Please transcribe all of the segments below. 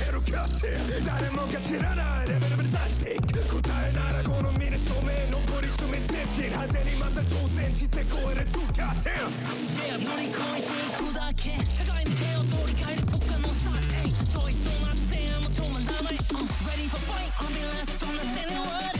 てるかって誰もが知らないレベル目指していく答えならこの身に証明残り数センチ派手にまた挑戦して超える通過点乗り越えていくだけ社会の手を通り替える不可能さちょいとなっても止まらない Ready for fight I'll be last on the standing word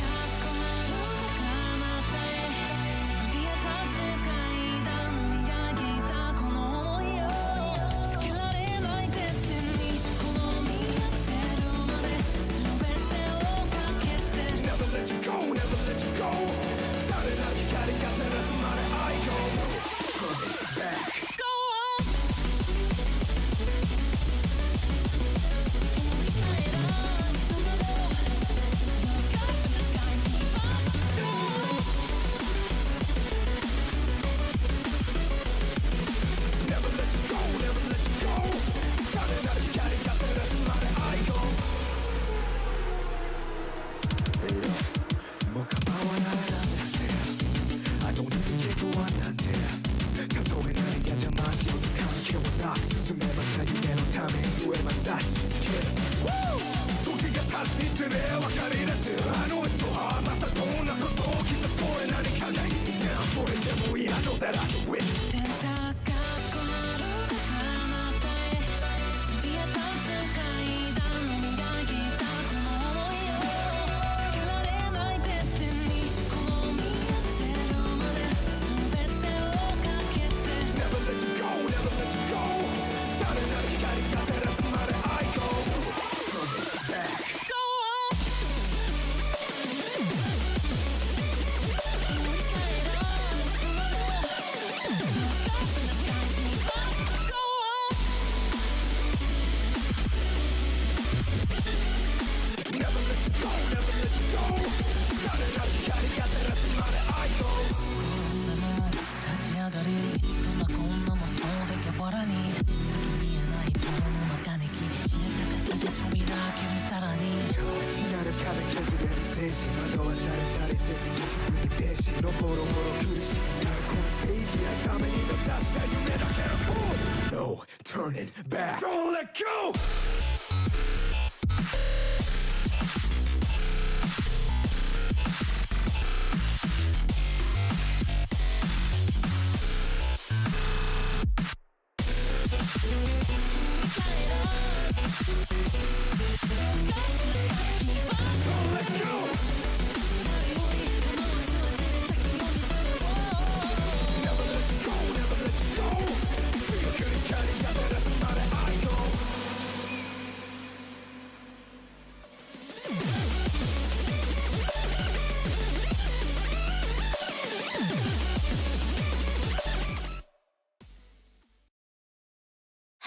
Turn it back. Don't let go!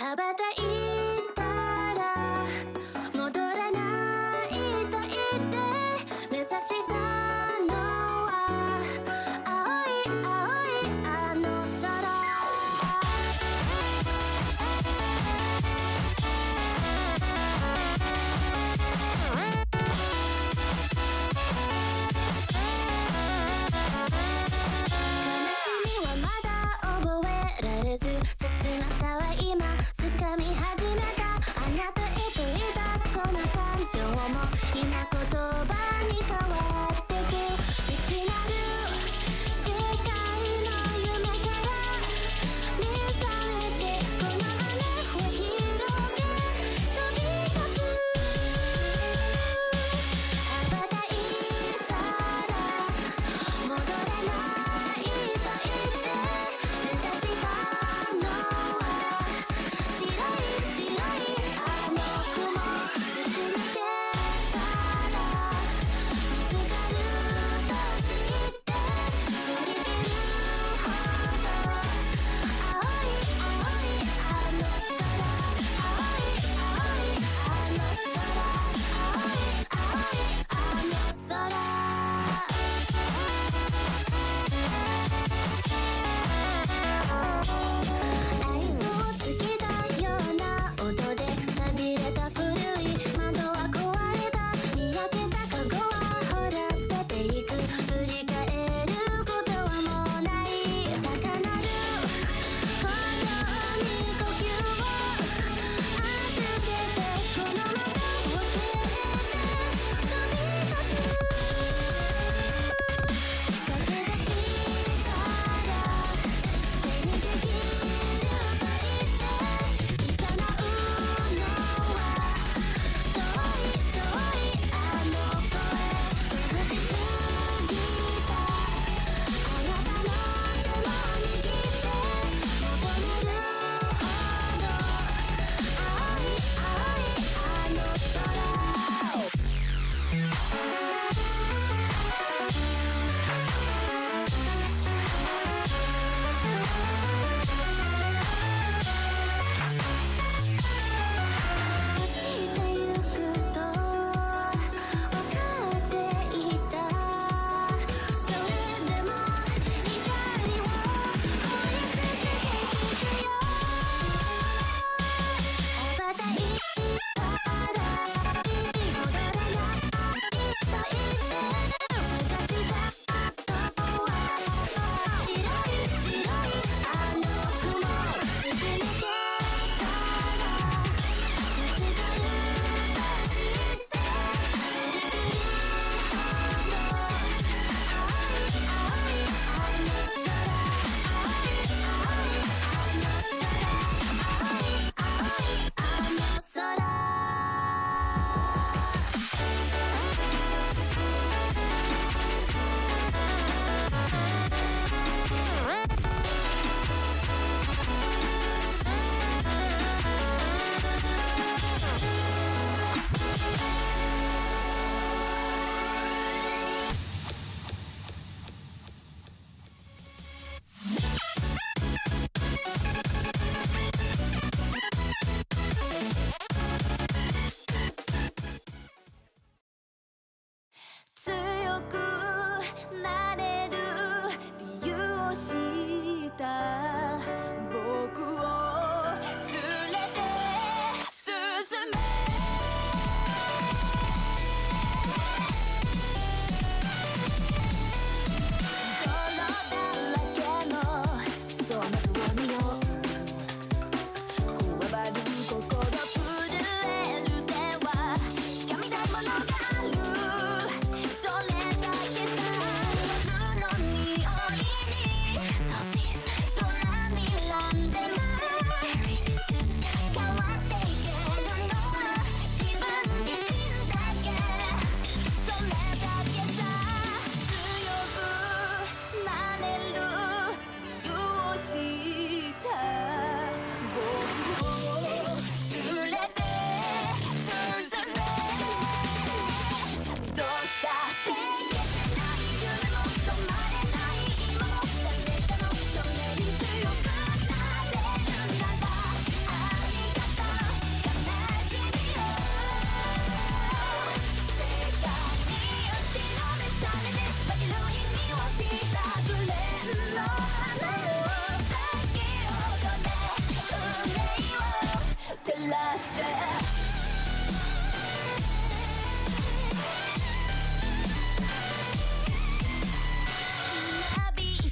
羽ばたいたら戻らないと言って目指したのは青い青いあの空悲しみはまだ覚えられず切なさは今掴み始めたあなたへと抱っこな感情も今言葉に変わってく未知なる世界の夢から目覚めてこの羽を広げ飛び立つ羽ばたいたら戻れないと言って目指したのは白い白いあの雲進めてたら見つかると知って振り切るほど青い青いあの空青い青いあの空青い青いあの空愛想をつけたような音で錆びれた古い窓は壊れた見当てたカゴはほら捨てていく振り返ることはもうない高鳴る鼓動に呼吸を預けてこのまま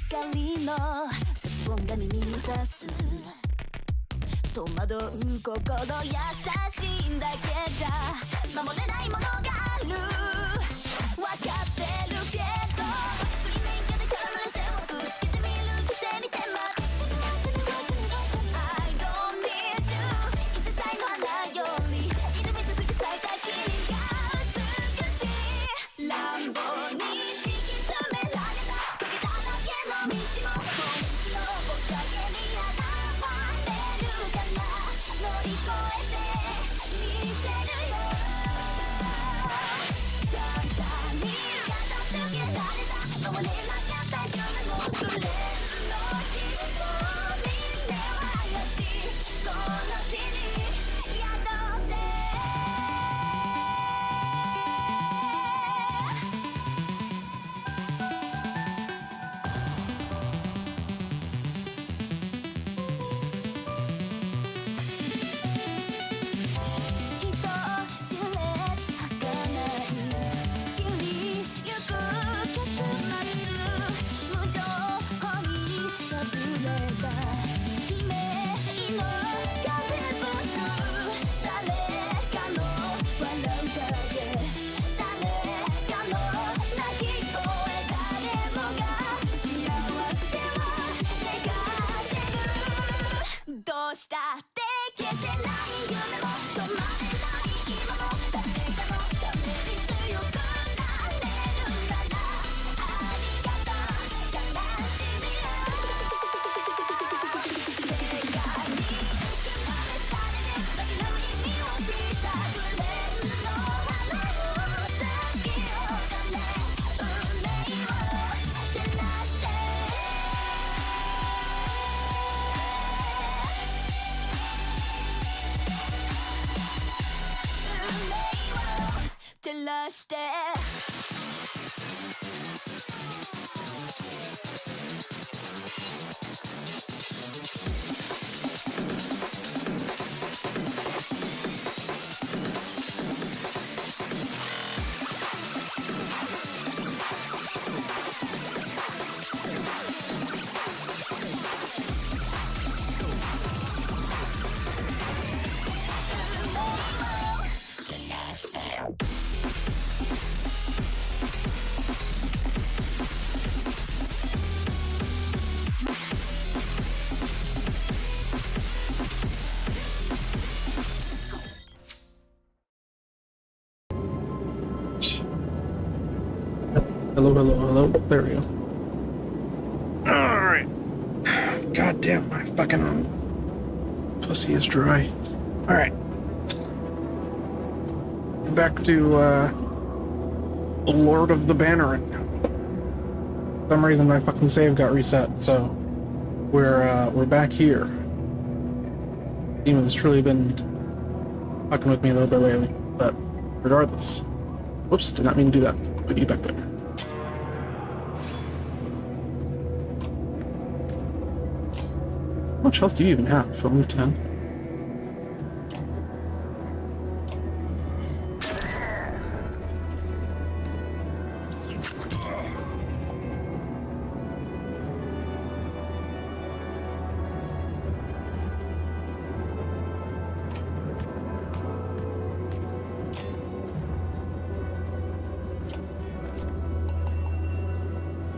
光の節音が耳に刺す戸惑う心優しいんだけじゃ守れないものがある分かってるけど水面下で絡まれてをぶつけてみるくせに手間 I don't need you 一切の花より挑み続け咲いた君が美しい乱暴に敷き詰められた時だらけの道も本気の木陰に現れるかな乗り越えてみせるよ簡単に片付けられた守れなかった夢もくれるの日々に根はやしこの地に宿って人知れず儚い散りゆく結末無情に破れた悲鳴の風吹く誰かの笑う影誰かの泣き声誰もが幸せを願ってるどうしたって消せない夢も止まれない今も誰かのために強くなれるならありがとう悲しみや世界に包まれされて時の耳をしたグレーの花を咲き誇れ運命を照らして照らしてHello, hello, hello. There we go. Alright. God damn, my fucking pussy is dry. Alright. Back to, Lord of the Bannerin. For some reason my fucking save got reset, so we're back here. Demon's truly been fucking with me a little bit lately, but regardless. Whoops, did not mean to do that. Put you back there. How much health do you even have? Only 10?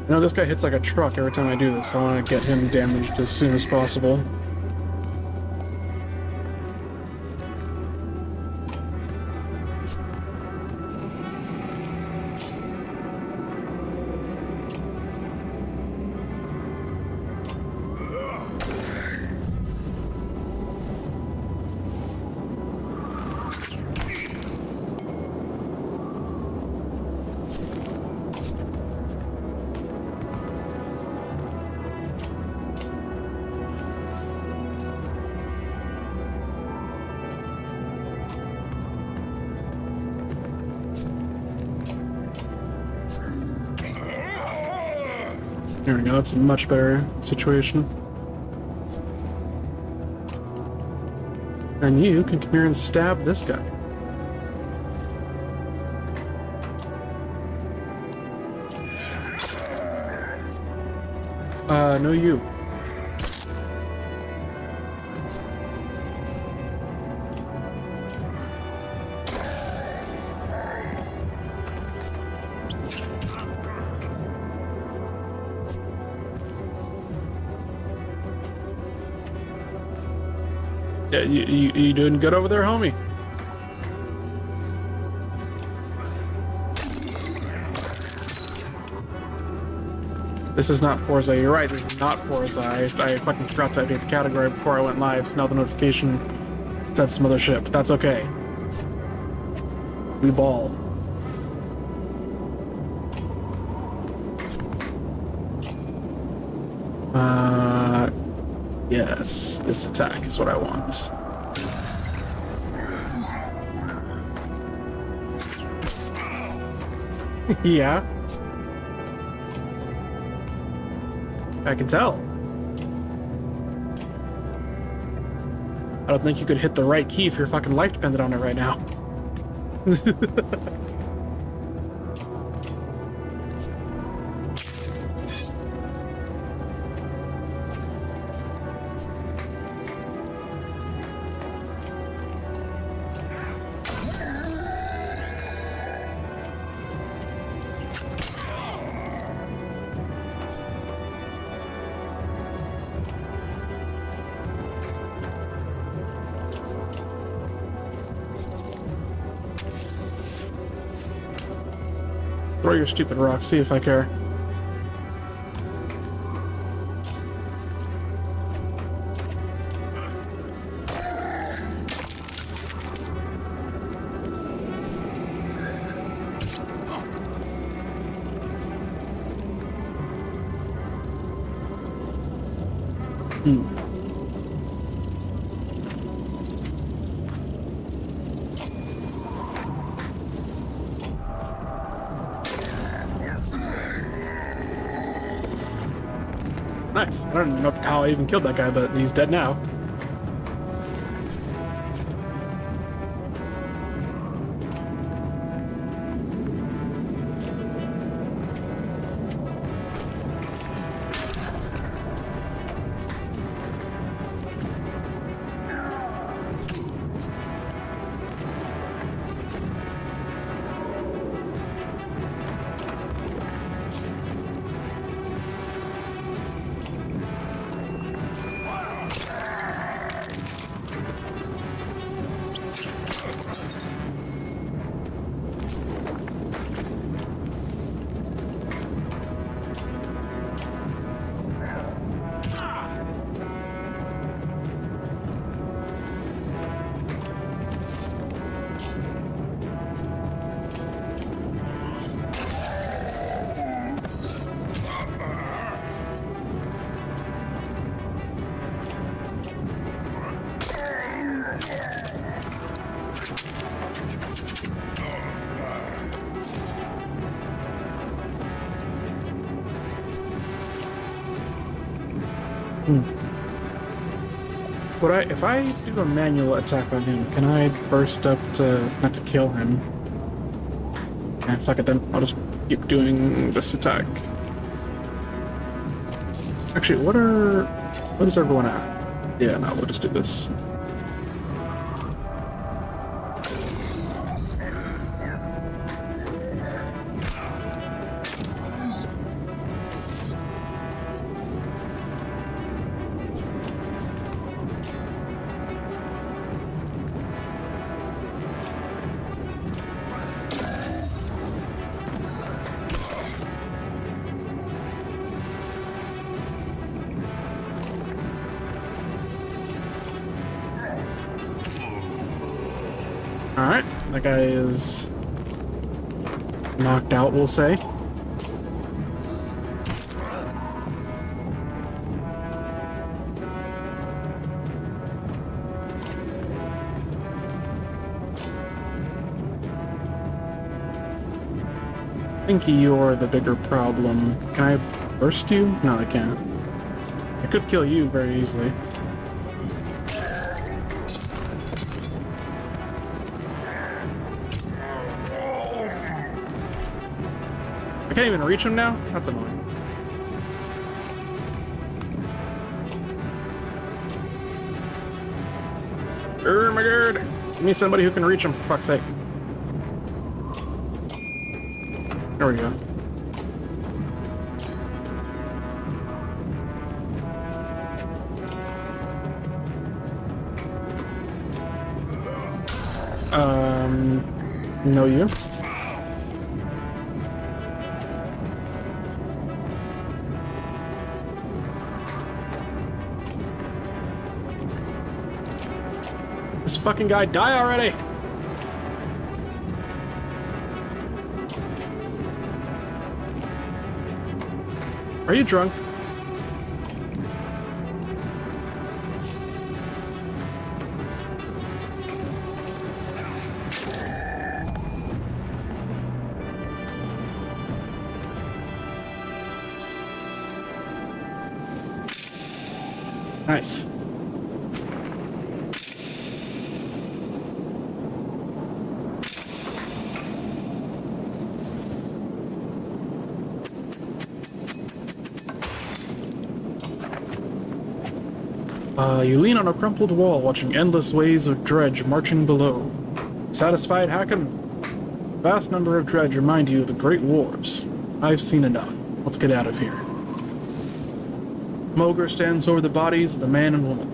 You know, this guy hits like a truck every time I do this. I want to get him damaged as soon as possible. There we go, that's a much better situation. then you can come here and stab this guy. No you. Yeah, you doing good over there, homie? This is not Forza. You're right, this is not Forza. I fucking forgot to update the category before I went live, so now the notification said some other shit, but that's okay. We ball. Yes, this attack is what I want. Yeah. I can tell. I don't think you could hit the right key if your fucking life depended on it right now. Throw your stupid rock, see if I care. Nice. I don't know how I even killed that guy, but he's dead now. But if I do a manual attack on him, can I burst up to not to kill him? And fuck it then. I'll just keep doing this attack. Actually, what is everyone at? Yeah, no, we'll just do this. Alright, that guy is knocked out, we'll say. I think you're the bigger problem. Can I burst you? No, I can't. I could kill you very easily. I can't even reach him now? That's annoying. Oh my god! Give me somebody who can reach him, for fuck's sake. There we go. No you. This fucking guy, die already! Are you drunk? Nice. You lean on a crumpled wall, watching endless waves of dredge marching below. Satisfied, Hacken? A vast number of dredge remind you of the Great Wars. I've seen enough. Let's get out of here. Mogre stands over the bodies of the man and woman.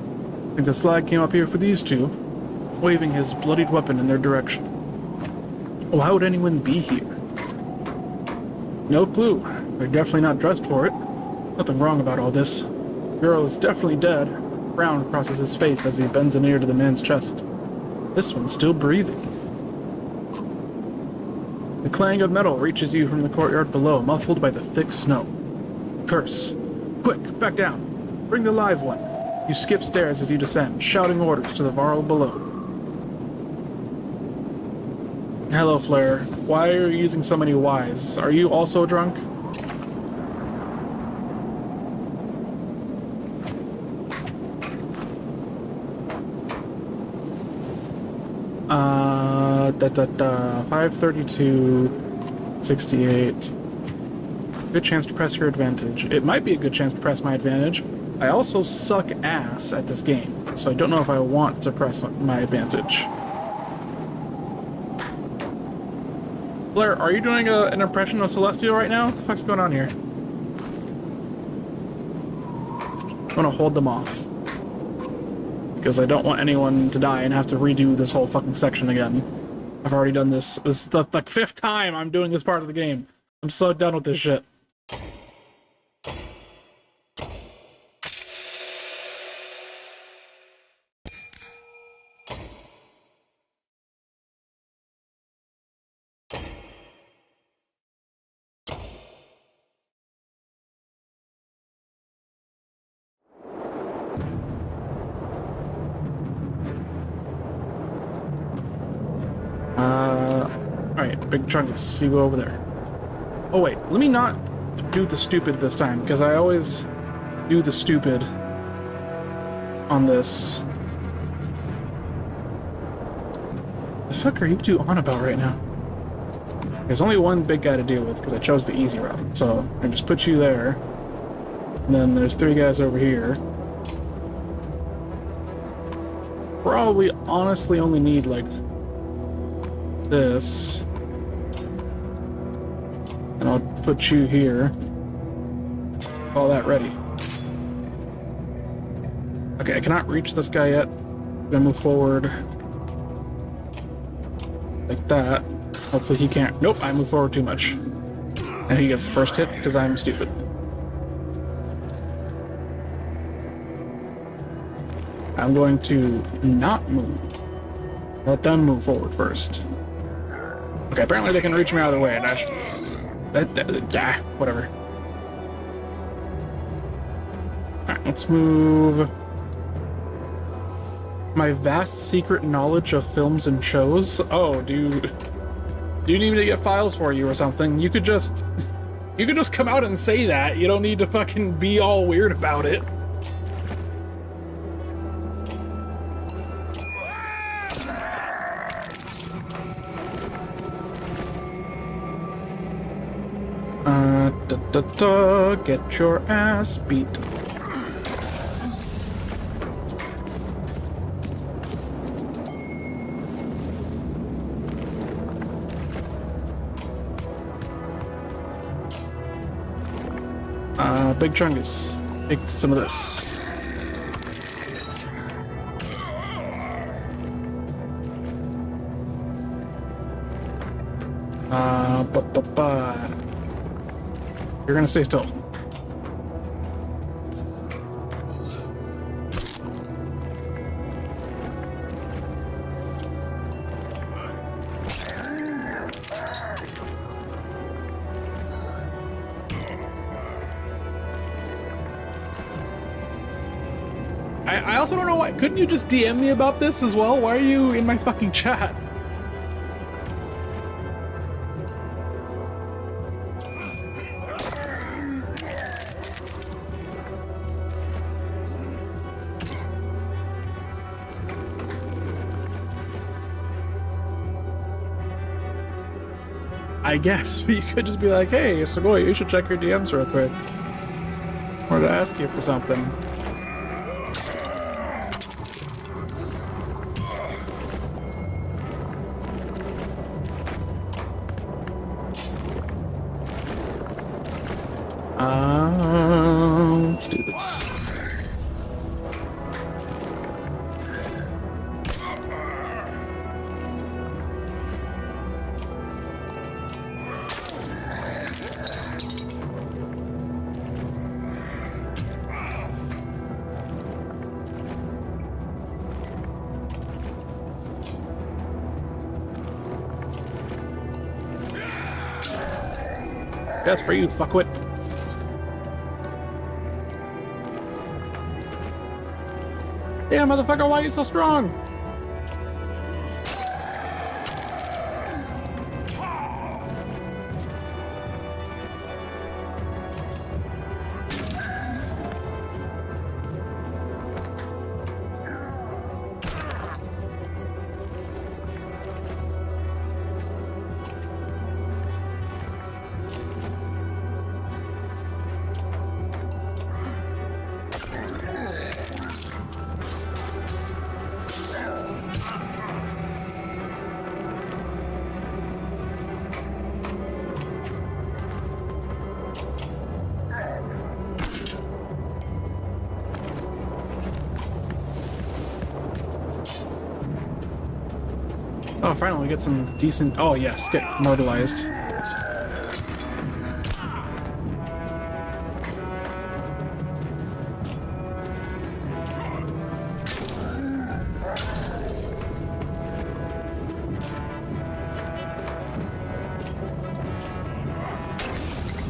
I think the slag came up here for these two, waving his bloodied weapon in their direction. Why would anyone be here? No clue. They're definitely not dressed for it. Nothing wrong about all this. The girl is definitely dead. Frown crosses his face as he bends an ear to the man's chest. This one's still breathing. The clang of metal reaches you from the courtyard below, muffled by the thick snow. Curse. Quick, back down. Bring the live one. You skip stairs as you descend, shouting orders to the Varl below. Hello, Flare. Why are you using so many Ys? Are you also drunk? Da da da. 532, 68. Good chance to press your advantage. It might be a good chance to press my advantage. I also suck ass at this game, so I don't know if I want to press my advantage. Blair, are you doing an impression of Celestial right now? What the fuck's going on here? I want to hold them off. Because I don't want anyone to die and have to redo this whole fucking section again. I've already done this. This is the like 5th time I'm doing this part of the game. I'm so done with this shit. Alright, Big Chungus, you go over there. Oh wait, let me not do the stupid this time, because I always do the stupid on this. The fuck are you two on about right now? There's only one big guy to deal with, because I chose the easy route. So, I just put you there. And then there's 3 guys over here. Probably honestly only need, like, this. And I'll put you here. All that ready. Okay, I cannot reach this guy yet. I'm gonna move forward. Like that. Hopefully he can't. Nope, I move forward too much. And he gets the first hit because I'm stupid. I'm going to not move. Let them move forward first. Okay, apparently they can reach me out of the way, and I should... whatever. Alright, let's move... My vast secret knowledge of films and shows? Oh, dude. Do you need me to get files for you or something? You could just... You could just come out and say that. You don't need to fucking be all weird about it. da, da, da, get your ass beat. Big Chungus, take some of this. You're gonna stay still. I also don't know why. Couldn't you just DM me about this as well? Why are you in my fucking chat? I guess, but you could just be like, hey, Sugoi, you should check your DMs real quick. Or to ask you for something. Let's do this. That's for you, fuckwit. Yeah, motherfucker, why are you so strong? Oh, finally we get some decent... Oh, yes, get mortalized.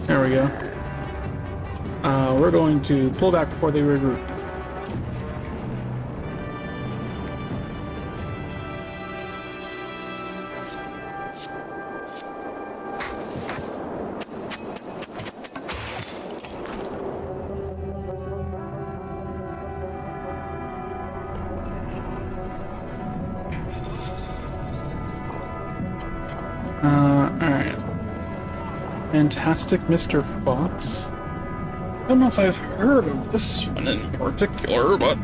There we go. We're going to pull back before they regroup. Alright. Fantastic Mr. Fox. I don't know if I've heard of this one in particular, but...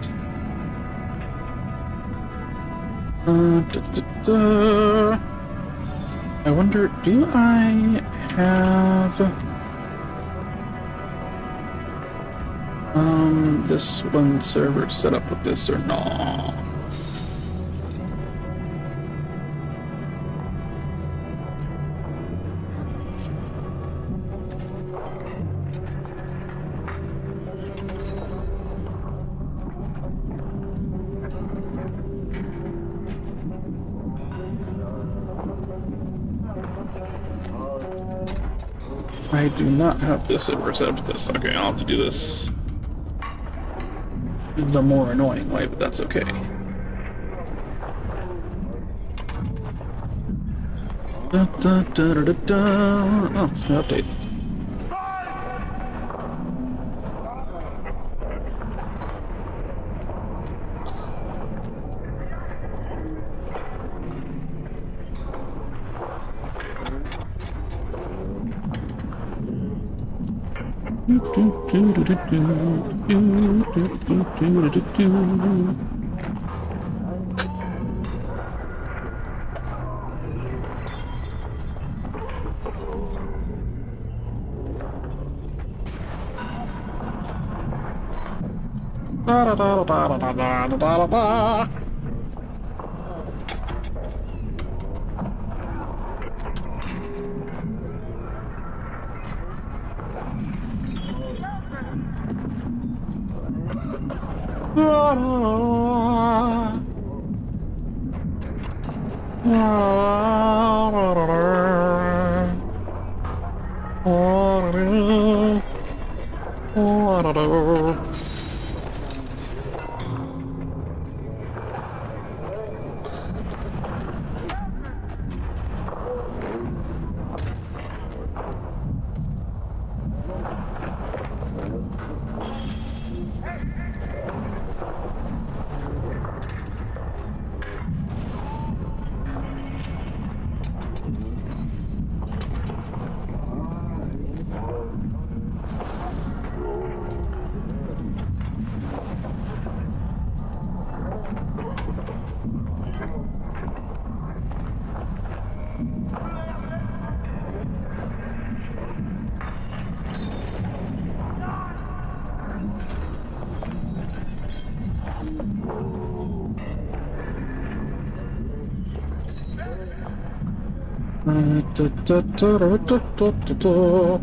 I wonder, do I have... this one server set up with this or not? I do not have this server set up with this. Okay, I'll have to do this the more annoying way, but that's okay. Da, da, da, da, da, da. Oh, it's an update. Da da da da da da da da da da.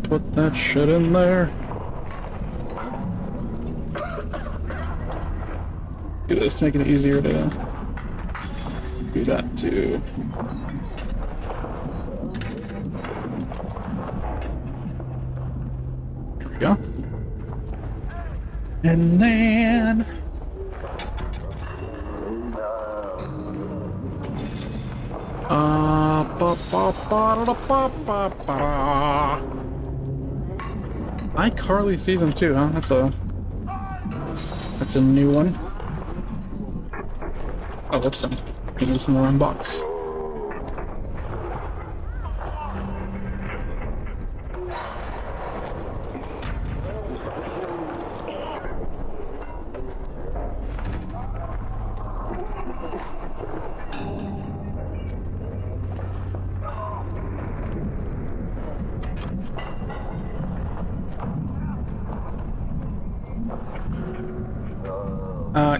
Put that shit in there. Do this to make it easier to do that too. There we go. And then iCarly season 2, huh? That's a new one. Oh, whoops, I'm putting this in the wrong box.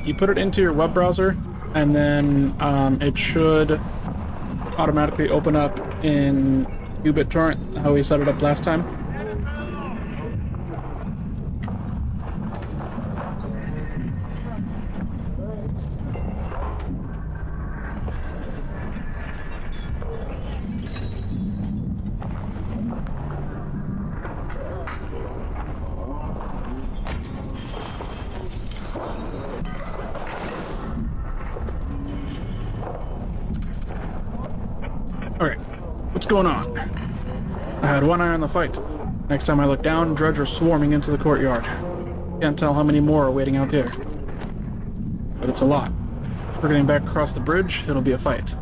You put it into your web browser, and then it should automatically open up in BitTorrent, how we set it up last time. Okay, what's going on? I had one eye on the fight. Next time I look down, dredge are swarming into the courtyard. Can't tell how many more are waiting out there. But it's a lot. If we're getting back across the bridge, it'll be a fight.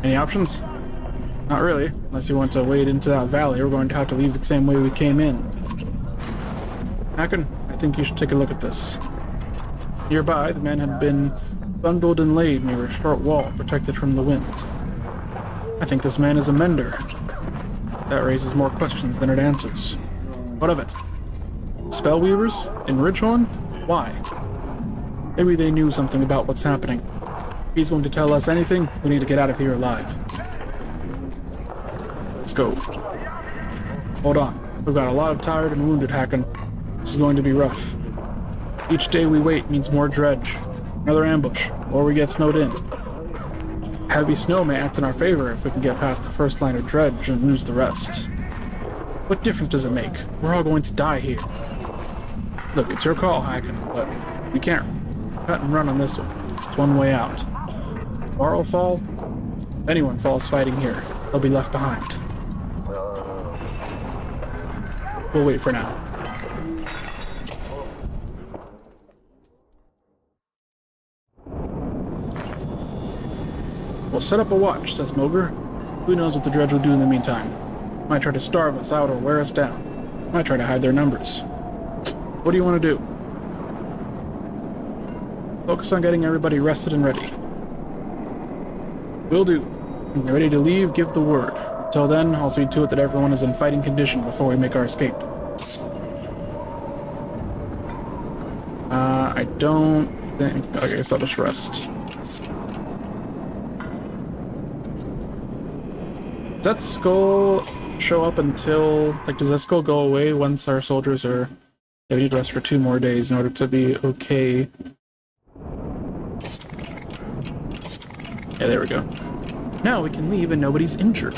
Any options? Not really. Unless you want to wade into that valley, we're going to have to leave the same way we came in. Hacken, I think you should take a look at this. Nearby, the man had been bundled and laid near a short wall protected from the wind. I think this man is a mender. That raises more questions than it answers. What of it? Spellweavers? In Ridgehorn? Why? Maybe they knew something about what's happening. If he's going to tell us anything, we need to get out of here alive. Let's go. Hold on. We've got a lot of tired and wounded, Hacken. This is going to be rough. Each day we wait means more dredge. Another ambush, or we get snowed in. Heavy snow may act in our favor if we can get past the first line of dredge and lose the rest. What difference does it make? We're all going to die here. Look, it's your call, Hacken, but we can't cut and run on this one. It's one way out. Tomorrow fall? If anyone falls fighting here, they'll be left behind. We'll wait for now. We'll set up a watch, says Moger. Who knows what the dredge will do in the meantime? Might try to starve us out or wear us down. Might try to hide their numbers. What do you want to do? Focus on getting everybody rested and ready. Will do. When you're ready to leave, give the word. Until then, I'll see to it that everyone is in fighting condition before we make our escape. I don't think... Okay, so I'll just rest. Does that skull show up until... Like, does that skull go away once our soldiers are... Yeah, we need to rest for 2 more days in order to be okay. Yeah, there we go. Now we can leave and nobody's injured.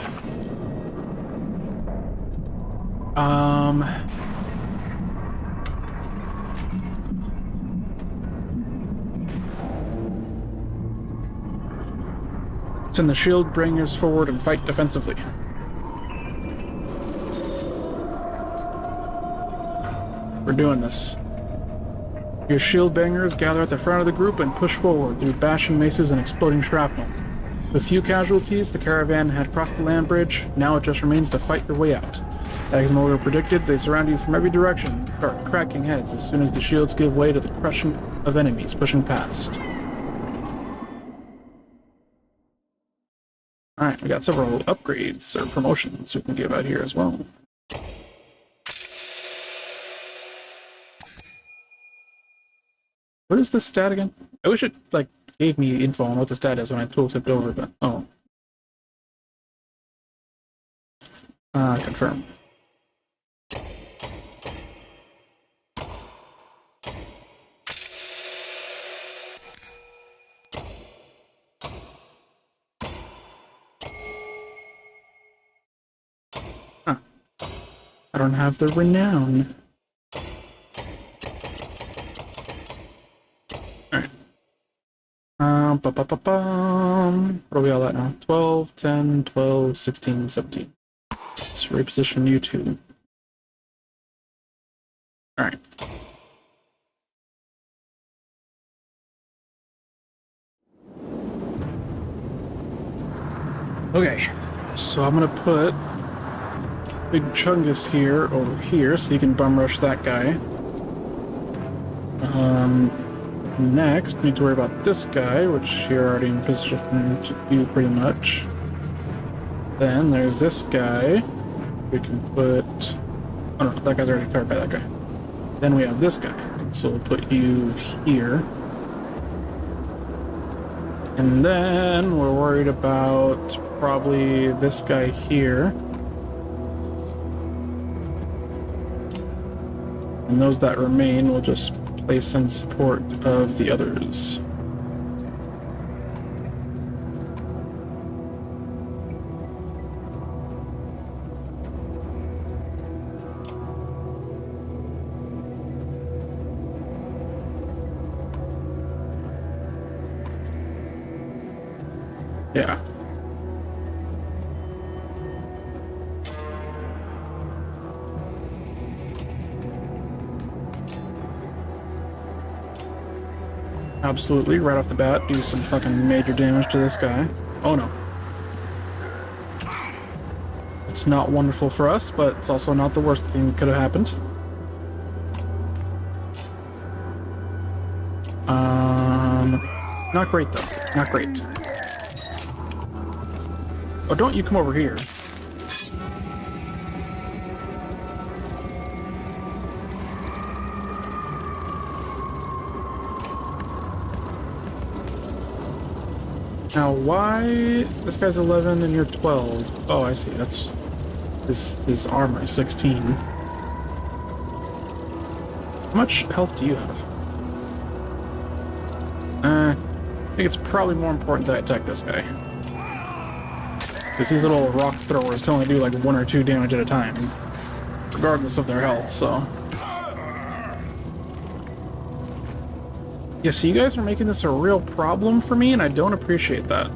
Send the shield bringers forward and fight defensively. We're doing this. Your shield bangers gather at the front of the group and push forward through bashing maces and exploding shrapnel. With few casualties, the caravan had crossed the land bridge. Now it just remains to fight your way out. As Mulder predicted, they surround you from every direction, start cracking heads as soon as the shields give way to the crushing of enemies pushing past. Alright, we got several upgrades or promotions we can give out here as well. What is this stat again? I wish it, like, gave me info on what the stat is when I tool-tipped over, but... Oh. Confirm. Huh. I don't have the renown. Alright. What are we all at now? 12, 10, 12, 16, 17. Let's reposition you two. Alright. Okay, so I'm gonna put Big Chungus here over here so you can bum rush that guy. Next, we need to worry about this guy, which you're already in position to do pretty much. Then there's this guy. We can put... Oh no, that guy's already covered by that guy. Then we have this guy. So we'll put you here. And then we're worried about probably this guy here. And those that remain will just place in support of the others. Yeah. Absolutely, right off the bat, do some fucking major damage to this guy. Oh no. It's not wonderful for us, but it's also not the worst thing that could have happened. Not great though. Not great. Oh, don't you come over here. Now, why this guy's 11 and you're 12? Oh, I see. That's his armor is 16. How much health do you have? I think it's probably more important that I attack this guy. Because these little rock throwers can only do like 1 or 2 damage at a time, regardless of their health, so... Yeah, so you guys are making this a real problem for me, and I don't appreciate that.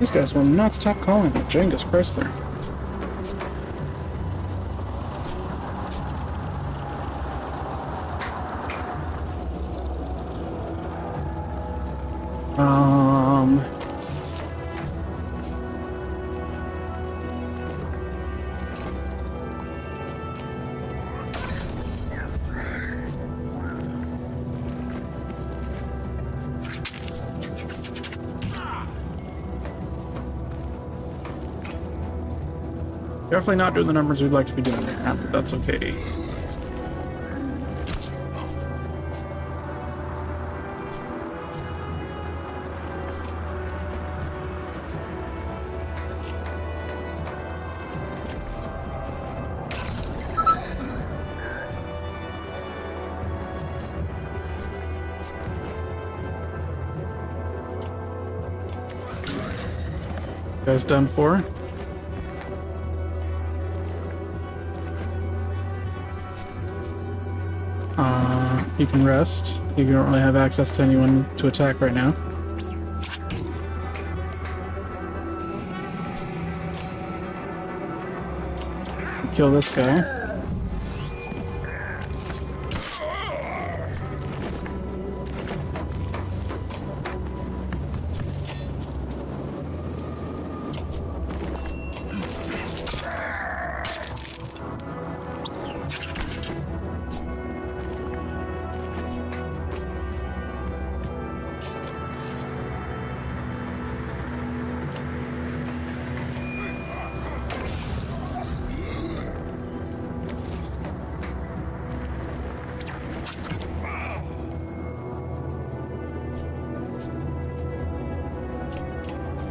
These guys will not stop calling me Genghis Chrysler. Definitely not doing the numbers we'd like to be doing right now, but that's okay. You guys done for? You can rest. You don't really have access to anyone to attack right now. Kill this guy.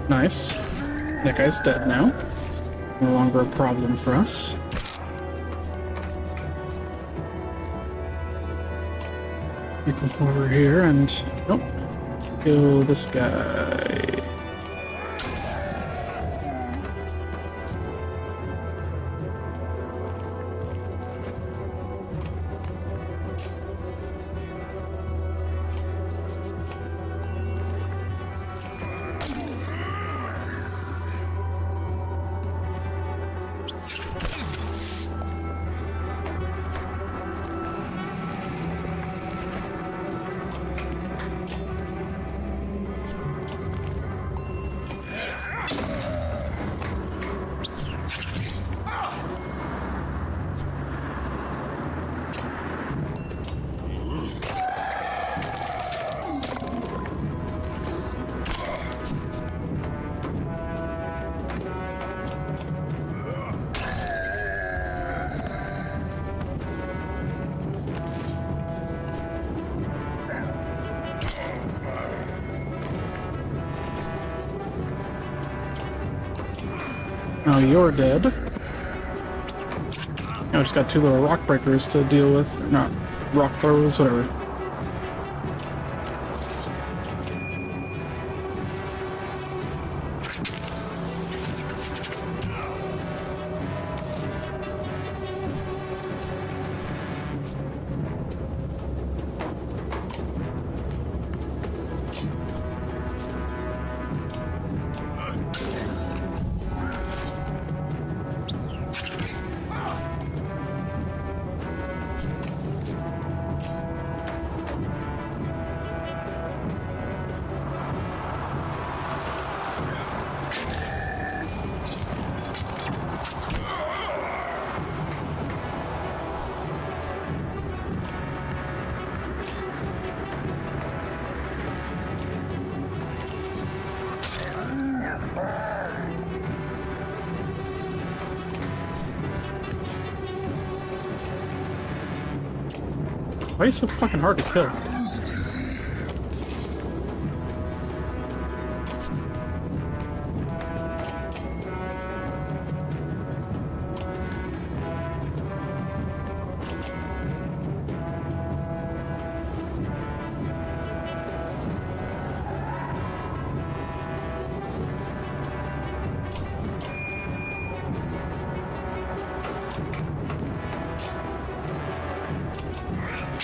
Nice. That guy's dead now. No longer a problem for us. You can come over here and... Nope. Kill this guy. Now you're dead. I just got two little rock breakers to deal with. Or not rock throwers, whatever. Why are you so fucking hard to kill?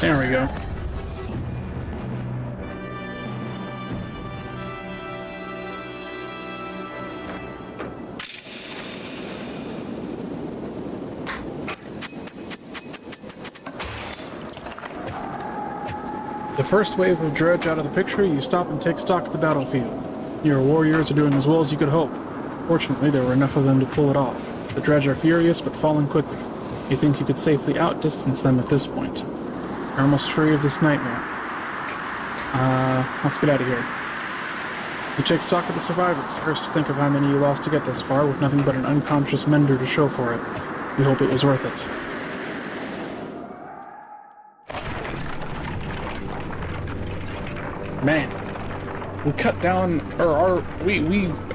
There we go. The first wave of dredge out of the picture, you stop and take stock of the battlefield. Your warriors are doing as well as you could hope. Fortunately, there were enough of them to pull it off. The dredge are furious, but falling quickly. You think you could safely outdistance them at this point. You're almost free of this nightmare. Let's get out of here. You take stock of the survivors. First, think of how many you lost to get this far, with nothing but an unconscious mender to show for it. We hope it was worth it. Man, we cut down, we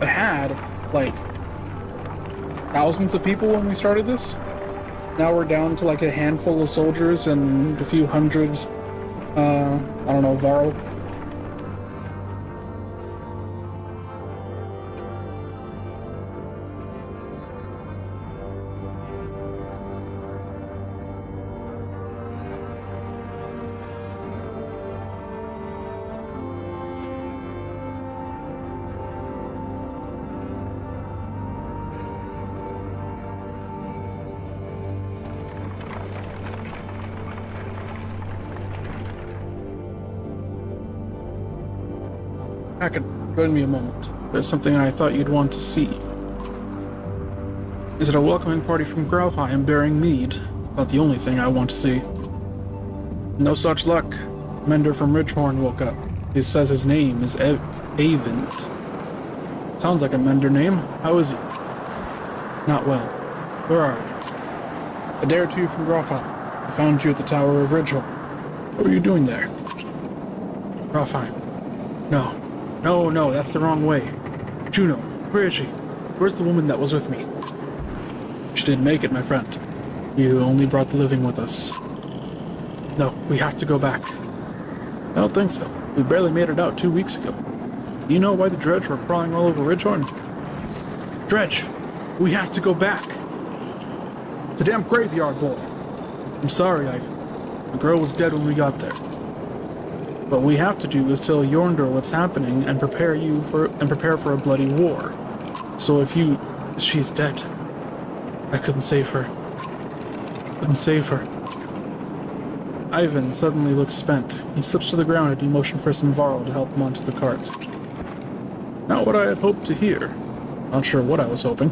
had, like, thousands of people when we started this. Now we're down to, like, a handful of soldiers and a few hundred, I don't know, Varl. Join me a moment. There's something I thought you'd want to see. Is it a welcoming party from Graufheim bearing mead? It's about the only thing I want to see. No such luck. Mender from Ridgehorn woke up. He says his name is Avent. Sounds like a Mender name. How is he? Not well. Where are you? A day or two from Graufheim. I found you at the Tower of Ridgehorn. What were you doing there? Graufheim. No, that's the wrong way. Juno, where is she? Where's the woman that was with me? She didn't make it, my friend. You only brought the living with us. No, we have to go back. I don't think so. We barely made it out 2 weeks ago. Do you know why the dredge were crawling all over Ridgehorn? Dredge! We have to go back! It's a damn graveyard, boy. I'm sorry, Ivan. The girl was dead when we got there. What we have to do is tell Jorndor what's happening and prepare for a bloody war. So she's dead. I couldn't save her. Ivan suddenly looks spent. He slips to the ground and you motion for some Varl to help him onto the cart. Not what I had hoped to hear. Not sure what I was hoping.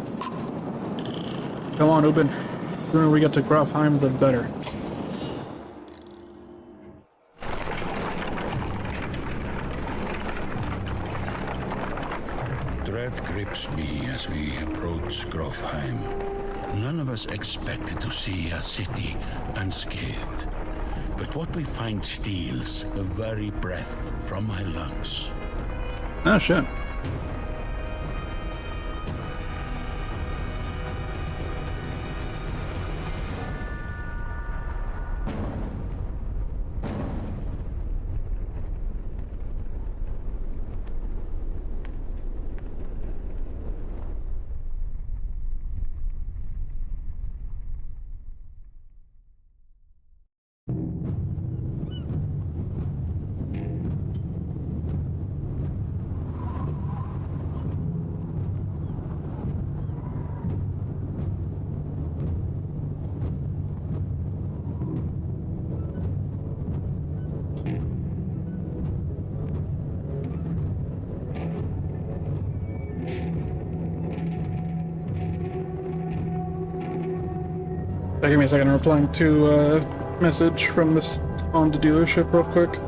Come on, Ubin. The sooner we get to Graufheim, the better. Dread grips me as we approach Graufheim. None of us expected to see a city unscathed. But what we find steals the very breath from my lungs. Oh, shit. Give me a second, I'm replying to a message from this Honda dealership real quick.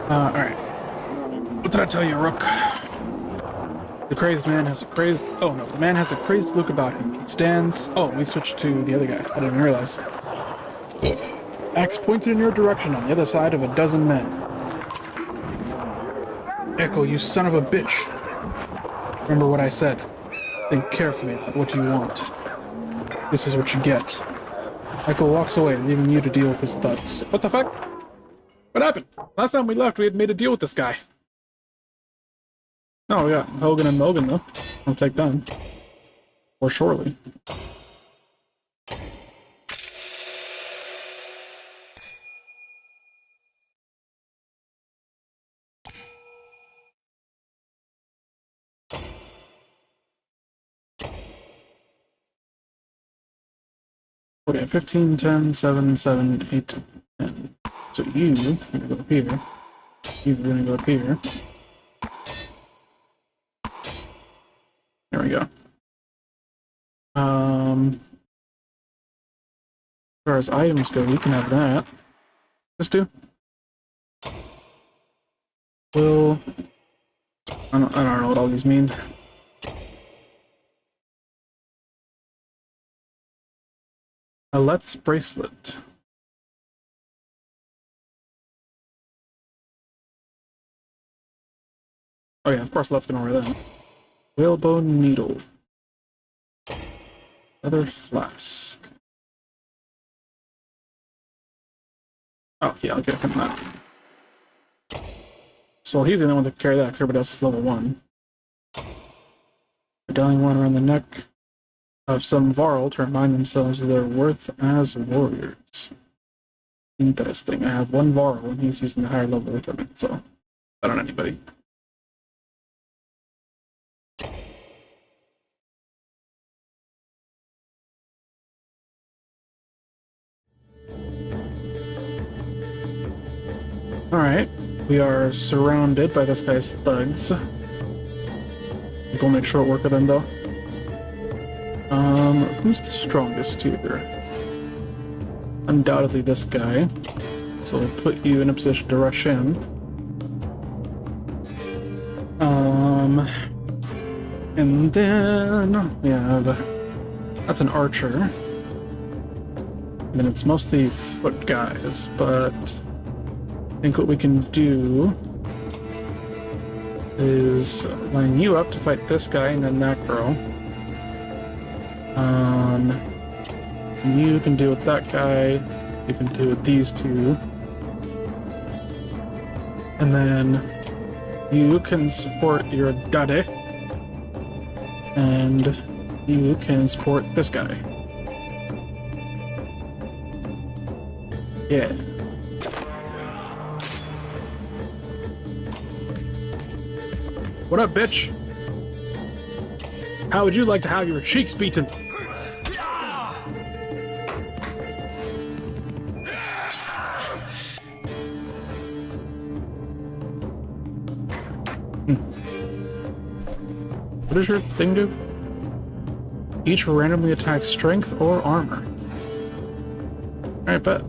Alright. What did I tell you, Rook? The crazed man has a crazed... Oh no, the man has a crazed look about him. He stands... Oh, we switched to the other guy. I didn't realize. Axe pointed in your direction on the other side of a dozen men. Echo, you son of a bitch. Remember what I said. Think carefully about what you want. This is what you get. Echo walks away, leaving you to deal with his thugs. What the fuck? What happened? Last time we left, we had made a deal with this guy. Oh, yeah. Hogan and Logan, though. I'll take them. Or surely. Okay, 15, 10, 7, 7, 8, 10. So you're gonna go up here. You're gonna go up here. There we go. As far as items go, we can have that. Just do. Will. I don't know what all these mean. A Let's bracelet. Oh yeah, of course Let's gonna wear that. Whalebone needle. Leather flask. Oh yeah, I'll get him that. So he's the only one that can carry that, because everybody else is level 1. Medallion 1 around the neck of some Varl to remind themselves of their worth as warriors. Interesting. I have one Varl when he's using the higher level equipment, so not on anybody. Alright, we are surrounded by this guy's thugs. We'll make short work of them though. Who's the strongest here? Undoubtedly this guy. So we'll put you in a position to rush in. And then we have... that's an archer. And then it's mostly foot guys, but I think what we can do is line you up to fight this guy and then that girl. You can deal with that guy. You can deal with these two. And then you can support your daddy. And you can support this guy. Yeah. What up, bitch? How would you like to have your cheeks beaten? What does your thing do? Each randomly attacks strength or armor. Alright, bet.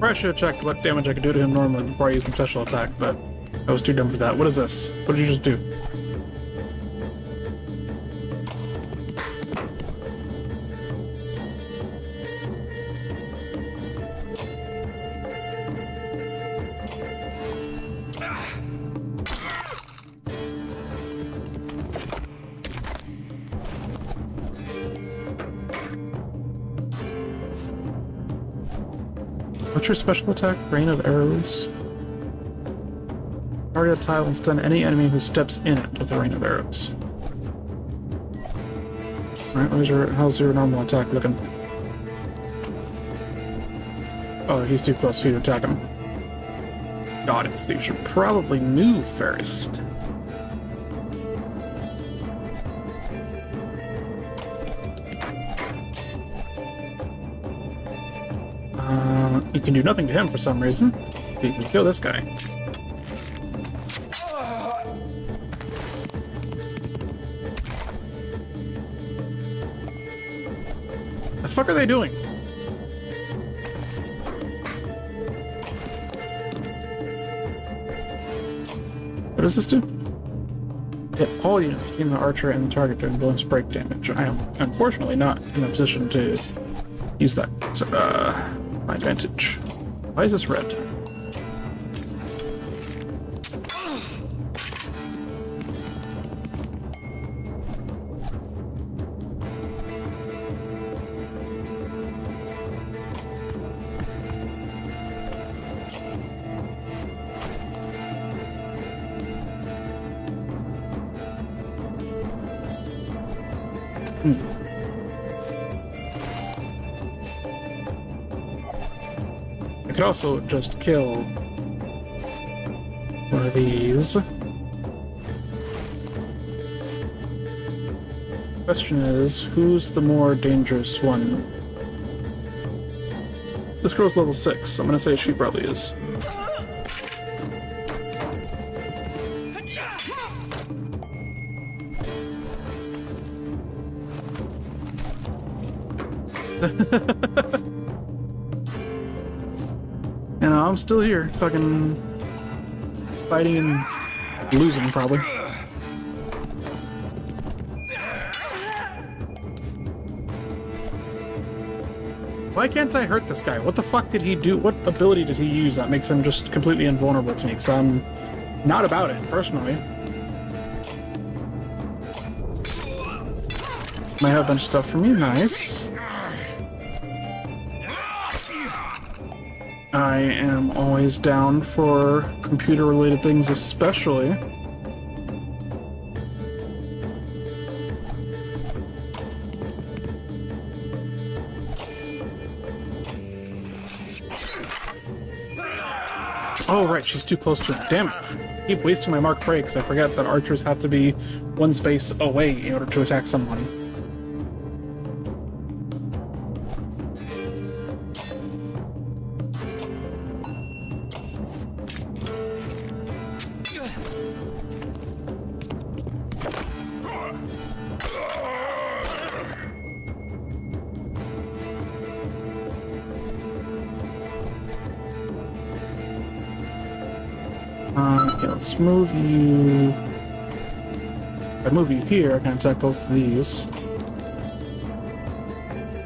I should have checked what damage I could do to him normally before I used my special attack, but I was too dumb for that. What is this? What did you just do? What's your special attack? Rain of arrows. Target a tile and stun any enemy who steps in it with a rain of arrows. Alright, how's your normal attack looking? Oh, he's too close for you to attack him. Got it, so you should probably move first. You can do nothing to him for some reason. But you can kill this guy. The fuck are they doing? What does this do? Hit all units between the archer and the target doing bonus break damage. I am unfortunately not in a position to use that. So, my advantage. Why is this red? I could also just kill one of these. Question is, who's the more dangerous one? This girl's level 6. I'm gonna say she probably is. And I'm still here, fucking fighting and losing, probably. Why can't I hurt this guy? What the fuck did he do? What ability did he use that makes him just completely invulnerable to me? Because I'm not about it, personally. Might have a bunch of stuff for me. Nice. I am always down for computer-related things, especially. Oh, right, she's too close to him. Damn it. I keep wasting my mark breaks. I forget that archers have to be one space away in order to attack someone. Okay, let's move you. If I move you here, I can attack both of these.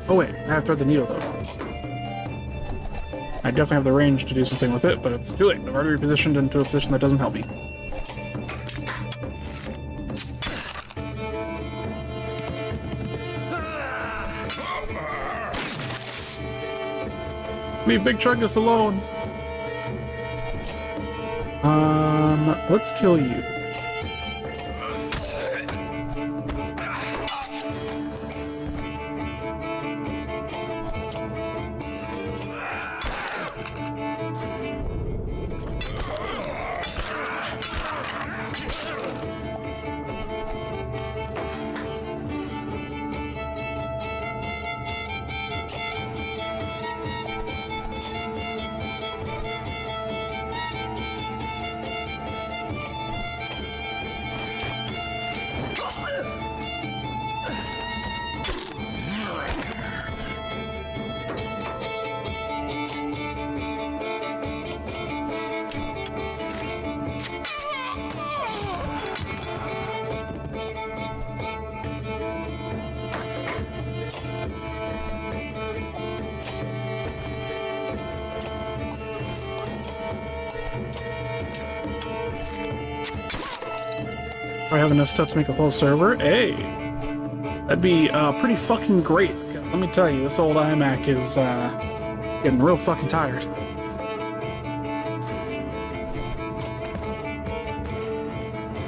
Oh wait, I have to thread the needle though. I definitely have the range to do something with it, but it's too late. I've already repositioned into a position that doesn't help me. Leave Big Chungus alone! Let's kill you. I have enough stuff to make a whole server. Hey! That'd be pretty fucking great. Let me tell you, this old iMac Getting real fucking tired.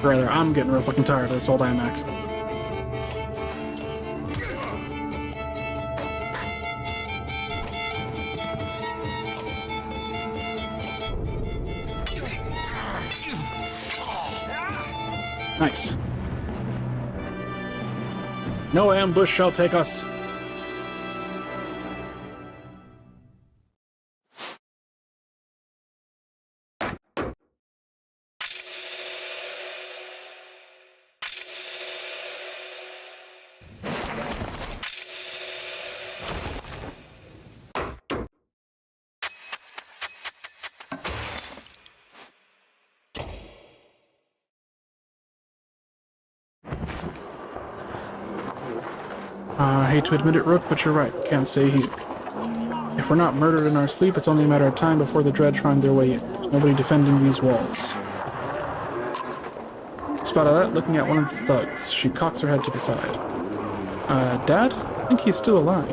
Rather, I'm getting real fucking tired of this old iMac. Nice. No ambush shall take us. I hate to admit it, Rook, but you're right. Can't stay here. If we're not murdered in our sleep, it's only a matter of time before the Dredge find their way in. There's nobody defending these walls. Spotted that, looking at one of the thugs. She cocks her head to the side. Dad? I think he's still alive.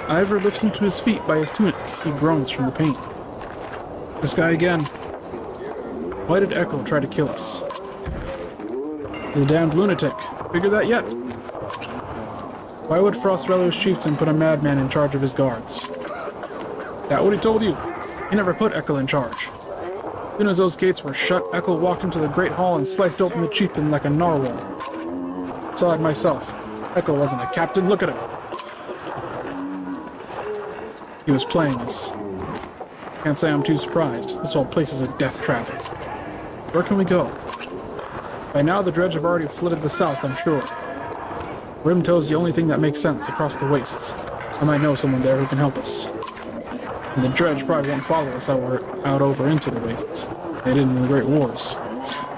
Ivor lifts him to his feet by his tunic. He groans from the pain. This guy again. Why did Echo try to kill us? He's a damned lunatic. Figure that yet? Why would Frostrello's chieftain put a madman in charge of his guards? That what he told you? He never put Echo in charge. As soon as those gates were shut, Echo walked into the great hall and sliced open the chieftain like a narwhal. Saw it myself. Echo wasn't a captain, look at him. He was playing us. Can't say I'm too surprised. This whole place is a death trap. Where can we go? By now the Dredge have already flooded the south, I'm sure. Rimtoe's the only thing that makes sense across the wastes. I might know someone there who can help us. And the Dredge probably won't follow us out over into the wastes. They did in the Great Wars.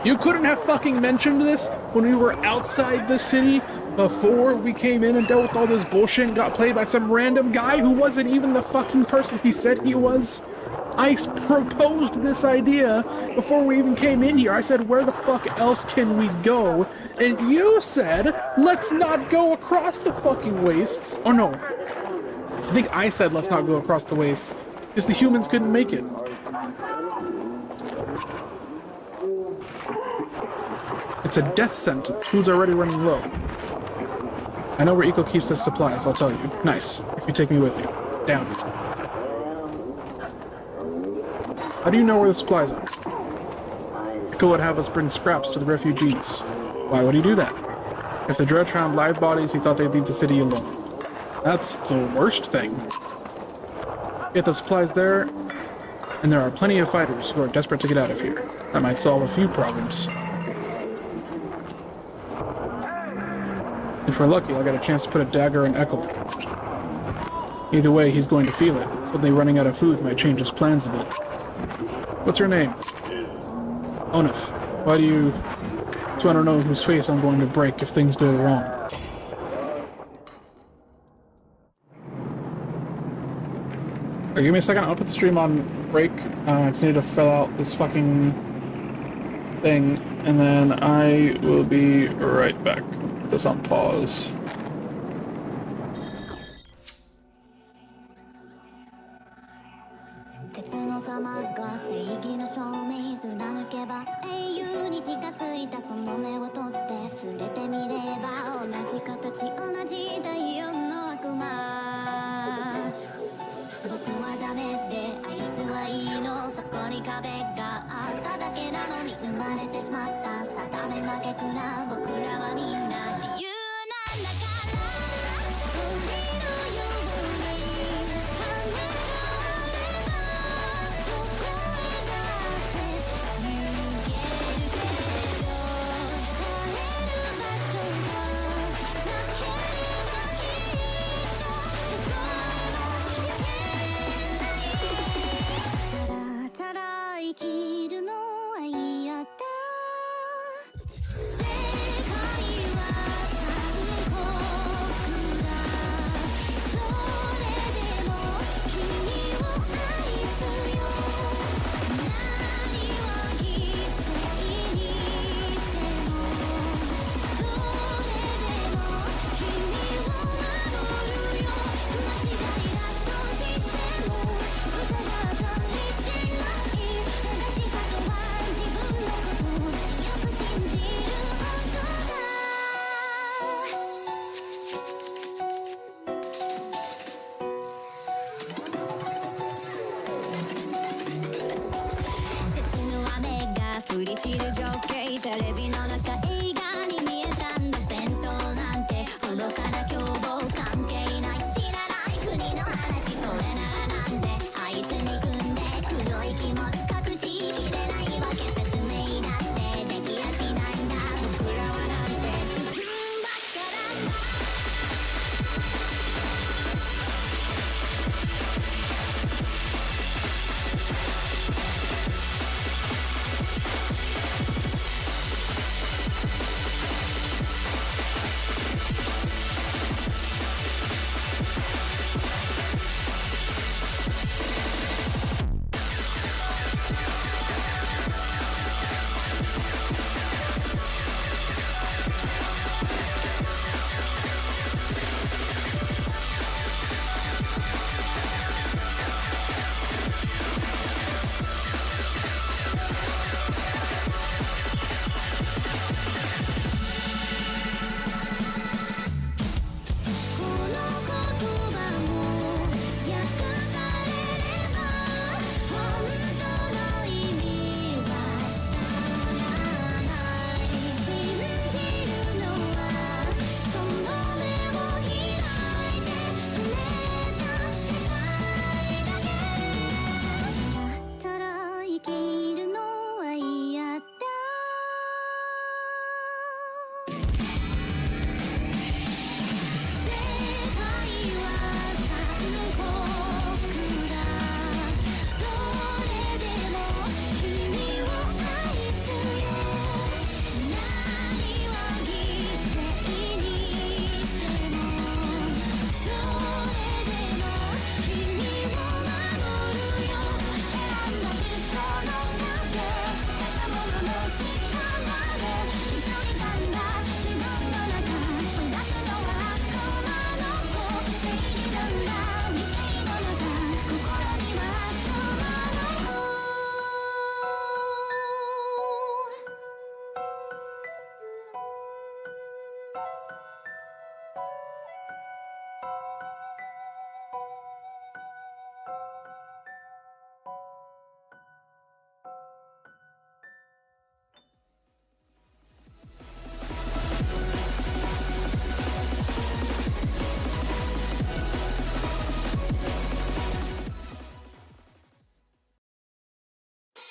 You couldn't have fucking mentioned this when we were outside the city before we came in and dealt with all this bullshit and got played by some random guy who wasn't even the fucking person he said he was? I proposed this idea before we even came in here. I said, where the fuck else can we go? And you said, let's not go across the fucking wastes. Or no, I think I said let's not go across the wastes, because the humans couldn't make it. It's a death sentence. Food's already running low. I know where Eco keeps his supplies, I'll tell you. Nice, if you take me with you. Down. How do you know where the supplies are? Echo would have us bring scraps to the refugees. Why would he do that? If the Dredge found live bodies, he thought they'd leave the city alone. That's the worst thing. Get the supplies there, and there are plenty of fighters who are desperate to get out of here. That might solve a few problems. If we're lucky, I'll get a chance to put a dagger in Echo. Either way, he's going to feel it. Suddenly running out of food might change his plans a bit. What's her name? Onif. Why do you... So I don't know whose face I'm going to break if things go wrong. Right, give me a second, I'll put the stream on break. I just need to fill out this fucking thing, and then I will be right back. Put this on pause.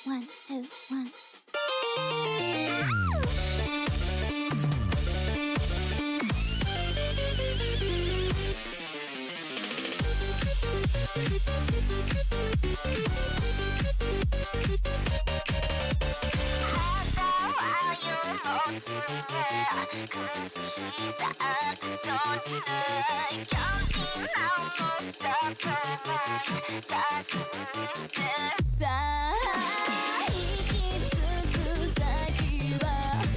1, 2, 1.さあ行き着く先は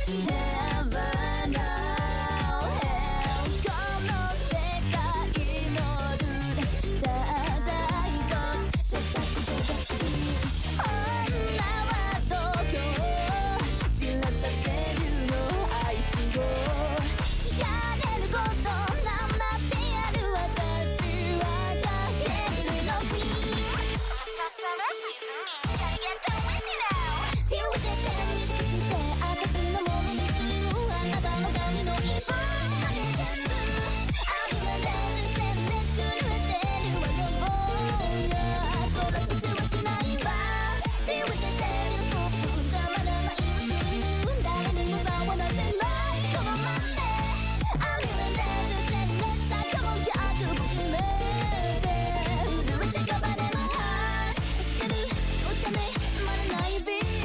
Heaven now Hell この世界のルールただ一つ選択肢が次に女は度胸散らさせるの愛知をやれることなんだってやる私は駆けるの Queen Deal with it 手につけて私のものにするあなたの髪の一本かけてる網が出る線で作られてるわよ坊や殺すはしないわ Deal with it 手にポップたまらないわする誰にも触らせないこのまま網が出る線でさかも逆を決めて潤しがばれのハーつけるお茶目止まらないビーム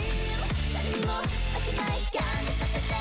誰にも負けない感じさせて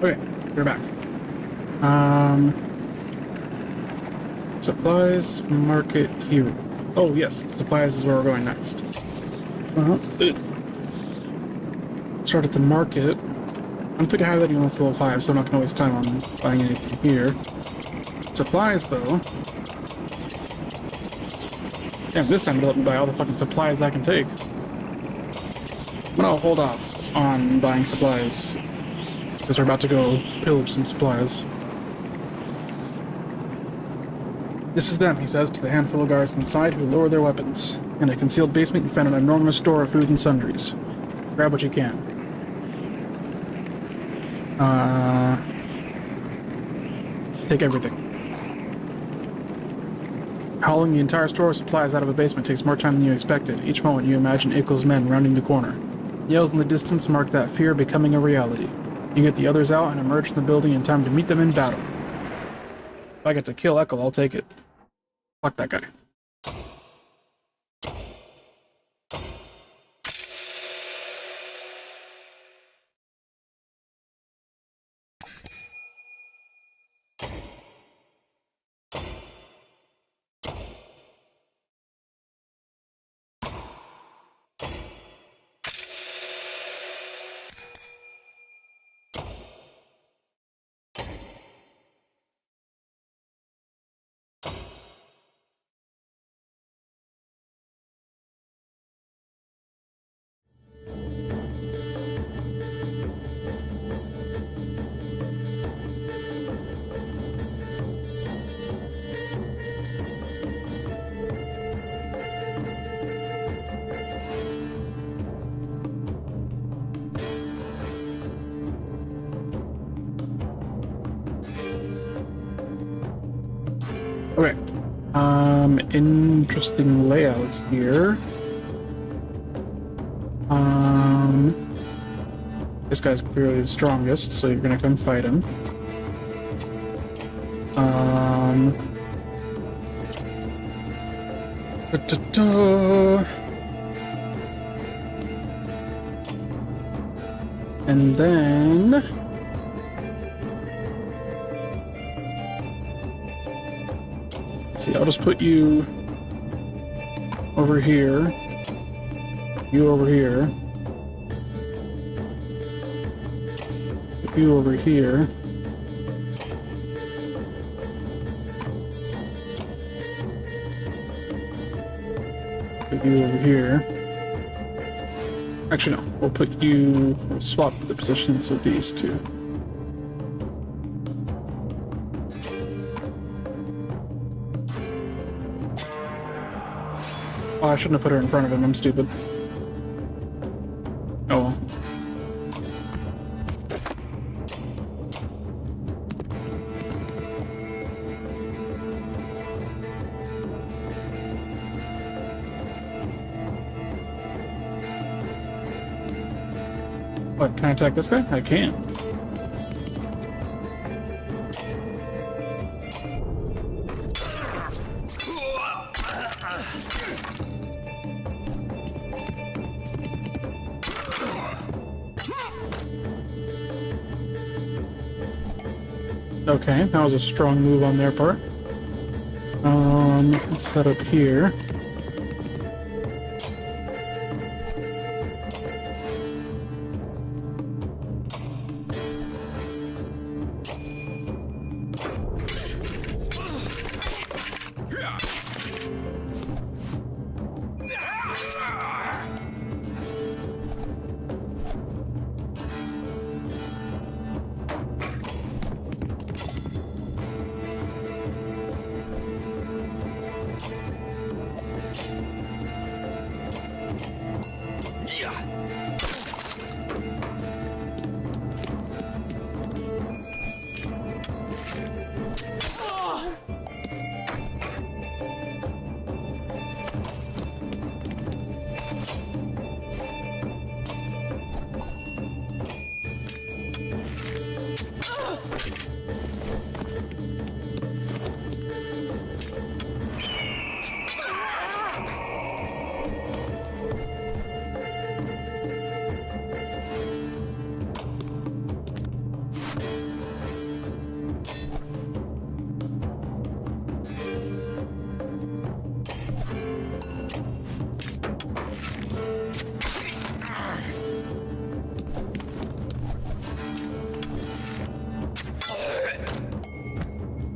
Okay, we're back. Supplies, market here. Oh yes, supplies is where we're going next. Start at the market. I don't think I have anyone that's level 5, so I'm not gonna waste time on buying anything here. Supplies though. Damn, this time it'll let me buy all the fucking supplies I can take. I'm gonna hold off on buying supplies, because we're about to go pillage some supplies. This is them, he says to the handful of guards inside who lower their weapons. In a concealed basement you found an enormous store of food and sundries. Grab what you can. Take everything. Hauling the entire store of supplies out of a basement takes more time than you expected. Each moment you imagine Ickle's men rounding the corner. Yells in the distance mark that fear becoming a reality. You get the others out and emerge from the building in time to meet them in battle. If I get to kill Eckle, I'll take it. Fuck that guy. Interesting layout here. This guy's clearly the strongest, so you're gonna come fight him. And then... let's see, I'll just put you over here. You over here. Put you over here. Put you over here. Actually, no. We'll put you... we'll swap the positions of these two. Oh, I shouldn't have put her in front of him. I'm stupid. Oh well. What, can I attack this guy? I can. Okay, that was a strong move on their part. Let's head up here.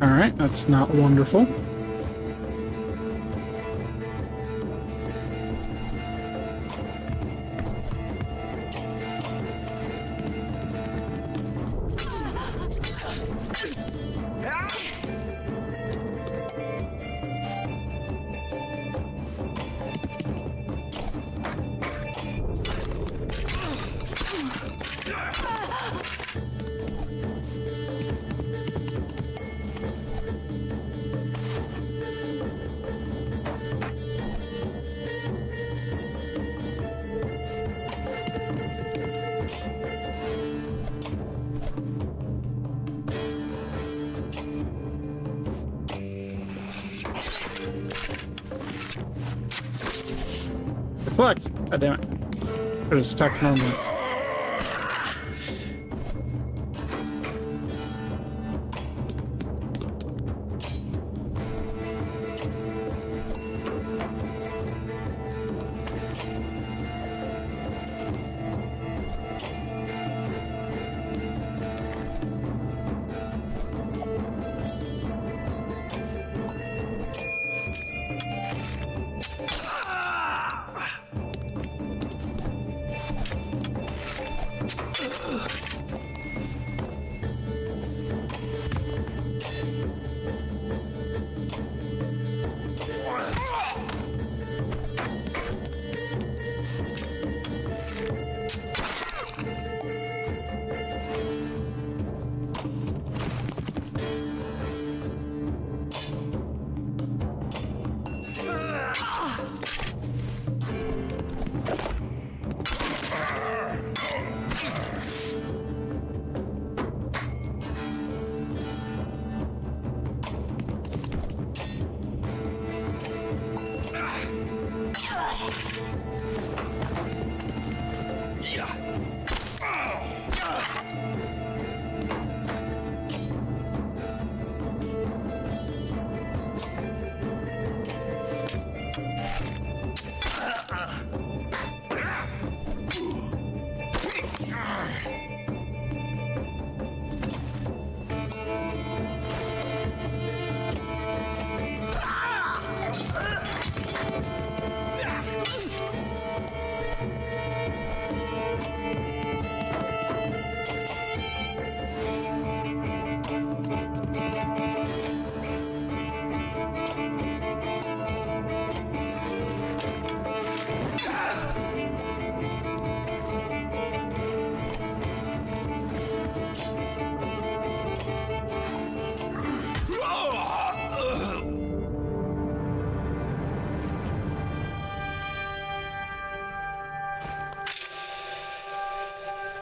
Alright, that's not wonderful. Deflect! God damn it. I just attacked normally.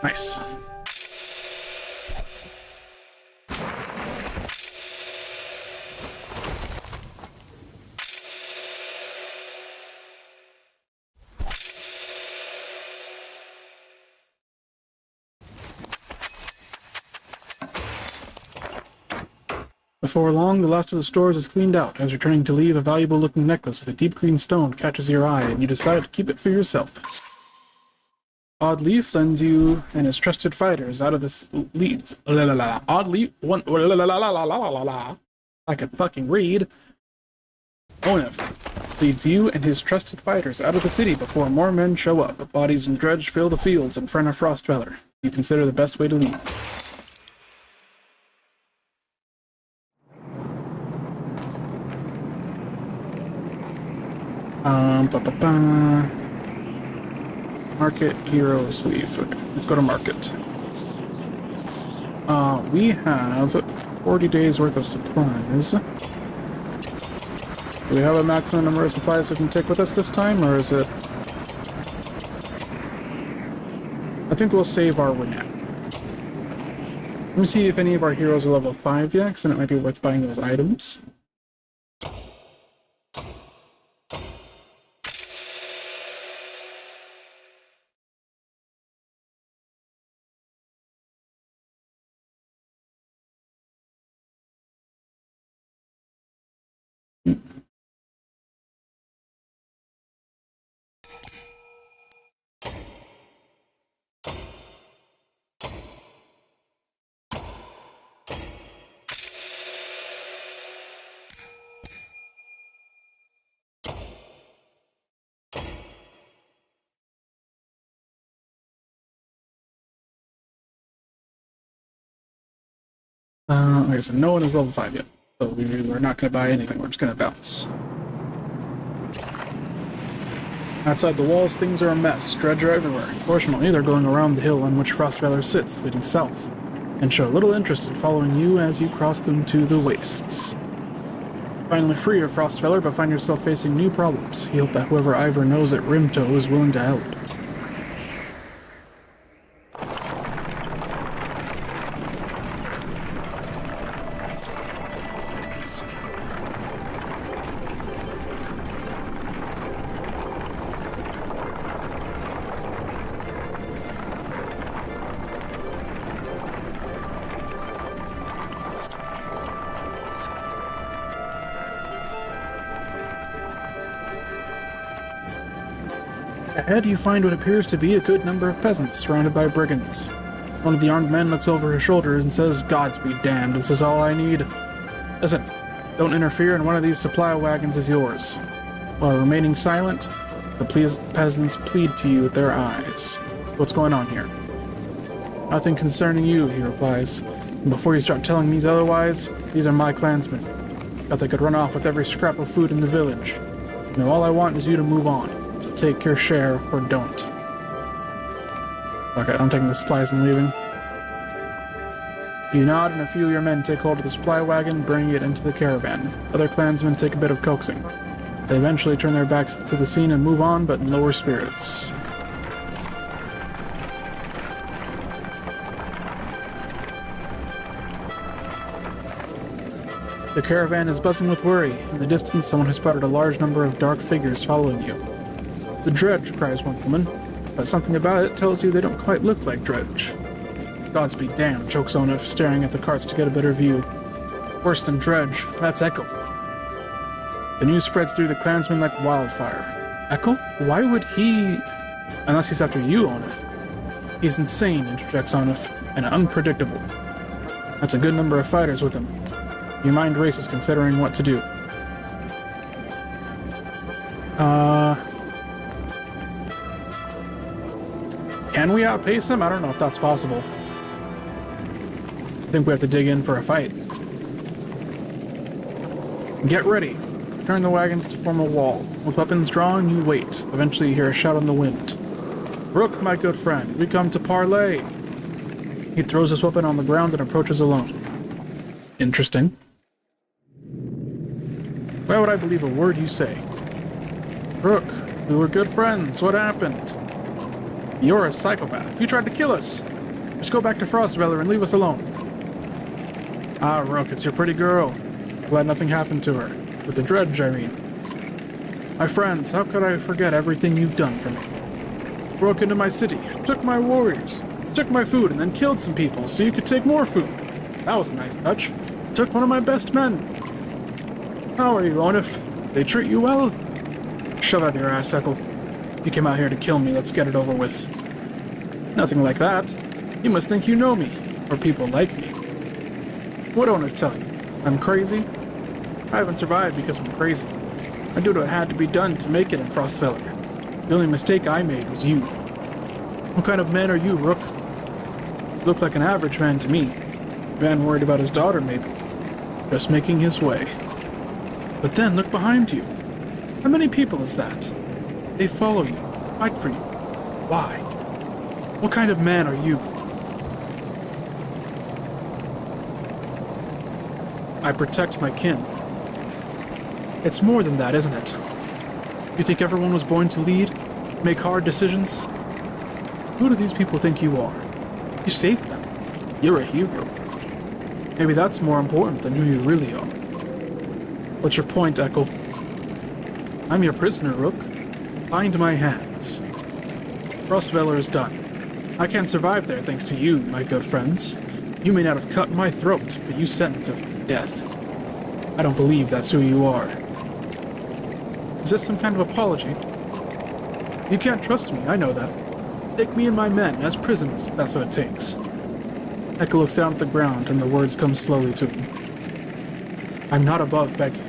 Nice. Before long, the last of the stores is cleaned out. As you're turning to leave, a valuable-looking necklace with a deep green stone catches your eye, and you decide to keep it for yourself. Odd Leaf lends you and his trusted fighters out of the leads. Odd Leaf, one. I can fucking read. Onif leads you and his trusted fighters out of the city before more men show up. Bodies and dredge fill the fields in front of Frostfeller. You consider the best way to leave. Market, heroes, leave. Okay, let's go to market. We have 40 days worth of supplies. Do we have a maximum number of supplies we can take with us this time, or is it... I think we'll save our Winnet. Let me see if any of our heroes are level 5 yet, because then it might be worth buying those items. Okay, so no one is level 5 yet. So we're not going to buy anything, we're just going to bounce. Outside the walls, things are a mess. Dredge are everywhere. Fortunately, they're going around the hill on which Frostfeller sits, leading south, and show little interest in following you as you cross them to the wastes. Finally free of Frostfeller, but find yourself facing new problems. You hope that whoever Ivor knows at Rimto is willing to help. Ahead, you find what appears to be a good number of peasants surrounded by brigands. One of the armed men looks over his shoulder and says, "Gods be damned, this is all I need. Listen, don't interfere, and one of these supply wagons is yours." While remaining silent, the peasants plead to you with their eyes. "What's going on here?" "Nothing concerning you," he replies. "And before you start telling me otherwise, these are my clansmen. Thought they could run off with every scrap of food in the village. Now all I want is you to move on. So take your share, or don't." Okay, I'm taking the supplies and leaving. You nod, and a few of your men take hold of the supply wagon, bringing it into the caravan. Other clansmen take a bit of coaxing. They eventually turn their backs to the scene and move on, but in lower spirits. The caravan is buzzing with worry. In the distance, someone has spotted a large number of dark figures following you. "The Dredge," cries one woman, but something about it tells you they don't quite look like Dredge. "Gods be damned," chokes Onif, staring at the carts to get a better view. "Worse than Dredge, that's Echo." The news spreads through the clansmen like wildfire. "Echo? Why would he... Unless he's after you, Onif." "He's insane," interjects Onif, "and unpredictable. That's a good number of fighters with him. Your mind races considering what to do." Can we outpace him? I don't know if that's possible. I think we have to dig in for a fight. Get ready. Turn the wagons to form a wall. With weapons drawn, you wait. Eventually you hear a shout on the wind. "Rook, my good friend, we come to parley." He throws his weapon on the ground and approaches alone. Interesting. "Why would I believe a word you say?" "Rook, we were good friends. What happened?" You're a psychopath. You tried to kill us. Just go back to Frostveller and leave us alone. Ah, Rook, it's your pretty girl. Glad nothing happened to her. With the dredge, I mean. My friends, how could I forget everything you've done for me? Broke into my city, took my warriors, took my food, and then killed some people so you could take more food. That was a nice touch. Took one of my best men. How are you, Onif? They treat you well? Shove out your ass, Echo. You came out here to kill me, let's get it over with. Nothing like that. You must think you know me, or people like me. What Onif tell you? I'm crazy? I haven't survived because I'm crazy. I did what had to be done to make it in Frostveller. The only mistake I made was you. What kind of man are you, Rook? You look like an average man to me. A man worried about his daughter, maybe. Just making his way. But then, look behind you. How many people is that? They follow you, fight for you. Why? What kind of man are you? I protect my kin. It's more than that, isn't it? You think everyone was born to lead? Make hard decisions? Who do these people think you are? You saved them. You're a hero. Maybe that's more important than who you really are. What's your point, Echo? I'm your prisoner, Rook. Bind my hands. Frostveller is done. I can't survive there thanks to you, my good friends. You may not have cut my throat, but you sentenced us to death. I don't believe that's who you are. Is this some kind of apology? You can't trust me, I know that. Take me and my men as prisoners, if that's what it takes. Echo looks down at the ground, and the words come slowly to him. I'm not above begging.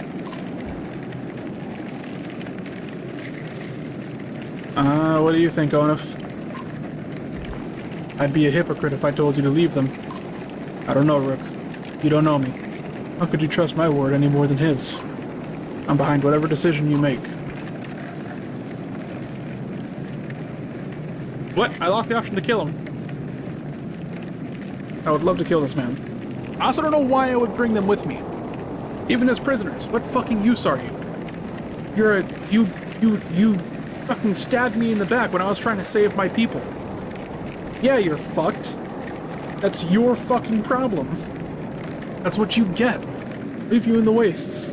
What do you think, Onif? I'd be a hypocrite if I told you to leave them. I don't know, Rook. You don't know me. How could you trust my word any more than his? I'm behind whatever decision you make. What? I lost the option to kill him. I would love to kill this man. I also don't know why I would bring them with me. Even as prisoners. What fucking use are you? You're a... You fucking stabbed me in the back when I was trying to save my people. Yeah, you're fucked. That's your fucking problem. That's what you get. Leave you in the wastes.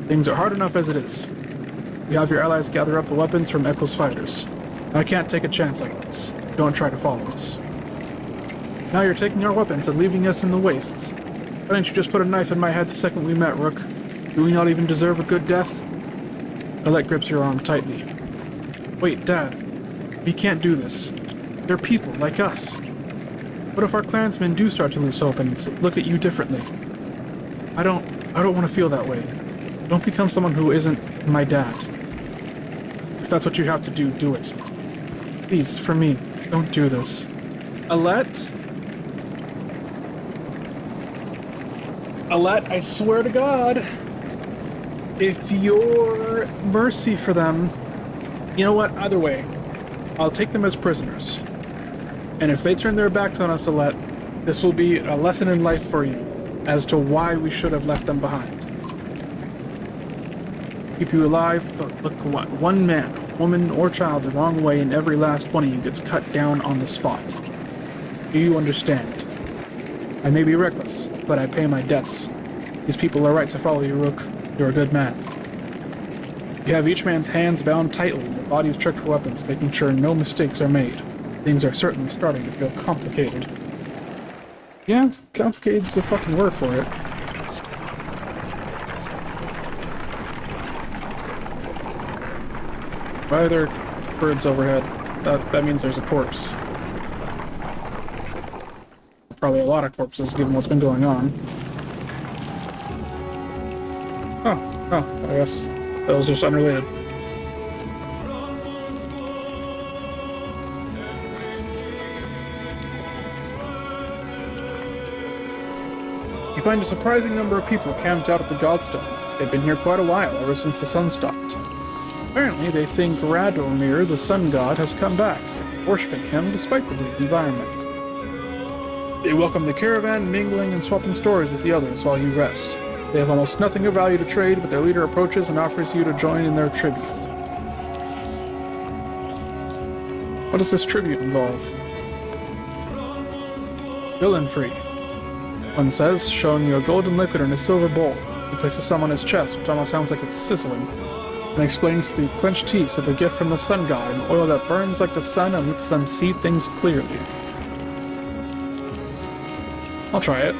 Things are hard enough as it is. You have your allies gather up the weapons from Echo's fighters. I can't take a chance like this. Don't try to follow us. Now you're taking our weapons and leaving us in the wastes. Why didn't you just put a knife in my head the second we met, Rook? Do we not even deserve a good death? Alette grips your arm tightly. Wait, Dad. We can't do this. They're people like us. What if our clansmen do start to lose hope and look at you differently? I don't want to feel that way. Don't become someone who isn't my dad. If that's what you have to do, do it. Please, for me, don't do this. Alette? Alette, I swear to God, if you're mercy for them, you know what? Either way, I'll take them as prisoners. And if they turn their backs on us, Alette, this will be a lesson in life for you as to why we should have left them behind. Keep you alive, but look what? One man, woman, or child the wrong way and every last one of you gets cut down on the spot. Do you understand? I may be reckless, but I pay my debts. These people are right to follow you, Rook. You're a good man. You have each man's hands bound tightly and your bodies checked for weapons, making sure no mistakes are made. Things are certainly starting to feel complicated. Yeah, complicated's the fucking word for it. Why are there birds overhead? That means there's a corpse. Probably a lot of corpses, given what's been going on. Oh, I guess that was just unrelated. You find a surprising number of people camped out at the Godstone. They've been here quite a while, ever since the sun stopped. Apparently, they think Radomir, the sun god, has come back, worshipping him despite the bleak environment. They welcome the caravan, mingling and swapping stories with the others while you rest. They have almost nothing of value to trade, but their leader approaches and offers you to join in their tribute. What does this tribute involve? Villain-free. One says, showing you a golden liquid in a silver bowl. He places some on his chest, which almost sounds like it's sizzling, and explains through clenched teeth that the gift from the sun god, an oil that burns like the sun and lets them see things clearly. I'll try it.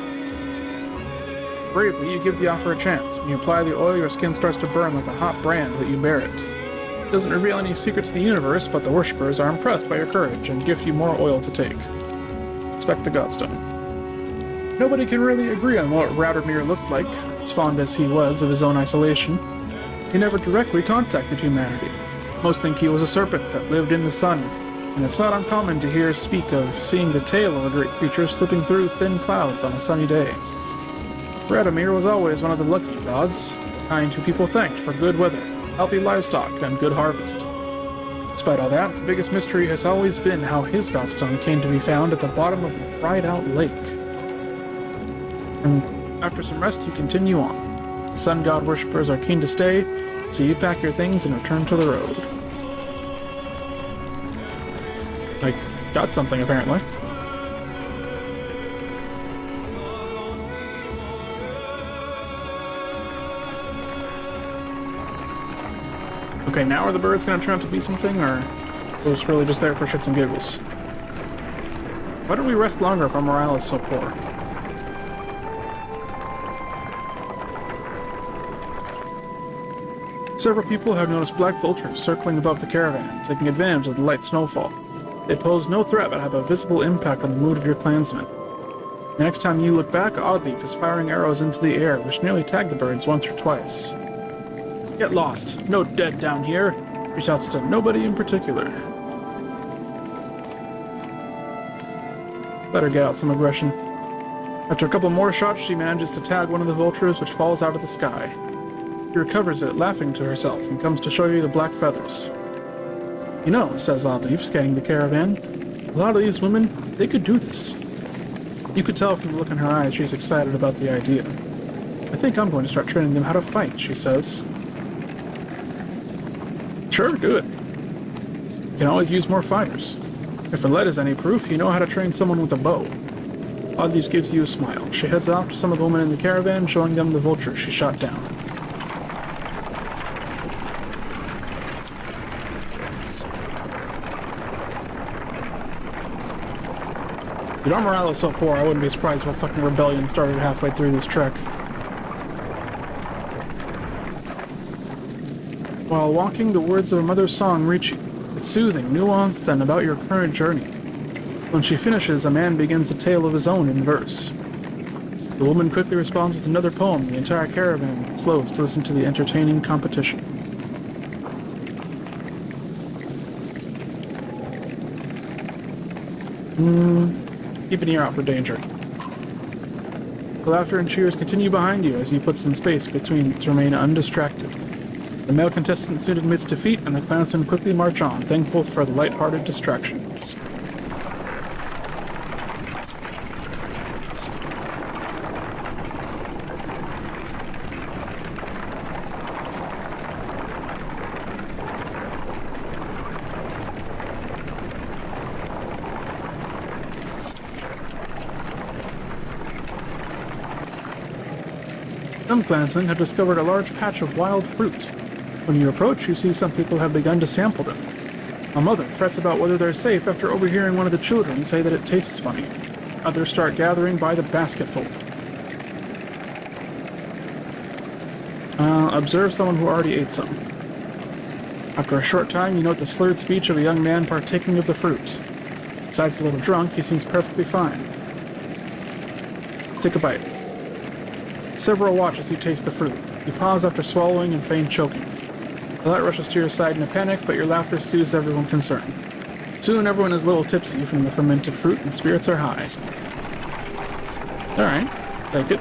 Bravely, you give the offer a chance. When you apply the oil, your skin starts to burn like a hot brand that you bear it. It doesn't reveal any secrets to the universe, but the worshippers are impressed by your courage and gift you more oil to take. Inspect the Godstone. Nobody can really agree on what Radomir looked like, as fond as he was of his own isolation. He never directly contacted humanity. Most think he was a serpent that lived in the sun, and it's not uncommon to hear speak of seeing the tail of a great creature slipping through thin clouds on a sunny day. Radomir was always one of the lucky gods, the kind who people thanked for good weather, healthy livestock, and good harvest. Despite all that, the biggest mystery has always been how his Godstone came to be found at the bottom of a dried-out lake. And after some rest, you continue on. The sun god worshippers are keen to stay, so you pack your things and return to the road. I got something, apparently. Okay, now are the birds going to turn out to be something, or was it really just there for shits and giggles? Why don't we rest longer if our morale is so poor? Several people have noticed black vultures circling above the caravan, taking advantage of the light snowfall. They pose no threat but have a visible impact on the mood of your clansmen. The next time you look back, Oddleaf is firing arrows into the air, which nearly tag the birds once or twice. Get lost. No dead down here. He shouts to nobody in particular. Better get out some aggression. After a couple more shots, she manages to tag one of the vultures, which falls out of the sky. She recovers it, laughing to herself, and comes to show you the black feathers. You know, says Oddleaf, scanning the caravan, a lot of these women, they could do this. You could tell from the look in her eyes she's excited about the idea. I think I'm going to start training them how to fight, she says. Sure, do it. You can always use more fighters. If lead is any proof, you know how to train someone with a bow. Oddleaf gives you a smile. She heads off to some of the women in the caravan, showing them the vulture she shot down. Dude, our morale is so poor, I wouldn't be surprised if a fucking rebellion started halfway through this trek. While walking, the words of a mother's song reach you. It's soothing, nuanced, and about your current journey. When she finishes, a man begins a tale of his own in verse. The woman quickly responds with another poem. The entire caravan slows to listen to the entertaining competition. Keep an ear out for danger. The laughter and cheers continue behind you as you put some space between to remain undistracted. The male contestant soon admits defeat, and the clansmen quickly march on, thankful for the light-hearted distraction. Some clansmen have discovered a large patch of wild fruit. When you approach, you see some people have begun to sample them. A mother frets about whether they're safe after overhearing one of the children say that it tastes funny. Others start gathering by the basketful. Observe someone who already ate some. After a short time, you note the slurred speech of a young man partaking of the fruit. Besides a little drunk, he seems perfectly fine. Take a bite. Several watch as you taste the fruit. You pause after swallowing and feign choking. The light rushes to your side in a panic, but your laughter soothes everyone concerned. Soon everyone is a little tipsy from the fermented fruit and spirits are high. Alright, take it.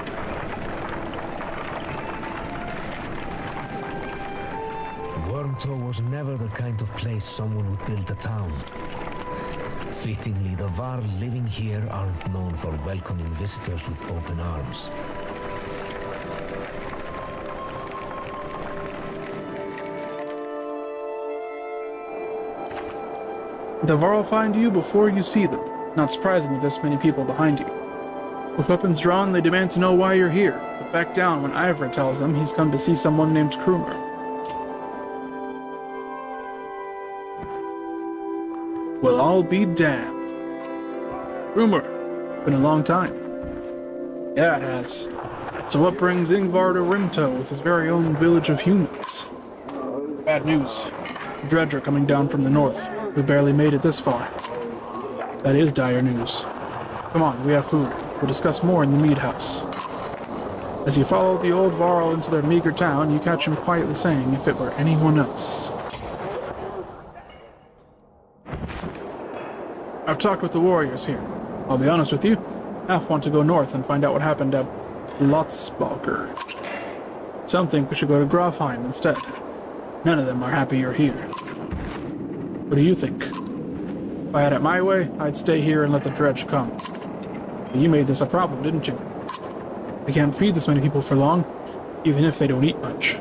Wormtow was never the kind of place someone would build a town. Fittingly, the Varl living here aren't known for welcoming visitors with open arms. The Var will find you before you see them. Not surprising with this many people behind you. With weapons drawn, they demand to know why you're here, but back down when Ivor tells them he's come to see someone named Krumer. Well, I'll be damned. Krumer. Been a long time. Yeah, it has. So what brings Ingvar to Rimto with his very own village of humans? Bad news. A dredger coming down from the north, who barely made it this far. That is dire news. Come on, we have food. We'll discuss more in the mead house. As you follow the old Varl into their meager town, you catch him quietly saying, if it were anyone else. I've talked with the warriors here. I'll be honest with you, half want to go north and find out what happened at Lotsbalker. Some think we should go to Grofheim instead. None of them are happy you're here. What do you think? If I had it my way, I'd stay here and let the dredge come. But you made this a problem, didn't you? I can't feed this many people for long, even if they don't eat much.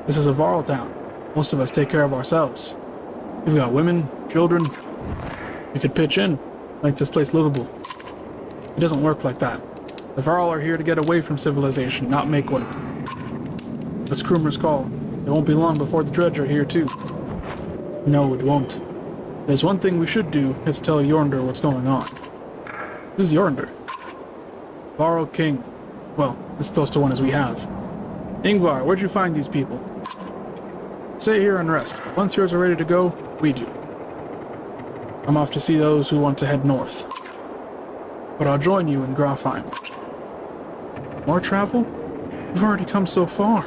This is a Varl town. Most of us take care of ourselves. We've got women, children. We could pitch in, make this place livable. It doesn't work like that. The Varl are here to get away from civilization, not make one. It's Krumer's call. It won't be long before the dredge are here too. No, it won't. There's one thing we should do, is tell Jornder what's going on. Who's Jornder? Varl King. Well, as close to one as we have. Ingvar, where'd you find these people? Stay here and rest. Once yours are ready to go, we do. I'm off to see those who want to head north. But I'll join you in Grofheim. More travel? We've already come so far.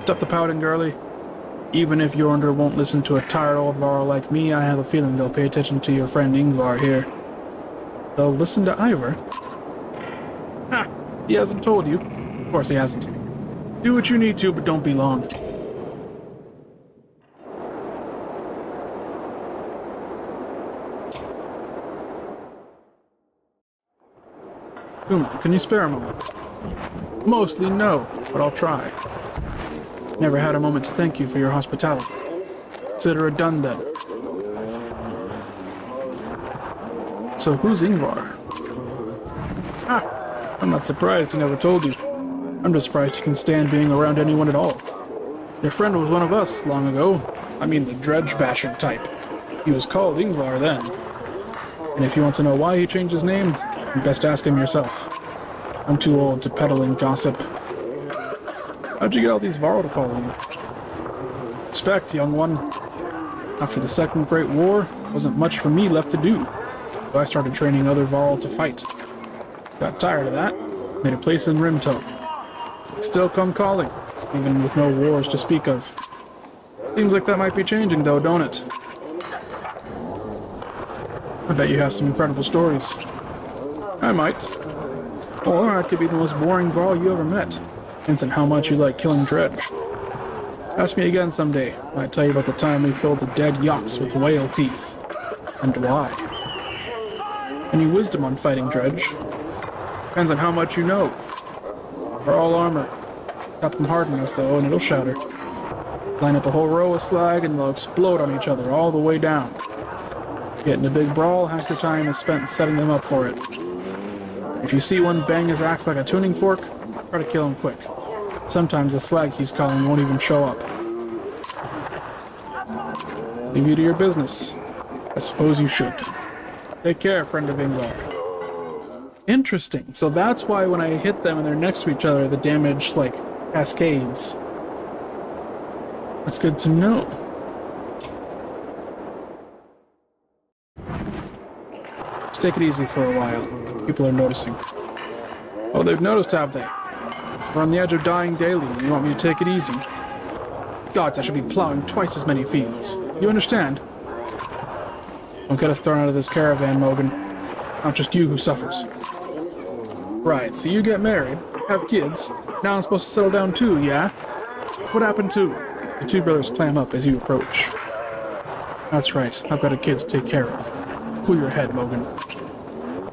Stop the pouting, girlie. Even if Jornder won't listen to a tired old Varl like me, I have a feeling they'll pay attention to your friend Ingvar here. They'll listen to Ivor? Ha! He hasn't told you. Of course he hasn't. Do what you need to, but don't be long. Can you spare a moment? Mostly no, but I'll try. Never had a moment to thank you for your hospitality. Consider it done then. So who's Ingvar? Ah, I'm not surprised he never told you. I'm just surprised he can stand being around anyone at all. Your friend was one of us long ago. I mean the dredge basher type. He was called Ingvar then. And if you want to know why he changed his name, you best ask him yourself. I'm too old to peddle in gossip. How'd you get all these Varl to follow you? Respect, young one. After the Second Great War, wasn't much for me left to do. So I started training other Varl to fight. Got tired of that, made a place in Rimto. Still come calling, even with no wars to speak of. Seems like that might be changing though, don't it? I bet you have some incredible stories. I might. Or I could be the most boring Varl you ever met. Hints at how much you like killing dredge. Ask me again someday. I might tell you about the time we filled the dead yaks with whale teeth. And why. Any wisdom on fighting dredge? Depends on how much you know. We're all armor. Tap them hard enough though and it'll shatter. Line up a whole row of slag and they'll explode on each other all the way down. Get in a big brawl, half your time is spent setting them up for it. If you see one bang his axe like a tuning fork, try to kill him quick. Sometimes the slag he's calling won't even show up. Leave you to your business. I suppose you should. Take care, friend of Ingvar. Interesting. So that's why when I hit them and they're next to each other, the damage, like, cascades. That's good to know. Just take it easy for a while. People are noticing. Oh, they've noticed, have they? We're on the edge of dying daily, and you want me to take it easy? Gods, I should be plowing twice as many fields. You understand? Don't get us thrown out of this caravan, Mogan. Not just you who suffers. Right, so you get married, have kids, now I'm supposed to settle down too, yeah? What happened to... The two brothers clam up as you approach. That's right, I've got a kid to take care of. Cool your head, Mogan.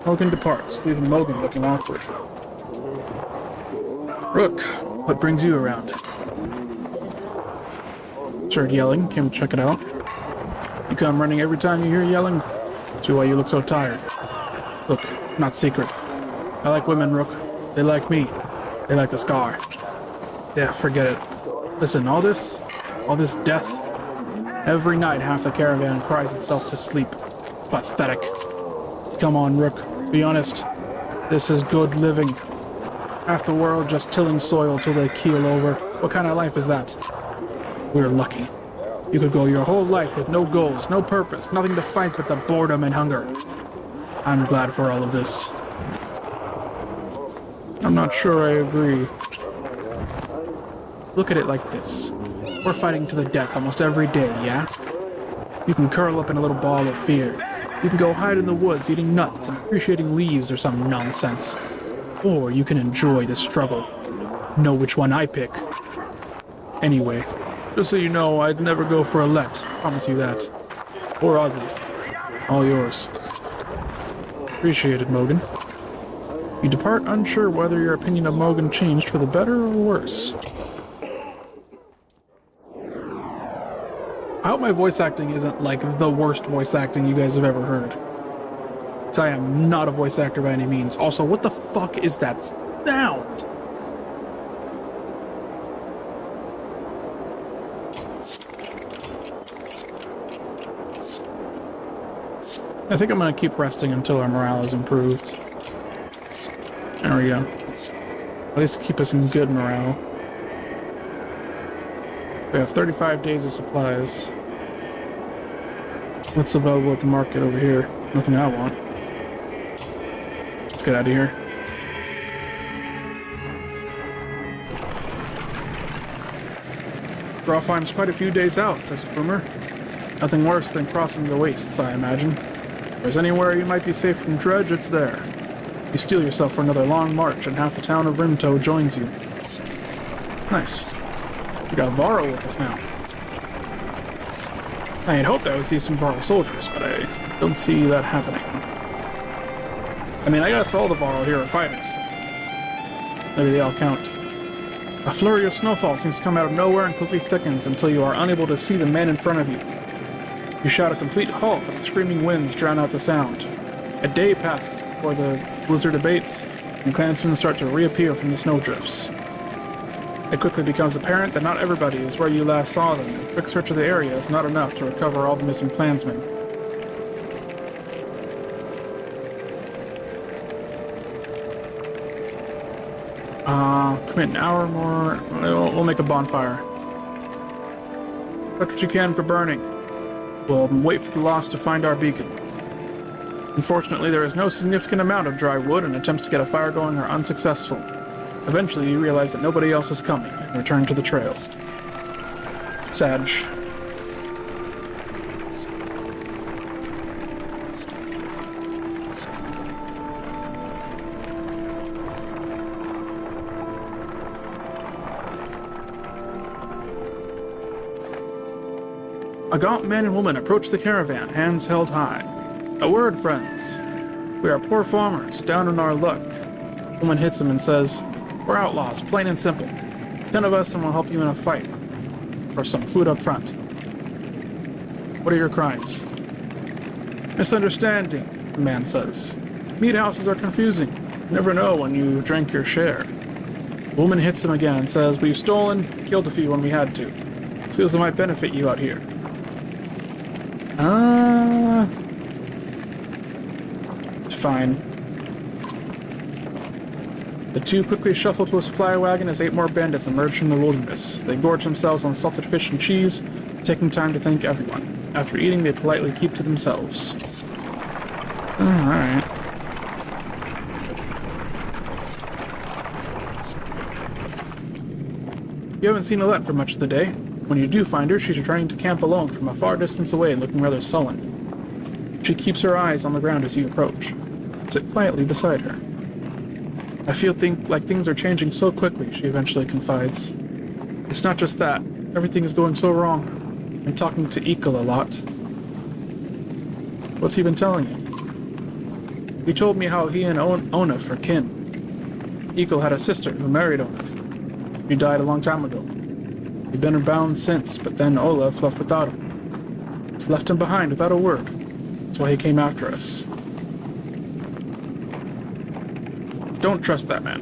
Mogan departs, leaving Mogan looking awkward. Rook, what brings you around? Started yelling, came to check it out. You come running every time you hear yelling? See why you look so tired. Look, not secret. I like women, Rook. They like me. They like the scar. Yeah, forget it. Listen, all this death, every night half the caravan cries itself to sleep. Pathetic. Come on, Rook. Be honest. This is good living. Half the world just tilling soil till they keel over. What kind of life is that? We're lucky. You could go your whole life with no goals, no purpose, nothing to fight but the boredom and hunger. I'm glad for all of this. I'm not sure I agree. Look at it like this. We're fighting to the death almost every day, yeah? You can curl up in a little ball of fear. You can go hide in the woods eating nuts and appreciating leaves or some nonsense. Or you can enjoy the struggle. Know which one I pick. Anyway, just so you know, I'd never go for a let. Promise you that. Or I'll leave. All yours. Appreciated, Mogan. You depart unsure whether your opinion of Mogan changed for the better or worse. I hope my voice acting isn't like the worst voice acting you guys have ever heard. Because I am not a voice actor by any means. Also, what the fuck is that sound? I think I'm gonna keep resting until our morale is improved. There we go. At least keep us in good morale. We have 35 days of supplies. What's available at the market over here? Nothing I want. Let's get out of here. Grofheim's quite a few days out, says Boomer. Nothing worse than crossing the wastes, I imagine. If there's anywhere you might be safe from Dredge, it's there. You steel yourself for another long march, and half the town of Rimto joins you. Nice. We got Varro with us now. I had hoped I would see some Varro soldiers, but I don't see that happening. I mean, I guess all the Varro here are fighters. Maybe they all count. A flurry of snowfall seems to come out of nowhere and quickly thickens until you are unable to see the man in front of you. You shout a complete halt, but the screaming winds drown out the sound. A day passes before the blizzard abates, and clansmen start to reappear from the snowdrifts. It quickly becomes apparent that not everybody is where you last saw them, and a quick search of the area is not enough to recover all the missing clansmen. Commit an hour more. We'll make a bonfire. Touch what you can for burning. We'll wait for the lost to find our beacon. Unfortunately, there is no significant amount of dry wood, and attempts to get a fire going are unsuccessful. Eventually, you realize that nobody else is coming, and return to the trail. Sag. A gaunt man and woman approach the caravan, hands held high. A word, friends. We are poor farmers, down on our luck. The woman hits him and says, "We're outlaws, plain and simple. 10 of us and we'll help you in a fight. Or some food up front." "What are your crimes?" "Misunderstanding," the man says. "Meat houses are confusing. You never know when you drank your share." The woman hits him again and says, "We've stolen, killed a few when we had to. Seems it might benefit you out here." Fine. The two quickly shuffle to a supply wagon as 8 more bandits emerge from the wilderness. They gorge themselves on salted fish and cheese, taking time to thank everyone. After eating, they politely keep to themselves. Alright. You haven't seen Alette for much of the day. When you do find her, she's returning to camp alone from a far distance away, looking rather sullen. She keeps her eyes on the ground as you approach. Sit quietly beside her. "I feel like things are changing so quickly," she eventually confides. "It's not just that. Everything is going so wrong. I'm talking to Ekel a lot." "What's he been telling you?" "He told me how he and Onuf are kin. Ekel had a sister who married Onuf. She died a long time ago. He'd been bound since, but then Olaf left without him. fault, left him behind without a word. That's why he came after us. Don't trust that man.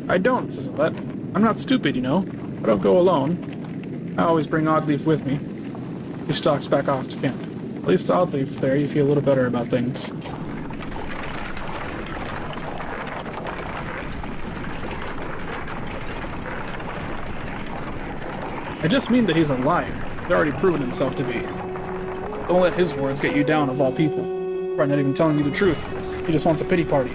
I don't, says Alette. I'm not stupid, you know. I don't go alone. I always bring Oddleaf with me. He stalks back off to camp. At least Oddleaf there, you feel a little better about things. I just mean that he's a liar. He's already proven himself to be. Don't let his words get you down, of all people. Probably not even telling you the truth. He just wants a pity party.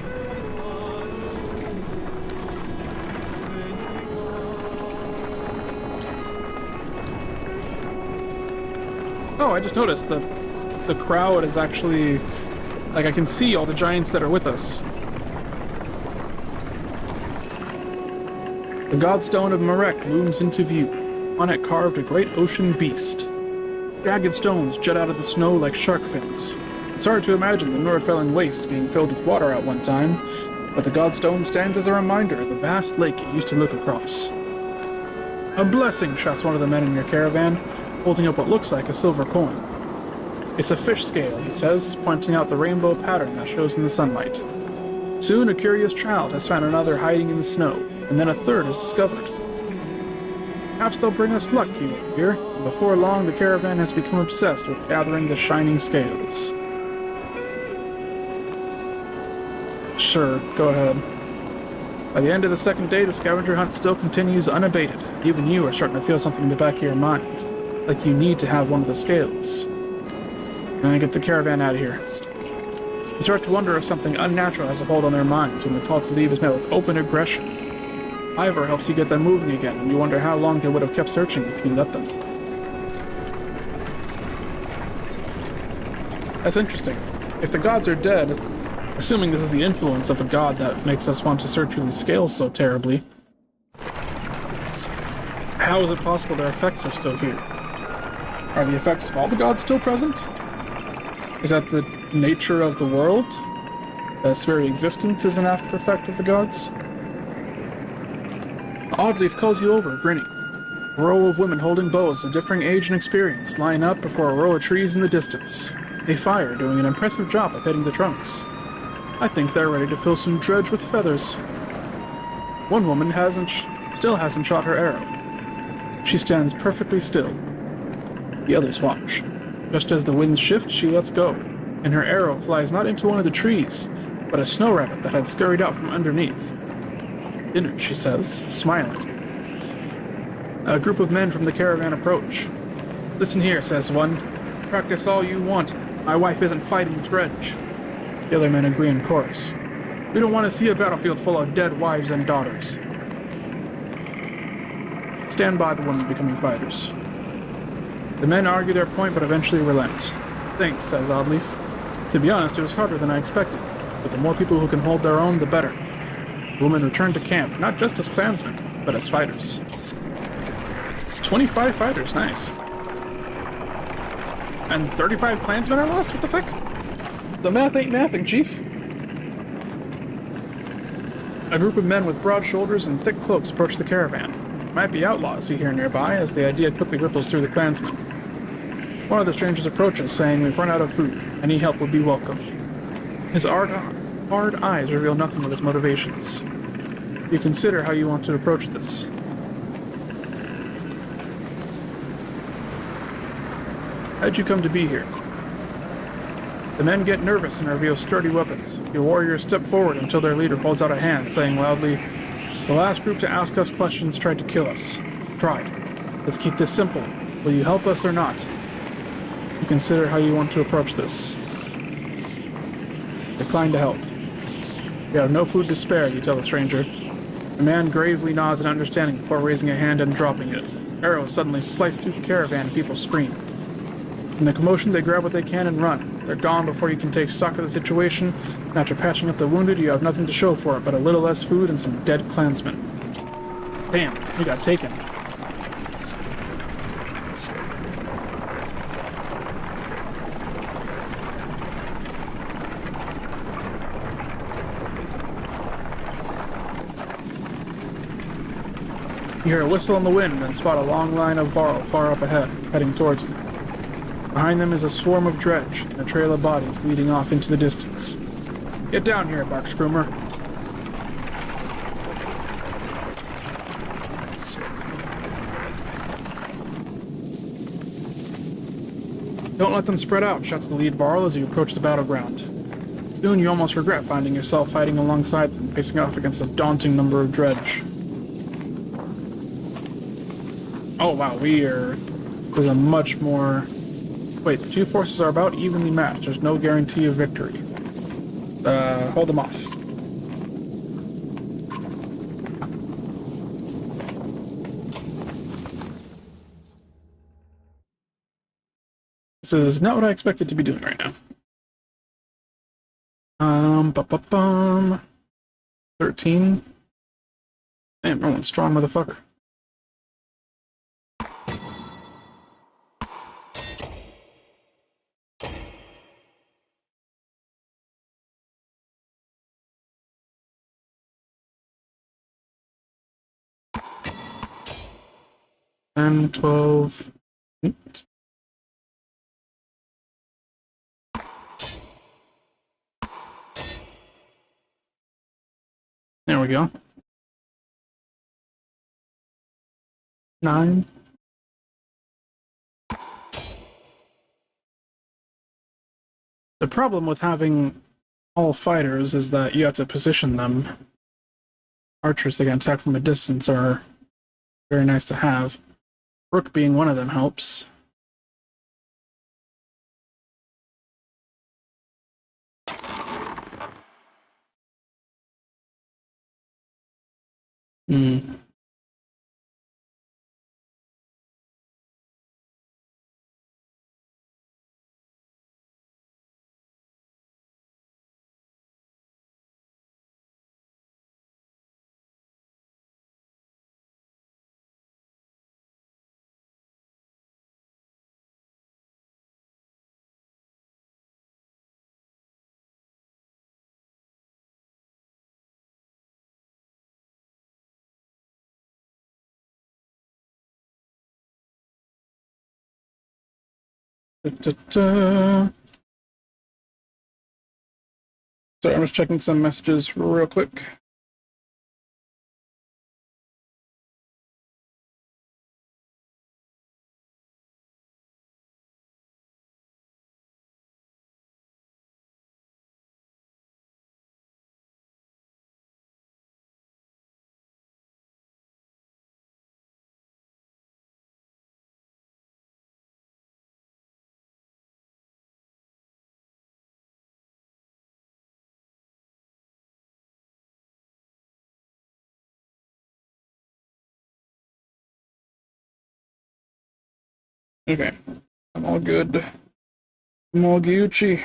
Oh, I just noticed the crowd is actually... Like, I can see all the giants that are with us. The Godstone of Marek looms into view. On it carved a great ocean beast. Jagged stones jut out of the snow like shark fins. It's hard to imagine the Nordfellan Waste being filled with water at one time, but the Godstone stands as a reminder of the vast lake it used to look across. A blessing, shouts one of the men in your caravan, holding up what looks like a silver coin. It's a fish scale, he says, pointing out the rainbow pattern that shows in the sunlight. Soon a curious child has found another hiding in the snow, and then a third is discovered. Perhaps they'll bring us luck, you hear, and before long the caravan has become obsessed with gathering the shining scales. Sure, go ahead. By the end of the second day, the scavenger hunt still continues unabated. Even you are starting to feel something in the back of your mind, like you need to have one of the scales. And I get the caravan out of here. You start to wonder if something unnatural has a hold on their minds when the call to leave is met with open aggression. Ivor helps you get them moving again, and you wonder how long they would have kept searching if you let them. That's interesting. If the gods are dead, assuming this is the influence of a god that makes us want to search through these scales so terribly, how is it possible their effects are still here? Are the effects of all the gods still present? Is that the nature of the world? That's very existence is an after effect of the gods? Oddleaf calls you over, grinning. A row of women holding bows of differing age and experience line up before a row of trees in the distance. They fire, doing an impressive job of hitting the trunks. I think they're ready to fill some dredge with feathers. One woman still hasn't shot her arrow. She stands perfectly still. The others watch. Just as the winds shift, she lets go, and her arrow flies not into one of the trees, but a snow rabbit that had scurried out from underneath. Dinner, she says, smiling. A group of men from the caravan approach. Listen here, says one. Practice all you want. My wife isn't fighting dredge. The other men agree in chorus. We don't want to see a battlefield full of dead wives and daughters. Stand by the women becoming fighters. The men argue their point, but eventually relent. Thanks, says Oddleaf. To be honest, it was harder than I expected, but the more people who can hold their own, the better. The women return to camp, not just as clansmen, but as fighters. 25 fighters, nice. And 35 clansmen are lost? What the fuck? The math ain't mathing, Chief. A group of men with broad shoulders and thick cloaks approach the caravan. Might be outlaws you hear nearby, as the idea quickly ripples through the clansmen. One of the strangers approaches, saying we've run out of food. Any help would be welcome. His hard eyes reveal nothing of his motivations. You consider how you want to approach this. How'd you come to be here? The men get nervous and reveal sturdy weapons. Your warriors step forward until their leader holds out a hand, saying loudly, "The last group to ask us questions tried to kill us. Tried. Let's keep this simple. Will you help us or not?" You consider how you want to approach this. Decline to help. We have no food to spare, you tell the stranger. The man gravely nods in understanding before raising a hand and dropping it. Arrows suddenly slice through the caravan and people scream. In the commotion, they grab what they can and run. They're gone before you can take stock of the situation, and after patching up the wounded, you have nothing to show for it but a little less food and some dead clansmen. Damn, we got taken. You hear a whistle in the wind and spot a long line of Varl far up ahead, heading towards you. Behind them is a swarm of dredge and a trail of bodies leading off into the distance. Get down here, barks Groomer. Don't let them spread out, shouts the lead Varl as you approach the battleground. Soon you almost regret finding yourself fighting alongside them, facing off against a daunting number of dredge. Oh wow, there's a much more... Wait, the two forces are about evenly matched. There's no guarantee of victory. Hold them off. This is not what I expected to be doing right now. 13. Damn, everyone's strong motherfucker. And 12. Eight. There we go. 9. The problem with having all fighters is that you have to position them. Archers that can attack from a distance are very nice to have. Rook being one of them helps. Sorry, I'm just checking some messages real quick. Okay, I'm all good. I'm all Gucci.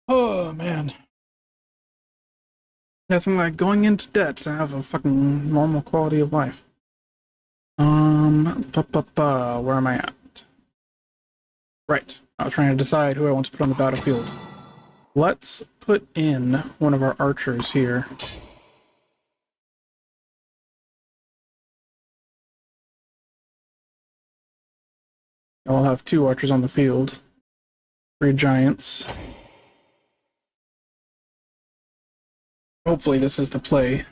Oh, man. Nothing like going into debt to have a fucking normal quality of life. Where am I at? Right, I was trying to decide who I want to put on the battlefield. Let's put in one of our archers here. I'll have 2 archers on the field. 3 giants. Hopefully this is the play.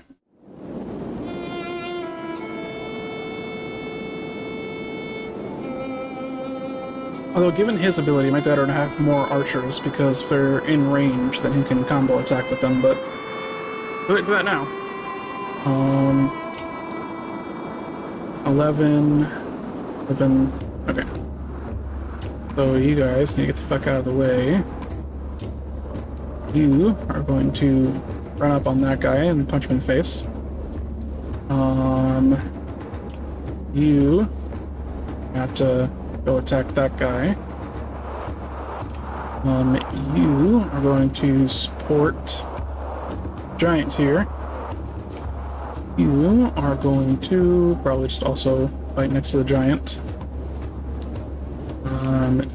Although given his ability, it might be better to have more archers, because if they're in range, then he can combo attack with them, but we'll wait for that now. 11... Okay. So you guys need to get the fuck out of the way. You are going to run up on that guy and punch him in the face. You have to go attack that guy. You are going to support Giant here. You are going to probably just also fight next to the Giant.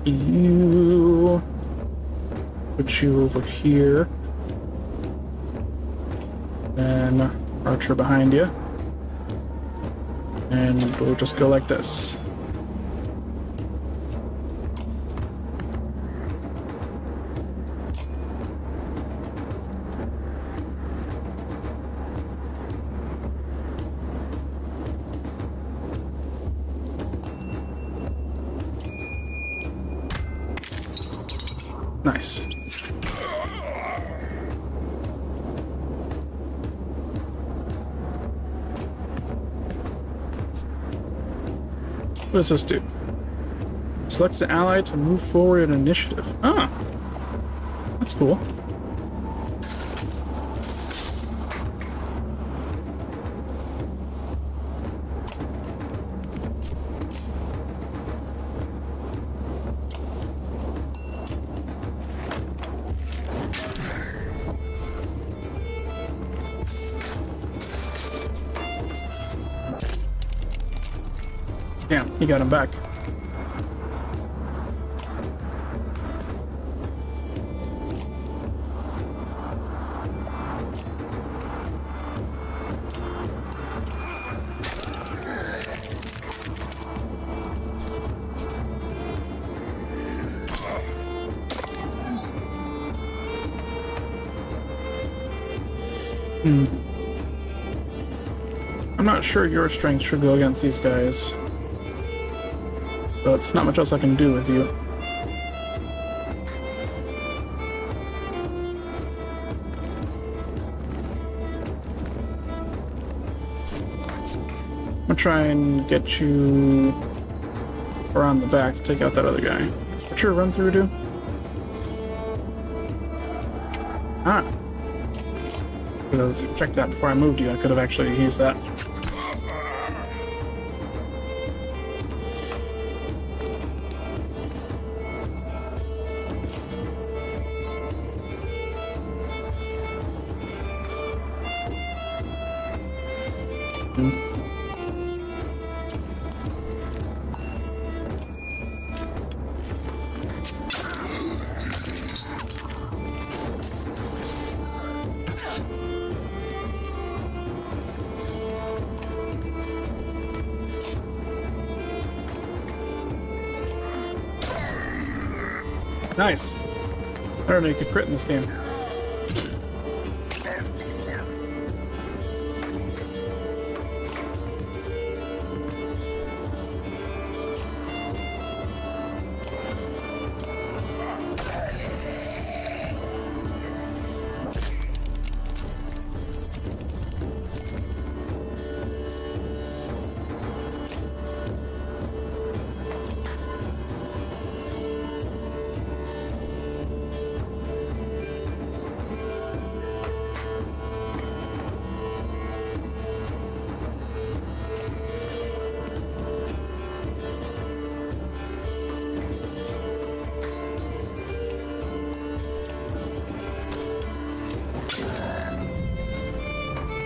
You put you over here. then archer behind you. And we'll just go like this. Nice. What does this do? Select an ally to move forward in initiative. Ah, that's cool. Damn, he got him back. I'm not sure your strength should go against these guys. But it's not much else I can do with you. I'm gonna try and get you around the back to take out that other guy. What's your run through do? Ah. Could have checked that before I moved you. I could have actually used that. Nice. I don't know you could crit in this game.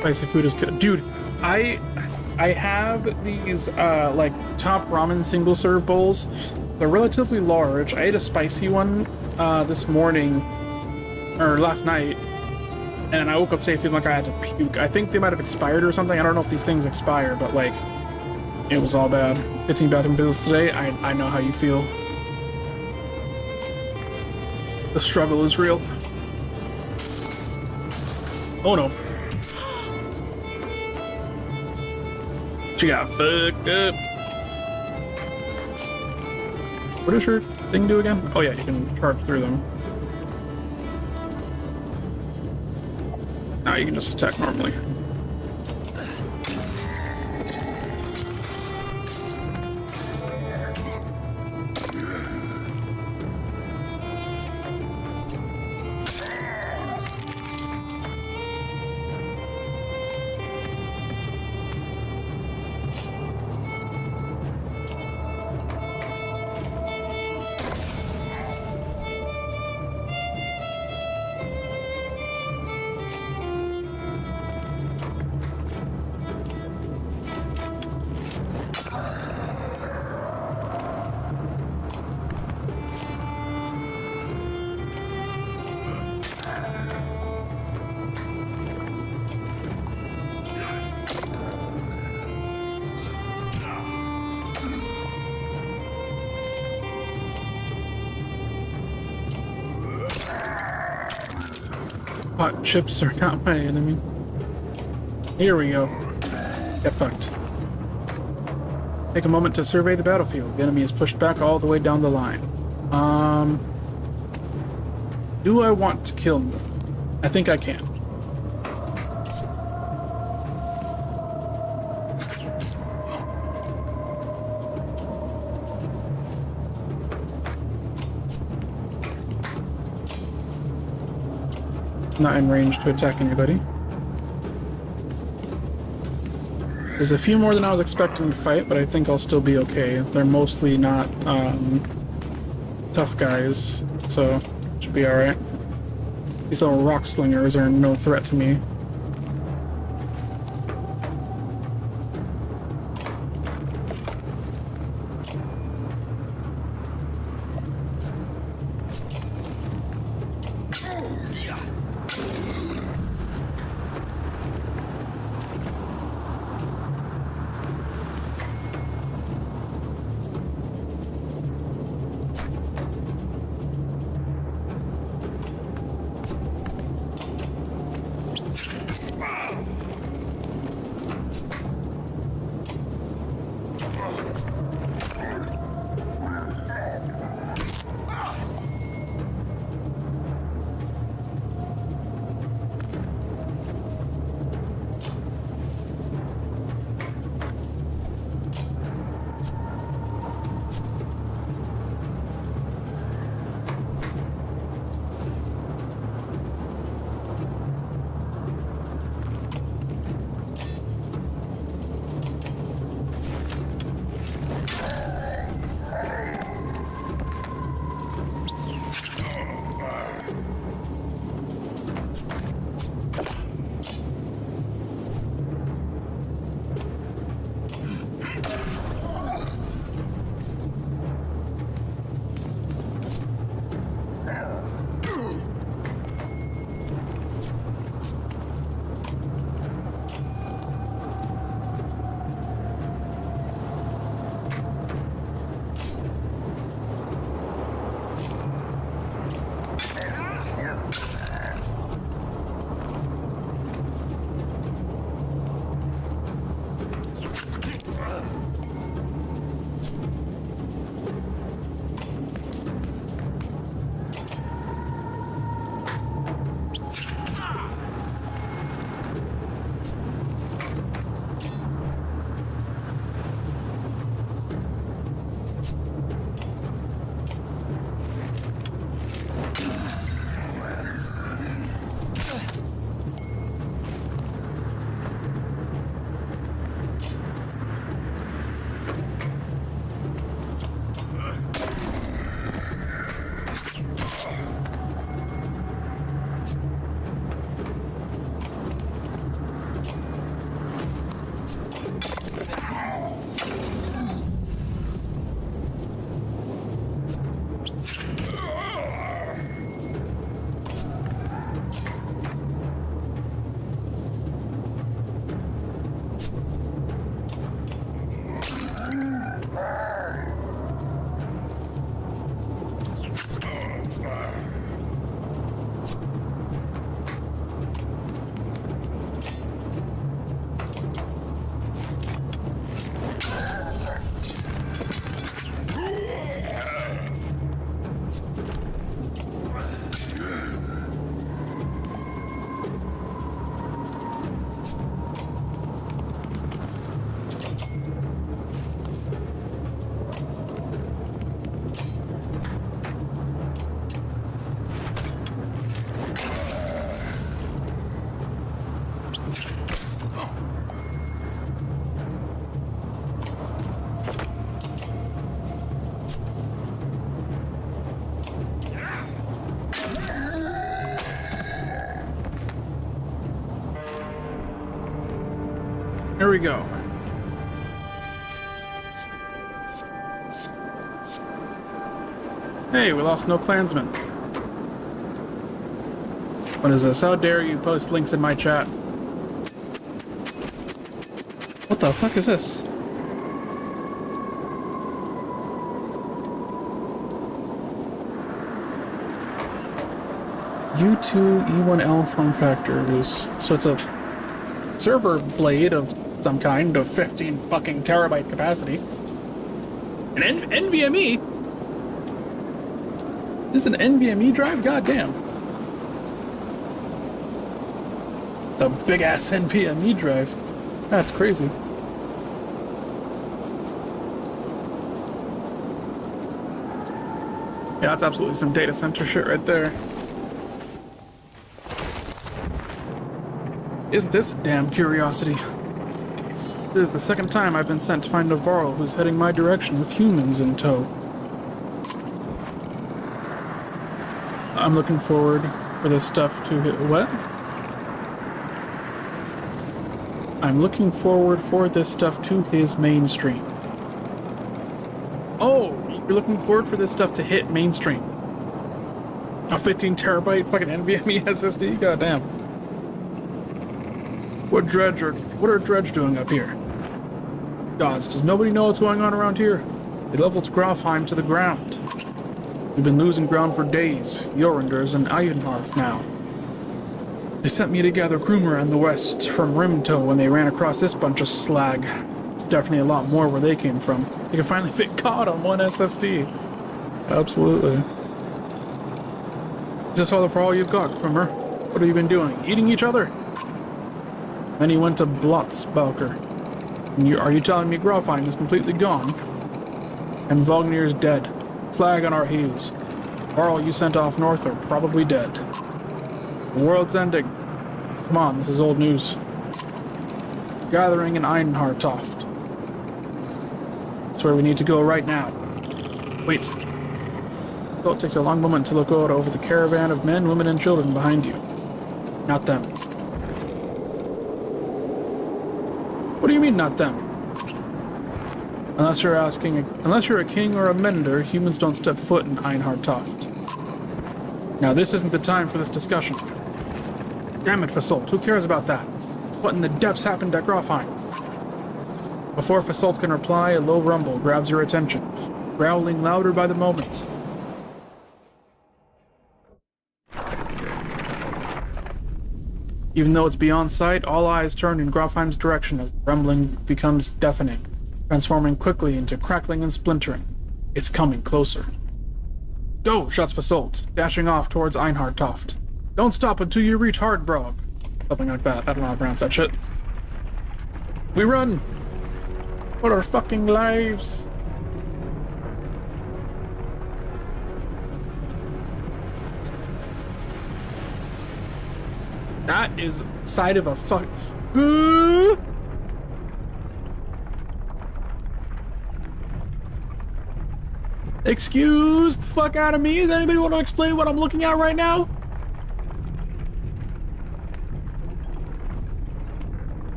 Spicy food is good. Dude, I have these like top ramen single serve bowls. They're relatively large. I ate a spicy one this morning or last night, and I woke up today feeling like I had to puke. I think they might have expired or something. I don't know if these things expire, but like it was all bad. 15 bathroom visits today. I know how you feel. The struggle is real. Oh no. She got fucked up. What does your thing do again? Oh yeah, you can charge through them. Now you can just attack normally. Hot chips are not my enemy. Here we go. Get fucked. Take a moment to survey the battlefield. The enemy is pushed back all the way down the line. Do I want to kill him? I think I can. Not in range to attack anybody. There's a few more than I was expecting to fight, but I think I'll still be okay. They're mostly not tough guys, so should be alright. These little rock slingers are no threat to me. Here we go. Hey, we lost no clansmen. What is this? How dare you post links in my chat? What the fuck is this? U2 E1L form factors. So it's a server blade of some kind of 15 fucking terabyte capacity. An NVMe? This is an NVMe drive? Goddamn. It's a big ass NVMe drive. That's crazy. Yeah, that's absolutely some data center shit right there. Isn't this a damn curiosity? This is the second time I've been sent to find a Varl who's heading my direction with humans in tow. I'm looking forward for this stuff to hit... What? I'm looking forward for this stuff to his mainstream. Oh, you're looking forward for this stuff to hit mainstream. A 15 terabyte fucking NVMe SSD? Goddamn. What are Dredge doing up here? Gods, does nobody know what's going on around here? They leveled Grofheim to the ground. We've been losing ground for days. Jorunders and Ironhearth now. They sent me to gather Krumer in the west from Rimtow when they ran across this bunch of slag. It's definitely a lot more where they came from. You can finally fit COD on one SSD. Absolutely. Is this all for all you've got, Krumer? What have you been doing? Eating each other? Then he went to Blotzbalker. Are you telling me Grofheim is completely gone? And Vognir's dead. Slag on our heels. Varl you sent off north are probably dead. The world's ending. Come on, this is old news. Gathering in Einhartoft. That's where we need to go right now. Wait. Well, it takes a long moment to look out over the caravan of men, women, and children behind you. Not them. What do you mean, not them? Unless you're a king or a mender, humans don't step foot in Einhartoft. Now, this isn't the time for this discussion. Damn it, Fasolt, who cares about that? What in the depths happened at Grofheim? Before Fasolt can reply, a low rumble grabs your attention, growling louder by the moment. Even though it's beyond sight, all eyes turn in Grofheim's direction as the rumbling becomes deafening, transforming quickly into crackling and splintering. It's coming closer. Go, shouts Fasolt, dashing off towards Einhartoft. Don't stop until you reach Hardbrog. Something like that. I don't know how to pronounce that shit. We run! For our fucking lives! That is side of a fuck. Excuse the fuck out of me? Does anybody want to explain what I'm looking at right now?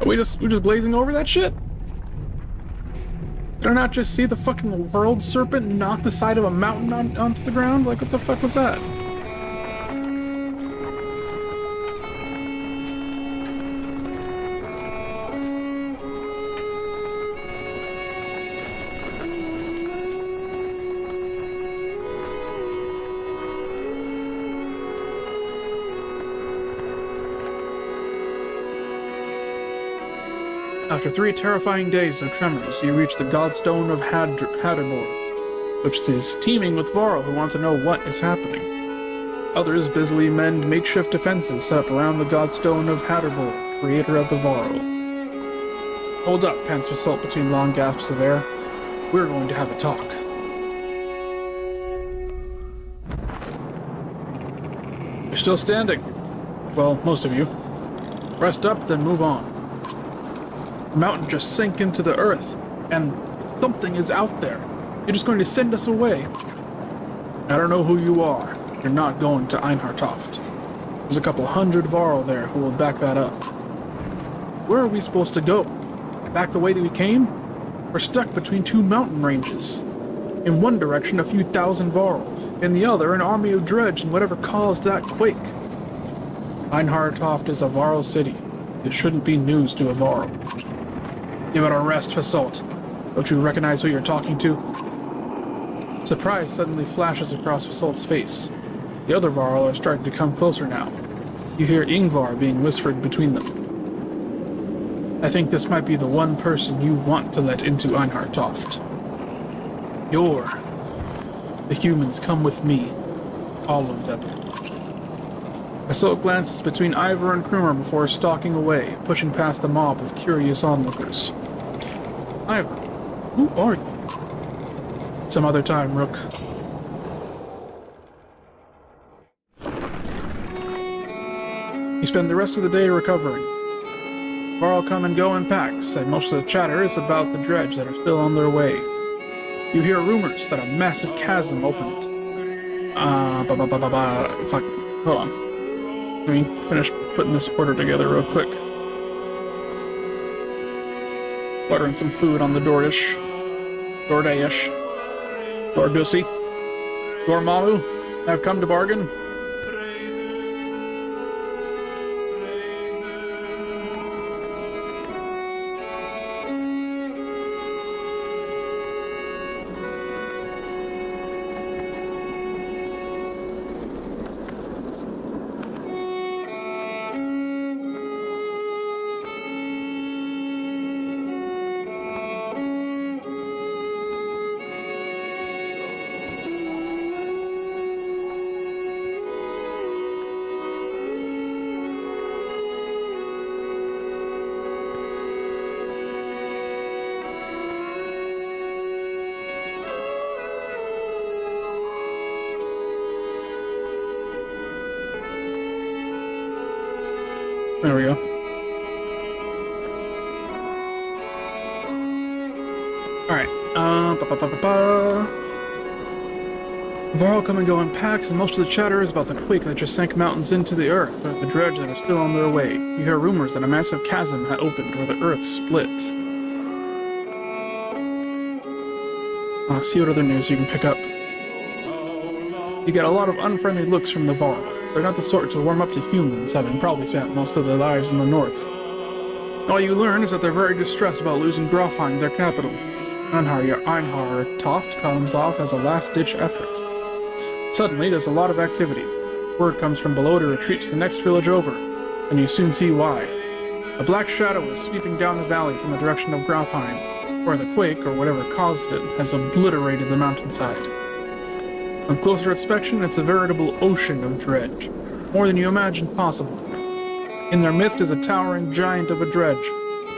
Are we just glazing over that shit? Did I not just see the fucking world serpent knock the side of a mountain onto the ground? Like, what the fuck was that? After 3 terrifying days of tremors, you reach the Godstone of Hadderborg, which is teeming with Varl who want to know what is happening. Others busily mend makeshift defenses set up around the Godstone of Hadderborg, creator of the Varl. Hold up, pants Fasolt between long gasps of air. We're going to have a talk. You're still standing. Well, most of you. Rest up, then move on. The mountain just sank into the earth, and something is out there. You're just going to send us away. I don't know who you are. You're not going to Einhartoft. There's a couple hundred Varl there who will back that up. Where are we supposed to go? Back the way that we came? We're stuck between 2 mountain ranges. In one direction, a few thousand Varl. In the other, an army of Dredge and whatever caused that quake. Einhartoft is a Varl city. It shouldn't be news to a Varl. Give it a rest, Fasult. Don't you recognize who you're talking to? Surprise suddenly flashes across Fasult's face. The other Varl are starting to come closer now. You hear Ingvar being whispered between them. I think this might be the one person you want to let into Einhartoft. The humans come with me. All of them. Fasult glances between Ivor and Krumer before stalking away, pushing past the mob of curious onlookers. Ivor, who are you? Some other time, Rook. You spend the rest of the day recovering. Varl come and go in packs, and most of the chatter is about the dredge that are still on their way. You hear rumors that a massive chasm opened. Fuck. Hold on. Let me finish putting this order together real quick. Ordering some food on the Dordish. Dordussy. Dormammu. Have come to bargain. There we go. Alright, Varl come and go in packs, and most of the chatter is about the quake that just sank mountains into the earth, or the dredge that are still on their way. You hear rumors that a massive chasm had opened where the earth split. See what other news you can pick up. You get a lot of unfriendly looks from the Varl. They're not the sort to warm up to humans, having probably spent most of their lives in the north. All you learn is that they're very distressed about losing Grofheim, their capital. Einhartoft comes off as a last-ditch effort. Suddenly, there's a lot of activity. Word comes from below to retreat to the next village over, and you soon see why. A black shadow is sweeping down the valley from the direction of Grofheim, where the quake, or whatever caused it, has obliterated the mountainside. On closer inspection, it's a veritable ocean of dredge, more than you imagined possible. In their midst is a towering giant of a dredge,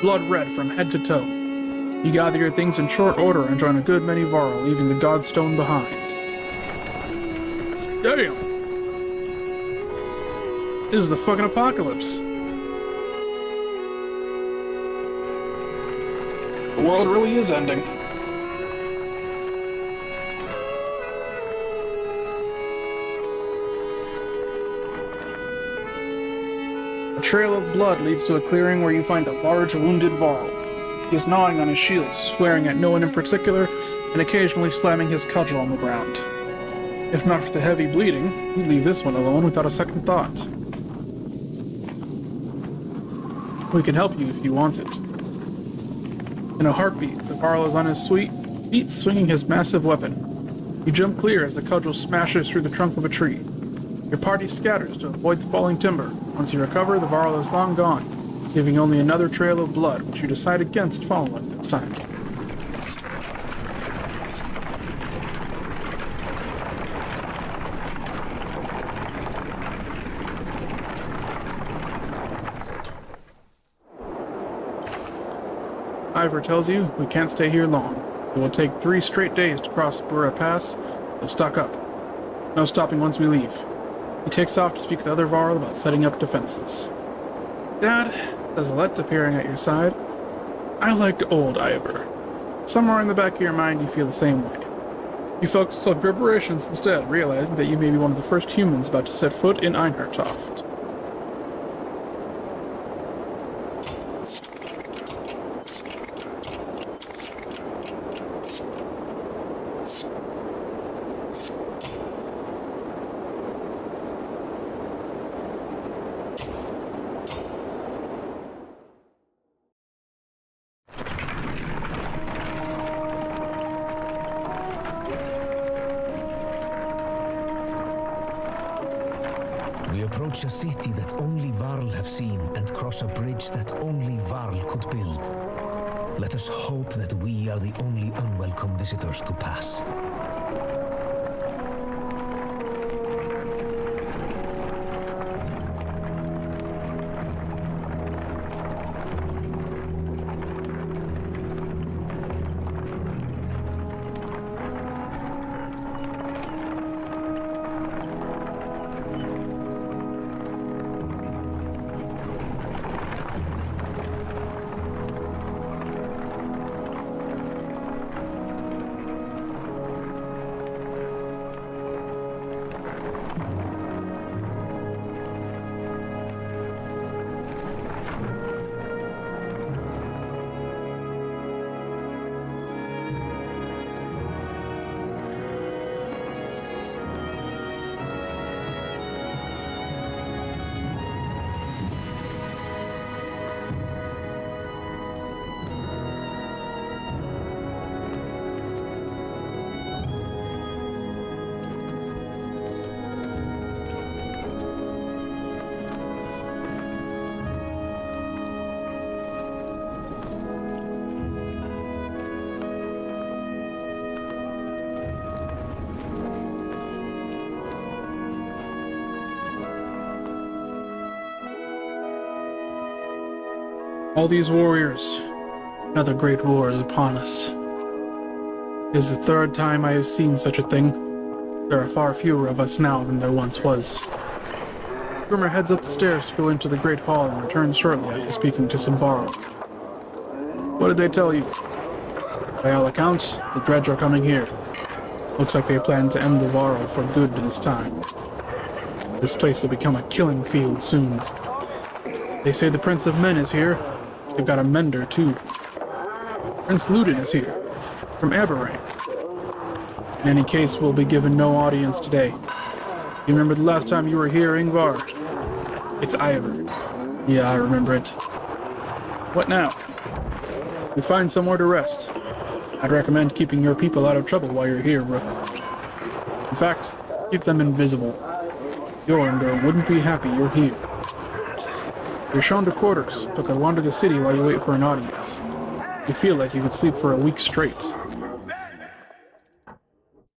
blood red from head to toe. You gather your things in short order and join a good many Varl, leaving the Godstone behind. Damn! This is the fucking apocalypse. The world really is ending. A trail of blood leads to a clearing where you find a large, wounded Varl. He is gnawing on his shield, swearing at no one in particular, and occasionally slamming his cudgel on the ground. If not for the heavy bleeding, you'd leave this one alone without a second thought. We can help you if you want it. In a heartbeat, the Varl is on his feet, swinging his massive weapon. You jump clear as the cudgel smashes through the trunk of a tree. Your party scatters to avoid the falling timber. Once you recover, the Varl is long gone, leaving only another trail of blood, which you decide against following this time. Ivor tells you we can't stay here long. It will take 3 straight days to cross Bura Pass, so stock up. No stopping once we leave. He takes off to speak to the other Varl about setting up defenses. Dad, says Alette, appearing at your side. I liked old Ivor. Somewhere in the back of your mind you feel the same way. You focus on preparations instead, realizing that you may be one of the first humans about to set foot in Einhartoft. approach a city that only Varl have seen and cross a bridge that only Varl could build. Let us hope that we are the only unwelcome visitors to pass. All these warriors, another great war is upon us. It is the third time I have seen such a thing. There are far fewer of us now than there once was. Grimmer heads up the stairs to go into the great hall and returns shortly after speaking to some Varl. What did they tell you? By all accounts, the Dredge are coming here. Looks like they plan to end the Varl for good this time. This place will become a killing field soon. They say the Prince of Men is here. They've got a mender, too. Prince Ludin is here, from Aberrain. In any case, we'll be given no audience today. You remember the last time you were here, Ingvar? It's Ivor. Yeah, I remember it. What now? We find somewhere to rest. I'd recommend keeping your people out of trouble while you're here, Rook. In fact, keep them invisible. Jorundr wouldn't be happy you're here. You're shown to quarters, but could wander the city while you wait for an audience. You feel like you could sleep for a week straight. I'm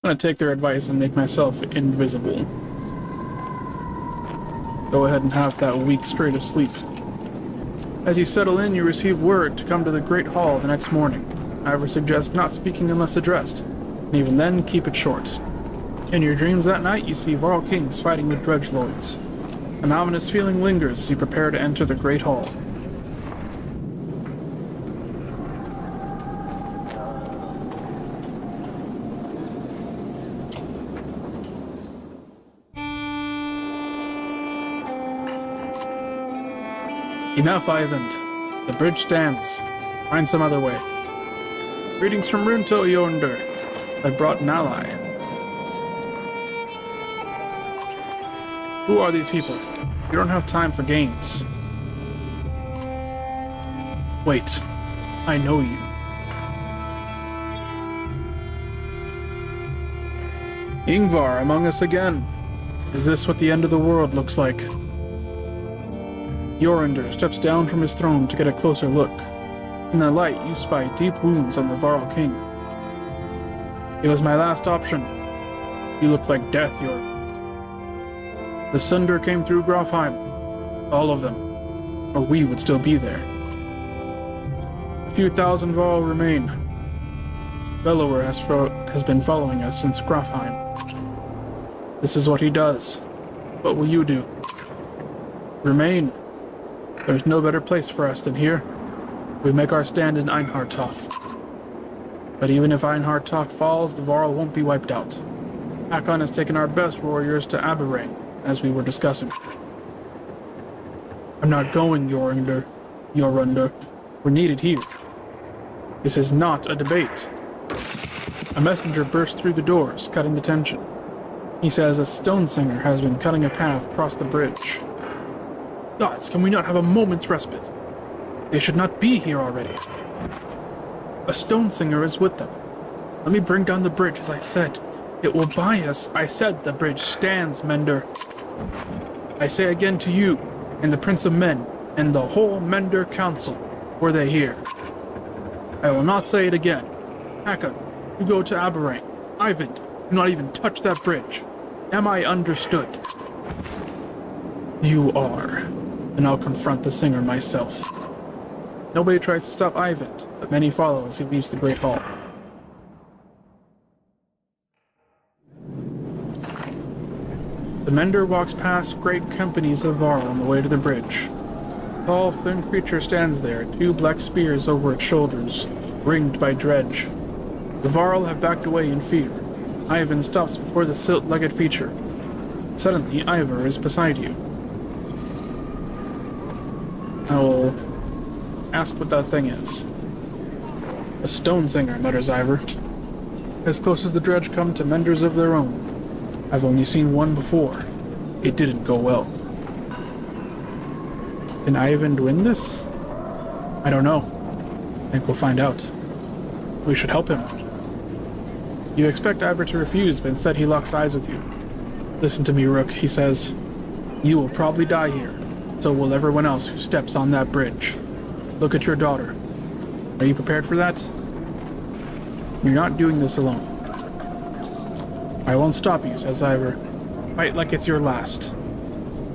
gonna take their advice and make myself invisible. Go ahead and have that week straight of sleep. As you settle in, you receive word to come to the Great Hall the next morning. I would suggest not speaking unless addressed, and even then, keep it short. In your dreams that night, you see Varl kings fighting with Dredge lords. An ominous feeling lingers as you prepare to enter the Great Hall. Enough, Ivan. The bridge stands. Find some other way. Greetings from Runto, Jorundr. I brought an ally. Who are these people? You don't have time for games. Wait, I know you. Ingvar, among us again. Is this what the end of the world looks like? Jorundr steps down from his throne to get a closer look. In the light, you spy deep wounds on the Varl king. It was my last option. You look like death, Jorundr. The Sunder came through Grofheim. All of them. Or we would still be there. A few thousand Varl remain. Bellower has been following us since Grofheim. This is what he does. What will you do? Remain. There's no better place for us than here. We make our stand in Einhartoft. But even if Einhartoft falls, the Varl won't be wiped out. Hakon has taken our best warriors to Aberrain, as we were discussing. I'm not going, Jorundr. We're needed here. This is not a debate. A messenger bursts through the doors, cutting the tension. He says a stone singer has been cutting a path across the bridge. Gods, can we not have a moment's respite? They should not be here already. A stone singer is with them. Let me bring down the bridge, as I said. It will buy us. I said the bridge stands, Mender. I say again to you, and the Prince of Men, and the whole Mender Council, were they here. I will not say it again. Hakon, you go to Aberrang. Ivan, do not even touch that bridge. Am I understood? You are. And I'll confront the singer myself. Nobody tries to stop Ivan, but many follow as he leaves the Great Hall. The Mender walks past great companies of Varl on the way to the bridge. A tall, thin creature stands there, 2 black spears over its shoulders, ringed by dredge. The Varl have backed away in fear. Ivan stops before the silt-legged feature. Suddenly, Ivor is beside you. I will ask what that thing is. A stone singer, mutters Ivor. As close as the dredge come to menders of their own. I've only seen one before. It didn't go well. Can Ivan win this? I don't know. I think we'll find out. We should help him. You expect Ivor to refuse, but instead he locks eyes with you. Listen to me, Rook, he says. You will probably die here. So will everyone else who steps on that bridge. Look at your daughter. Are you prepared for that? You're not doing this alone. I won't stop you, says Ivor. Fight like it's your last.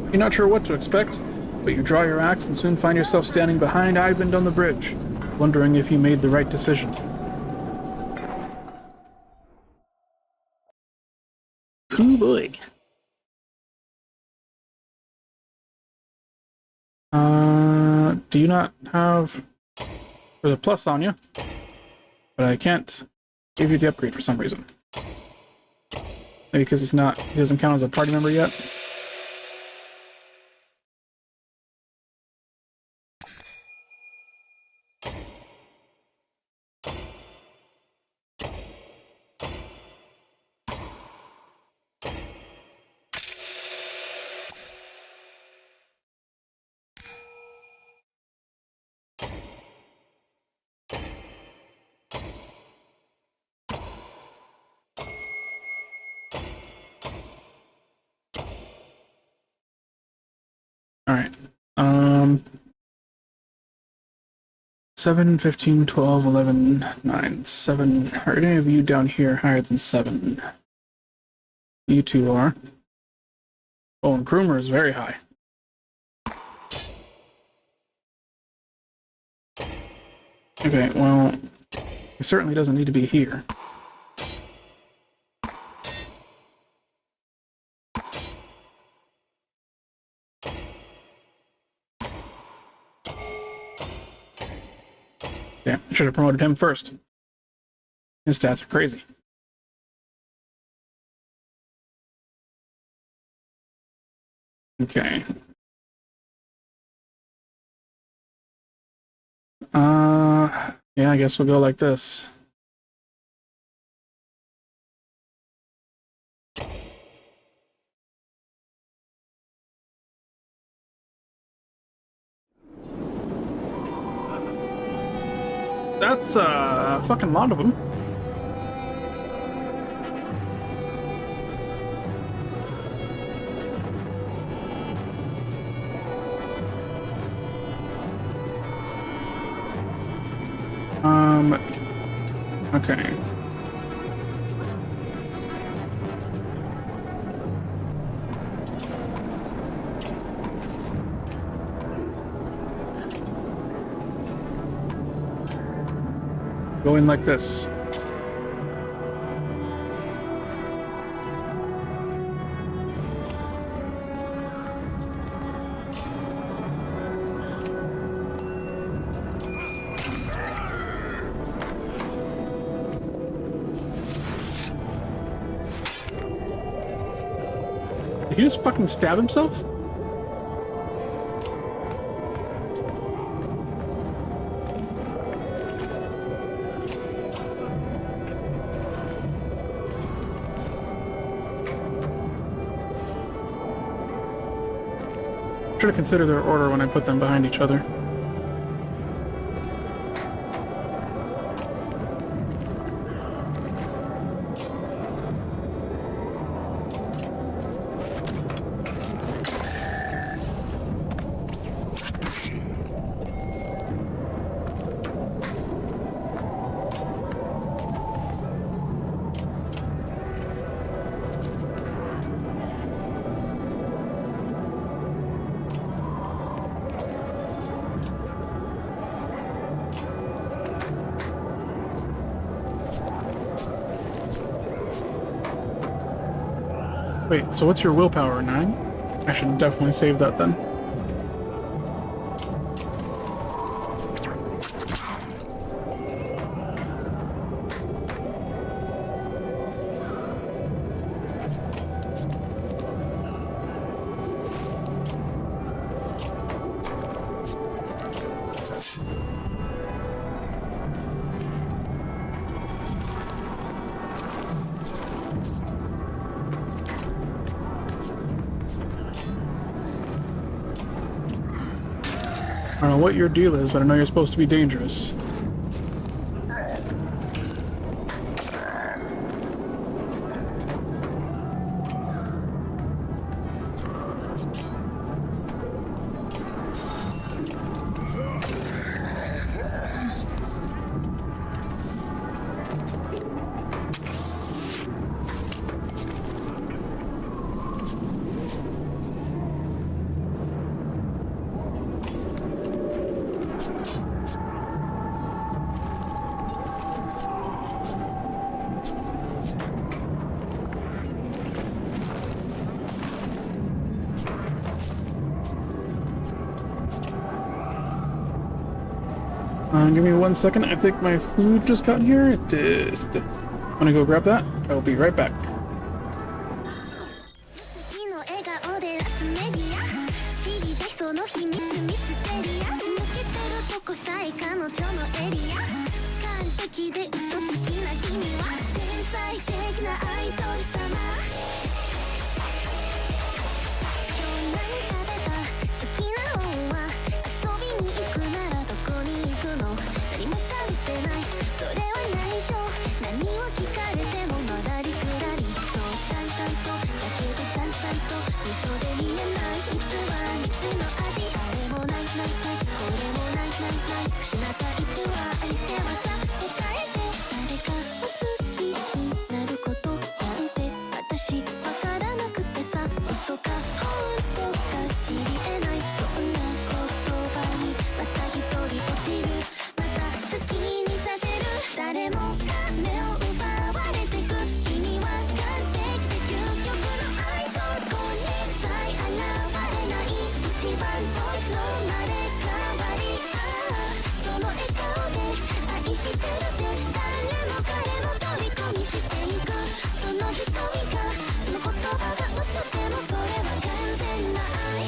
You're not sure what to expect, but you draw your axe and soon find yourself standing behind Ivan on the bridge, wondering if you made the right decision. Oh boy. Do you not have... There's a plus on you, but I can't give you the upgrade for some reason. Maybe because he doesn't count as a party member yet. Alright. 7, 15, 12, 11, 9, 7. Are any of you down here higher than 7? You two are. Oh, and Krumer is very high. Okay, well, he certainly doesn't need to be here. Yeah, I should have promoted him first. His stats are crazy. Okay. Yeah, I guess we'll go like this. That's a fucking lot of them. Okay. Go in like this. Did he just fucking stab himself? Should have considered their order when I put them behind each other. Wait, so what's your willpower? 9? I should definitely save that then. I don't know what your deal is, but I know you're supposed to be dangerous. Give me 1 second. I think my food just got here. It did. I'm gonna go grab that. I'll be right back. 次の笑顔でラスメディア知りたいその秘密ミステリア抜けてるとこさえ彼女のエリア完璧で嘘つきな君は天才的なアイドル様今日何食べた好きなのは遊びに行くならどこに行くの何も食べてないそれは内緒何を聞かれてものらりくらりそう淡々とだけどさんさんと嘘で言えない実は蜜の味あれもないないないこれもないないない好きなタイプは相手はさ答えて誰かを好きになることなんて私わからなくてさ嘘か本当か知り得ないそんな言葉にまた一人落ちるまた好きにさせる誰もが目を奪われてく君は完璧で究極の愛とこにさえ現れない一番星の生まれ変わりその笑顔で愛してるって誰も彼も虜にしていくその瞳がその言葉が嘘でもそれは完全な愛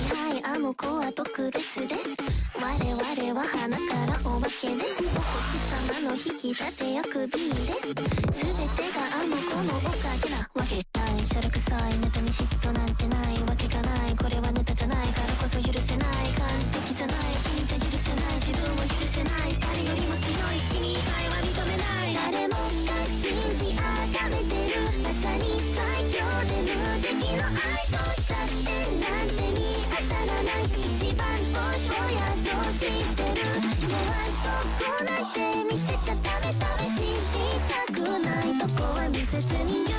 はいはいあの子は特別です我々は花からお化けですお星様の引き立て役 B です全てがあの子のおかげなわけないしゃらくさい妬み嫉妬なんてないわけがないこれはネタじゃないからこそ許せない完璧じゃない君じゃ許せない自分を許せない誰よりも強い君以外は認めない誰もが信じ崇めてるまさに最強で無敵の愛と弱点なんてに当たらない一番星を宿してる弱いとこなんて見せちゃダメ試したくないとこは見せずに唯一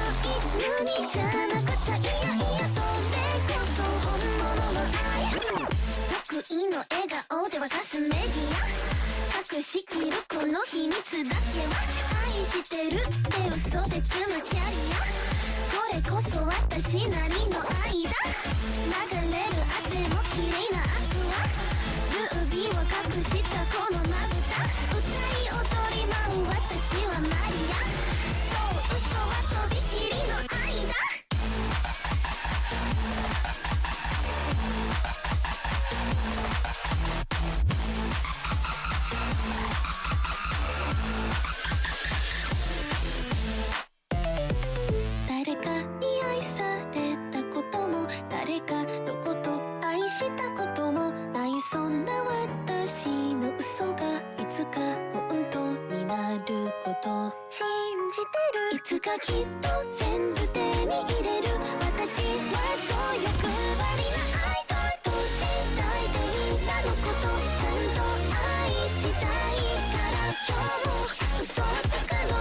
無二じゃなかったいやいやそれこそ本物の愛得意の笑顔で沸かすメディア隠しきるこの秘密だけは愛してるって嘘で積むキャリアこれこそ私なりの愛だ流れる汗も綺麗なアクアルビーを隠したこのまぶた歌い踊り舞う私はマリアそう嘘はとびきりの愛だ誰かに愛されたことも誰かのこと愛したこともないそんな私の嘘がいつか本当になること信じてるいつかきっと全部手に入れる私はそう欲張りなアイドルとしたいでみんなのことちゃんと愛したいから今日も嘘はつかの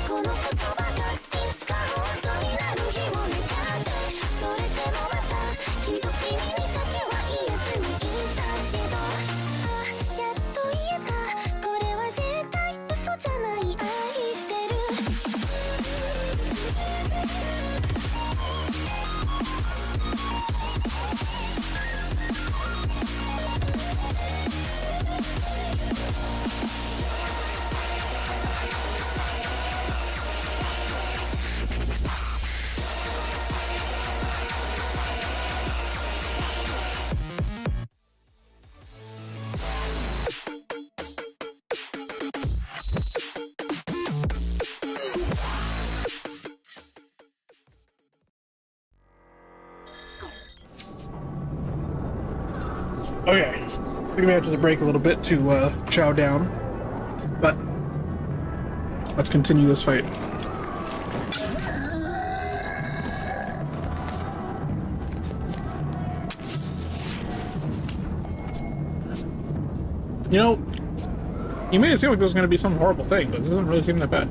この言葉がいつか本当になる日を願ってそれでもまた君と君にだけは言えずにいたけどやっと言えたこれは絶対嘘じゃない愛してる Okay, we're gonna have to break a little bit to chow down, but let's continue this fight. You know, you made it seem like this was gonna be some horrible thing, but it doesn't really seem that bad.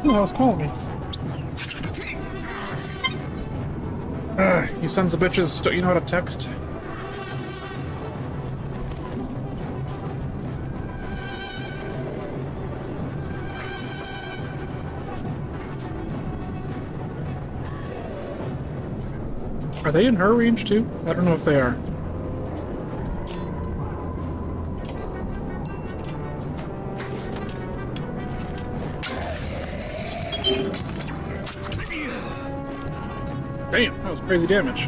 Who the hell's calling me? You sons of bitches, don't you know how to text? Are they in her range too? I don't know if they are. Damn, that was crazy damage.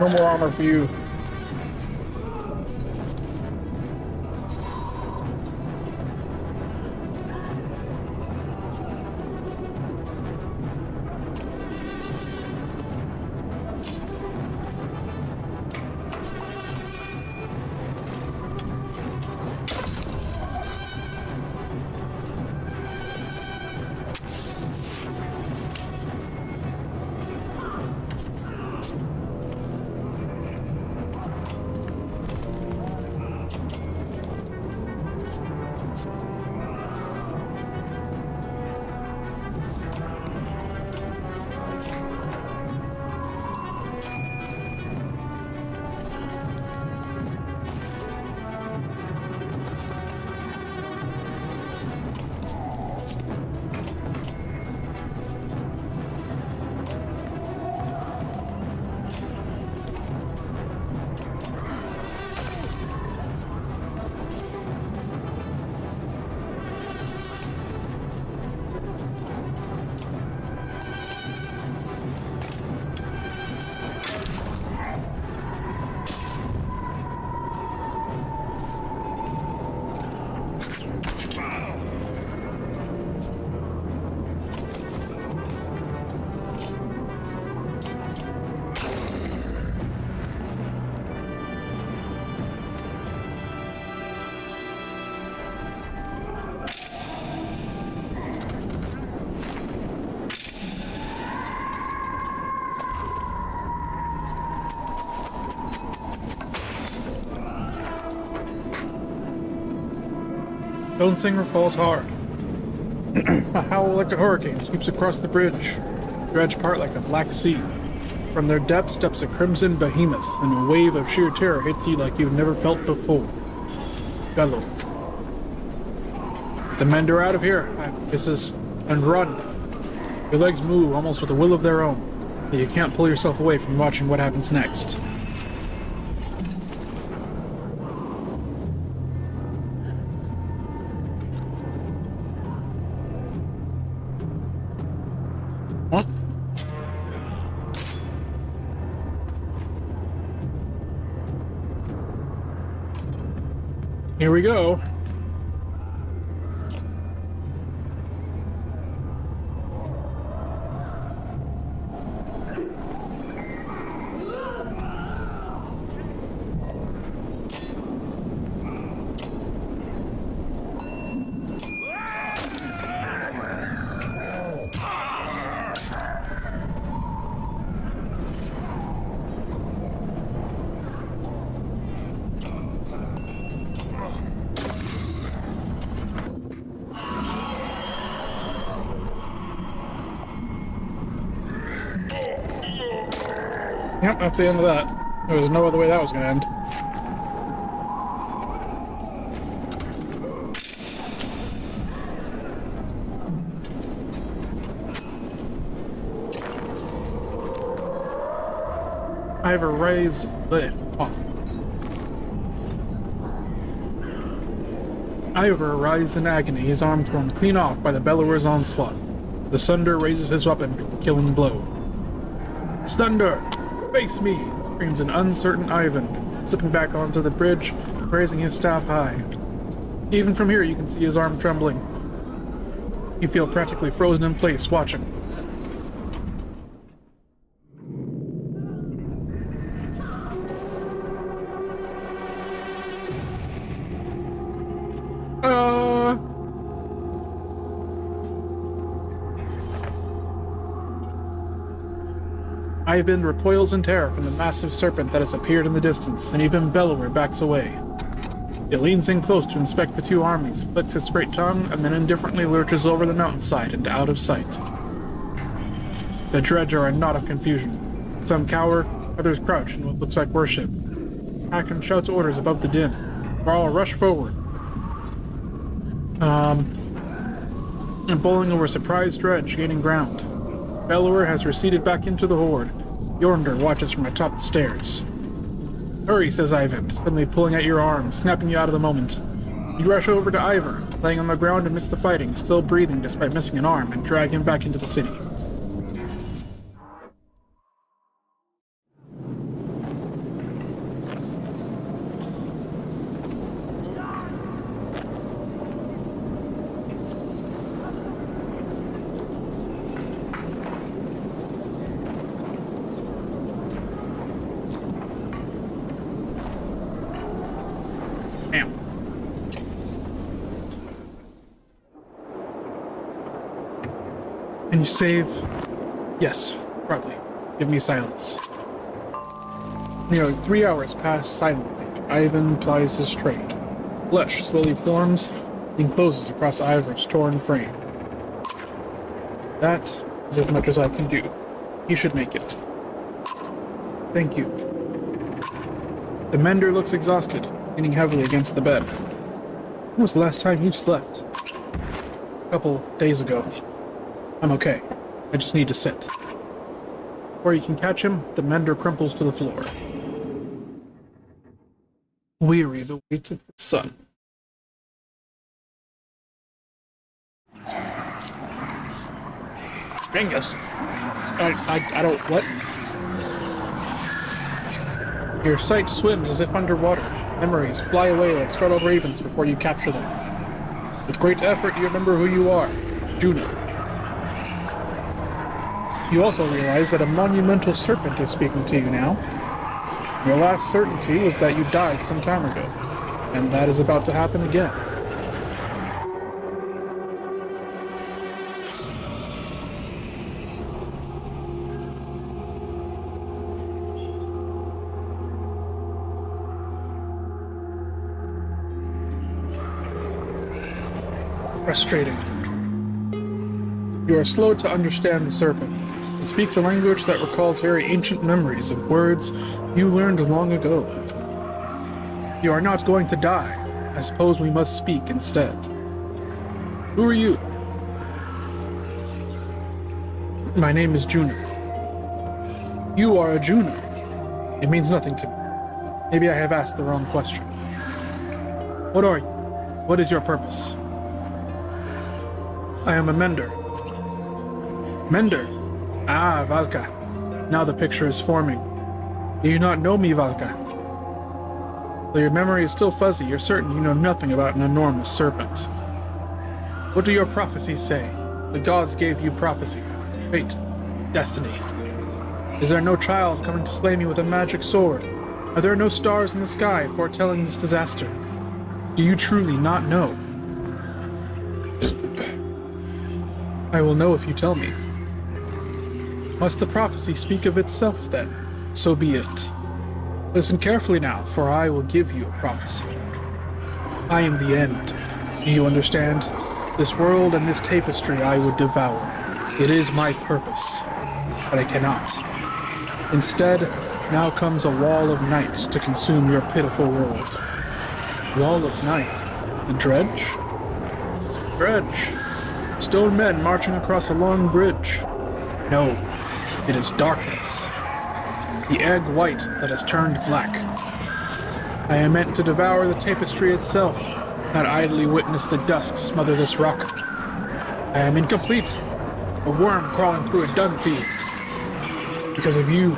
No more armor for you. Stone Singer falls hard. A howl like a hurricane sweeps across the bridge. Dredge part like a black sea. From their depths steps a crimson behemoth, and a wave of sheer terror hits you like you've never felt before. Bellow. The men are out of here, hisses, and run. Your legs move almost with a will of their own, but you can't pull yourself away from watching what happens next. What? Here we go. Yep, that's the end of that. There was no other way that was going to end. Ivor raised the Ivor writhes in agony, his arm torn clean off by the bellower's onslaught. The Sunder raises his weapon for the killing blow. Sunder! Face me! Screams an uncertain Ivan, slipping back onto the bridge, raising his staff high. Even from here you can see his arm trembling. You feel practically frozen in place, watching. Ivan recoils in terror from the massive serpent that has appeared in the distance, and even Bellower backs away. It leans in close to inspect the two armies, flicks its great tongue, and then indifferently lurches over the mountainside and out of sight. The Dredge are a knot of confusion. Some cower, others crouch in what looks like worship. Hacken shouts orders above the din. Varl rush forward. And bowling over a surprised Dredge gaining ground. Bellower has receded back into the horde. Yornder watches from atop the stairs. Hurry, says Ivan, suddenly pulling at your arm, snapping you out of the moment. You rush over to Ivor, laying on the ground amidst the fighting, still breathing despite missing an arm, and drag him back into the city. Damn. Can you save? Yes, probably. Give me silence. Nearly 3 hours pass silently. Ivan plies his trade. Flesh slowly forms, then closes across Ivor's torn frame. That is as much as I can do. He should make it. Thank you. The mender looks exhausted, leaning heavily against the bed. When was the last time you slept? A couple days ago. I'm okay. I just need to sit. Before you can catch him, the mender crumples to the floor. Weary the weight of the sun. Genghis? I don't... what? Your sight swims as if underwater. Memories fly away like startled ravens before you capture them. With great effort, you remember who you are. Juno. You also realize that a monumental serpent is speaking to you now. Your last certainty was that you died some time ago, and that is about to happen again. Frustrating. You are slow to understand the serpent. It speaks a language that recalls very ancient memories of words you learned long ago. You are not going to die. I suppose we must speak instead. Who are you? My name is Juno. You are a Juno. It means nothing to me. Maybe I have asked the wrong question. What are you? What is your purpose? I am a mender. Mender? Ah, Valka. Now the picture is forming. Do you not know me, Valka? Though your memory is still fuzzy, you're certain you know nothing about an enormous serpent. What do your prophecies say? The gods gave you prophecy. Fate. Destiny. Is there no child coming to slay me with a magic sword? Are there no stars in the sky foretelling this disaster? Do you truly not know? I will know if you tell me. Must the prophecy speak of itself, then? So be it. Listen carefully now, for I will give you a prophecy. I am the end. Do you understand? This world and this tapestry I would devour. It is my purpose. But I cannot. Instead, now comes a wall of night to consume your pitiful world. Wall of night? The dredge? Dredge. Stone men marching across a long bridge. No, it is darkness. The egg white that has turned black. I am meant to devour the tapestry itself, not idly witness the dusk smother this rock. I am incomplete, a worm crawling through a dung field. Because of you.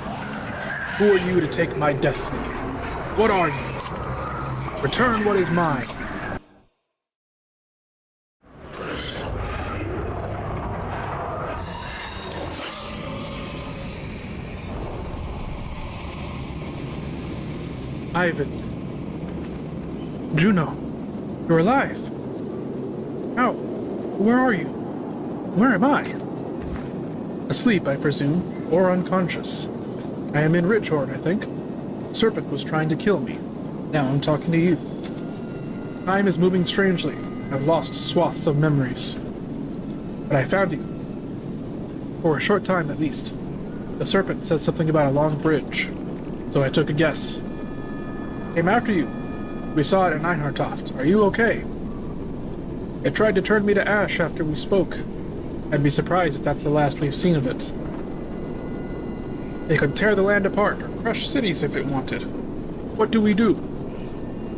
Who are you to take my destiny? What are you? Return what is mine. Ivan. Juno. You're alive. How? Where are you? Where am I? Asleep, I presume, or unconscious. I am in Ridgehorn, I think. The serpent was trying to kill me. Now I'm talking to you. Time is moving strangely. I've lost swaths of memories. But I found you. For a short time, at least. The serpent said something about a long bridge. So I took a guess. Came after you. We saw it at Einhartoft. Are you okay? It tried to turn me to ash after we spoke. I'd be surprised if that's the last we've seen of it. They could tear the land apart or crush cities if it wanted. What do we do?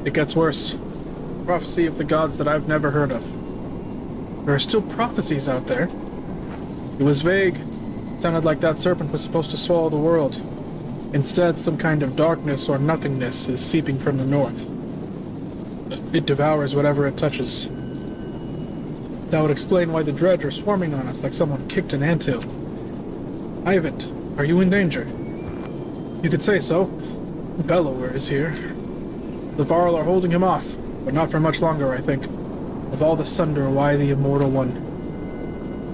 It gets worse. Prophecy of the gods that I've never heard of. There are still prophecies out there. It was vague. It sounded like that serpent was supposed to swallow the world. Instead, some kind of darkness or nothingness is seeping from the north. It devours whatever it touches. That would explain why the dredge are swarming on us like someone kicked an anthill. Ivan, are you in danger? You could say so. Bellower is here. The Varl are holding him off, but not for much longer, I think. Of all the Sunder, why the Immortal One?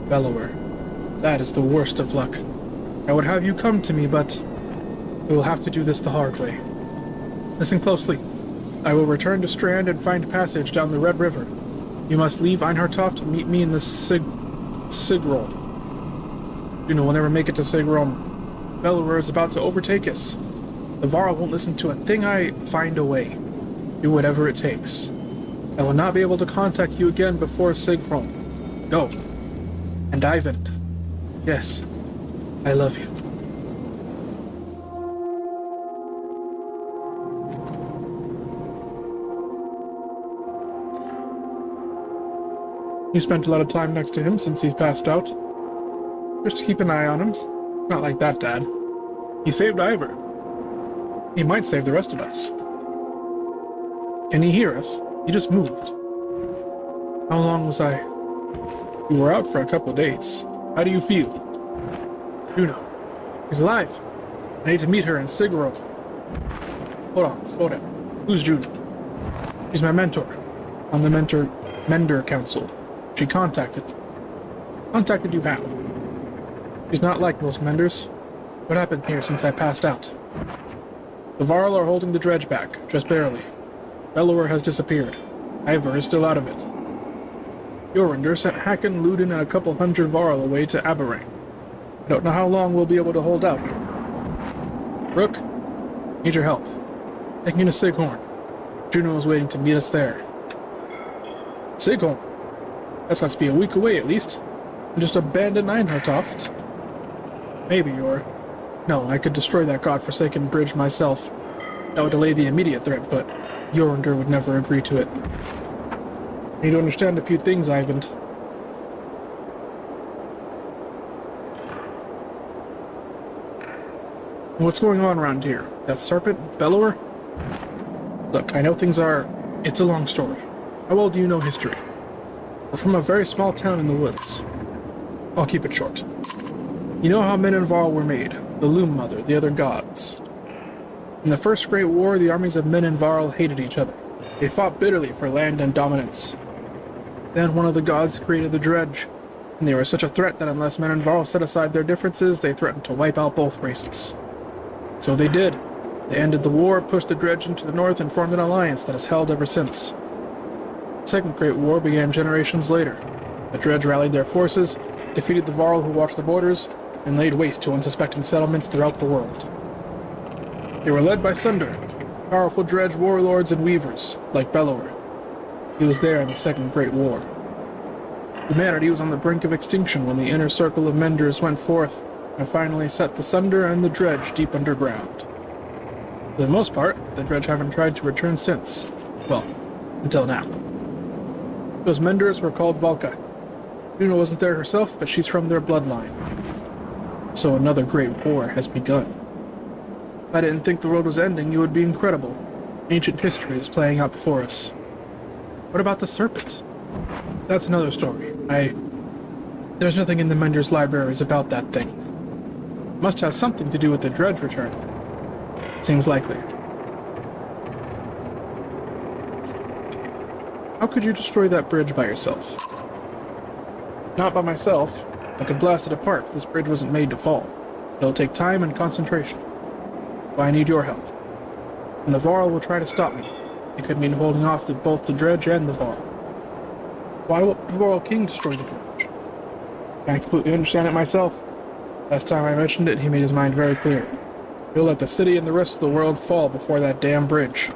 Bellower. That is the worst of luck. I would have you come to me, but we will have to do this the hard way. Listen closely. I will return to Strand and find passage down the Red River. You must leave Einhartoft and meet me in the Sigrol. You know, we'll never make it to Sigrom. Bellower is about to overtake us. The Varl won't listen to a thing. I find a way. Do whatever it takes. I will not be able to contact you again before Sigrom. Go. And Ivan. Yes, I love you. You spent a lot of time next to him since he's passed out. Just to keep an eye on him. Not like that, Dad. He saved Ivor. He might save the rest of us. Can he hear us? He just moved. How long was I? We were out for a couple days. How do you feel? Juno. He's alive. I need to meet her in Sigro. Hold on, slow down. Who's Juno? She's my mentor. On the Mender Council. She contacted you how? She's not like most menders. What happened here since I passed out? The Varl are holding the dredge back, just barely. Bellower has disappeared. Ivor is still out of it. Jorundr sent Hakon, Luden, and a couple hundred Varl away to Aberrang. I don't know how long we'll be able to hold out here. Rook, need your help. Take me to Sighorn. Juno is waiting to meet us there. Sighorn? That's got to be a week away at least. And just abandon Einhertoft. Maybe you're... No, I could destroy that godforsaken bridge myself. That would delay the immediate threat, but Jorundr would never agree to it. I need to understand a few things, Eyvind. What's going on around here? That serpent? Bellower? Look, I know things are... It's a long story. How well do you know history? We're from a very small town in the woods. I'll keep it short. You know how men and Varl were made, the Loom Mother, the other gods. In the First Great War, the armies of men and Varl hated each other. They fought bitterly for land and dominance. Then one of the gods created the Dredge, and they were such a threat that unless men and Varl set aside their differences, they threatened to wipe out both races. So they did. They ended the war, pushed the Dredge into the north, and formed an alliance that has held ever since. The Second Great War began generations later. The Dredge rallied their forces, defeated the Varl who watched the borders, and laid waste to unsuspecting settlements throughout the world. They were led by Sunder, powerful Dredge warlords and weavers, like Bellower. He was there in the Second Great War. Humanity was on the brink of extinction when the inner circle of Menders went forth and finally set the Sunder and the Dredge deep underground. For the most part, the Dredge haven't tried to return since. Well, until now. Those Menders were called Valka. Una wasn't there herself, but she's from their bloodline. So another great war has begun. If I didn't think the world was ending, it would be incredible. Ancient history is playing out before us. What about the serpent? That's another story. There's nothing in the Mender's libraries about that thing. Must have something to do with the Dredge return. Seems likely. How could you destroy that bridge by yourself? Not by myself. I could blast it apart. This bridge wasn't made to fall. It'll take time and concentration. But I need your help. And the Varl will try to stop me. It could mean holding off both the Dredge and the Varl. Why will the Varl King destroy the bridge? I completely understand it myself. Last time I mentioned it, he made his mind very clear. He'll let the city and the rest of the world fall before that damn bridge.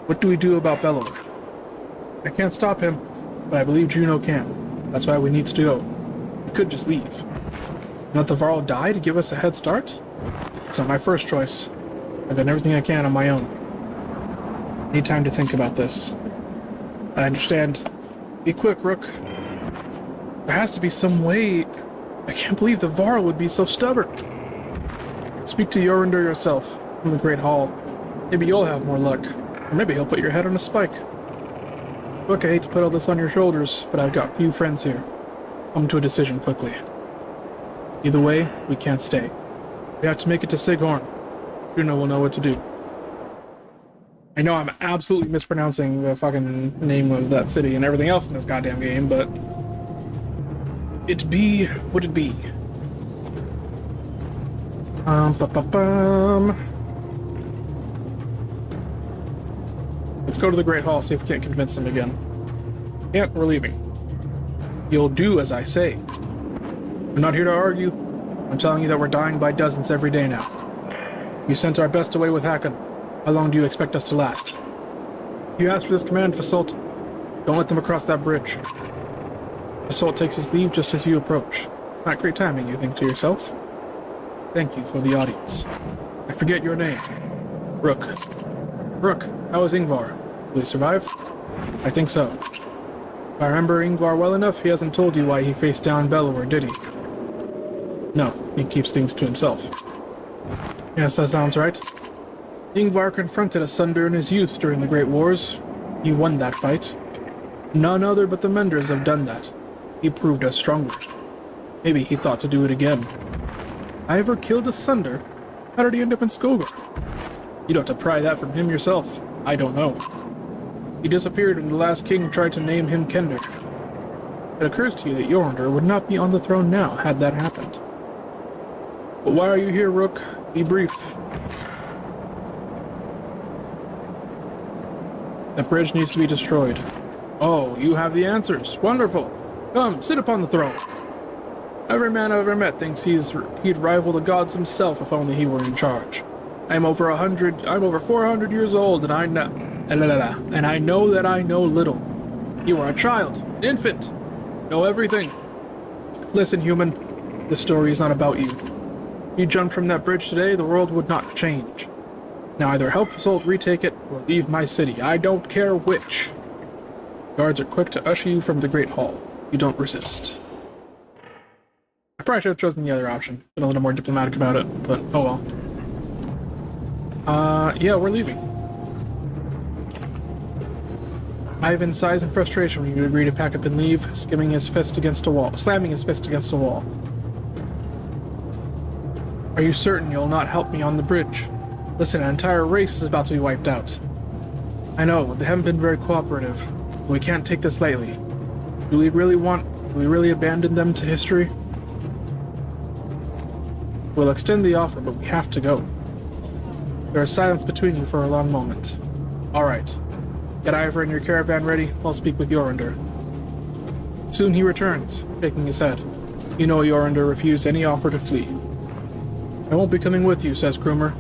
What do we do about Bellower? I can't stop him, but I believe Juno can. That's why we need to go. We could just leave. Let the Varl die to give us a head start? It's not my first choice. I've done everything I can on my own. I need time to think about this. I understand. Be quick, Rook. There has to be some way... I can't believe the Varl would be so stubborn. Speak to Jorundr yourself from the Great Hall. Maybe you'll have more luck. Or maybe he'll put your head on a spike. Look, I hate to put all this on your shoulders, but I've got few friends here. Come to a decision quickly. Either way, we can't stay. We have to make it to Sighorn. Juno will know what to do. I know I'm absolutely mispronouncing the fucking name of that city and everything else in this goddamn game, but... it be what it be. Let's go to the Great Hall, see if we can't convince him again. Can't, we're leaving. You'll do as I say. I'm not here to argue. I'm telling you that we're dying by dozens every day now. You sent our best away with Hakon. How long do you expect us to last? You asked for this command, Fasult. Don't let them across that bridge. Fasult takes his leave just as you approach. Not great timing, you think to yourself. Thank you for the audience. I forget your name. Rook. Rook, how is Ingvar? Will he survive? I think so. If I remember Ingvar well enough, he hasn't told you why he faced down Bellower, did he? No, he keeps things to himself. Yes, that sounds right. Ingvar confronted Asunder in his youth during the Great Wars. He won that fight. None other but the Menders have done that. He proved us stronger. Maybe he thought to do it again. Ivor killed Asunder? How did he end up in Skogar? You'd have to pry that from him yourself. I don't know. He disappeared when the last king tried to name him Kender. It occurs to you that Jorundr would not be on the throne now had that happened. But why are you here, Rook? Be brief. That bridge needs to be destroyed. Oh, you have the answers. Wonderful. Come, sit upon the throne. Every man I've ever met thinks he'd rival the gods himself if only he were in charge. I'm over 400 years old, and I know that I know little. You are a child, an infant, know everything. Listen, human, this story is not about you. If you jumped from that bridge today, the world would not change. Now either help Soult retake it, or leave my city. I don't care which. Guards are quick to usher you from the Great Hall. You don't resist. I probably should have chosen the other option. Been a little more diplomatic about it, but oh well. Yeah, we're leaving. Ivan sighs in frustration when you agree to pack up and leave, slamming his fist against a wall. Are you certain you'll not help me on the bridge? Listen, an entire race is about to be wiped out. I know, they haven't been very cooperative, but we can't take this lightly. Do we really abandon them to history? We'll extend the offer, but we have to go. There is silence between you for a long moment. Alright. Get Ivor and your caravan ready, I'll speak with Yorander. Soon he returns, shaking his head. You know Yorander refused any offer to flee. I won't be coming with you, says Krumer.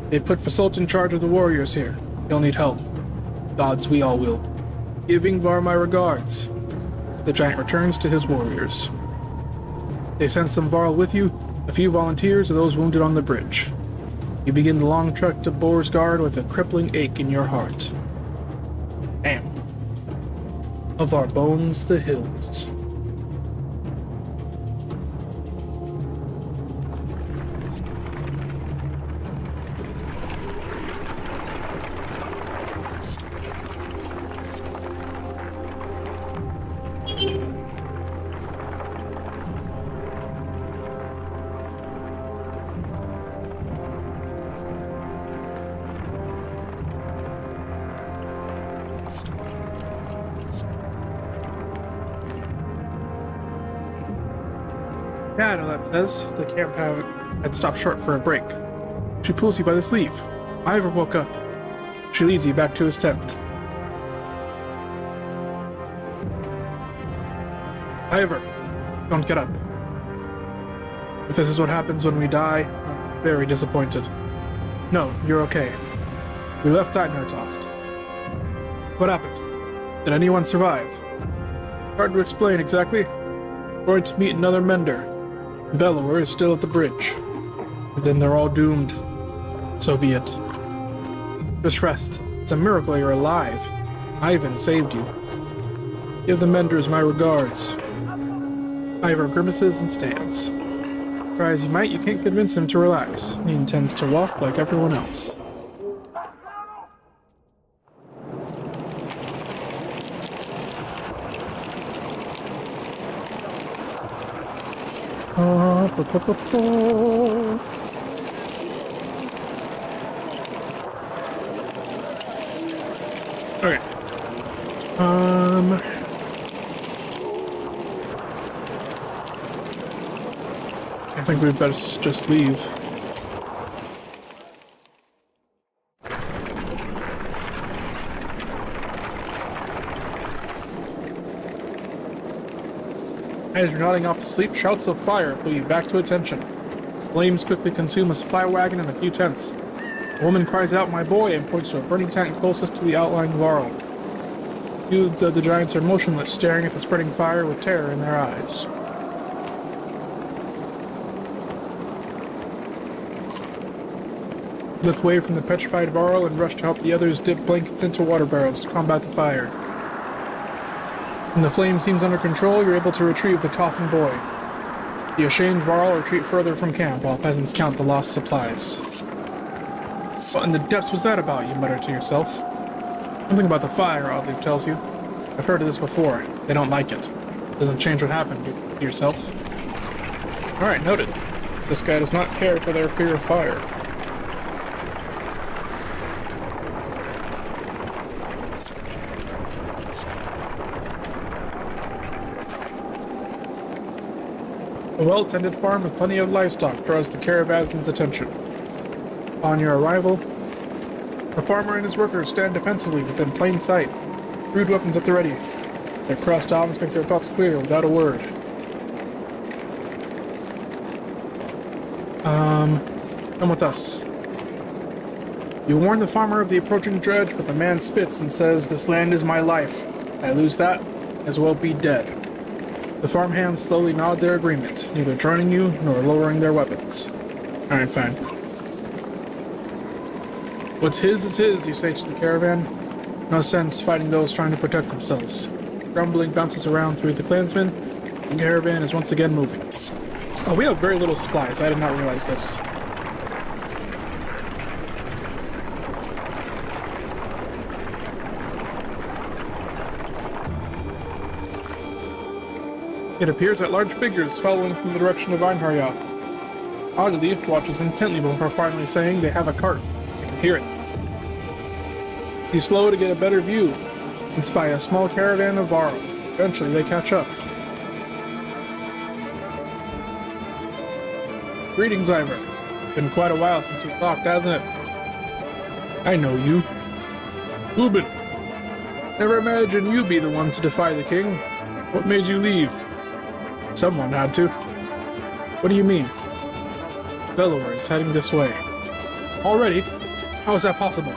They put Fasolt in charge of the warriors here. He'll need help. Gods, we all will. Give Ingvar my regards. The giant returns to his warriors. They send some Varl with you, a few volunteers, and those wounded on the bridge. You begin the long trek to Borsgard with a crippling ache in your heart. Damn. Of our bones, the hills. Yeah, I know that says. The camp had stopped short for a break. She pulls you by the sleeve. Ivor woke up. She leads you back to his tent. Ivor, don't get up. If this is what happens when we die, I'm very disappointed. No, you're okay. We left Einhertoft. What happened? Did anyone survive? Hard to explain exactly. Going to meet another mender. Bellower is still at the bridge. And then they're all doomed. So be it. Just rest. It's a miracle you're alive. Ivan saved you. Give the menders my regards. Ivor grimaces and stands. Try as you might, you can't convince him to relax. He intends to walk like everyone else. Okay. I think we'd better just leave. As you're nodding off to sleep, shouts of fire pull you back to attention. Flames quickly consume a supply wagon and a few tents. A woman cries out, "My boy," and points to a burning tent closest to the outlying Varl. You, the giants, are motionless, staring at the spreading fire with terror in their eyes. Look away from the petrified Varl and rush to help the others dip blankets into water barrels to combat the fire. When the flame seems under control, you're able to retrieve the coffin boy. The ashamed Varl retreat further from camp while peasants count the lost supplies. What in the depths was that about, you mutter to yourself. Something about the fire, Oddleif tells you. I've heard of this before. They don't like it. Doesn't change what happened to yourself. Alright, noted. This guy does not care for their fear of fire. A well-tended farm with plenty of livestock draws the caravan's attention. Upon your arrival, the farmer and his workers stand defensively within plain sight, rude weapons at the ready. Their crossed arms make their thoughts clear without a word. Come with us. You warn the farmer of the approaching dredge, but the man spits and says, "This land is my life. I lose that, as well be dead." The farmhands slowly nod their agreement, neither joining you nor lowering their weapons. Alright, fine. What's his is his, you say to the caravan. No sense fighting those trying to protect themselves. Grumbling bounces around through the clansmen. The caravan is once again moving. Oh, we have very little supplies. I did not realize this. It appears that large figures following from the direction of Einharja. Oddly, it watches intently before finally saying they have a cart. I can hear it. You slow to get a better view and spy a small caravan of Varl. Eventually, they catch up. Greetings, Ivor. Been quite a while since we talked, hasn't it? I know you. Ubin. Never imagined you'd be the one to defy the king. What made you leave? Someone had to. What do you mean? Bellower is heading this way. Already? How is that possible?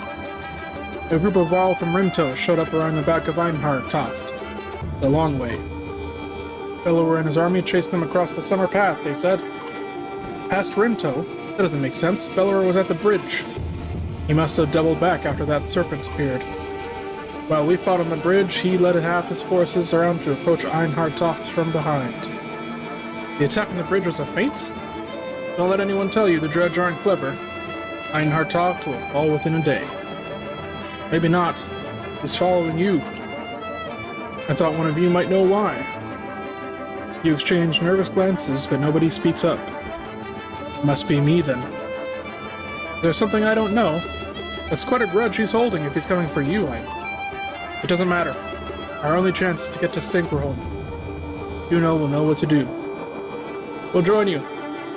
A group of Varl from Rimto showed up around the back of Einhard Toft. The long way. Bellower and his army chased them across the summer path, they said. Past Rimto? That doesn't make sense. Bellower was at the bridge. He must have doubled back after that serpent appeared. While we fought on the bridge, he led half his forces around to approach Einhard Toft from behind. The attack on the bridge was a feint? Don't let anyone tell you the dredge aren't clever. Einhard Toft will fall within a day. Maybe not. He's following you. I thought one of you might know why. You exchange nervous glances, but nobody speaks up. Must be me, then. There's something I don't know. That's quite a grudge he's holding if he's coming for you, It doesn't matter. Our only chance is to get to Sinkerholm. Juno will know what to do. We'll join you.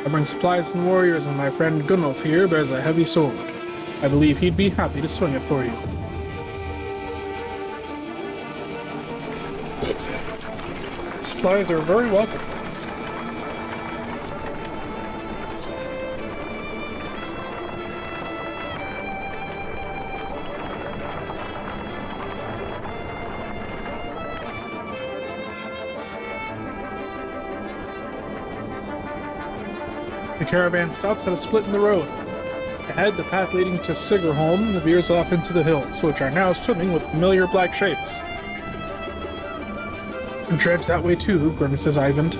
I bring supplies and warriors, and my friend Gunnulf here bears a heavy sword. I believe he'd be happy to swing it for you. Supplies are very welcome. The caravan stops at a split in the road. Ahead, the path leading to Sigerholm veers off into the hills, which are now swimming with familiar black shapes. And dredge that way too, grimaces Eyvind.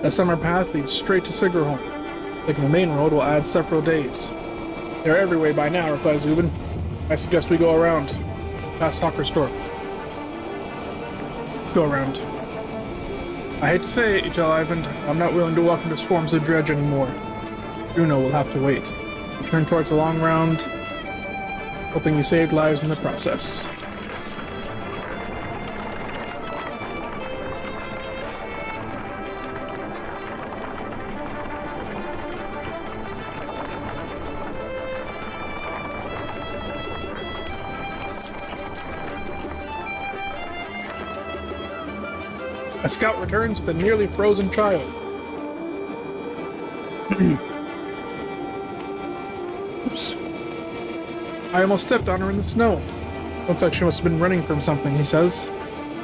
A summer path leads straight to Sigerholm. Taking the main road will add several days. They're every way by now, replies Ubin. I suggest we go around, past Hockerstorp. Go around. I hate to say it, you tell Eyvind, I'm not willing to walk into swarms of dredge anymore. Juno will have to wait. You turn towards the long round, hoping you saved lives in the process. A scout returns with a nearly frozen child. Oops. I almost stepped on her in the snow. Looks like she must have been running from something, he says.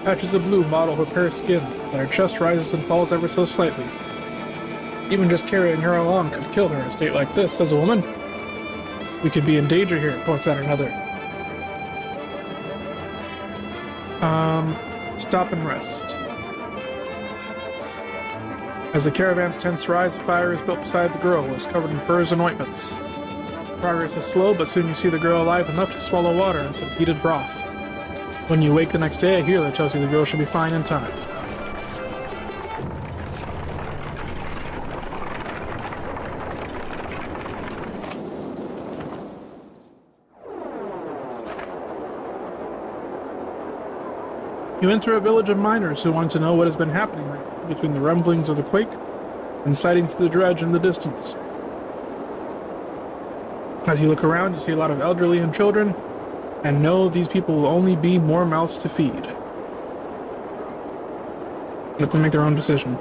Patches of blue mottle her pale skin, and her chest rises and falls ever so slightly. Even just carrying her along could kill her in a state like this, says a woman. We could be in danger here, points out another. Stop and rest. As the caravan's tents rise, a fire is built beside the girl, who is covered in furs and ointments. Progress is slow, but soon you see the girl alive enough to swallow water and some heated broth. When you wake the next day, a healer tells you the girl should be fine in time. You enter a village of miners who want to know what has been happening between the rumblings of the quake and sightings of the dredge in the distance. As you look around, you see a lot of elderly and children, and know these people will only be more mouths to feed. Let them make their own decision.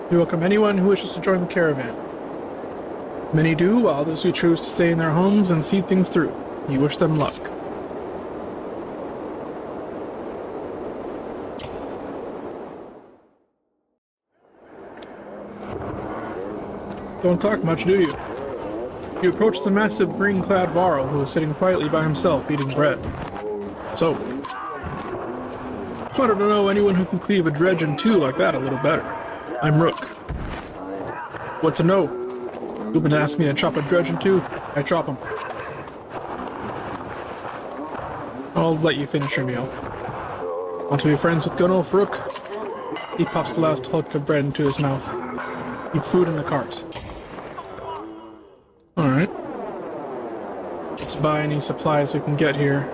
We welcome anyone who wishes to join the caravan. Many do, while others who choose to stay in their homes and see things through. We wish them luck. Don't talk much, do you? You approach the massive green-clad Varl who is sitting quietly by himself eating bread. So, I don't know anyone who can cleave a dredge in two like that a little better. I'm Rook. What to know? You've been asking me to chop a dredge in two, I chop them. I'll let you finish your meal. Want to be friends with Gunolf, Rook? He pops the last hunk of bread into his mouth. Keep food in the cart. Alright. Let's buy any supplies we can get here.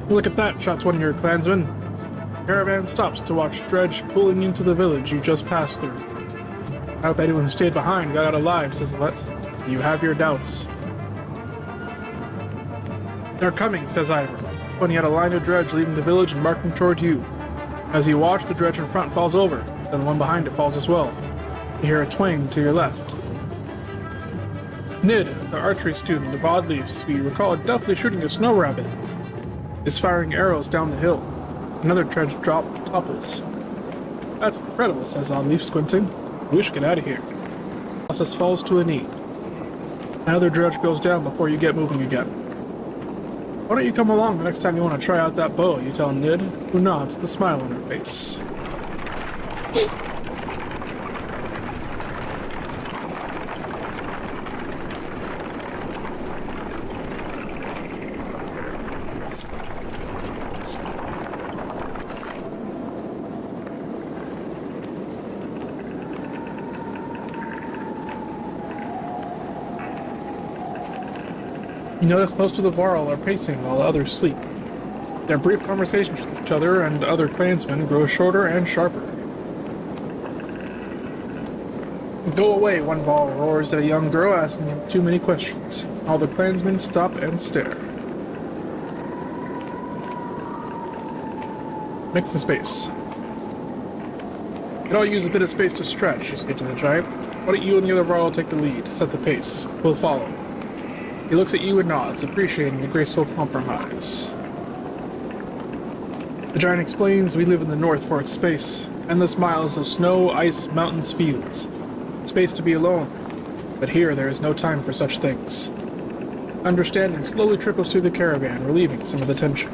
Look at that, shouts one of your clansmen. Caravan stops to watch dredge pulling into the village you just passed through. I hope anyone who stayed behind got out alive, says Let. You have your doubts. They're coming, says Ivor, pointing at a line of dredge leaving the village and marking toward you. As you watch, the dredge in front falls over, then the one behind it falls as well. You hear a twang to your left. Nid, the archery student of Odd Leaves, who you recall deftly shooting a snow rabbit, is firing arrows down the hill. Another dredge topples. That's incredible, says Oddleaf, squinting. We should get out of here. Process falls to a knee. Another dredge goes down before you get moving again. Why don't you come along the next time you want to try out that bow, you tell Nid, who nods with a smile on her face. You notice most of the Varl are pacing while others sleep. Their brief conversations with each other and other clansmen grow shorter and sharper. Go away, one Varl roars at a young girl asking him too many questions. All the clansmen stop and stare. Make the space. You could all use a bit of space to stretch, you say to the giant. Why don't you and the other Varl take the lead, set the pace. We'll follow. He looks at you and nods, appreciating the graceful compromise. The giant explains we live in the north for its space. Endless miles of snow, ice, mountains, fields. Space to be alone. But here there is no time for such things. Understanding slowly trickles through the caravan, relieving some of the tension.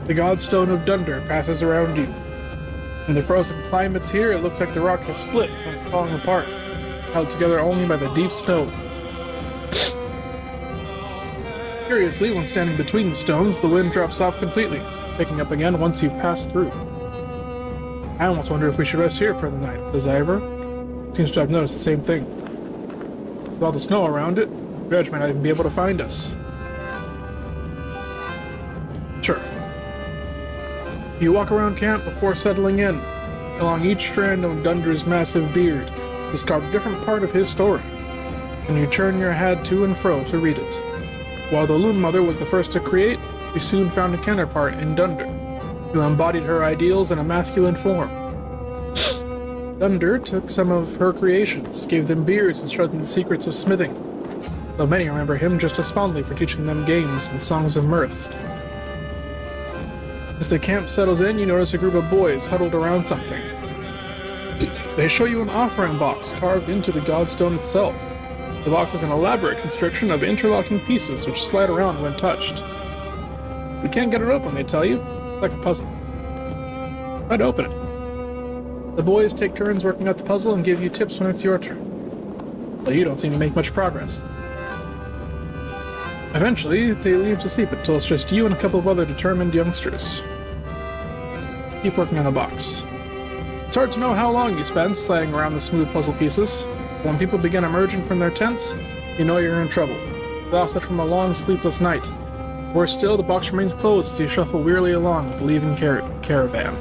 The Godstone of Dunder passes around you. In the frozen climates here, it looks like the rock has split and is falling apart, held together only by the deep snow. Curiously, when standing between the stones, the wind drops off completely, picking up again once you've passed through. I almost wonder if we should rest here for the night, says Ivor. Seems to have noticed the same thing. With all the snow around it, Dredge might not even be able to find us. Sure. You walk around camp before settling in. Along each strand of Dunder's massive beard is carved a different part of his story, and you turn your head to and fro to read it. While the Loom Mother was the first to create, we soon found a counterpart in Dunder. who embodied her ideals in a masculine form. Thunder took some of her creations, gave them beards, and showed them the secrets of smithing, though many remember him just as fondly for teaching them games and songs of mirth. As the camp settles in, you notice a group of boys huddled around something. They show you an offering box carved into the godstone itself. The box is an elaborate construction of interlocking pieces which slide around when touched. We can't get it open, they tell you. It's like a puzzle. Try to open it. The boys take turns working out the puzzle and give you tips when it's your turn. But you don't seem to make much progress. Eventually, they leave to sleep until it's just you and a couple of other determined youngsters. Keep working on the box. It's hard to know how long you spend sliding around the smooth puzzle pieces. When people begin emerging from their tents, you know you're in trouble. Exhausted from a long, sleepless night. Worse still, the box remains closed as you shuffle wearily along with the leaving caravan.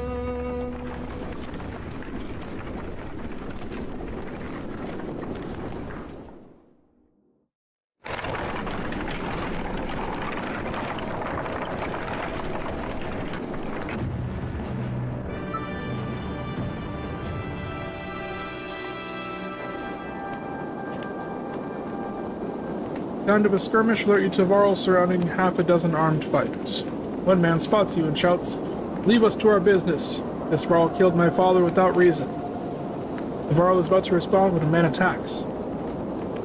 Sound of a skirmish alert you to Varl surrounding half a dozen armed fighters. One man spots you and shouts, "Leave us to our business. This Varl killed my father without reason." The Varl is about to respond when a man attacks.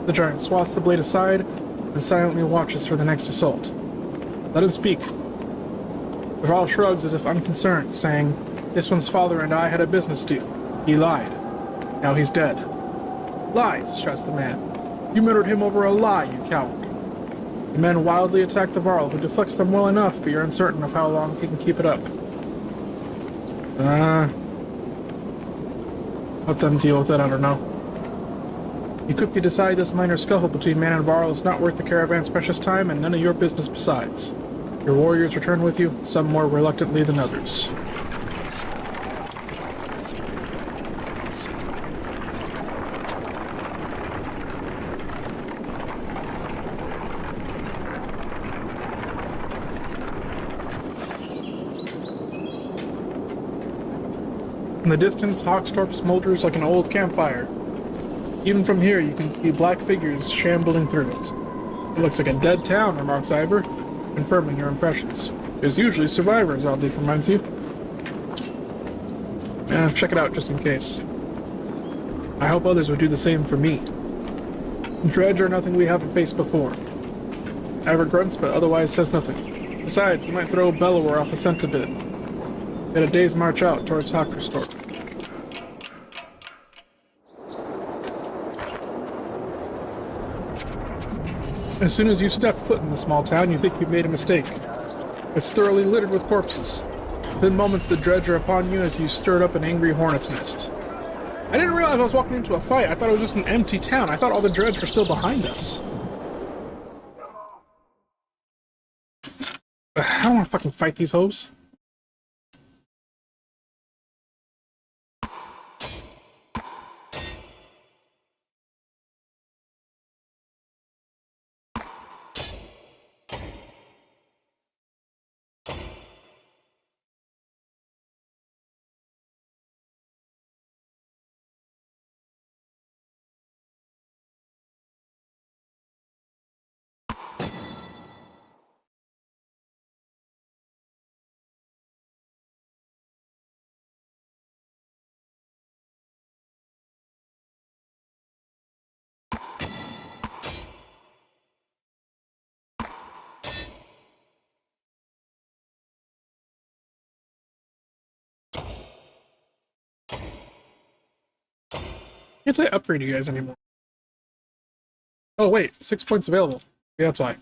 The giant swats the blade aside and silently watches for the next assault. Let him speak. The Varl shrugs as if unconcerned, saying, "This one's father and I had a business deal. He lied. Now he's dead." "Lies," shouts the man. "You murdered him over a lie, you coward." The men wildly attack the Varl, who deflects them well enough, but you're uncertain of how long he can keep it up. Let them deal with it, I don't know. You quickly decide this minor scuffle between man and Varl is not worth the caravan's precious time, and none of your business besides. Your warriors return with you, some more reluctantly than others. In the distance, Hawkstorp smolders like an old campfire. Even from here, you can see black figures shambling through it. "It looks like a dead town," remarks Ivor, confirming your impressions. "There's usually survivors," Aldith reminds you. Check it out just in case. I hope others would do the same for me. Dredge are nothing we haven't faced before. Ivor grunts, but otherwise says nothing. Besides, they might throw Bellower off the scent a bit. Get a day's march out towards Hawkstorp. As soon as you step foot in the small town, you think you've made a mistake. It's thoroughly littered with corpses. Within moments, the dredge are upon you as you stirred up an angry hornet's nest. I didn't realize I was walking into a fight. I thought it was just an empty town. I thought all the dredge were still behind us. I don't want to fucking fight these hoes. Can't I upgrade you guys anymore? Oh wait, 6 points available. Yeah, that's why.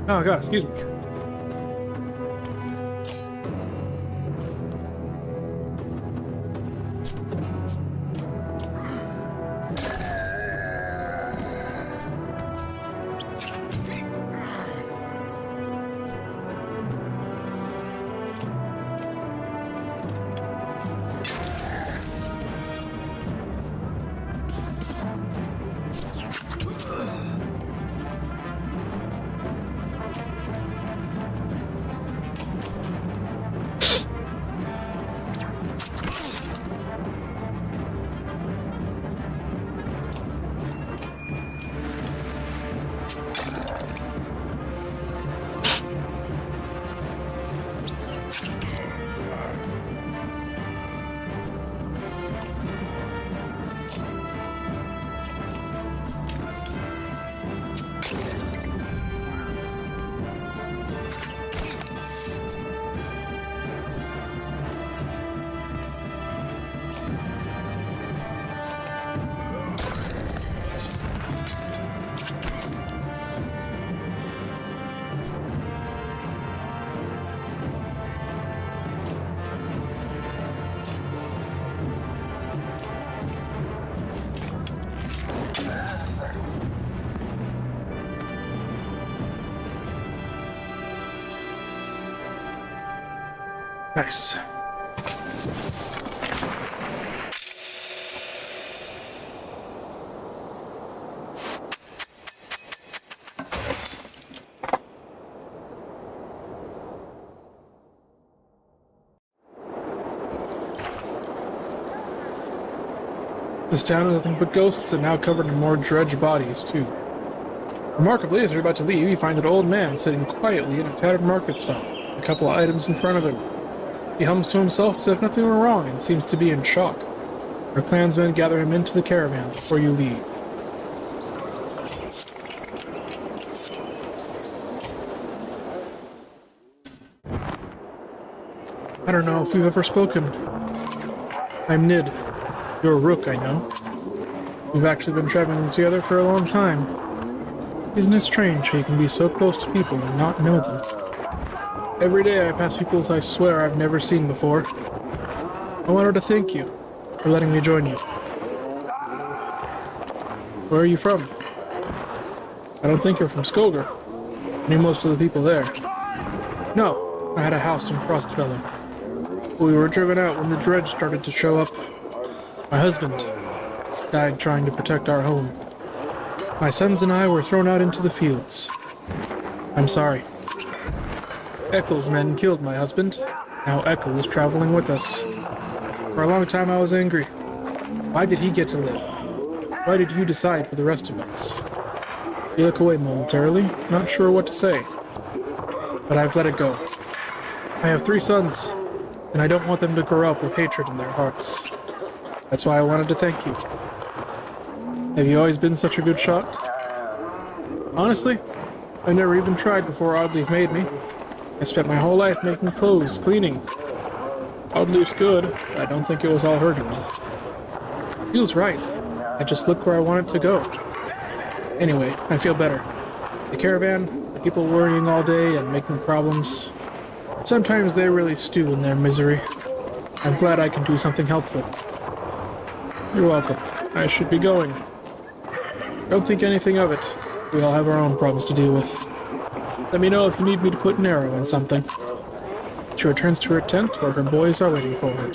Oh god, excuse me. Nice. This town is nothing but ghosts and now covered in more dredged bodies, too. Remarkably, as you're about to leave, you find an old man sitting quietly in a tattered market stall, a couple of items in front of him. He hums to himself as if nothing were wrong and seems to be in shock. Our clansmen gather him into the caravan before you leave. don't know if you've ever spoken. I'm Nid. You're Rook, I know. We've actually been traveling together for a long time. Isn't it strange how you can be so close to people and not know them? Every day I pass people I swear I've never seen before. I wanted to thank you for letting me join you. Where are you from? I don't think you're from Skoger. I knew most of the people there. No, I had a house in Frostfellow. We were driven out when the dredge started to show up. My husband died trying to protect our home. My sons and I were thrown out into the fields. I'm sorry. Eccles' men killed my husband. Now Eccles is traveling with us. For a long time I was angry. Why did he get to live? Why did you decide for the rest of us? You look away momentarily, not sure what to say. But I've let it go. I have 3 sons, and I don't want them to grow up with hatred in their hearts. That's why I wanted to thank you. Have you always been such a good shot? Honestly, I never even tried before Oddleif made me. I spent my whole life making clothes, cleaning. Oddleif's good, but I don't think it was all hurting me. Feels right. I just looked where I wanted to go. Anyway, I feel better. The caravan, the people worrying all day and making problems. Sometimes they really stew in their misery. I'm glad I can do something helpful. You're welcome. I should be going. Don't think anything of it. We all have our own problems to deal with. Let me know if you need me to put an arrow in something. She returns to her tent where her boys are waiting for her.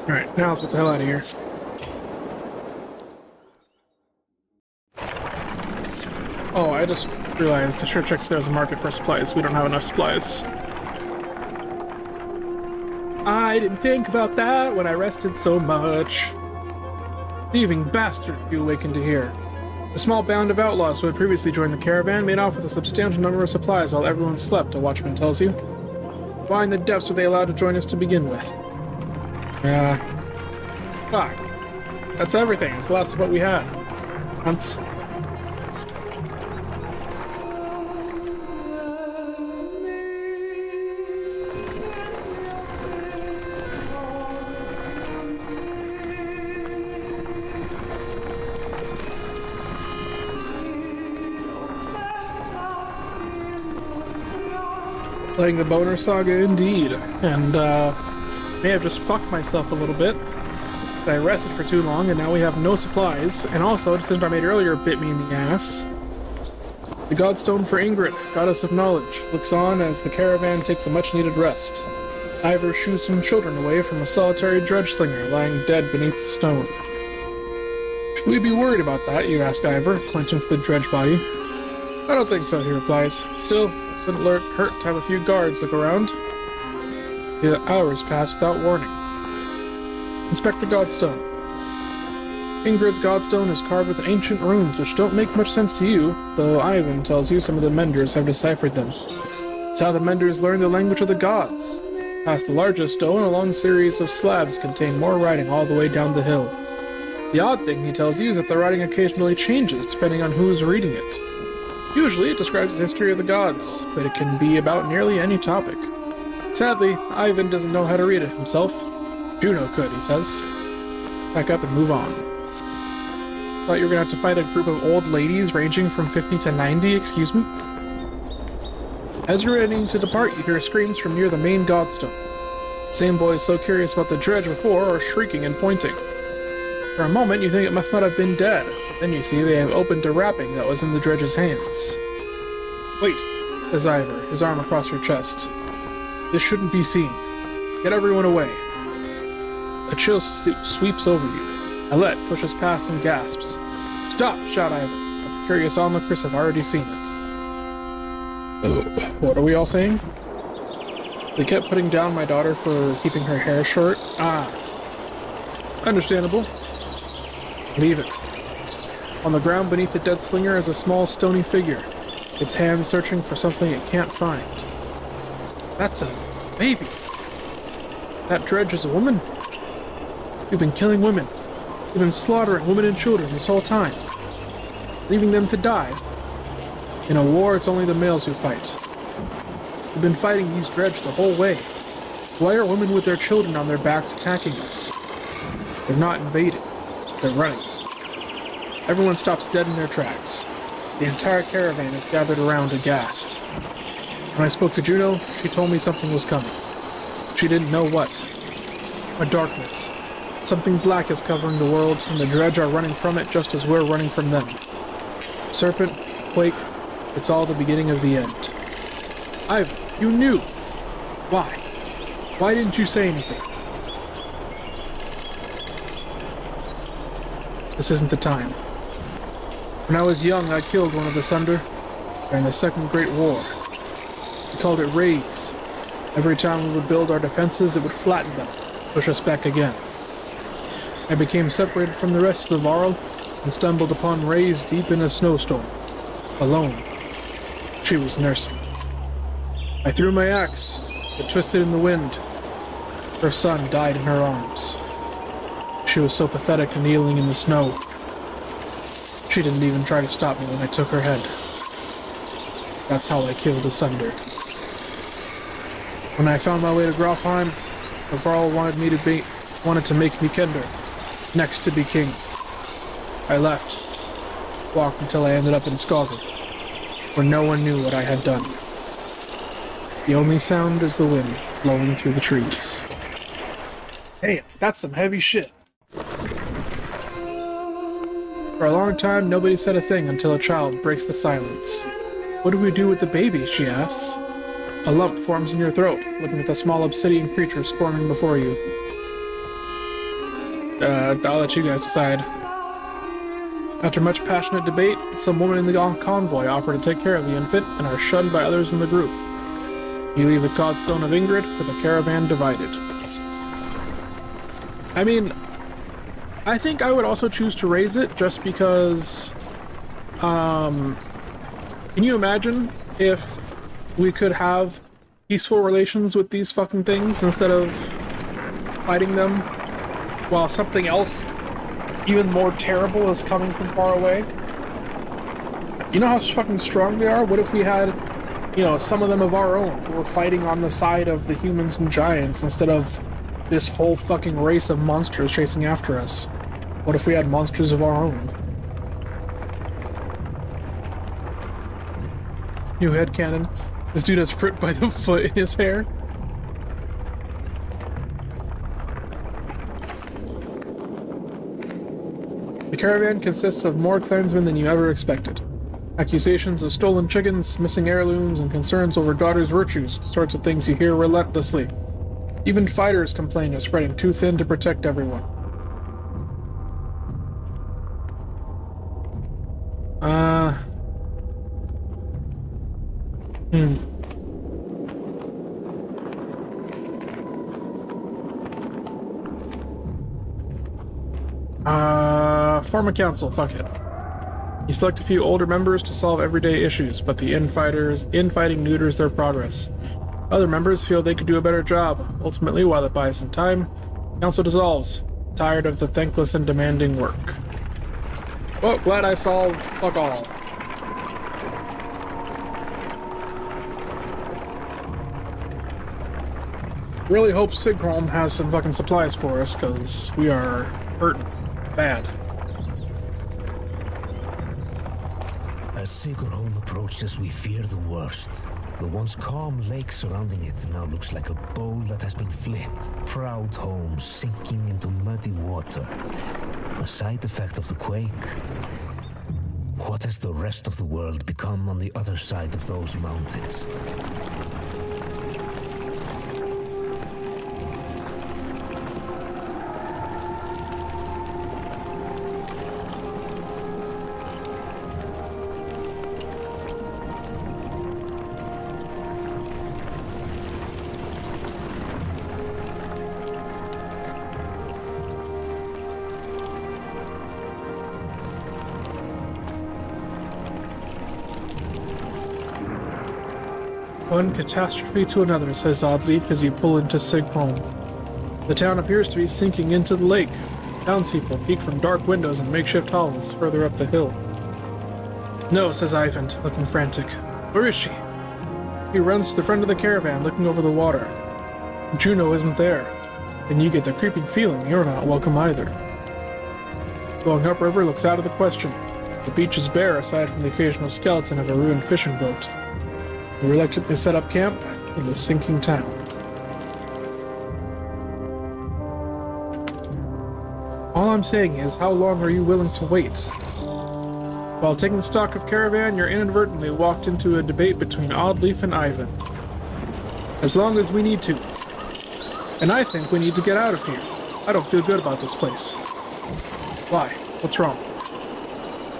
Alright, now let's get the hell out of here. Oh, I just realized I should check if there's a market for supplies. We don't have enough supplies. I didn't think about that when I rested so much. Thieving bastard, you awakened to hear. A small band of outlaws who had previously joined the caravan made off with a substantial number of supplies while everyone slept, a watchman tells you. Why in the depths were they allowed to join us to begin with? Fuck. That's everything. It's the last of what we had. Once. Playing the Boner Saga indeed, and may have just fucked myself a little bit. I rested for too long and now we have no supplies, and also, the decision I made earlier bit me in the ass. The Godstone for Ingrid, goddess of knowledge, looks on as the caravan takes a much needed rest. Ivor shoos some children away from a solitary dredge slinger lying dead beneath the stone. Should we be worried about that, you ask Ivor, pointing to the dredge body. I don't think so, he replies. Still, it wouldn't hurt to have a few guards look around. The hours pass without warning. Inspect the Godstone. Ingrid's Godstone is carved with ancient runes which don't make much sense to you, though Ivan tells you some of the menders have deciphered them. It's how the menders learn the language of the gods. Past the largest stone, a long series of slabs contain more writing all the way down the hill. The odd thing, he tells you, is that the writing occasionally changes depending on who's reading it. Usually it describes the history of the gods, but it can be about nearly any topic. Sadly, Ivan doesn't know how to read it himself. Juno could, he says. Pack up and move on. Thought you were gonna have to fight a group of old ladies ranging from 50 to 90, excuse me? As you're ready to depart, you hear screams from near the main Godstone. The same boys so curious about the dredge before are shrieking and pointing. For a moment, you think it must not have been dead. Then you see they have opened a wrapping that was in the dredge's hands. Wait, says Ivor, his arm across her chest. This shouldn't be seen. Get everyone away. A chill sweeps over you. Alette pushes past and gasps. Stop, shout Ivor, but the curious onlookers have already seen it. What are we all saying? They kept putting down my daughter for keeping her hair short. Ah. Understandable. Leave it. On the ground beneath the dead slinger is a small stony figure, its hands searching for something it can't find. That's a baby. That dredge is a woman? You've been killing women. You've been slaughtering women and children this whole time, leaving them to die. In a war, it's only the males who fight. We've been fighting these dredge the whole way. Why are women with their children on their backs attacking us? They're not invading. They're running. Everyone stops dead in their tracks. The entire caravan is gathered around aghast. When I spoke to Juno, she told me something was coming. She didn't know what. A darkness. Something black is covering the world, and the dredge are running from it just as we're running from them. Serpent, Quake, it's all the beginning of the end. You knew! Why? Why didn't you say anything? This isn't the time. When I was young, I killed one of the Sunder during the Second Great War. We called it raids. Every time we would build our defenses, it would flatten them, push us back again. I became separated from the rest of the Varl and stumbled upon Rays deep in a snowstorm, alone. She was nursing. I threw my axe, it twisted in the wind. Her son died in her arms. She was so pathetic and kneeling in the snow. She didn't even try to stop me when I took her head. That's how I killed a Sunder. When I found my way to Grofheim, the Varl wanted to make me Kender, next to be king. I left, walked until I ended up in Skagen, where no one knew what I had done. The only sound is the wind blowing through the trees. Hey, that's some heavy shit. For a long time, nobody said a thing until a child breaks the silence. What do we do with the baby, she asks. A lump forms in your throat, looking at the small obsidian creature squirming before you. I'll let you guys decide. After much passionate debate, some women in the convoy offer to take care of the infant and are shunned by others in the group. You leave the Codstone of Ingrid with the caravan divided. I mean, I think I would also choose to raise it just because, can you imagine if we could have peaceful relations with these fucking things instead of fighting them while something else even more terrible is coming from far away? You know how fucking strong they are? What if we had, you know, some of them of our own who were fighting on the side of the humans and giants instead of this whole fucking race of monsters chasing after us? What if we had monsters of our own? New headcanon. This dude has fruit by the foot in his hair. The caravan consists of more clansmen than you ever expected. Accusations of stolen chickens, missing heirlooms, and concerns over daughters' virtues, the sorts of things you hear relentlessly. Even fighters complain of spreading too thin to protect everyone. Form a council, fuck it. You select a few older members to solve everyday issues, but the infighting neuters their progress. Other members feel they could do a better job. Ultimately, while it buys some time, council dissolves, tired of the thankless and demanding work. Well, glad I solved fuck all. Really hope Sigholm has some fucking supplies for us, because we are hurting bad. As Sigurholm approaches, we fear the worst. The once calm lake surrounding it now looks like a bowl that has been flipped. Proud homes sinking into muddy water. A side effect of the quake. What has the rest of the world become on the other side of those mountains? One catastrophe to another, says Oddleaf as you pull into Sigholm. The town appears to be sinking into the lake. Townspeople peek from dark windows in makeshift hovels further up the hill. No, says Ivan, looking frantic. Where is she? He runs to the front of the caravan, looking over the water. Juno isn't there, and you get the creeping feeling you're not welcome either. Going upriver looks out of the question. The beach is bare aside from the occasional skeleton of a ruined fishing boat. We reluctantly set up camp in the sinking town. All I'm saying is, how long are you willing to wait? While taking stock of Caravan, you inadvertently walked into a debate between Oddleaf and Ivan. As long as we need to. And I think we need to get out of here. I don't feel good about this place. Why? What's wrong?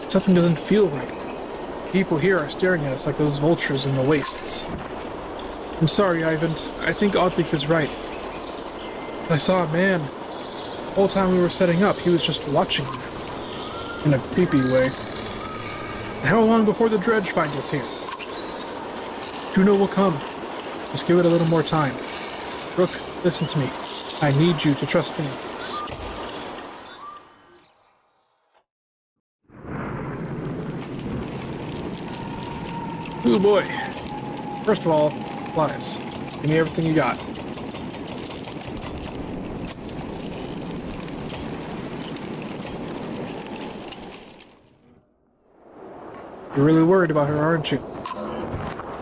Something doesn't feel right. People here are staring at us like those vultures in the wastes. I'm sorry, Ivan. I think Oddleaf is right. I saw a man. The whole time we were setting up, he was just watching me. In a creepy way. And how long before the dredge find us here? Juno will come. Just give it a little more time. Rook, listen to me. I need you to trust me in this. Ooh boy. First of all, supplies. Give me everything you got. You're really worried about her, aren't you?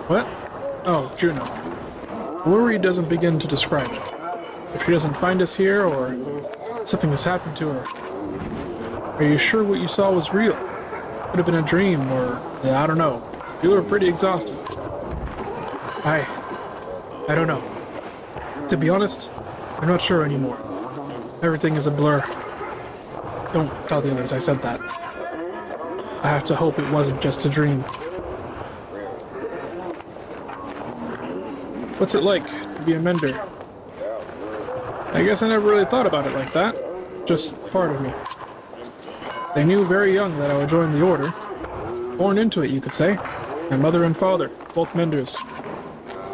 What? Oh, Juno. Worry doesn't begin to describe it. If she doesn't find us here, or something has happened to her, are you sure what you saw was real? Could have been a dream, or I don't know. You were pretty exhausted. I don't know. To be honest, I'm not sure anymore. Everything is a blur. Don't tell the others I said that. I have to hope it wasn't just a dream. What's it like to be a mender? I guess I never really thought about it like that. Just part of me. They knew very young that I would join the order. Born into it, you could say. My mother and father, both menders.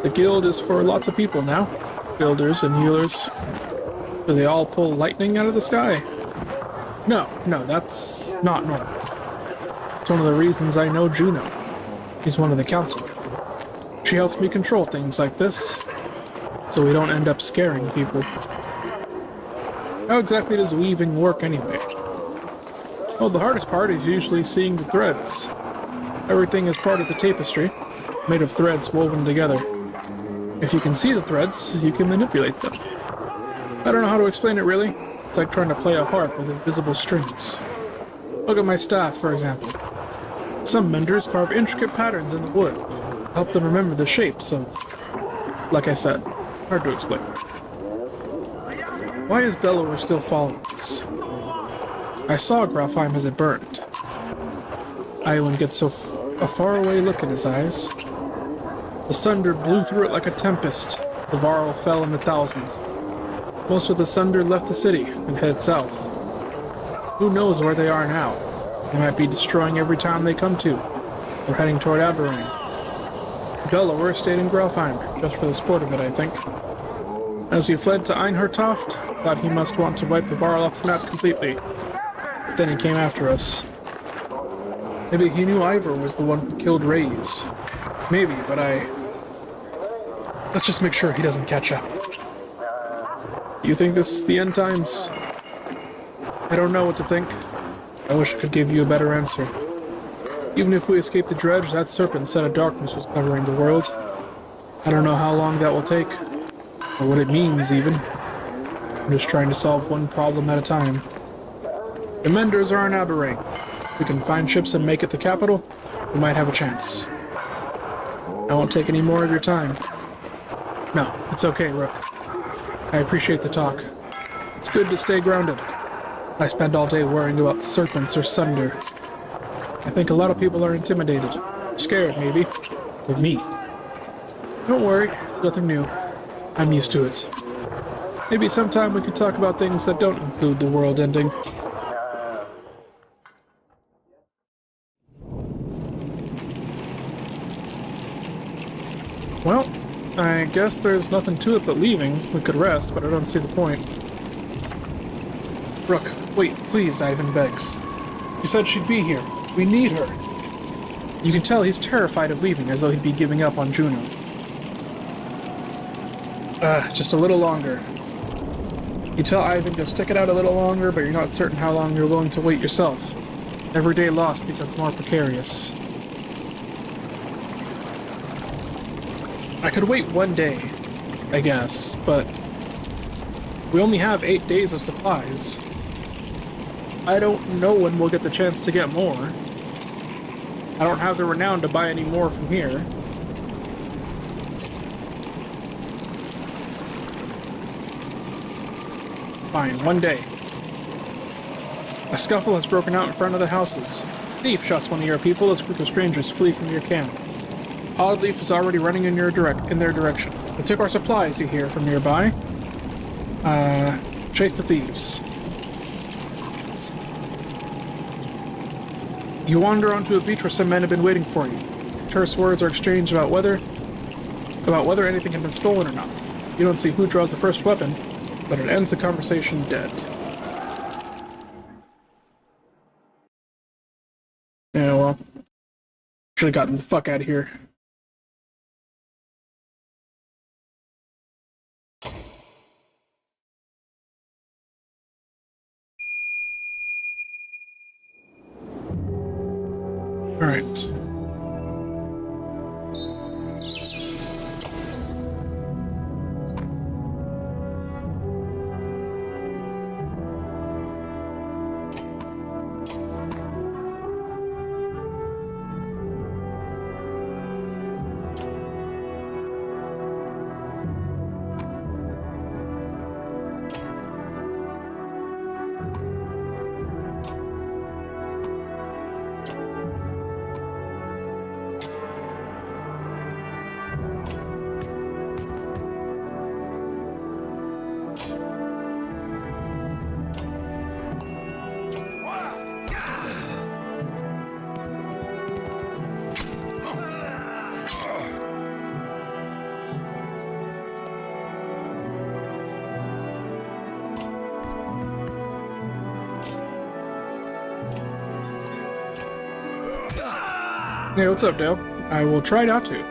The guild is for lots of people now. Builders and healers. Do they all pull lightning out of the sky? No, that's not normal. It's one of the reasons I know Juno. She's one of the council. She helps me control things like this, so we don't end up scaring people. How exactly does weaving work anyway? Well, the hardest part is usually seeing the threads. Everything is part of the tapestry, made of threads woven together. If you can see the threads, you can manipulate them. I don't know how to explain it really. It's like trying to play a harp with invisible strings. Look at my staff, for example. Some menders carve intricate patterns in the wood, to help them remember the shapes of... Like I said, hard to explain. Why is Bellower still following us? I saw Grafheim as it burned. Iwan gets a faraway look in his eyes. The sunder blew through it like a tempest. The Varl fell in the thousands. Most of the sunder left the city and headed south. Who knows where they are now? They might be destroying every town they come to, or heading toward Aberrane. Bellower stayed in Grafheim, just for the sport of it, I think. As he fled to Einhertoft, thought he must want to wipe the Varl off the map completely. But then he came after us. Maybe he knew Ivor was the one who killed Reyes. Maybe, but let's just make sure he doesn't catch up. You think this is the end times? I don't know what to think. I wish I could give you a better answer. Even if we escape the dredge, that serpent set of darkness was covering the world. I don't know how long that will take, or what it means even. I'm just trying to solve one problem at a time. The Menders are in Aberrane. If we can find ships and make it the capital, we might have a chance. I won't take any more of your time. No, it's okay, Rook. I appreciate the talk. It's good to stay grounded. I spend all day worrying about serpents or sunder. I think a lot of people are intimidated. Scared, maybe. Of me. Don't worry, it's nothing new. I'm used to it. Maybe sometime we could talk about things that don't include the world ending. Well, I guess there's nothing to it but leaving. We could rest, but I don't see the point. Rook, Wait, please, Ivan begs. She said she'd be here. We need her. You can tell he's terrified of leaving, as though he'd be giving up on Juno. Just a little longer. You tell Ivan to stick it out a little longer, but you're not certain how long you're willing to wait yourself. Every day lost becomes more precarious. I could wait 1 day, I guess, but we only have 8 days of supplies. I don't know when we'll get the chance to get more. I don't have the renown to buy any more from here. Fine, 1 day. A scuffle has broken out in front of the houses. Thief shots one of your people as a group of strangers flee from your camp. Oddleaf is already running in their direction. They took our supplies, you hear, from nearby. Chase the thieves. You wander onto a beach where some men have been waiting for you. Terse words are exchanged about whether anything had been stolen or not. You don't see who draws the first weapon, but it ends the conversation dead. Yeah, well, should have gotten the fuck out of here. All right. Hey, what's up, Dale? I will try not to.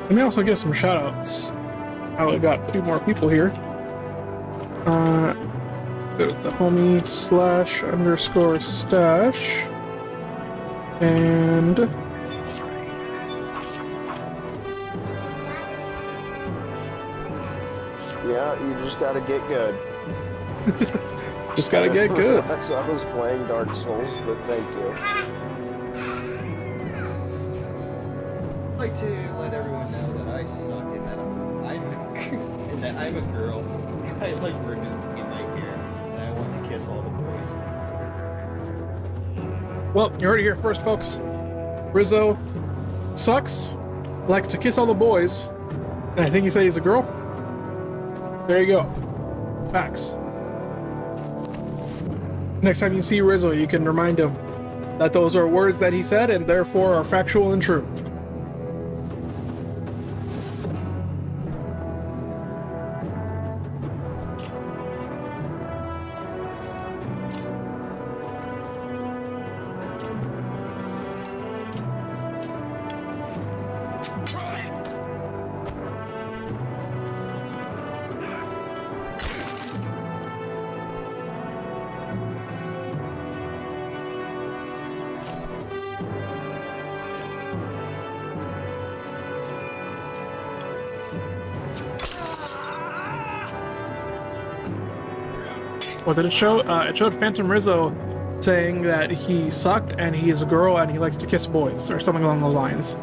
Let me also give some shoutouts. I got 2 more people here. The homie /_stash. And yeah, you just gotta get good. just gotta get good. So I was playing Dark Souls, but thank you. I'd like to let everyone know that I suck and that and that I'm a girl. I like ribbons in my hair, and I want to kiss all the boys. Well, you heard it here first, folks. Rizzo sucks, likes to kiss all the boys, and I think he said he's a girl. There you go. Facts. Next time you see Rizzo, you can remind him that those are words that he said and therefore are factual and true. What did it show? It showed Phantom Rizzo saying that he sucked and he's a girl and he likes to kiss boys, or something along those lines.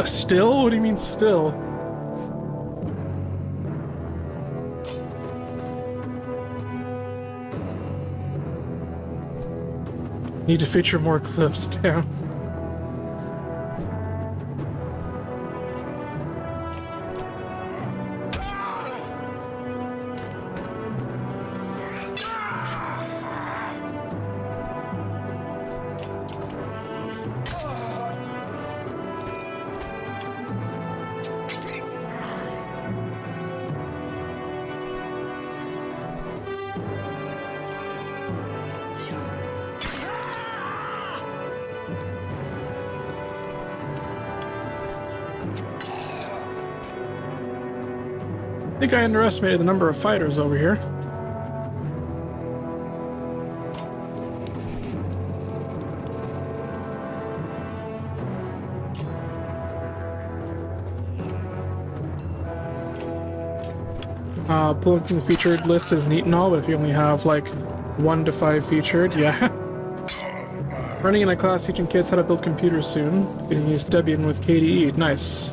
Still? What do you mean still? Need to feature more clips, damn. I think I underestimated the number of fighters over here. Pulling from the featured list is neat and all, but if you only have like 1 to 5 featured, yeah. Running in a class teaching kids how to build computers soon. Getting used Debian with KDE. Nice.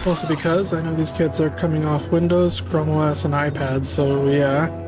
Also because I know these kids are coming off Windows, Chrome OS, and iPad, so yeah.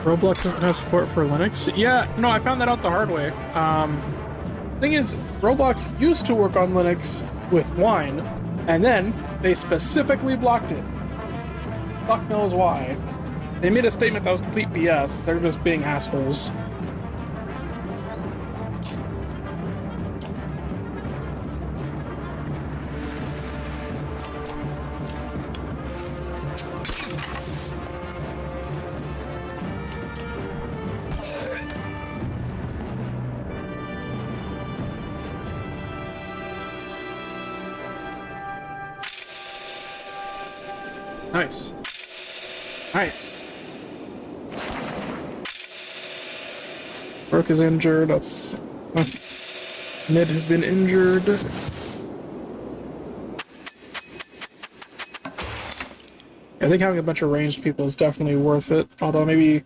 Roblox doesn't have support for Linux. Yeah, no, I found that out the hard way. Thing is, Roblox used to work on Linux with Wine, and then they specifically blocked it. Fuck knows why. They made a statement that was complete BS. They're just being assholes. Nice. Nice. Brooke is injured. That's... Ned has been injured. I think having a bunch of ranged people is definitely worth it, although maybe a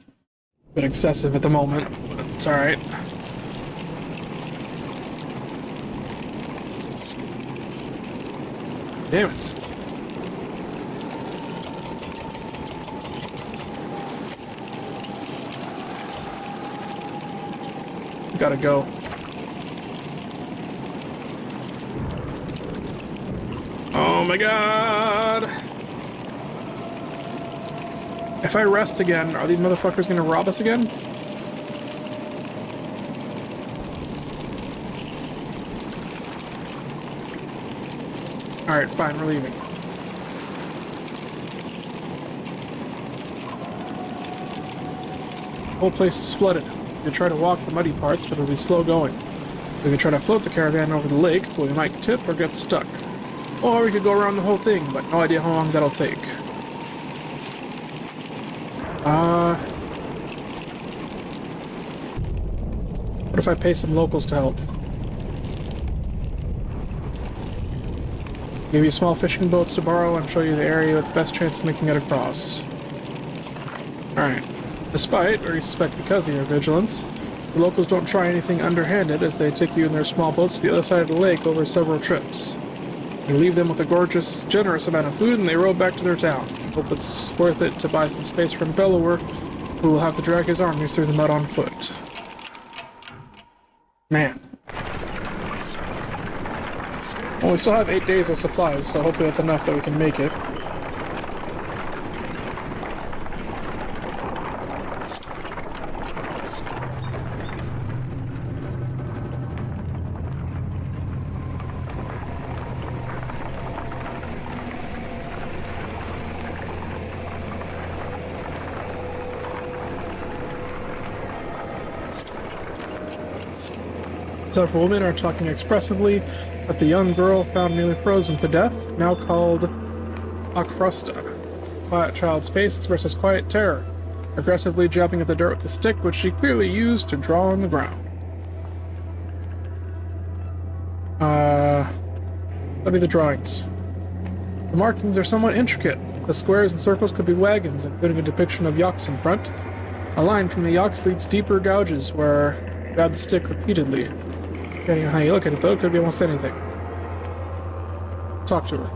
bit excessive at the moment, but it's alright. Damn it. Gotta go. Oh my god! If I rest again, are these motherfuckers gonna rob us again? Alright, fine, we're leaving. The whole place is flooded. We could try to walk the muddy parts, but it'll be slow going. We could try to float the caravan over the lake, but we might tip or get stuck. Or we could go around the whole thing, but no idea how long that'll take. What if I pay some locals to help? Give you small fishing boats to borrow and show you the area with the best chance of making it across. Alright. Despite, or you suspect because of your vigilance, the locals don't try anything underhanded as they take you in their small boats to the other side of the lake over several trips. You leave them with a gorgeous, generous amount of food and they row back to their town. Hope it's worth it to buy some space from Bellower, who will have to drag his armies through the mud on foot. Man. Well, we still have 8 days of supplies, so hopefully that's enough that we can make it. Several women are talking expressively about the young girl found nearly frozen to death, now called Akfrosta. The quiet child's face expresses quiet terror, aggressively jabbing at the dirt with a stick which she clearly used to draw on the ground. Study the drawings. The markings are somewhat intricate. The squares and circles could be wagons, including a depiction of yaks in front. A line from the yaks leads deeper gouges where you grab the stick repeatedly. Depending on how you look at it, though, it could be almost anything. Talk to her.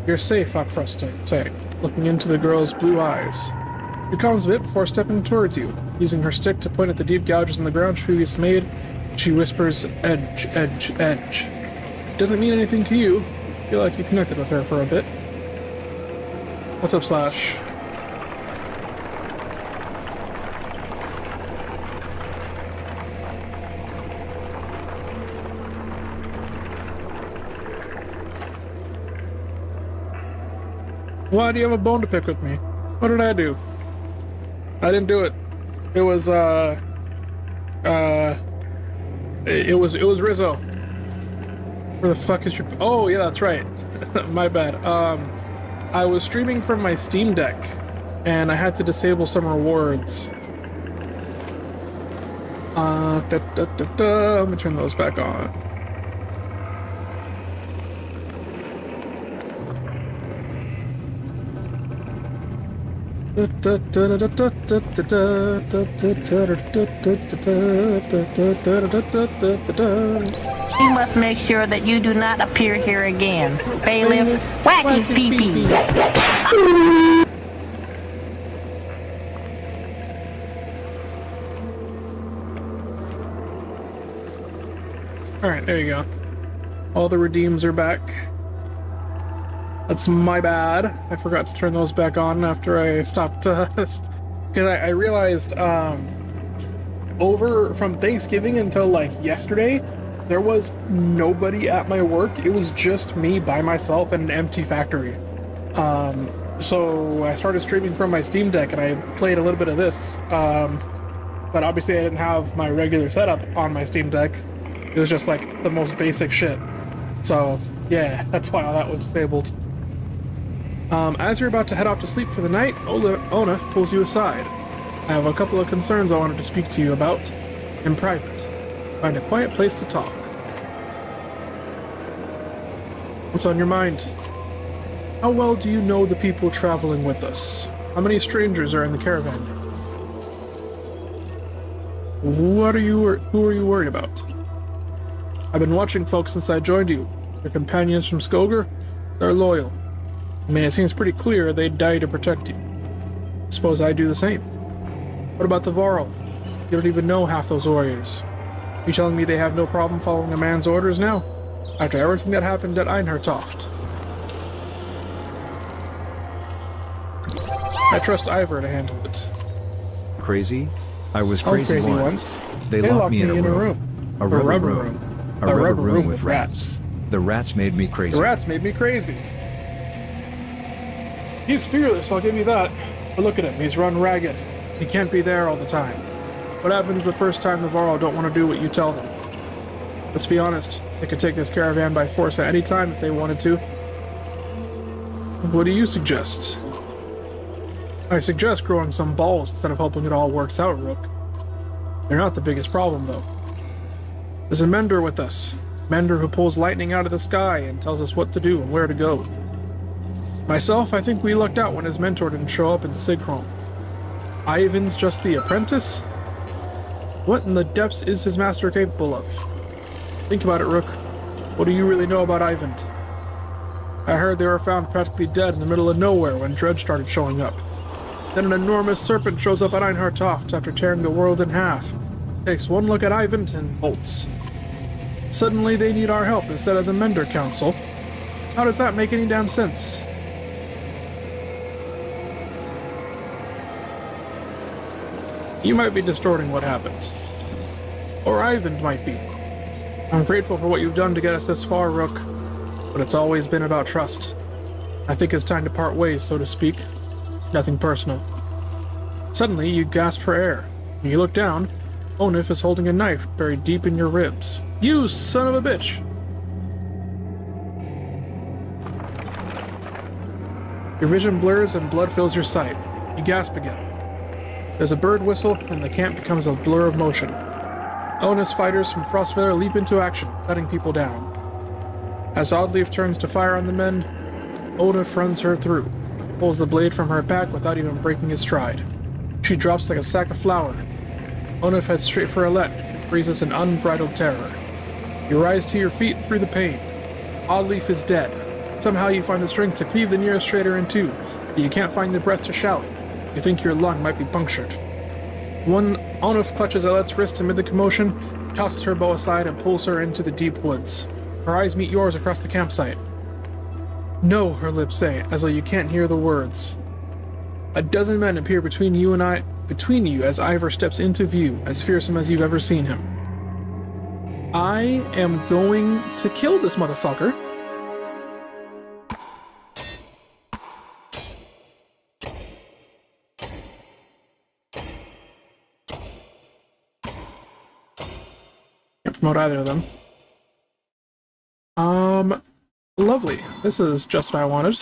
You're safe, Akfrosta, saying, looking into the girl's blue eyes. She calms a bit before stepping towards you. Using her stick to point at the deep gouges in the ground she previously made, she whispers, edge, edge, edge. It doesn't mean anything to you. I feel like you connected with her for a bit. What's up, Slash? Why do you have a bone to pick with me? What did I do? I didn't do it. It was, it was Rizzo. Where the fuck is your... Oh, yeah, that's right. My bad. I was streaming from my Steam Deck, and I had to disable some rewards. Let me turn those back on. You must make sure that you do not appear here again. Bailiff, whack his pee-pee. Alright, there you go. All the redeems are back. That's my bad. I forgot to turn those back on after I stopped, because I realized, over from Thanksgiving until, like, yesterday, there was nobody at my work. It was just me by myself in an empty factory. So I started streaming from my Steam Deck, and I played a little bit of this, but obviously I didn't have my regular setup on my Steam Deck. It was just, like, the most basic shit. So, yeah, that's why all that was disabled. As you're about to head off to sleep for the night, Onef pulls you aside. I have a couple of concerns I wanted to speak to you about in private. Find a quiet place to talk. What's on your mind? How well do you know the people traveling with us? How many strangers are in the caravan? Who are you worried about? I've been watching folks since I joined you. Your companions from Skoger, they're loyal. I mean, it seems pretty clear they'd die to protect you. Suppose I'd do the same. What about the Varl? You don't even know half those warriors. You telling me they have no problem following a man's orders now? After everything that happened at Einhertoft? I trust Ivor to handle it. Crazy? I was crazy, once. They locked me in a room. A rubber room. A rubber room with rats. The rats made me crazy. The rats made me crazy. He's fearless, I'll give you that. But look at him, he's run ragged. He can't be there all the time. What happens the first time the Varl don't want to do what you tell them? Let's be honest, they could take this caravan by force at any time if they wanted to. What do you suggest? I suggest growing some balls instead of hoping it all works out, Rook. They're not the biggest problem, though. There's a mender with us. Mender who pulls lightning out of the sky and tells us what to do and where to go. Myself, I think we lucked out when his mentor didn't show up in Sigholm. Ivan's just the apprentice? What in the depths is his master capable of? Think about it, Rook. What do you really know about Ivan? I heard they were found practically dead in the middle of nowhere when Dredge started showing up. Then an enormous serpent shows up at Einhertoft after tearing the world in half. Takes one look at Ivan and bolts. Suddenly they need our help instead of the Mender Council. How does that make any damn sense? You might be distorting what happened. Or Ivan might be. I'm grateful for what you've done to get us this far, Rook. But it's always been about trust. I think it's time to part ways, so to speak. Nothing personal. Suddenly, you gasp for air. When you look down, Onef is holding a knife buried deep in your ribs. You son of a bitch! Your vision blurs and blood fills your sight. You gasp again. There's a bird whistle, and the camp becomes a blur of motion. Onef's fighters from Frostfire leap into action, cutting people down. As Oddleaf turns to fire on the men, Onef runs her through, pulls the blade from her back without even breaking his stride. She drops like a sack of flour. Onef heads straight for Alette, and breathes an unbridled terror. You rise to your feet through the pain. Oddleaf is dead. Somehow you find the strength to cleave the nearest traitor in two, but you can't find the breath to shout. You think your lung might be punctured. Onef clutches Alette's wrist amid the commotion, tosses her bow aside, and pulls her into the deep woods. Her eyes meet yours across the campsite. No, her lips say, as though you can't hear the words. A dozen men appear between you as Ivor steps into view, as fearsome as you've ever seen him. I am going to kill this motherfucker. Can't promote either of them. Lovely. This is just what I wanted.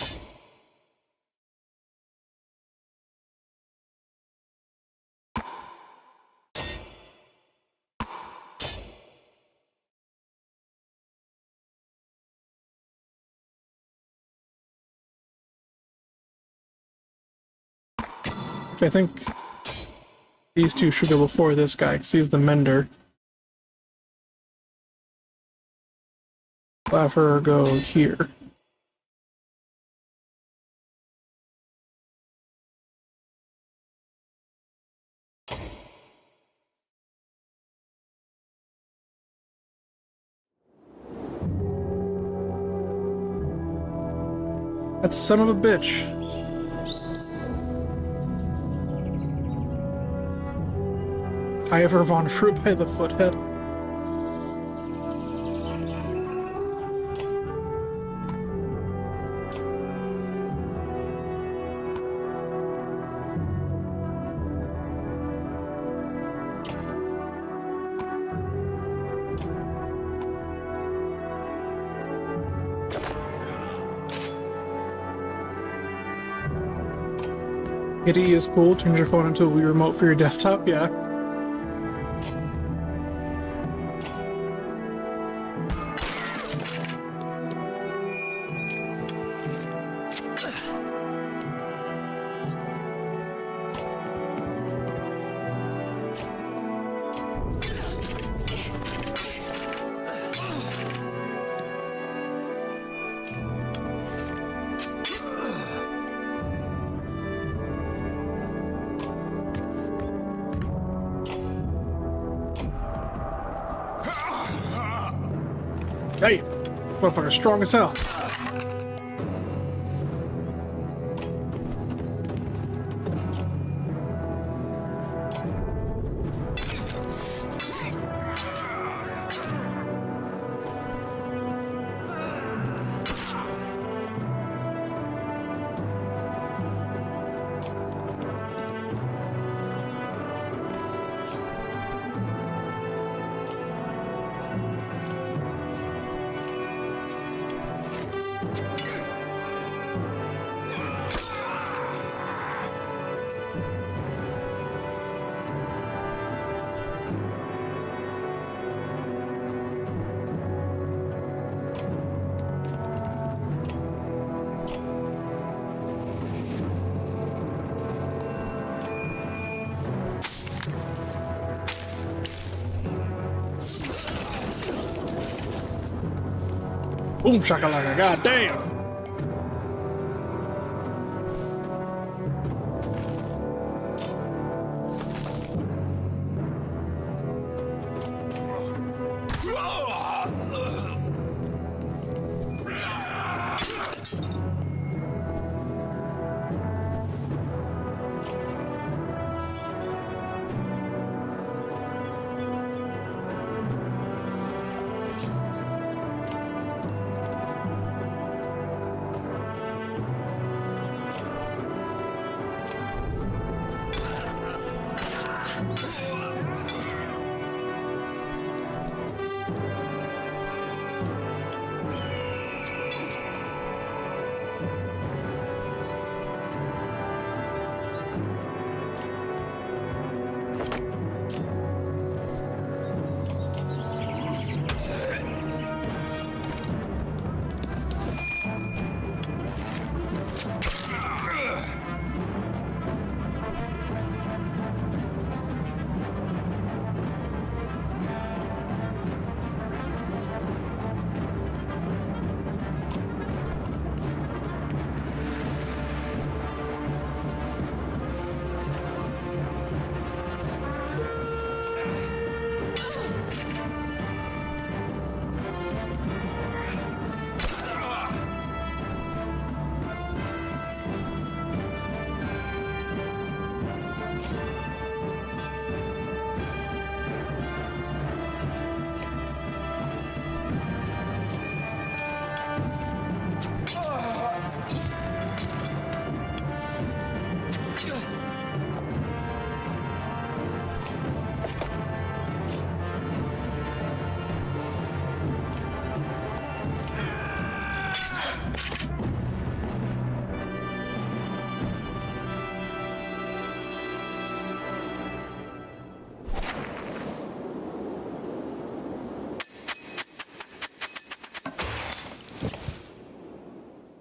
I think these two should go before this guy, because he's the mender. I'll have her go here. That son of a bitch. Ivor von Fruit by the Foothead. Kitty is cool. Turns your phone into a Wii remote for your desktop. Yeah. Hey, motherfucker, strong as hell. Boom shakalaka, goddamn!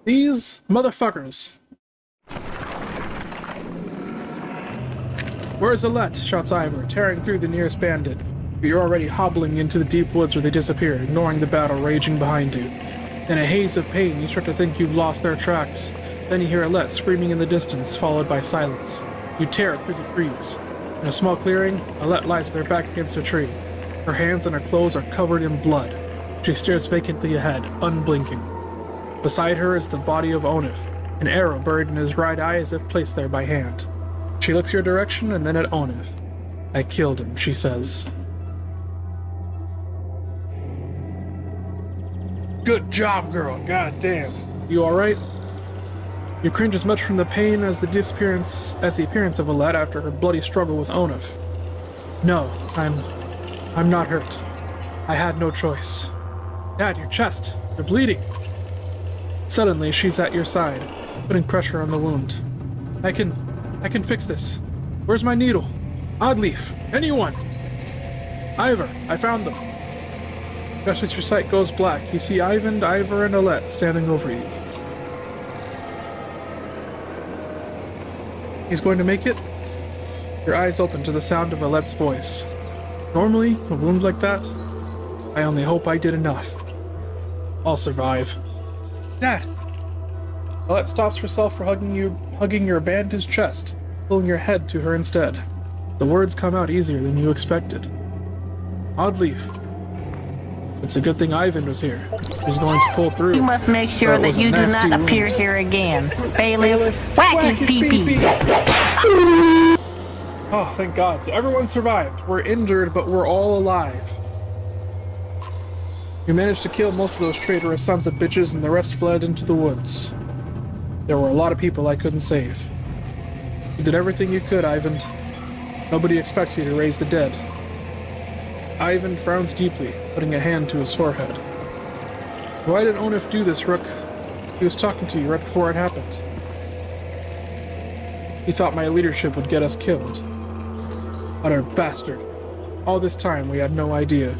These motherfuckers. Where's Alette? Shouts Ivor, tearing through the nearest bandit. But you're already hobbling into the deep woods where they disappeared, ignoring the battle raging behind you. In a haze of pain, you start to think you've lost their tracks. Then you hear Alette screaming in the distance, followed by silence. You tear through the trees. In a small clearing, Alette lies with her back against a tree. Her hands and her clothes are covered in blood. She stares vacantly ahead, unblinking. Beside her is the body of Onif, an arrow buried in his right eye as if placed there by hand. She looks your direction and then at Onif. I killed him, she says. Good job, girl. God damn. You alright? You cringe as much from the pain as the appearance of Alette after her bloody struggle with Onif. No, I'm not hurt. I had no choice. Dad, your chest. You're bleeding. Suddenly, she's at your side, putting pressure on the wound. I can I can fix this. Where's my needle? Oddleaf. Anyone? Ivor, I found them. Just as your sight goes black, you see Ivan, Ivor, and Alette standing over you. He's going to make it? Your eyes open to the sound of Alette's voice. Normally, a wound like that, I only hope I did enough. I'll survive. Dad! Alette stops herself for hugging your bandaged chest, pulling your head to her instead. The words come out easier than you expected. Oddleaf. It's a good thing Ivan was here. He's going to pull through. You must make sure that you do not appear here again. Bailiff, whack his pee-pee. Oh, thank God. So everyone survived. We're injured, but we're all alive. You managed to kill most of those traitorous sons of bitches, and the rest fled into the woods. There were a lot of people I couldn't save. You did everything you could, Ivan. Nobody expects you to raise the dead. Ivan frowns deeply, putting a hand to his forehead. Why did Onif do this, Rook? He was talking to you right before it happened. He thought my leadership would get us killed. Utter bastard. All this time we had no idea.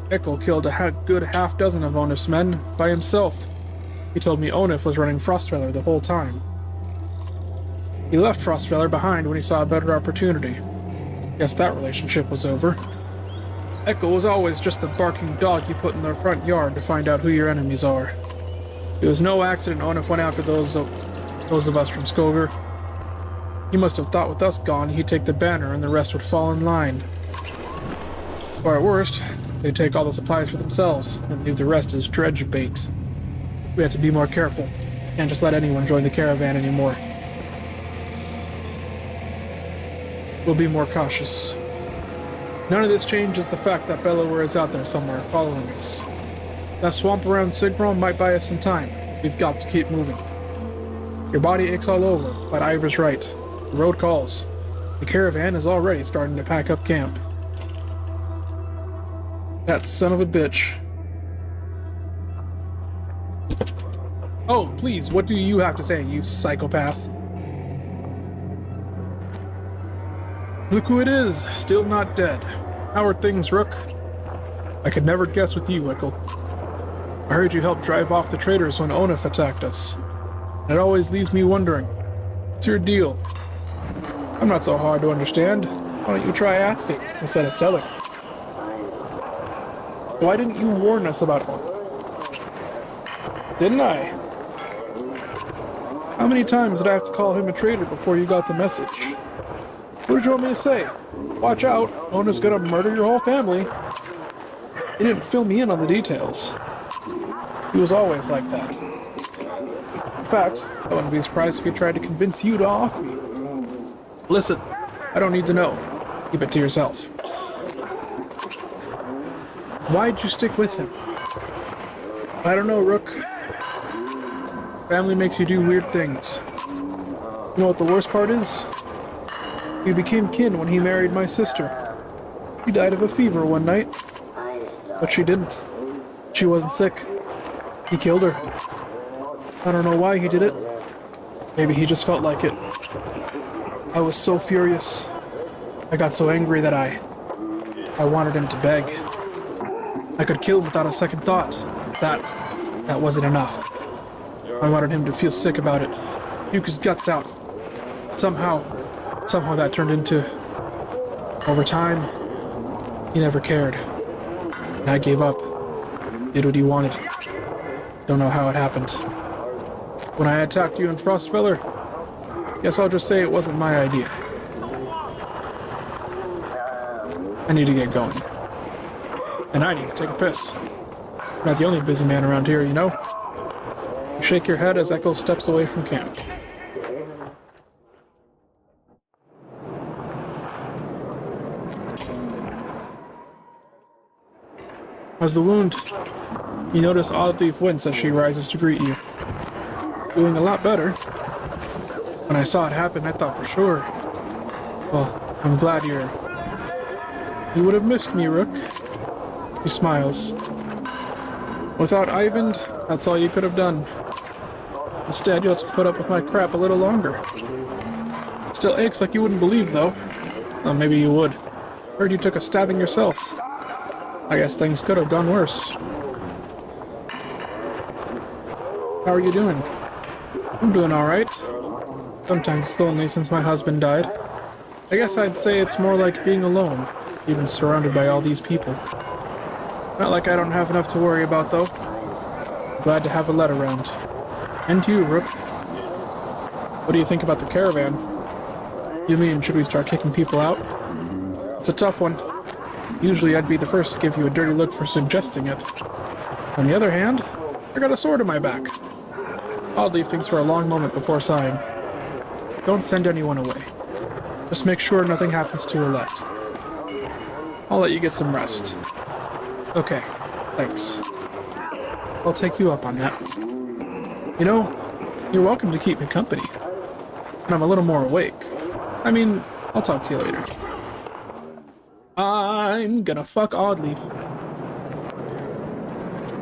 Ekkel killed a good half dozen of Onif's men by himself. He told me Onif was running Frostfeller the whole time. He left Frostfeller behind when he saw a better opportunity. Guess that relationship was over. Ekkel was always just the barking dog you put in the front yard to find out who your enemies are. It was no accident Onif went after those of us from Skoger. He must have thought with us gone he'd take the banner and the rest would fall in line. Or at worst, they'd take all the supplies for themselves and leave the rest as dredge bait. We had to be more careful. Can't just let anyone join the caravan anymore. We'll be more cautious. None of this changes the fact that Bellower is out there somewhere following us. That swamp around Sigrom might buy us some time. We've got to keep moving. Your body aches all over, but Ivor's right. The road calls. The caravan is already starting to pack up camp. That son of a bitch. Oh, please, what do you have to say, you psychopath? Look who it is, still not dead. How are things, Rook? I could never guess with you, Ekkel. I heard you helped drive off the traitors when Onif attacked us. It always leaves me wondering, what's your deal? I'm not so hard to understand. Why don't you try asking instead of telling? Why didn't you warn us about one? Didn't I? How many times did I have to call him a traitor before you got the message? What did you want me to say? Watch out, Onif's gonna murder your whole family. He didn't fill me in on the details. He was always like that. In fact, I wouldn't be surprised if he tried to convince you to off me. Listen, I don't need to know. Keep it to yourself. Why'd you stick with him? I don't know, Rook. Family makes you do weird things. You know what the worst part is? We became kin when he married my sister. She died of a fever one night. But she didn't. She wasn't sick. He killed her. I don't know why he did it. Maybe he just felt like it. I was so furious. I got so angry that I wanted him to beg. I could kill him without a second thought. That wasn't enough. I wanted him to feel sick about it. Puke his guts out. Somehow that turned into... Over time, he never cared. And I gave up. Did what he wanted. Don't know how it happened. When I attacked you in Frostfeller, guess I'll just say it wasn't my idea. I need to get going. And I need to take a piss. I'm not the only busy man around here, you know? You shake your head as Ekkel steps away from camp. How's the wound? You notice Oddleaf wince as she rises to greet you. Doing a lot better. When I saw it happen, I thought for sure. Well, I'm glad you're... You would have missed me, Rook. He smiles. Without Ivan, that's all you could have done. Instead, you'll have to put up with my crap a little longer. Still aches like you wouldn't believe, though. Well, maybe you would. Heard you took a stabbing yourself. I guess things could have gone worse. How are you doing? I'm doing alright. Sometimes it's lonely since my husband died. I guess I'd say it's more like being alone, even surrounded by all these people. Not like I don't have enough to worry about, though. Glad to have a letter around. And you, Rook. What do you think about the caravan? You mean, should we start kicking people out? It's a tough one. Usually I'd be the first to give you a dirty look for suggesting it. On the other hand, I got a sword in my back. I'll leave things for a long moment before sighing. Don't send anyone away. Just make sure nothing happens to Alette. I'll let you get some rest. Okay, thanks. I'll take you up on that. You know, you're welcome to keep me company. When I'm a little more awake. I mean, I'll talk to you later. I'm gonna fuck Oddleaf.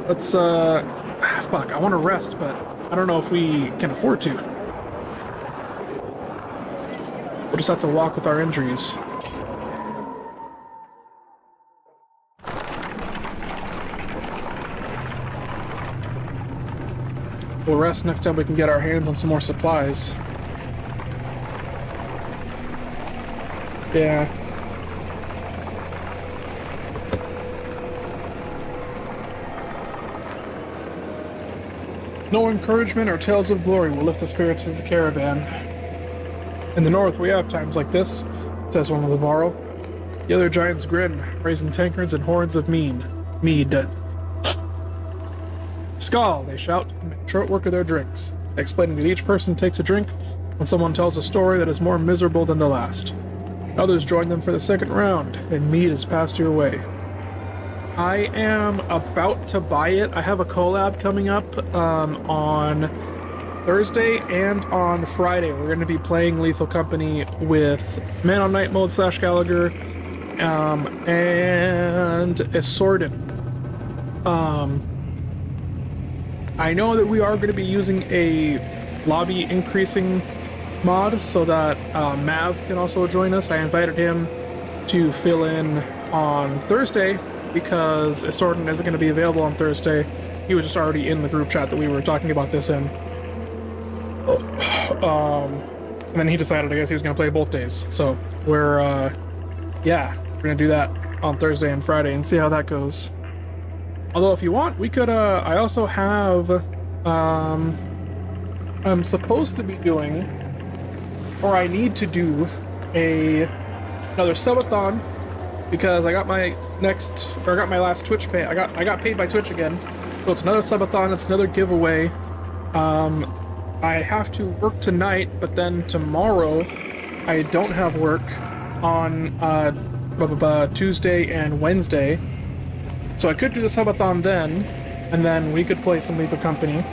Let's, fuck, I want to rest, but I don't know if we can afford to. We'll just have to walk with our injuries. We'll rest next time we can get our hands on some more supplies. Yeah. No encouragement or tales of glory will lift the spirits of the caravan. In the north, we have times like this, says one of the Varl. The other giants grin, raising tankards and horns of mead. Skull, they shout, and make short work of their drinks, explaining that each person takes a drink when someone tells a story that is more miserable than the last. Others join them for the second round, and mead is passed your way. I am about to buy it. I have a collab coming up on Thursday and on Friday. We're going to be playing Lethal Company with Man on Night mode / Gallagher and Isordin. I know that we are going to be using a lobby increasing mod so that Mav can also join us. I invited him to fill in on Thursday because Isordin isn't going to be available on Thursday. He was just already in the group chat that we were talking about this in. And then he decided, I guess, he was going to play both days. So we're going to do that on Thursday and Friday and see how that goes. Although if you want, we could, I also have, I'm supposed to be doing, or I need to do another subathon because I got my last Twitch pay. I got paid by Twitch again. So it's another subathon, it's another giveaway. I have to work tonight, but then tomorrow I don't have work on Tuesday and Wednesday. So I could do the subathon then, and then we could play some Lethal Company,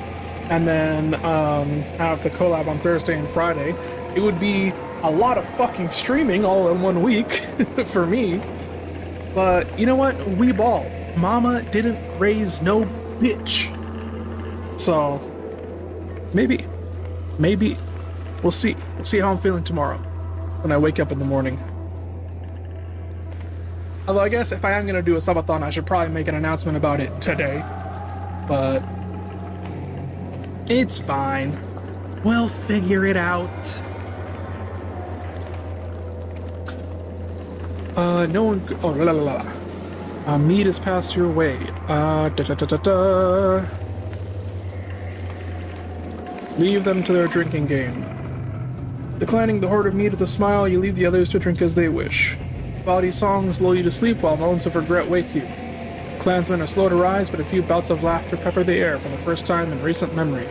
and then have the collab on Thursday and Friday. It would be a lot of fucking streaming all in 1 week for me. But you know what? We ball. Mama didn't raise no bitch. So maybe we'll see. We'll see how I'm feeling tomorrow when I wake up in the morning. Although I guess if I am going to do a subathon, I should probably make an announcement about it today. But it's fine. We'll figure it out. No one... Oh, la la la la. Mead is passed your way. Leave them to their drinking game. Declining the horde of mead with a smile, you leave the others to drink as they wish. Bawdy songs lull you to sleep while moans of regret wake you. Clansmen are slow to rise, but a few bouts of laughter pepper the air for the first time in recent memory.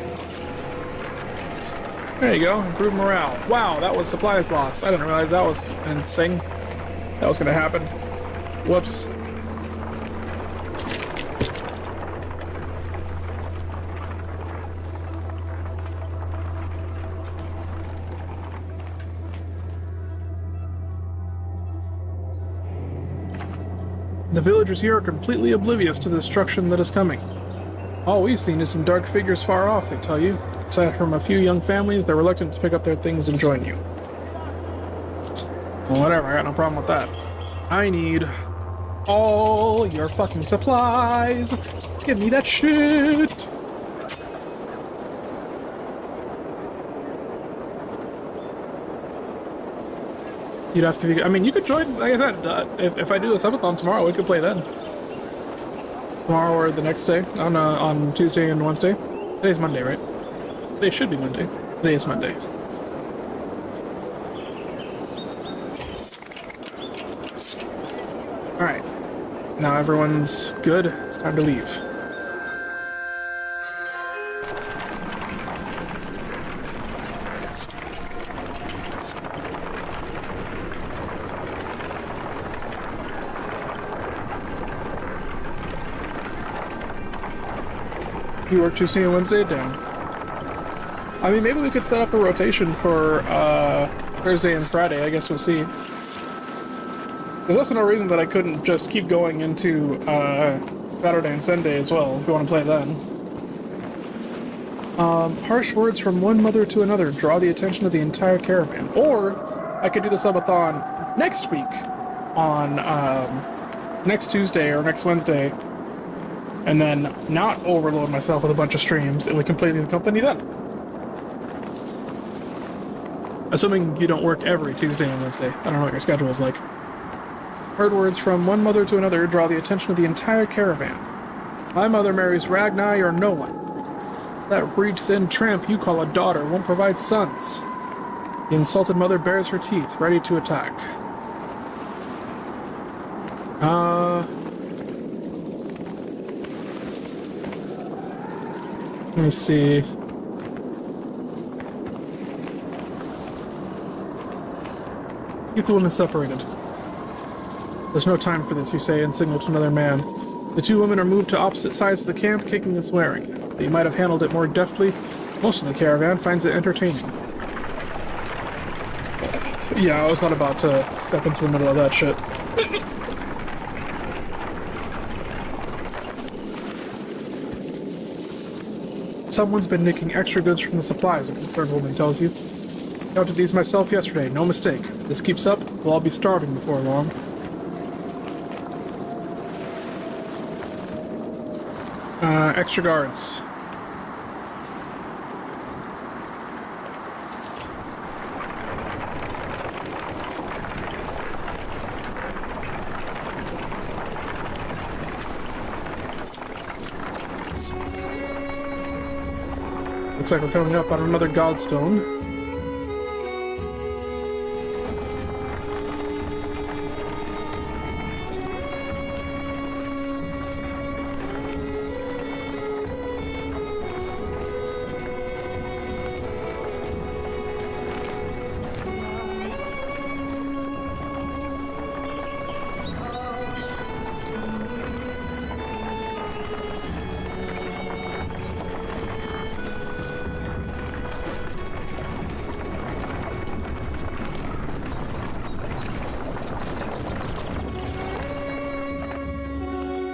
There you go, improved morale. Wow, that was supplies lost. I didn't realize that was a thing. That was gonna happen. Whoops. The villagers here are completely oblivious to the destruction that is coming. All we've seen is some dark figures far off, they tell you. Aside from a few young families, they're reluctant to pick up their things and join you. Well, whatever, I got no problem with that. I need all your fucking supplies. Give me that shit. You'd ask if you could, I mean, you could join, like I said, if I do a subathon tomorrow, we could play then. Tomorrow or the next day, on Tuesday and Wednesday. Today's Monday, right? Today should be Monday. Today is Monday. Alright. Now everyone's good. It's time to leave. You work Tuesday and Wednesday? Down. I mean, maybe we could set up a rotation for Thursday and Friday. I guess we'll see. There's also no reason that I couldn't just keep going into Saturday and Sunday as well, if you want to play then. Harsh words from one mother to another draw the attention of the entire caravan. Or I could do the subathon next week on next Tuesday or next Wednesday, and then not overload myself with a bunch of streams, and we can play the company then. Assuming you don't work every Tuesday and Wednesday. I don't know what your schedule is like. Heard words from one mother to another draw the attention of the entire caravan. My mother marries Ragni or no one. That breed-thin tramp you call a daughter won't provide sons. The insulted mother bares her teeth, ready to attack. Let me see. Keep the women separated. There's no time for this, you say, and signal to another man. The two women are moved to opposite sides of the camp, kicking and swearing. They might have handled it more deftly. Most of the caravan finds it entertaining. Yeah, I was not about to step into the middle of that shit. Someone's been nicking extra goods from the supplies, a concerned woman tells you. Counted these myself yesterday, no mistake. If this keeps up, we'll all be starving before long. Extra guards. Looks like we're coming up on another godstone.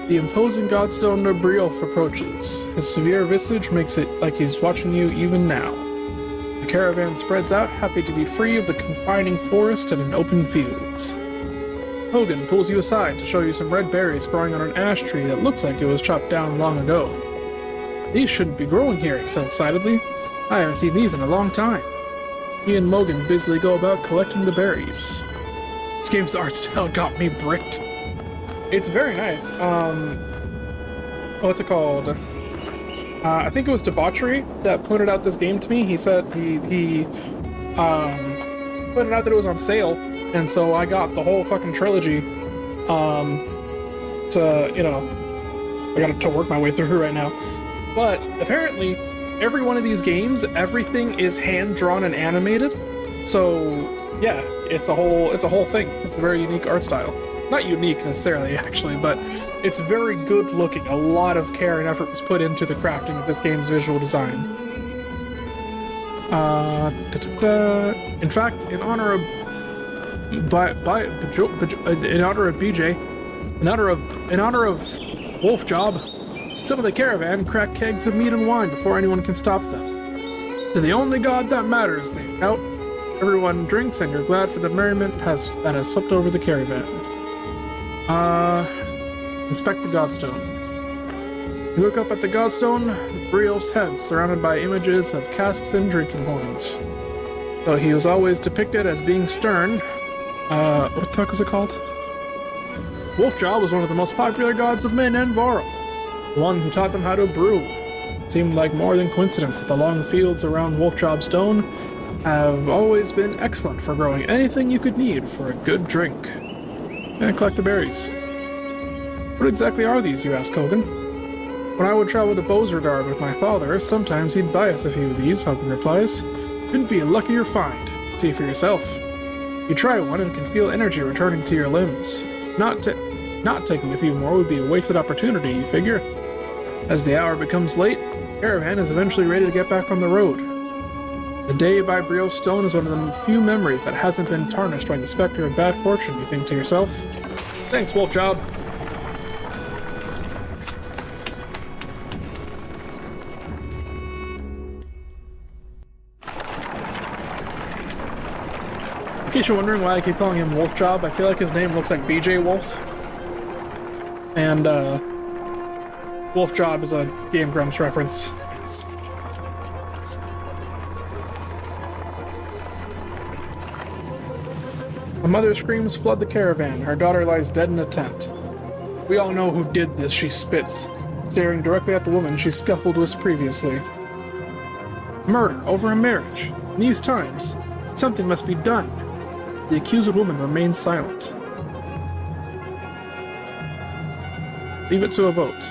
The imposing godstone Nobrielf approaches. His severe visage makes it like he's watching you even now. The caravan spreads out, happy to be free of the confining forest and in open fields. Hogan pulls you aside to show you some red berries growing on an ash tree that looks like it was chopped down long ago. These shouldn't be growing here, he said excitedly. I haven't seen these in a long time. He and Mogan busily go about collecting the berries. This game's art style got me bricked. It's very nice. What's it called? I think it was Debauchery that pointed out this game to me. He said he pointed out that it was on sale, and so I got the whole fucking trilogy. To, you know, I got to work my way through right now. But apparently, every one of these games, everything is hand-drawn and animated. So yeah, it's a whole thing. It's a very unique art style. Not unique necessarily, actually, but it's very good looking. A lot of care and effort was put into the crafting of this game's visual design. In fact, in honor of BJ, in honor of Wolf Job, some of the caravan crack kegs of meat and wine before anyone can stop them. To the only god that matters, they shout. Everyone drinks, and you're glad for the merriment that has swept over the caravan. Inspect the godstone. You look up at the godstone, Briof's head surrounded by images of casks and drinking horns. Though he was always depicted as being stern, what the fuck was it called? Wolfjaw was one of the most popular gods of men and Varl, the one who taught them how to brew. It seemed like more than coincidence that the long fields around Wolfjaw Stone have always been excellent for growing anything you could need for a good drink. And collect the berries. What exactly are these, you ask Hogan? When I would travel to Bozardard with my father, sometimes he'd buy us a few of these, Hogan replies. Couldn't be a luckier find. See for yourself. You try one and can feel energy returning to your limbs. Not taking a few more would be a wasted opportunity, you figure. As the hour becomes late, the caravan is eventually ready to get back on the road. The day by Brio Stone is one of the few memories that hasn't been tarnished by the specter of bad fortune, you think to yourself. Thanks, Wolf Job. In case you're wondering why I keep calling him Wolf Job, I feel like his name looks like BJ Wolf. And, Wolf Job is a Game Grumps reference. A mother screams flood the caravan. Her daughter lies dead in a tent. We all know who did this, she spits, staring directly at the woman she scuffled with previously. Murder over a marriage. In these times, something must be done. The accused woman remains silent. Leave it to a vote.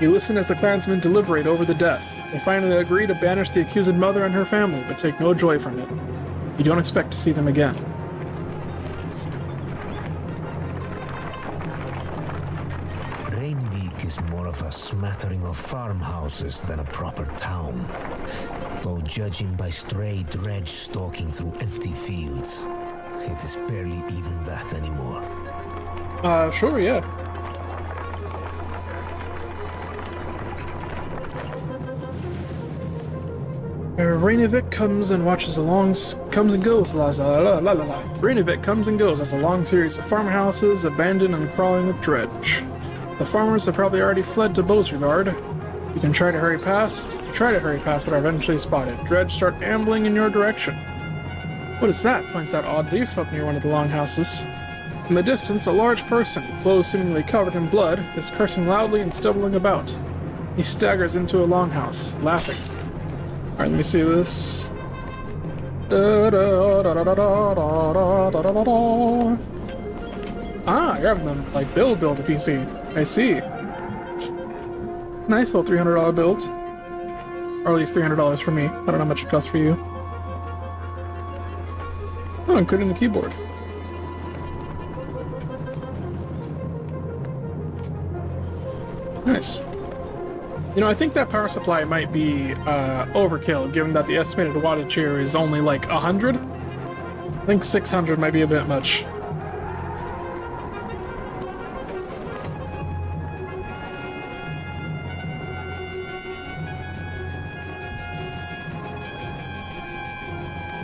You listen as the clansmen deliberate over the death. They finally agree to banish the accused mother and her family, but take no joy from it. You don't expect to see them again. Reinvik is more of a smattering of farmhouses than a proper town. Though judging by stray dredge stalking through empty fields, it is barely even that anymore. Sure, yeah. Reinvik comes and watches comes and goes, Reinvik comes and goes as a long series of farmhouses abandoned and crawling with dredge. The farmers have probably already fled to Bozardard. You can try to hurry past, but are eventually spotted. Dredge start ambling in your direction. What is that? Points out Oddleaf up near one of the longhouses. In the distance, a large person, clothes seemingly covered in blood, is cursing loudly and stumbling about. He staggers into a longhouse, laughing. Alright, let me see this. Ah, you're having them, like, build a PC. I see. Nice little $300 build. Or at least $300 for me. I don't know how much it costs for you. Oh, including the keyboard. Nice. You know, I think that power supply might be overkill, given that the estimated wattage here is only like 100. I think 600 might be a bit much.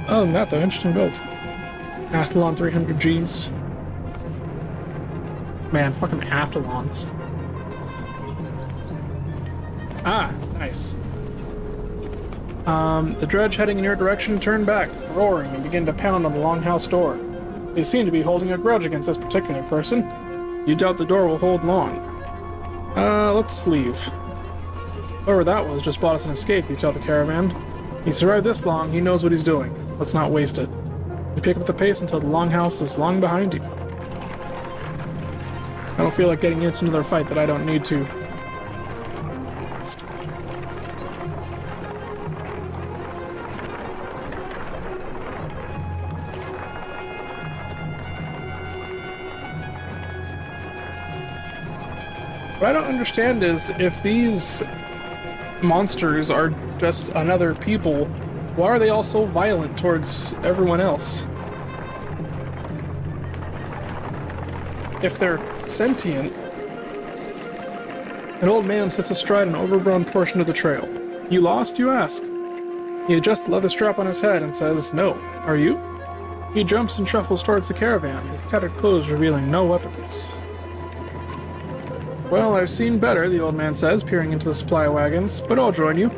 Other than that, though, interesting build. Athlon 300 Gs. Man, fucking Athlons. Ah, nice. The dredge heading in your direction turn back, roaring, and begin to pound on the longhouse door. They seem to be holding a grudge against this particular person. You doubt the door will hold long. Let's leave. Whoever that was just bought us an escape, you tell the caravan. He survived this long, he knows what he's doing. Let's not waste it. You pick up the pace until the longhouse is long behind you. I don't feel like getting into another fight that I don't need to. What I don't understand is, if these monsters are just another people, why are they all so violent towards everyone else? If they're sentient... An old man sits astride an overgrown portion of the trail. You lost, you ask? He adjusts the leather strap on his head and says, "No, are you?" He jumps and shuffles towards the caravan, his tattered clothes revealing no weapons. "Well, I've seen better," the old man says, peering into the supply wagons, "but I'll join you."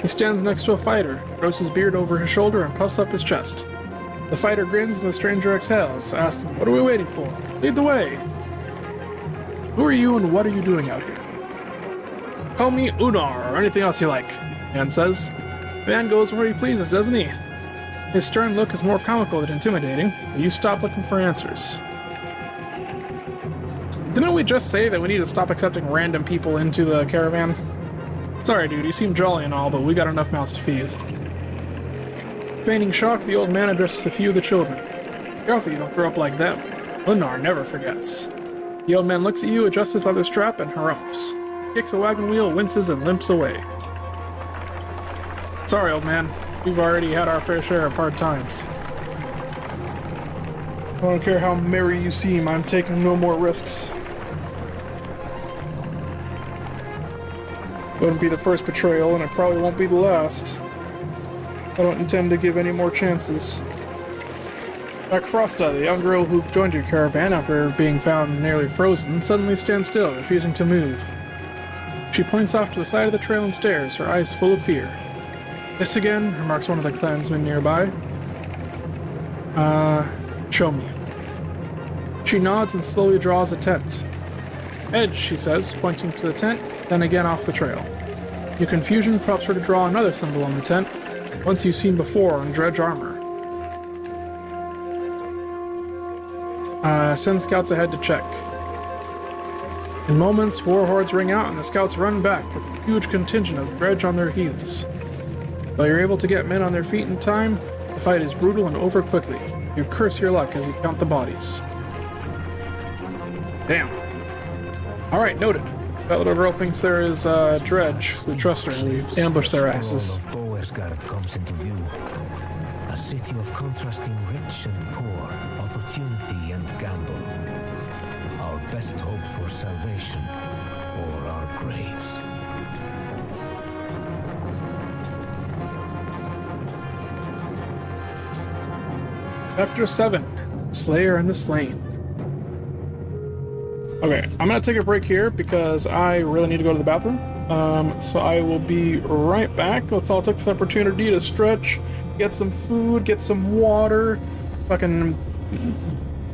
He stands next to a fighter, throws his beard over his shoulder, and puffs up his chest. The fighter grins and the stranger exhales, asking, "What are we waiting for? Lead the way." "Who are you and what are you doing out here?" "Call me Unar, or anything else you like," the man says. The man goes where he pleases, doesn't he? His stern look is more comical than intimidating, but you stop looking for answers. Didn't we just say that we need to stop accepting random people into the caravan? Sorry, dude, you seem jolly and all, but we got enough mouths to feed. Feigning shock, the old man addresses a few of the children. Careful you don't grow up like them. Unar never forgets. The old man looks at you, adjusts his leather strap, and harumphs. Kicks a wagon wheel, winces, and limps away. Sorry, old man. We've already had our fair share of hard times. I don't care how merry you seem, I'm taking no more risks. Wouldn't be the first betrayal, and it probably won't be the last. I don't intend to give any more chances. Like Frosta, the young girl who joined your caravan after being found nearly frozen, suddenly stands still, refusing to move. She points off to the side of the trail and stares, her eyes full of fear. "This again?" remarks one of the clansmen nearby. Show me." She nods and slowly draws a tent. "Edge," she says, pointing to the tent, then again off the trail. Your confusion prompts her to draw another symbol on the tent, once you've seen before on dredge armor. Send scouts ahead to check. In moments, war hordes ring out and the scouts run back with a huge contingent of dredge on their heels. Though you're able to get men on their feet in time, the fight is brutal and over quickly. You curse your luck as you count the bodies. Damn. Alright, noted. That little girl thinks there is dredge. We trust her and we ambush their asses. Boersgard comes into view. A city of contrasting rich and poor, opportunity and gamble. Our best hope for salvation, or our graves. Chapter 7, Slayer and the Slain. Okay, I'm gonna take a break here because I really need to go to the bathroom. So I will be right back. Let's all take this opportunity to stretch, get some food, get some water, fucking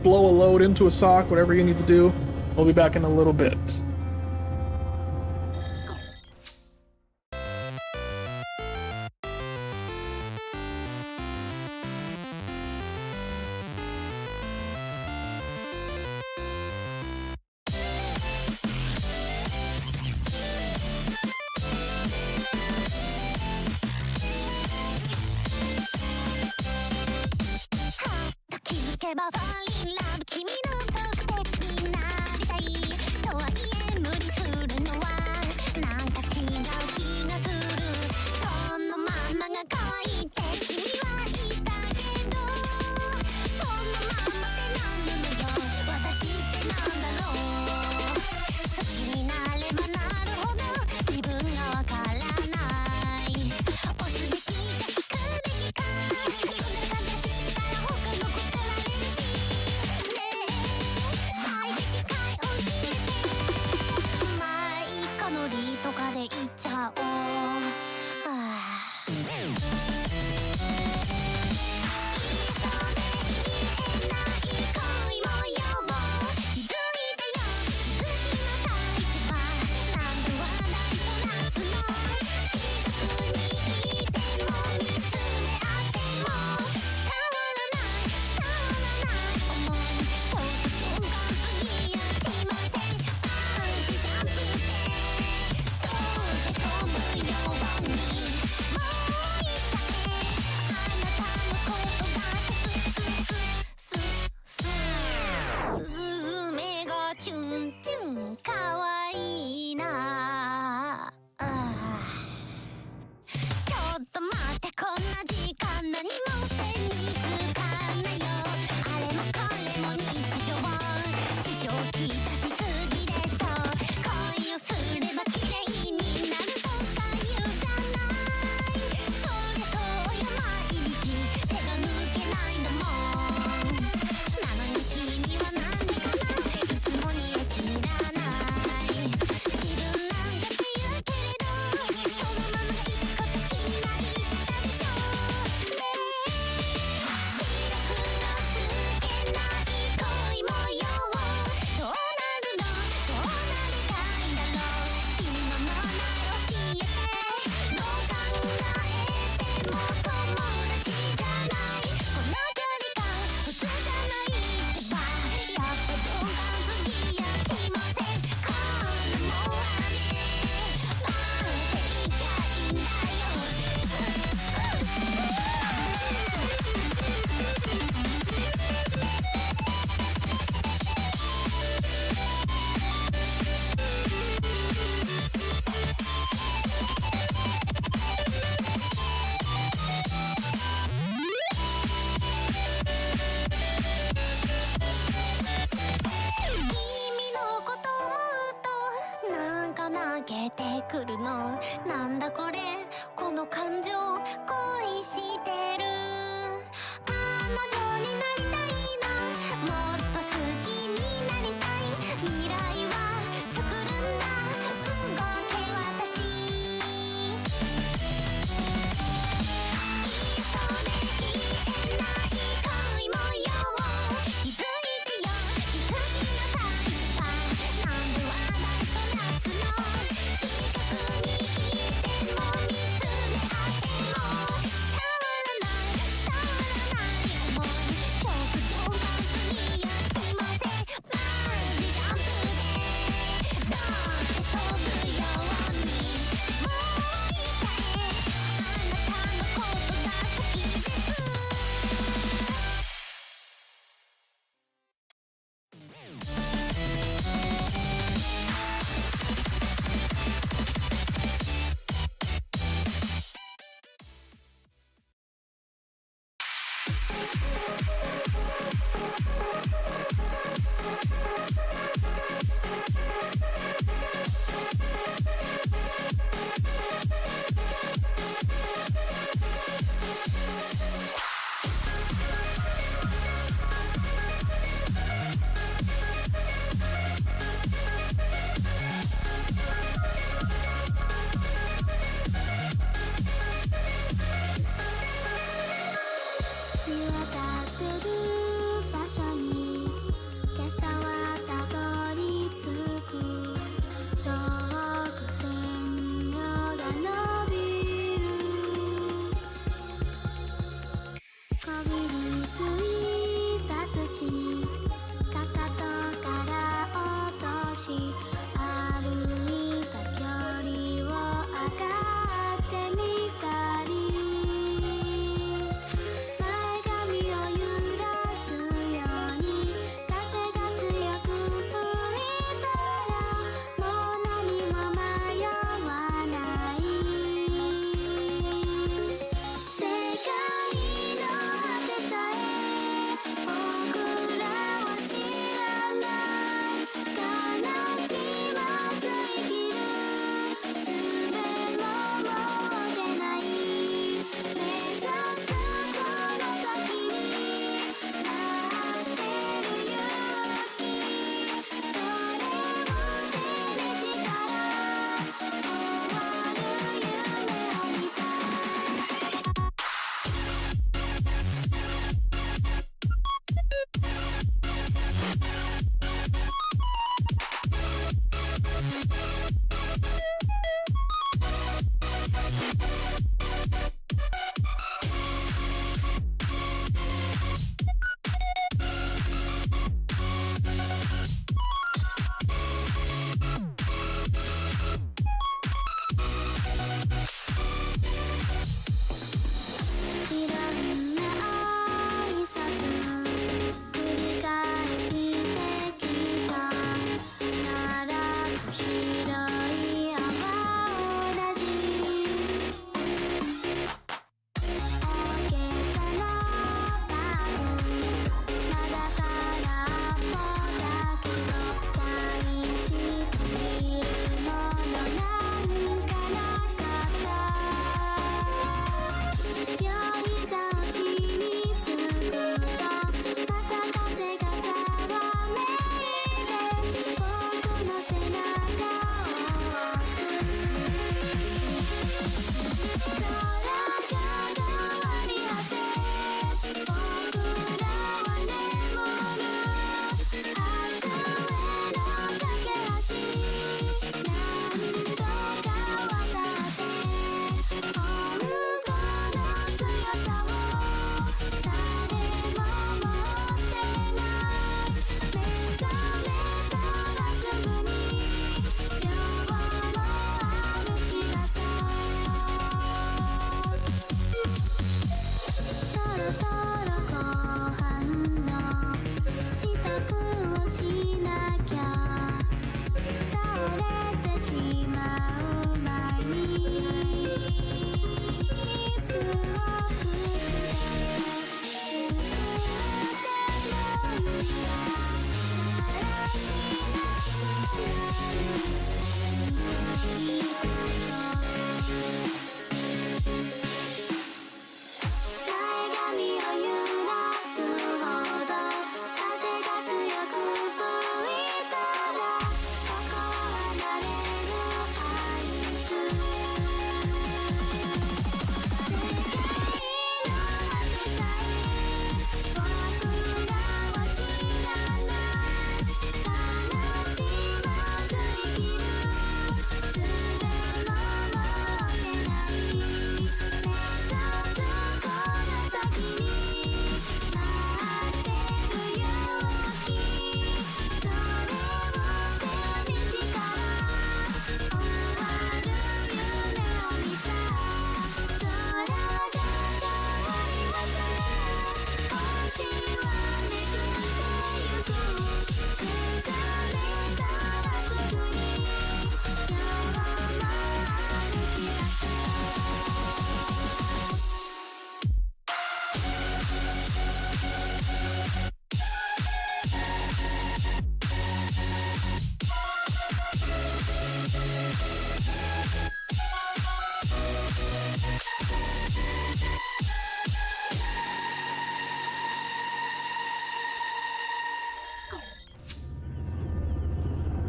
blow a load into a sock, whatever you need to do. We'll be back in a little bit. ないんだもん。なのに君はなんでかないつもには切らない自分なんかって言うけれどそのまま行くこと気になったでしょねえ白黒つけない恋模様どうなるのどうなりたいんだろう君の名前教えてどう考えても友達じゃないこの距離感普通じゃないってばやっぱ鈍感すぎやしませんこんなもんはねバーって言いたいんだ君のこと思うとなんか泣けてくるのなんだこれこの感情恋してる彼女になりたいなもっと好きになりたい未来は作るんだ動け私急で言えない恋模様気づいてよ気づきなさいなんで話題となすの近くにいても見つめ合っても変わらない変わらない思いちょっと鈍感すぎやしませんバンジージャンプでドーンって飛ぶようにもう言っちゃえあなたのことが好きです見渡せる場所に今朝はたどり着く遠く線路が伸びるこびりついた土かかとから落とし歩いた距離を測ってみたり前髪を揺らすように風が強く吹いたらもう何も迷わない世界の果てさえ僕らは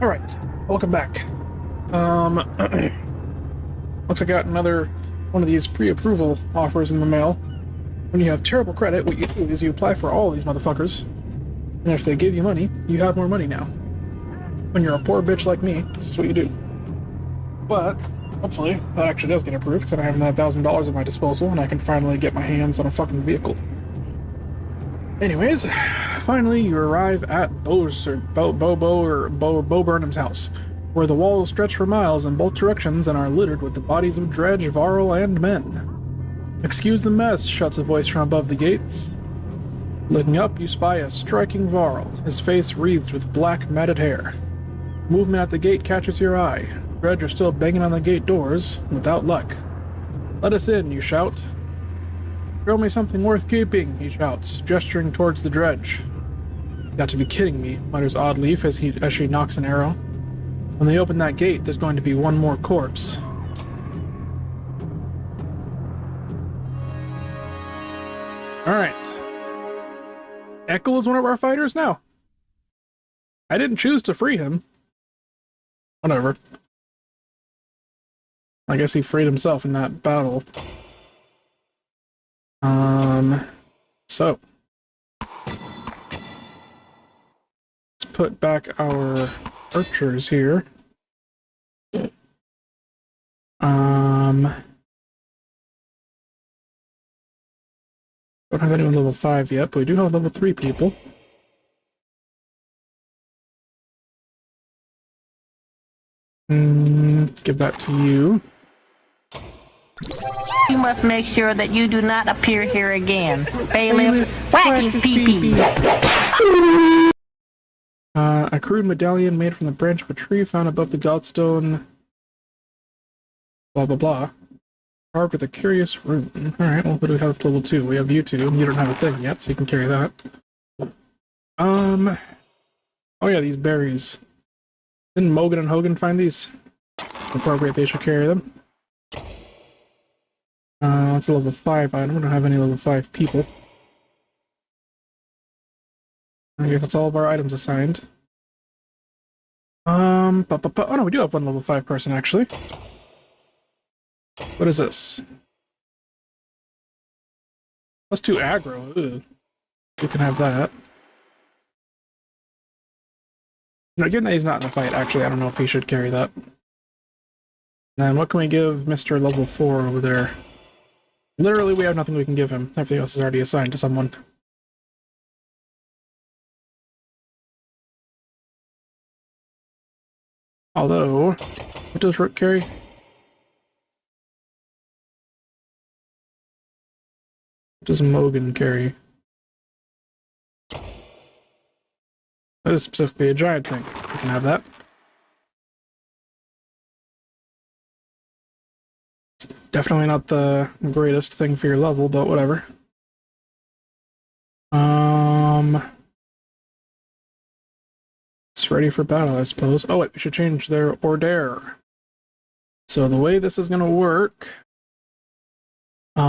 Alright, welcome back. Looks like I got another one of these pre-approval offers in the mail. When you have terrible credit, what you do is you apply for all these motherfuckers, and if they give you money, you have more money now. When you're a poor bitch like me, this is what you do. But, hopefully, that actually does get approved, because I have another $1,000 at my disposal, and I can finally get my hands on a fucking vehicle. Anyways, finally you arrive at Bo Burnham's house, where the walls stretch for miles in both directions and are littered with the bodies of Dredge, Varl, and men. "Excuse the mess," shouts a voice from above the gates. Looking up, you spy a striking Varl, his face wreathed with black matted hair. Movement at the gate catches your eye. Dredge are still banging on the gate doors, without luck. "Let us in," you shout. "Show me something worth keeping," he shouts, gesturing towards the Dredge. "Got to be kidding me," mutters Oddleaf as she knocks an arrow. "When they open that gate, there's going to be one more corpse." Alright. Ekkel is one of our fighters now. I didn't choose to free him. Whatever. I guess he freed himself in that battle. So. Let's put back our archers here. Don't have anyone level 5 yet, but we do have level 3 people. Give that to you. You must make sure that you do not appear here again. Bailiff, whack his pee-pee. A crude medallion made from the branch of a tree found above the godstone. Blah blah blah. Carved with a curious rune. Alright, well, what do we have with level 2? We have you two. You don't have a thing yet, so you can carry that. Oh yeah, these berries. Didn't Mogan and Hogan find these? Appropriate, they should carry them. It's a level 5 item. We don't have any level 5 people. I guess that's all of our items assigned. Oh no, we do have one level 5 person, actually. What is this? +2 aggro. Ugh. You can have that. No, given that he's not in the fight, actually, I don't know if he should carry that. Then what can we give Mr. Level 4 over there? Literally, we have nothing we can give him. Everything else is already assigned to someone. Although, what does Rook carry? What does Mogan carry? That is specifically a giant thing. You can have that. It's definitely not the greatest thing for your level, but whatever. It's ready for battle, I suppose. Oh wait, we should change their order. So the way this is gonna work... Do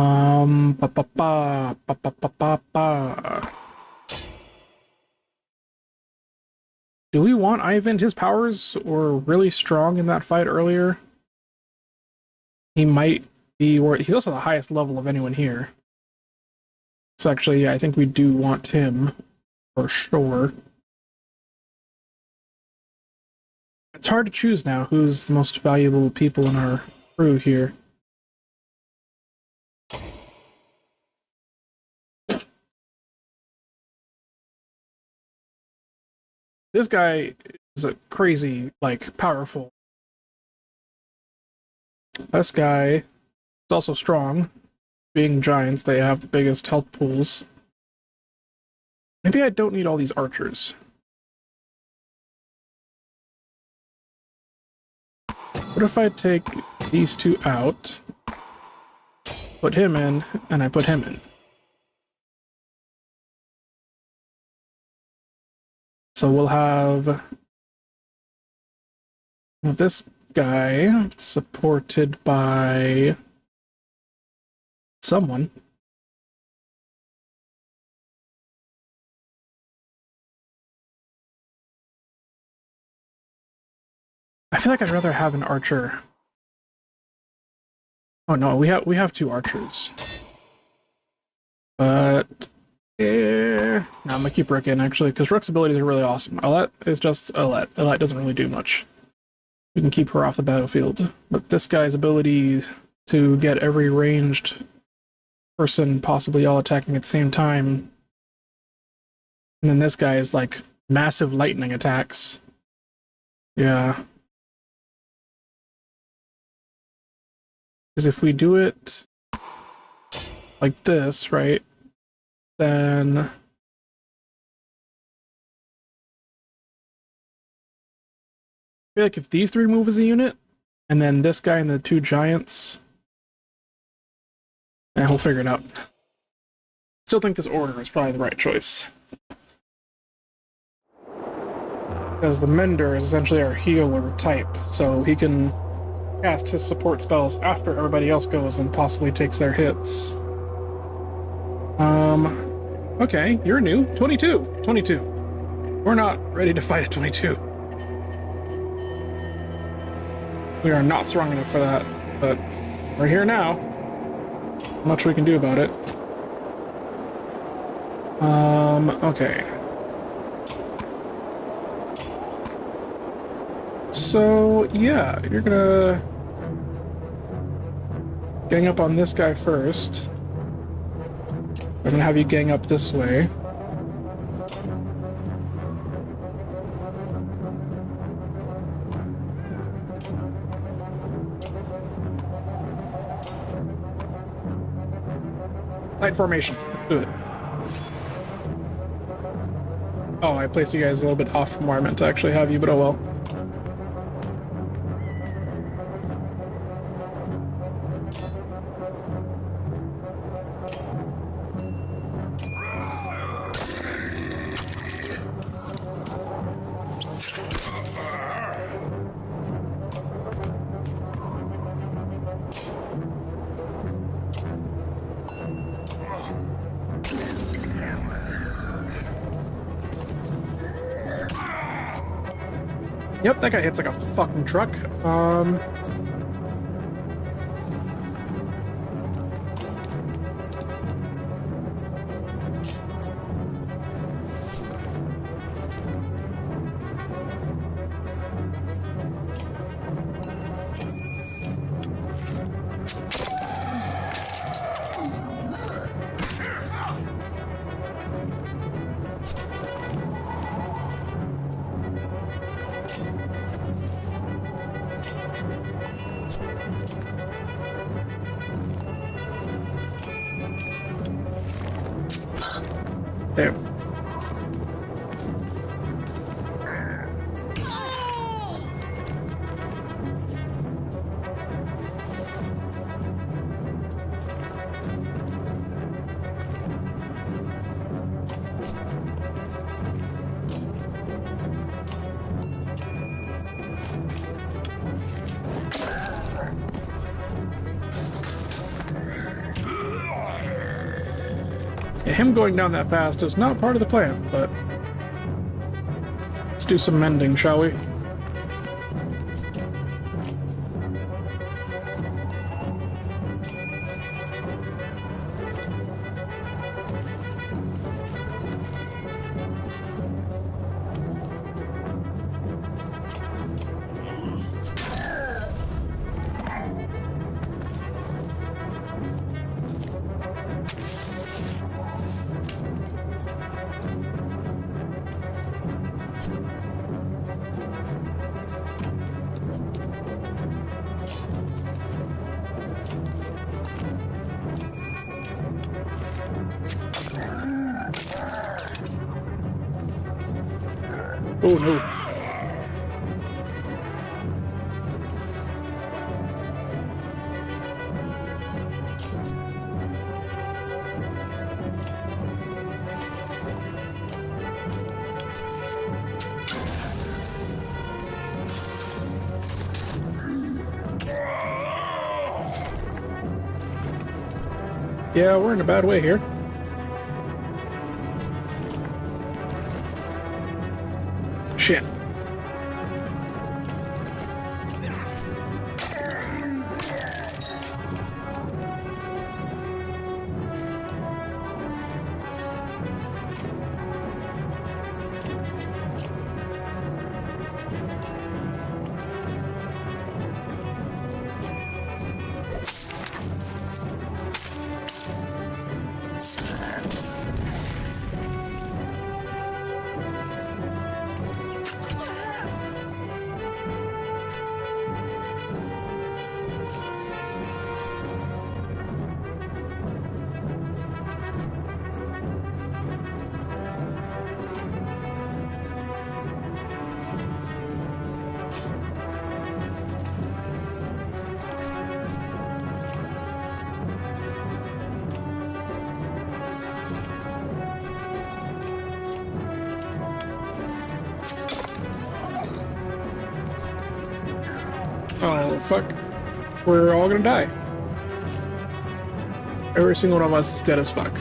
we want Ivan? His powers were really strong in that fight earlier. He might be... He's also the highest level of anyone here. So actually, yeah, I think we do want him, for sure. It's hard to choose now who's the most valuable people in our crew here. This guy is a crazy, like, powerful. This guy is also strong. Being giants, they have the biggest health pools. Maybe I don't need all these archers. What if I take these two out, put him in, and I put him in? So we'll have this guy supported by someone. I feel like I'd rather have an archer. Oh no, we have 2 archers. But no, I'm gonna keep Rook in actually, because Rook's abilities are really awesome. Alette is just Alette. Alette doesn't really do much. We can keep her off the battlefield. But this guy's ability to get every ranged person possibly all attacking at the same time. And then this guy is like massive lightning attacks. Yeah. Because if we do it like this, right, then I feel like if these 3 move as a unit, and then this guy and the 2 giants, and we'll figure it out. Still think this order is probably the right choice. Because the Mender is essentially our healer type, so he can cast his support spells after everybody else goes and possibly takes their hits. Okay, you're new. 22. 22. We're not ready to fight at 22. We are not strong enough for that, but we're here now. Not much we can do about it. Okay. So, yeah, you're gonna... gang up on this guy first. I'm gonna have you gang up this way. Tight formation. Let's do it. Oh, I placed you guys a little bit off from where I meant to actually have you, but oh well. Yep, that guy hits like a fucking truck. There. Yeah, him going down that fast is not part of the plan, but let's do some mending, shall we? Oh no. Yeah, we're in a bad way here. Shit. Oh, fuck. We're all gonna die. Every single one of us is dead as fuck.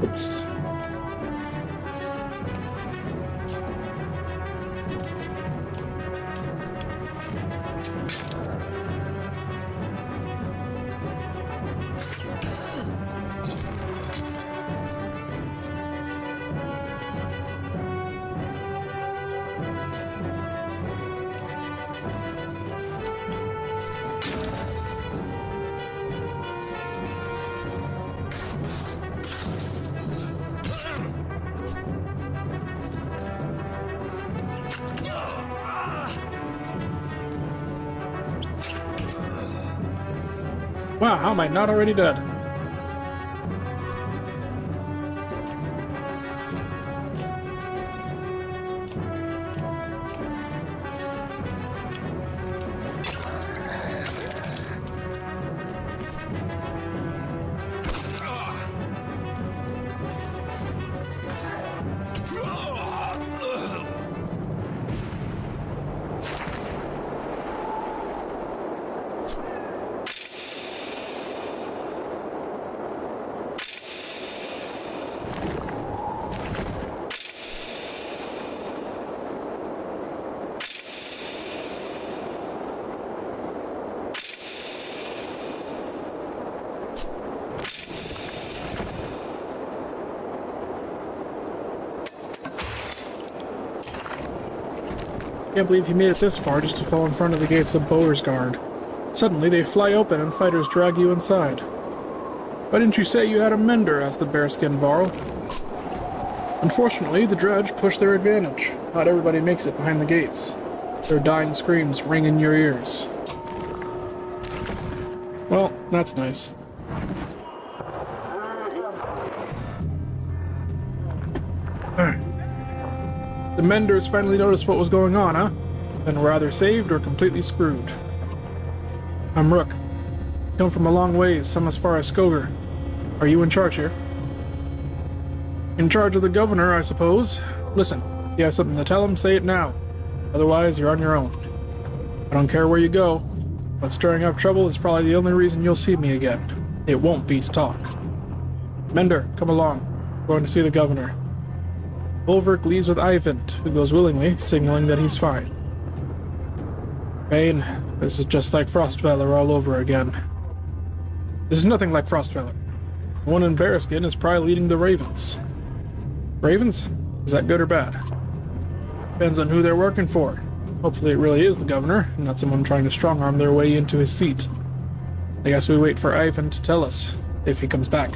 Oops. Wow, how am I not already dead? Can't believe you made it this far just to fall in front of the gates of Beauregard. Suddenly they fly open and fighters drag you inside. Why didn't you say you had a mender? Asked the bearskin Varl. Unfortunately, the dredge pushed their advantage. Not everybody makes it behind the gates. Their dying screams ring in your ears. Well, that's nice. The menders finally noticed what was going on, huh? Then we're either saved or completely screwed. I'm Rook. Come from a long ways, some as far as Skoger. Are you in charge here? In charge of the governor, I suppose. Listen, if you have something to tell him, say it now. Otherwise, you're on your own. I don't care where you go, but stirring up trouble is probably the only reason you'll see me again. It won't be to talk. Mender, come along. We're going to see the governor. Ulverk leaves with Ivant, who goes willingly, signaling that he's fine. Bane, this is just like Frostfeller all over again. This is nothing like Frostfeller. The one in Bearskin is probably leading the Ravens. Ravens? Is that good or bad? Depends on who they're working for. Hopefully it really is the governor, and not someone trying to strong-arm their way into his seat. I guess we wait for Ivant to tell us, if he comes back.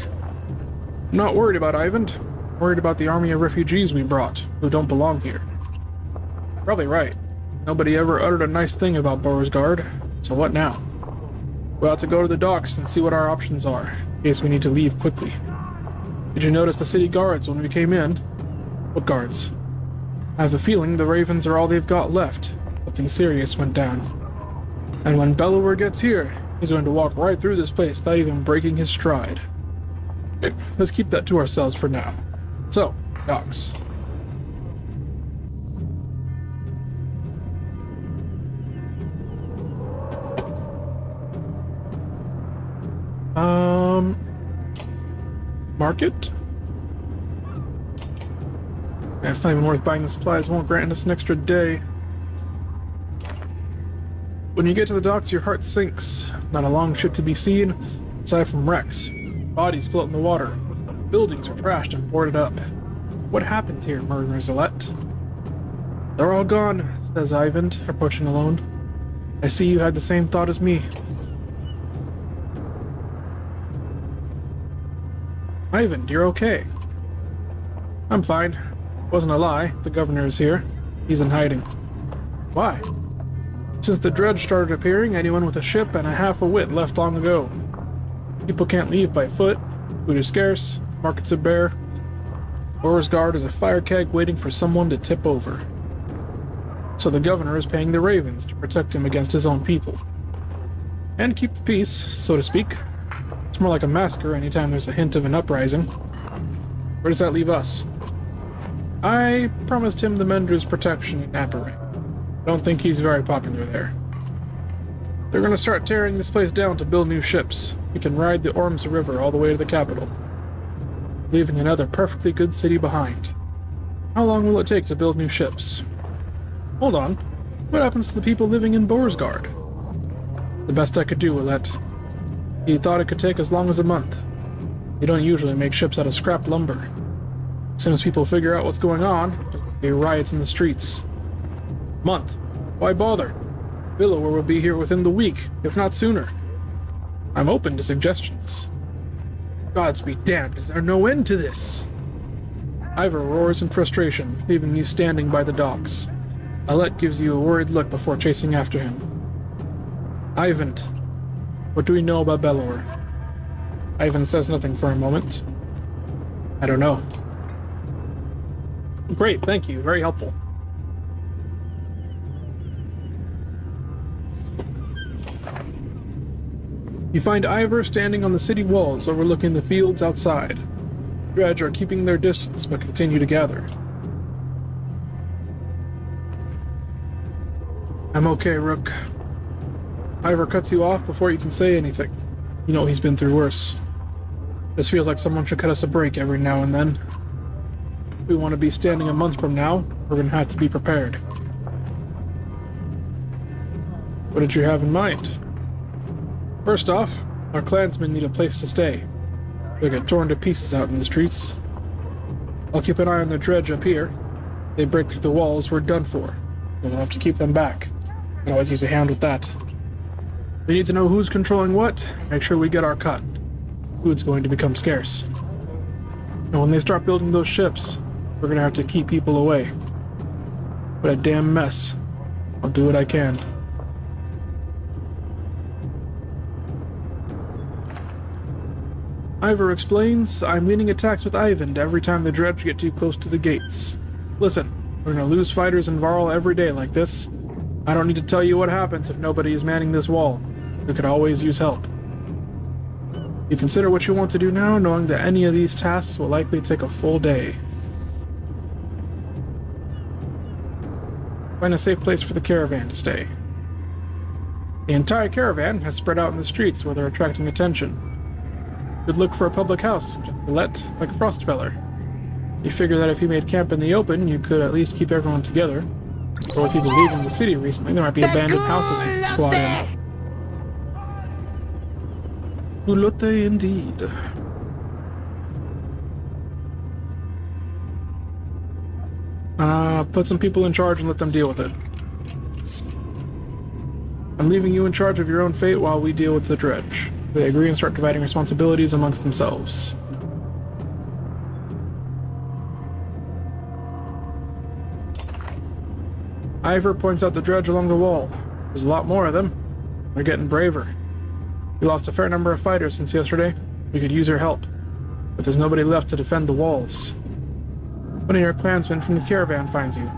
I'm not worried about Ivant. Worried about the army of refugees we brought, who don't belong here. Probably right. Nobody ever uttered a nice thing about Beauregard, so what now? We ought to go to the docks and see what our options are, in case we need to leave quickly. Did you notice the city guards when we came in? What guards? I have a feeling the Ravens are all they've got left. Something serious went down. And when Bellower gets here, he's going to walk right through this place without even breaking his stride. Let's keep that to ourselves for now. So, docks. Market? Yeah, it's not even worth buying the supplies, won't grant us an extra day. When you get to the docks, your heart sinks. Not a long ship to be seen, aside from wrecks. Bodies float in the water. Buildings are trashed and boarded up. What happened here, Murderer Zalette? They're all gone, says Ivan, approaching alone. I see you had the same thought as me. Ivan, you're okay. I'm fine. Wasn't a lie. The governor is here. He's in hiding. Why? Since the dredge started appearing, anyone with a ship and a half a wit left long ago. People can't leave by foot. Food is scarce. Markets are bare. Boersgard is a fire keg waiting for someone to tip over. So the governor is paying the ravens to protect him against his own people. And keep the peace, so to speak. It's more like a massacre anytime there's a hint of an uprising. Where does that leave us? I promised him the Mender's protection in Apparay. I don't think he's very popular there. They're gonna start tearing this place down to build new ships. We can ride the Ormsa River all the way to the capital, leaving another perfectly good city behind. How long will it take to build new ships? Hold on. What happens to the people living in Boersgard? The best I could do with that. He thought it could take as long as a month. You don't usually make ships out of scrap lumber. As soon as people figure out what's going on, there'll be riots in the streets. Month? Why bother? Billower will be here within the week, if not sooner. I'm open to suggestions. Gods be damned, is there no end to this? Ivor roars in frustration, leaving you standing by the docks. Alette gives you a worried look before chasing after him. Ivan, what do we know about Belor? Ivan says nothing for a moment. I don't know. Great, thank you. Very helpful. You find Ivor standing on the city walls overlooking the fields outside. Dredge are keeping their distance but continue to gather. I'm okay, Rook. Ivor cuts you off before you can say anything. You know he's been through worse. This feels like someone should cut us a break every now and then. If we want to be standing a month from now, we're going to have to be prepared. What did you have in mind? First off, our clansmen need a place to stay. They'll get torn to pieces out in the streets. I'll keep an eye on the dredge up here. If they break through the walls, we're done for. We'll have to keep them back. I can always use a hand with that. We need to know who's controlling what, make sure we get our cut. Food's going to become scarce. And when they start building those ships, we're gonna have to keep people away. What a damn mess. I'll do what I can. Ivor explains, I'm leading attacks with Ivan every time the dredge get too close to the gates. Listen, we're gonna lose fighters in Varl every day like this. I don't need to tell you what happens if nobody is manning this wall. We could always use help. You consider what you want to do now, knowing that any of these tasks will likely take a full day. Find a safe place for the caravan to stay. The entire caravan has spread out in the streets where they're attracting attention. You'd look for a public house, let like Frostfeller. You figure that if you made camp in the open, you could at least keep everyone together. Or with people leaving the city recently, there might be abandoned houses you could squat in. Ulote indeed. Put some people in charge and let them deal with it. I'm leaving you in charge of your own fate while we deal with the dredge. They agree and start dividing responsibilities amongst themselves. Ivor points out the dredge along the wall. There's a lot more of them. They're getting braver. We lost a fair number of fighters since yesterday. We could use your help. But there's nobody left to defend the walls. One of your clansmen from the caravan finds you.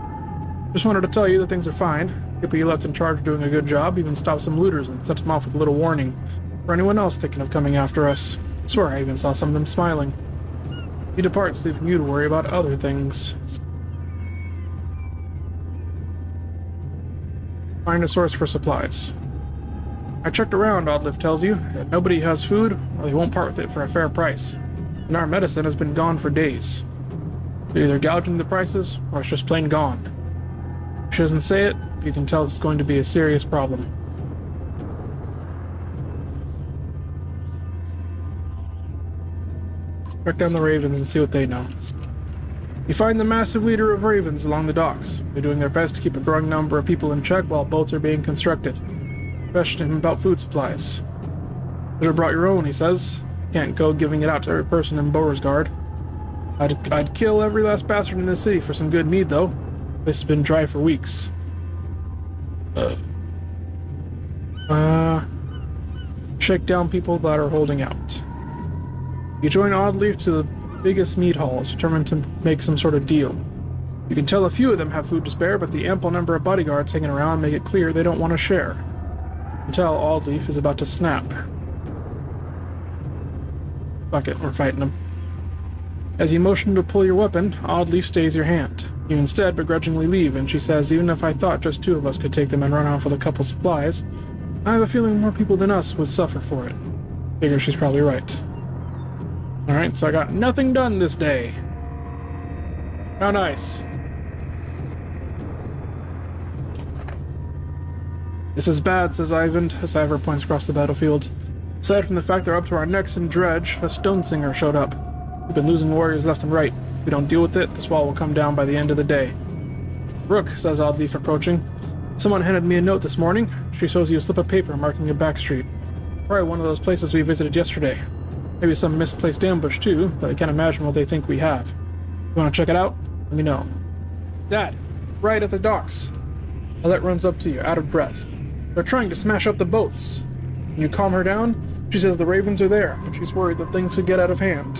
Just wanted to tell you that things are fine. People you left in charge are doing a good job, even stopped some looters and sent them off with a little warning. For anyone else thinking of coming after us. I swear I even saw some of them smiling. He departs, leaving you to worry about other things. Find a source for supplies. I checked around, Oddlift tells you, that nobody has food, or they won't part with it for a fair price. And our medicine has been gone for days. They're either gouging the prices, or it's just plain gone. She doesn't say it, but you can tell it's going to be a serious problem. Track down the Ravens and see what they know. You find the massive leader of Ravens along the docks. They're doing their best to keep a growing number of people in check while boats are being constructed. Question him about food supplies. Should have brought your own, he says. Can't go giving it out to every person in Boersgard. I'd kill every last bastard in this city for some good mead, though. This has been dry for weeks. Shake down people that are holding out. You join Oddleaf to the biggest mead halls, determined to make some sort of deal. You can tell a few of them have food to spare, but the ample number of bodyguards hanging around make it clear they don't want to share. You can tell Oddleaf is about to snap. Fuck it, we're fighting him. As you motion to pull your weapon, Oddleaf stays your hand. You instead begrudgingly leave, and she says, even if I thought just 2 of us could take them and run off with a couple supplies, I have a feeling more people than us would suffer for it. Figure she's probably right. Alright, so I got nothing done this day. How nice. This is bad, says Ivan, as Ivor points across the battlefield. Aside from the fact they're up to our necks in dredge, a stone singer showed up. We've been losing warriors left and right. If we don't deal with it, this wall will come down by the end of the day. Rook, says Oddleaf, approaching. Someone handed me a note this morning. She shows you a slip of paper marking a back street. Probably one of those places we visited yesterday. Maybe some misplaced ambush, too, but I can't imagine what they think we have. You want to check it out? Let me know. Dad, right at the docks. Alette runs up to you, out of breath. They're trying to smash up the boats. When you calm her down, she says the ravens are there, but she's worried that things could get out of hand.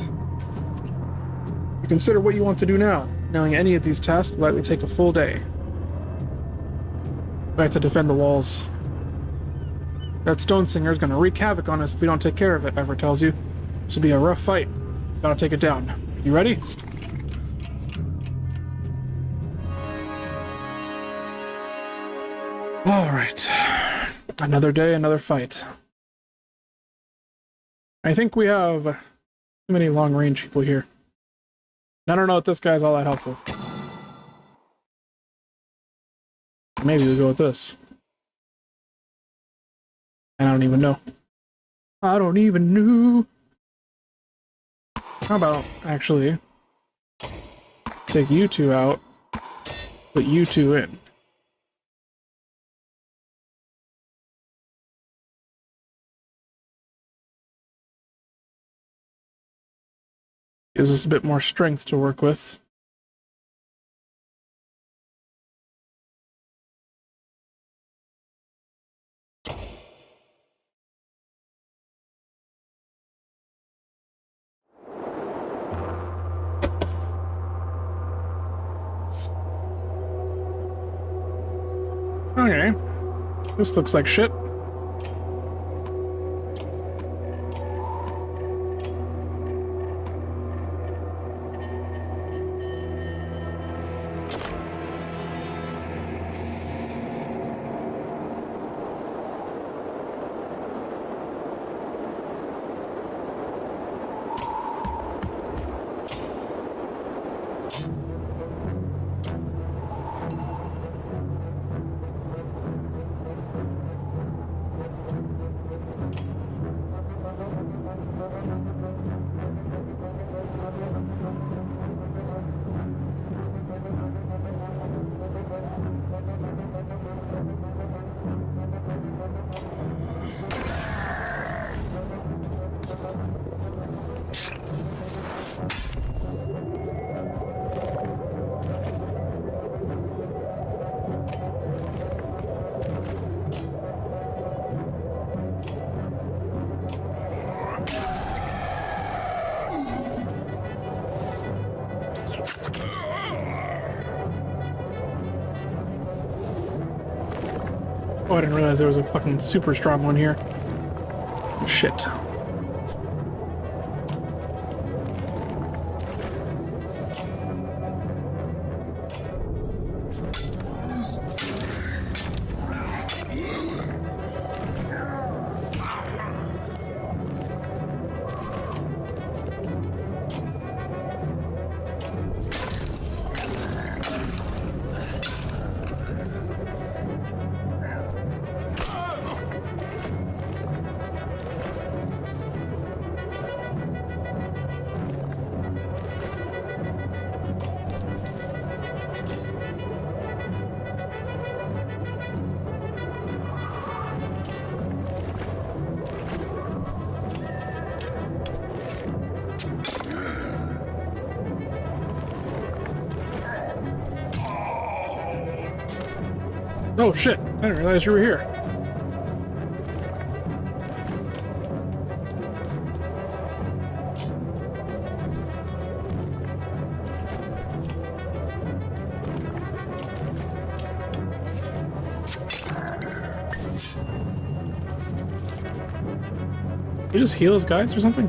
You consider what you want to do now, knowing any of these tasks will likely take a full day. We have to defend the walls. That stone singer is going to wreak havoc on us if we don't take care of it, Ivor tells you. This will be a rough fight. Gotta take it down. You ready? Alright. Another day, another fight. I think we have too many long-range people here. I don't know if this guy's all that helpful. Maybe we go with this. I don't even know. I don't even know. How about, actually, take you 2 out, put you 2 in. Gives us a bit more strength to work with. Okay. This looks like shit. Oh, I didn't realize there was a fucking super strong one here. Shit. Oh shit, I didn't realize you were here. He just heal his guys or something?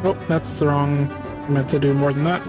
Oh, that's the wrong. I meant to do more than that.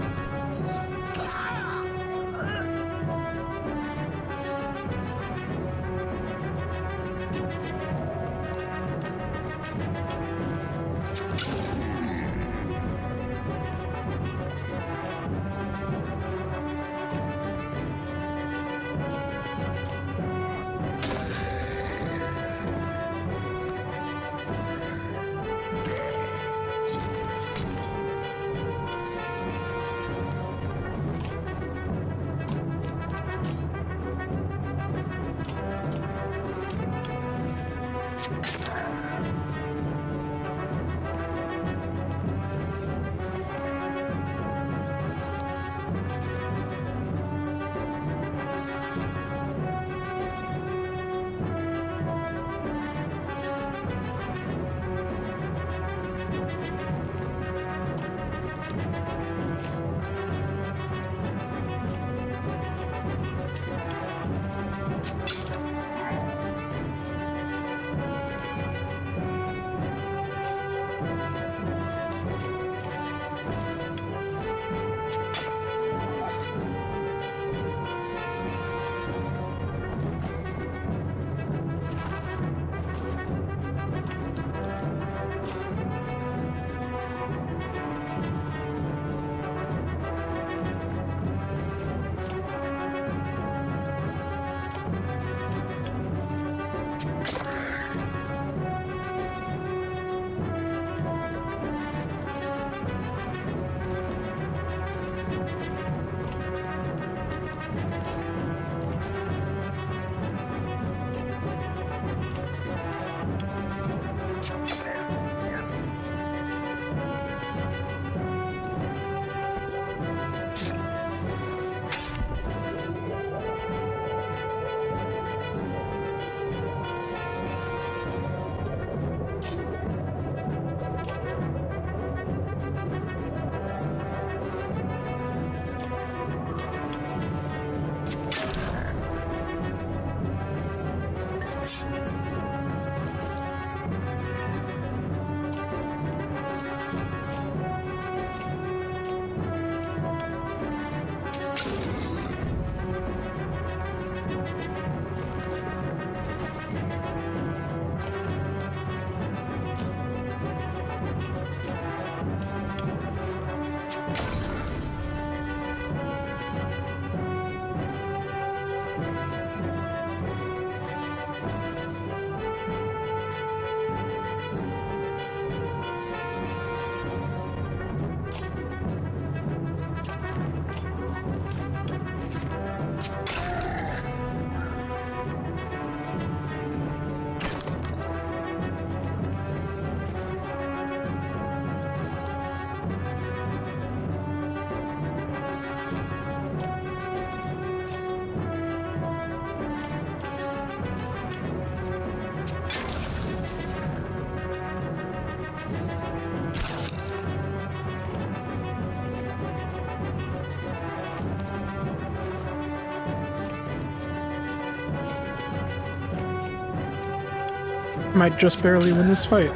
Might just barely win this fight.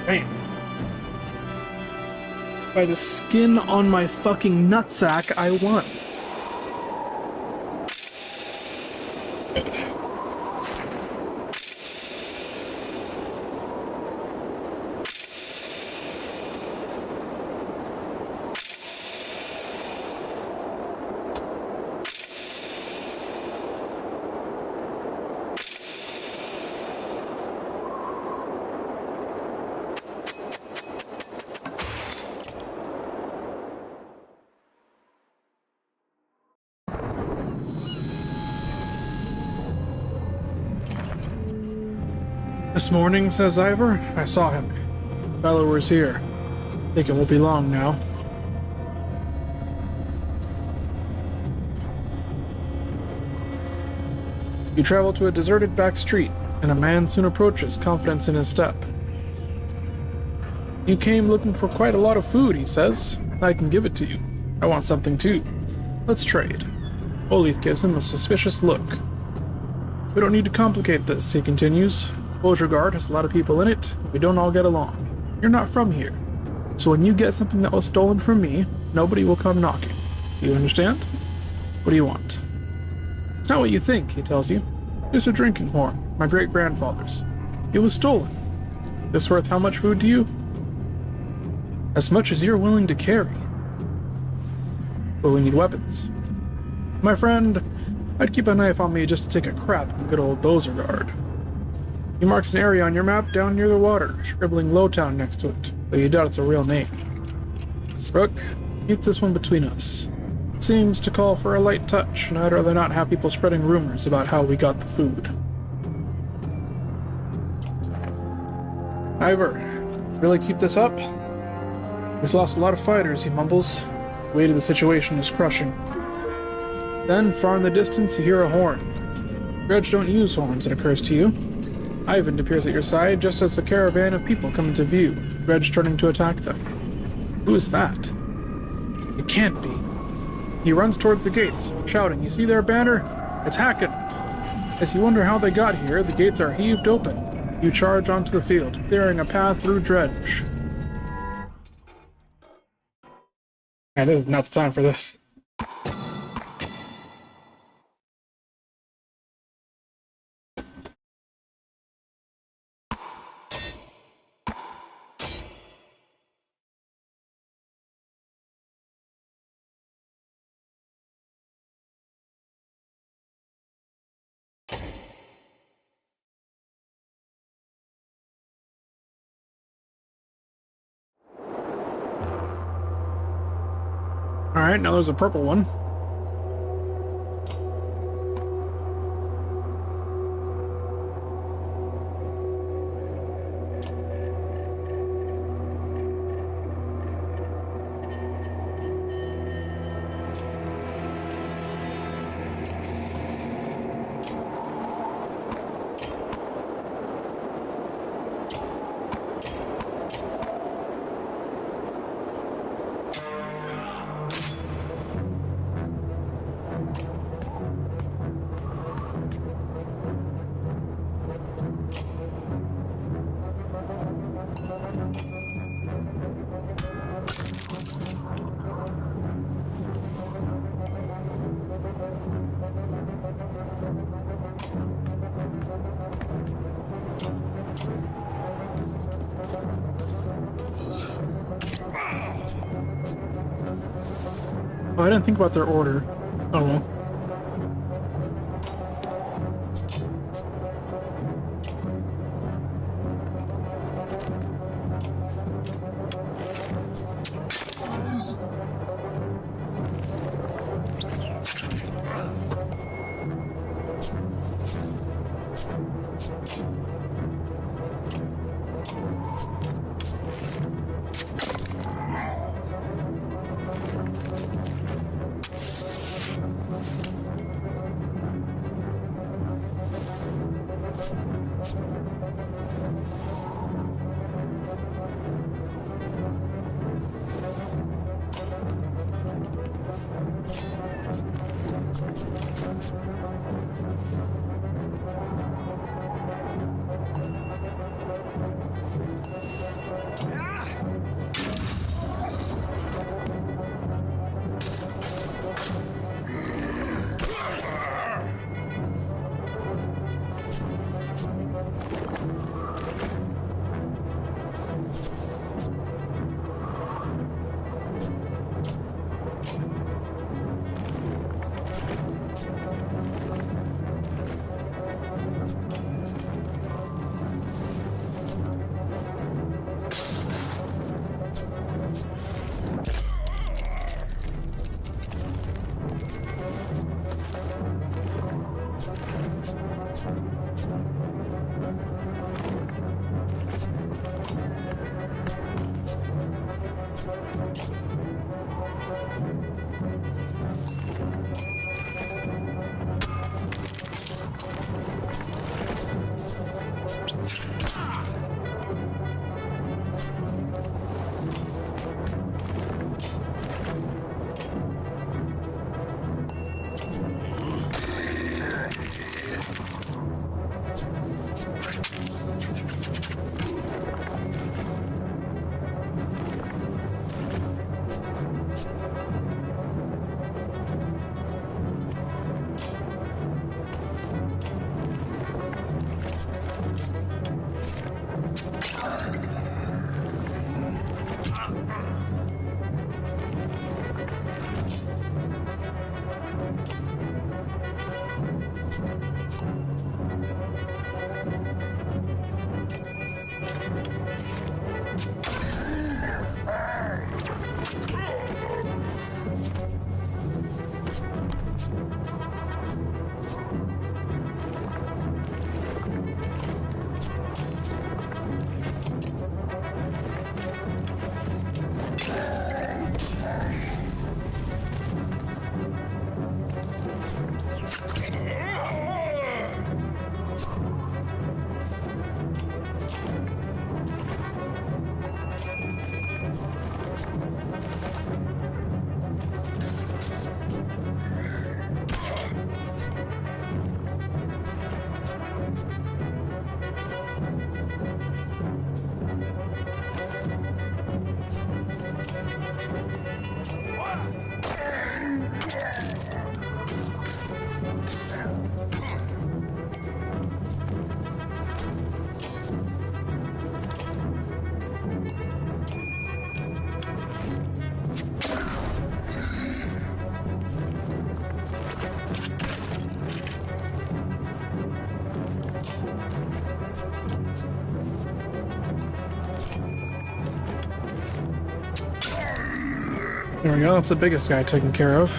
Right. By the skin on my fucking nutsack, I won. This morning, says Ivor, I saw him. Bellower's here. Think it won't be long now. You travel to a deserted back street, and a man soon approaches, confidence in his step. You came looking for quite a lot of food, he says. I can give it to you. I want something too. Let's trade. Olive gives him a suspicious look. We don't need to complicate this, he continues. Beauregard has a lot of people in it. We don't all get along. You're not from here. So when you get something that was stolen from me, nobody will come knocking. You understand? What do you want? It's not what you think, he tells you. It's a drinking horn, my great-grandfather's. It was stolen. This worth how much food to you? As much as you're willing to carry. But we need weapons. My friend, I'd keep a knife on me just to take a crap on good old Beauregard. He marks an area on your map down near the water, scribbling Lowtown next to it, though you doubt it's a real name. Rook, keep this one between us. Seems to call for a light touch, and I'd rather not have people spreading rumors about how we got the food. Ivor, really keep this up? We've lost a lot of fighters, he mumbles. The weight of the situation is crushing. Then, far in the distance, you hear a horn. Dredge don't use horns, it occurs to you. Ivan appears at your side just as a caravan of people come into view, Dredge turning to attack them. Who is that? It can't be. He runs towards the gates, shouting, "You see their banner? It's Hacken!" As you wonder how they got here, the gates are heaved open. You charge onto the field, clearing a path through Dredge. Man, this is not the time for this. Alright, now there's a purple one. Oh, I didn't think about their order. Oh well. There we go, that's the biggest guy taken care of.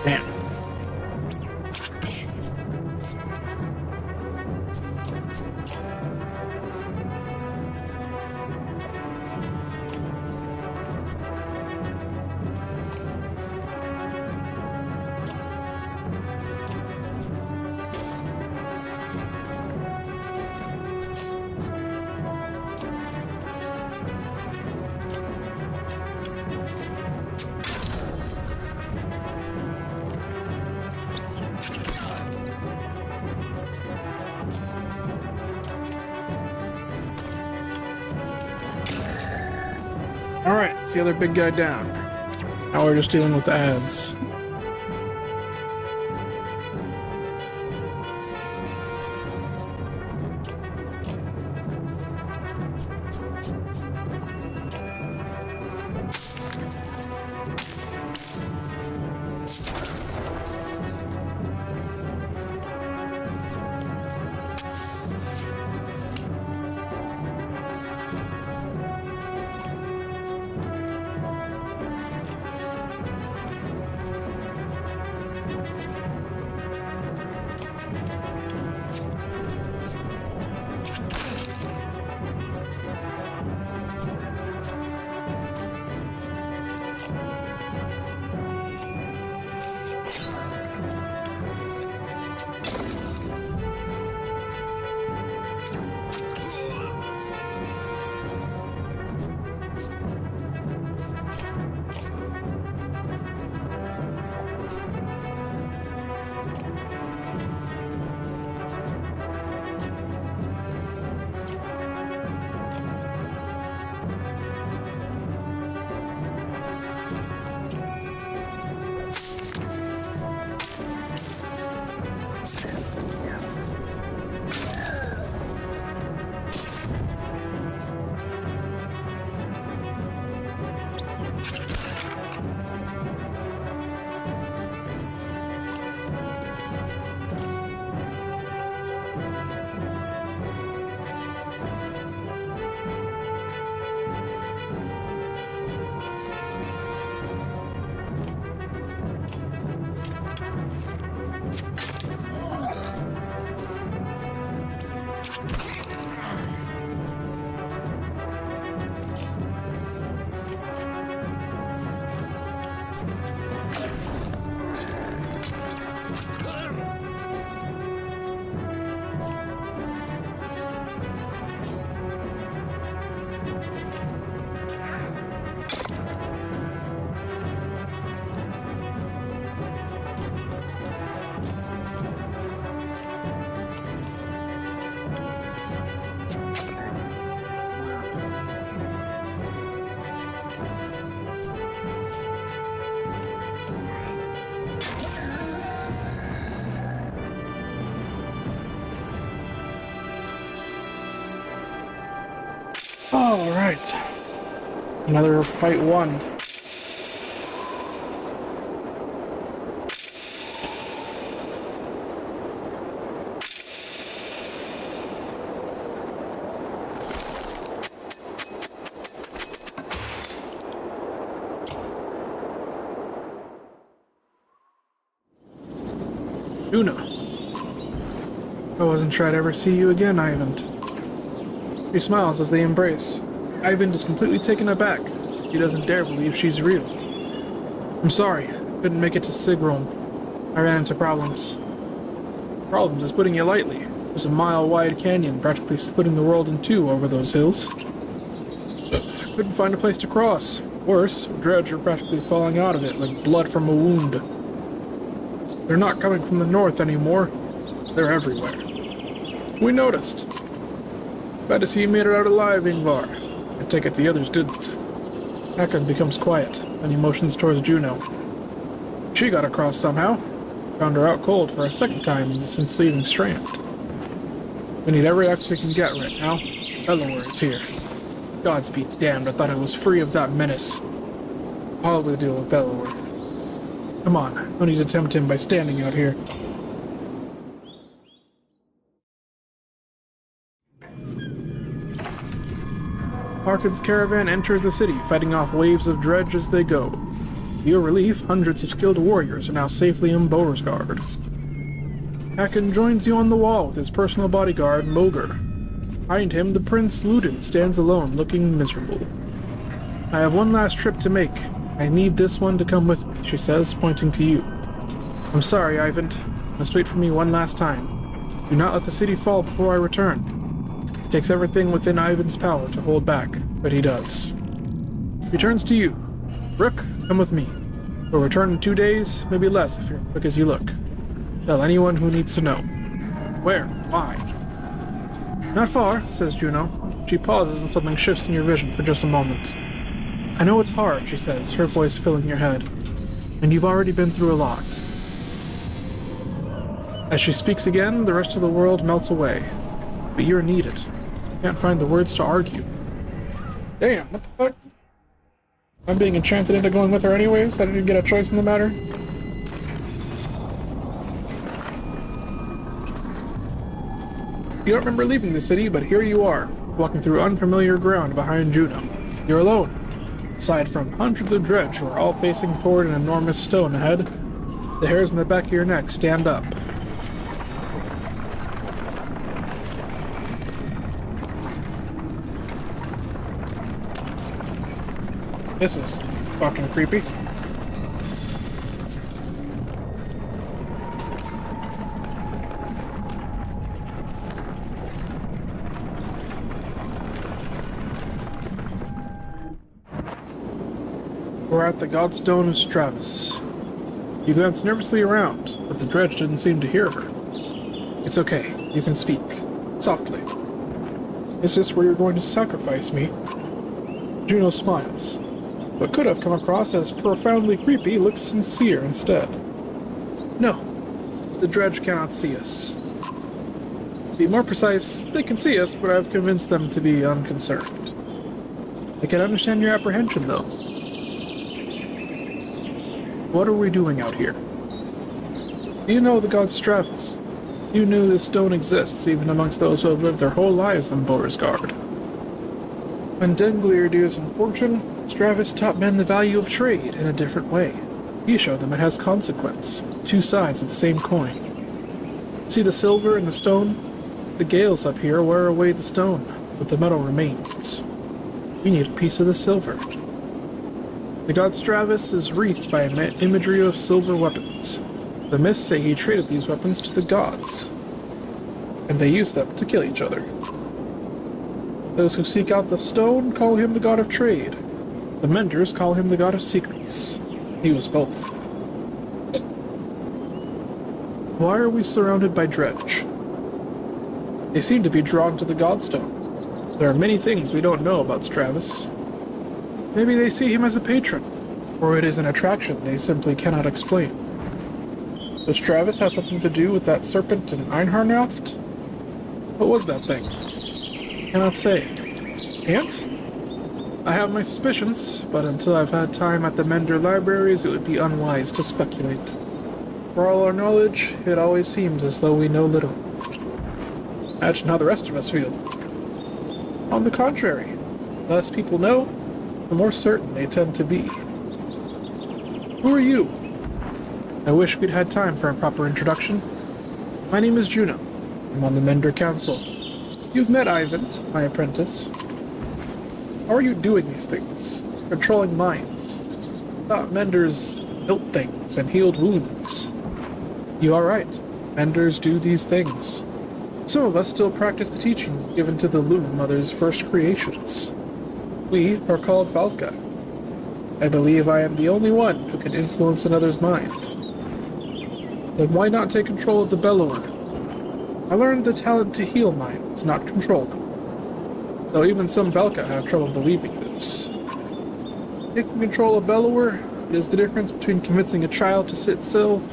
Man. Alright, it's the other big guy down. Now we're just dealing with the ads. Alright. Another fight won. Una. I wasn't sure I'd ever see you again, Ivan. She smiles as they embrace. Ivan is completely taken aback. He doesn't dare believe she's real. I'm sorry, couldn't make it to Sigrom. I ran into problems. Problems is putting it lightly. There's a mile-wide canyon practically splitting the world in two over those hills. I couldn't find a place to cross. Worse, dredge are practically falling out of it like blood from a wound. They're not coming from the north anymore. They're everywhere. We noticed. Glad to see you made it out alive, Ingvar. I take it the others didn't. Hakon becomes quiet, and he motions towards Juno. She got across somehow. Found her out cold for a second time since leaving Strand. We need every axe we can get right now. Bellower is here. Gods be damned, I thought I was free of that menace. I'll deal with Bellower. Come on, no need to tempt him by standing out here. Harkin's caravan enters the city, fighting off waves of dredge as they go. To your relief, hundreds of skilled warriors are now safely in Beauregard. Haken joins you on the wall with his personal bodyguard, Moger. Behind him, the Prince Ludin stands alone, looking miserable. I have one last trip to make. I need this one to come with me, she says, pointing to you. I'm sorry, Ivan. Must wait for me one last time. Do not let the city fall before I return. It takes everything within Ivan's power to hold back, but he does. He turns to you. Rook, come with me. We'll return in 2 days, maybe less if you're quick as you look. Tell anyone who needs to know. Where? Why? Not far, says Juno. She pauses and something shifts in your vision for just a moment. I know it's hard, she says, her voice filling your head. And you've already been through a lot. As she speaks again, the rest of the world melts away. But you're needed. You can't find the words to argue. Damn, what the fuck? I'm being enchanted into going with her anyways? I didn't get a choice in the matter? You don't remember leaving the city, but here you are, walking through unfamiliar ground behind Juno. You're alone. Aside from hundreds of dredge who are all facing toward an enormous stone ahead, the hairs in the back of your neck stand up. This is fucking creepy. We're at the Godstone of Stravis. You glance nervously around, but the dredge didn't seem to hear her. It's okay, you can speak. Softly. Is this where you're going to sacrifice me? Juno smiles. What could have come across as profoundly creepy looks sincere instead. No, the dredge cannot see us. To be more precise, they can see us, but I've convinced them to be unconcerned. I can understand your apprehension, though. What are we doing out here? Do you know the god Stravis? You knew this stone exists, even amongst those who have lived their whole lives on Beauregard. When Denglier deals in fortune, Stravis taught men the value of trade in a different way. He showed them it has consequence, two sides of the same coin. See the silver in the stone? The gales up here wear away the stone, but the metal remains. We need a piece of the silver. The god Stravis is wreathed by imagery of silver weapons. The myths say he traded these weapons to the gods, and they used them to kill each other. Those who seek out the stone call him the god of trade. The menders call him the god of secrets. He was both. Why are we surrounded by dredge? They seem to be drawn to the godstone. There are many things we don't know about Stravis. Maybe they see him as a patron, or it is an attraction they simply cannot explain. Does Stravis have something to do with that serpent in Einharnaft? What was that thing? Cannot say. Ant? I have my suspicions, but until I've had time at the Mender libraries, it would be unwise to speculate. For all our knowledge, it always seems as though we know little. Imagine how the rest of us feel. On the contrary, the less people know, the more certain they tend to be. Who are you? I wish we'd had time for a proper introduction. My name is Juno. I'm on the Mender Council. You've met Ivan, my apprentice. How are you doing these things? Controlling minds. Thought Menders built things and healed wounds. You are right. Menders do these things. Some of us still practice the teachings given to the Loom Mother's first creations. We are called Valka. I believe I am the only one who can influence another's mind. Then why not take control of the Bellower? I learned the talent to heal minds, not control them. Though even some Valka have trouble believing this. Taking control of Bellower is the difference between convincing a child to sit still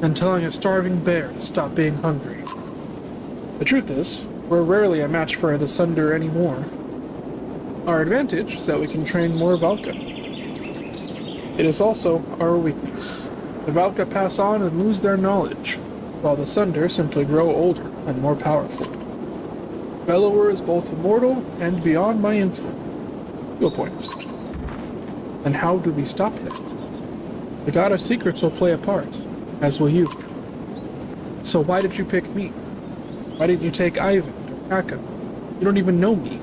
and telling a starving bear to stop being hungry. The truth is, we're rarely a match for the Sunder anymore. Our advantage is that we can train more Valka. It is also our weakness. The Valka pass on and lose their knowledge, while the Sunder simply grow older and more powerful. Bellower is both immortal and beyond my influence. To a point. Then how do we stop him? The god of secrets will play a part, as will you. So why did you pick me? Why didn't you take Ivan or Kaka? You don't even know me.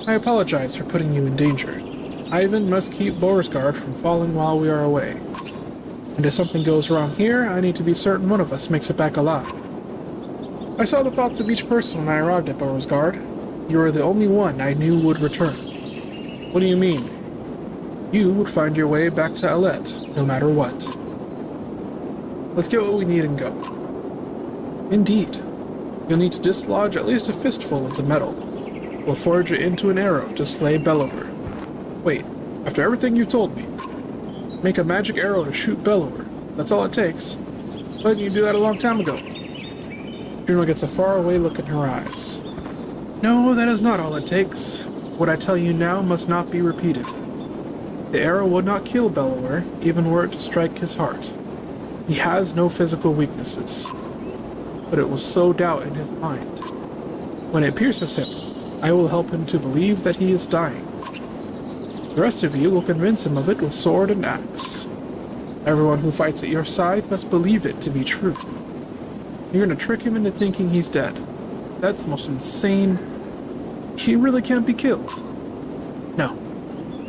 I apologize for putting you in danger. Ivan must keep Borisgard from falling while we are away. And if something goes wrong here, I need to be certain one of us makes it back alive. I saw the thoughts of each person when I arrived at Borisgard. You were the only one I knew would return. What do you mean? You would find your way back to Alet, no matter what. Let's get what we need and go. Indeed. You'll need to dislodge at least a fistful of the metal. We'll forge it into an arrow to slay Bellover. Wait, after everything you told me, make a magic arrow to shoot Bellover. That's all it takes. Why didn't you do that a long time ago? Juno gets a faraway look in her eyes. No, that is not all it takes. What I tell you now must not be repeated. The arrow would not kill Bellower, even were it to strike his heart. He has no physical weaknesses, but it will sow doubt in his mind. When it pierces him, I will help him to believe that he is dying. The rest of you will convince him of it with sword and axe. Everyone who fights at your side must believe it to be true. You're gonna trick him into thinking he's dead. That's the most insane. He really can't be killed. No.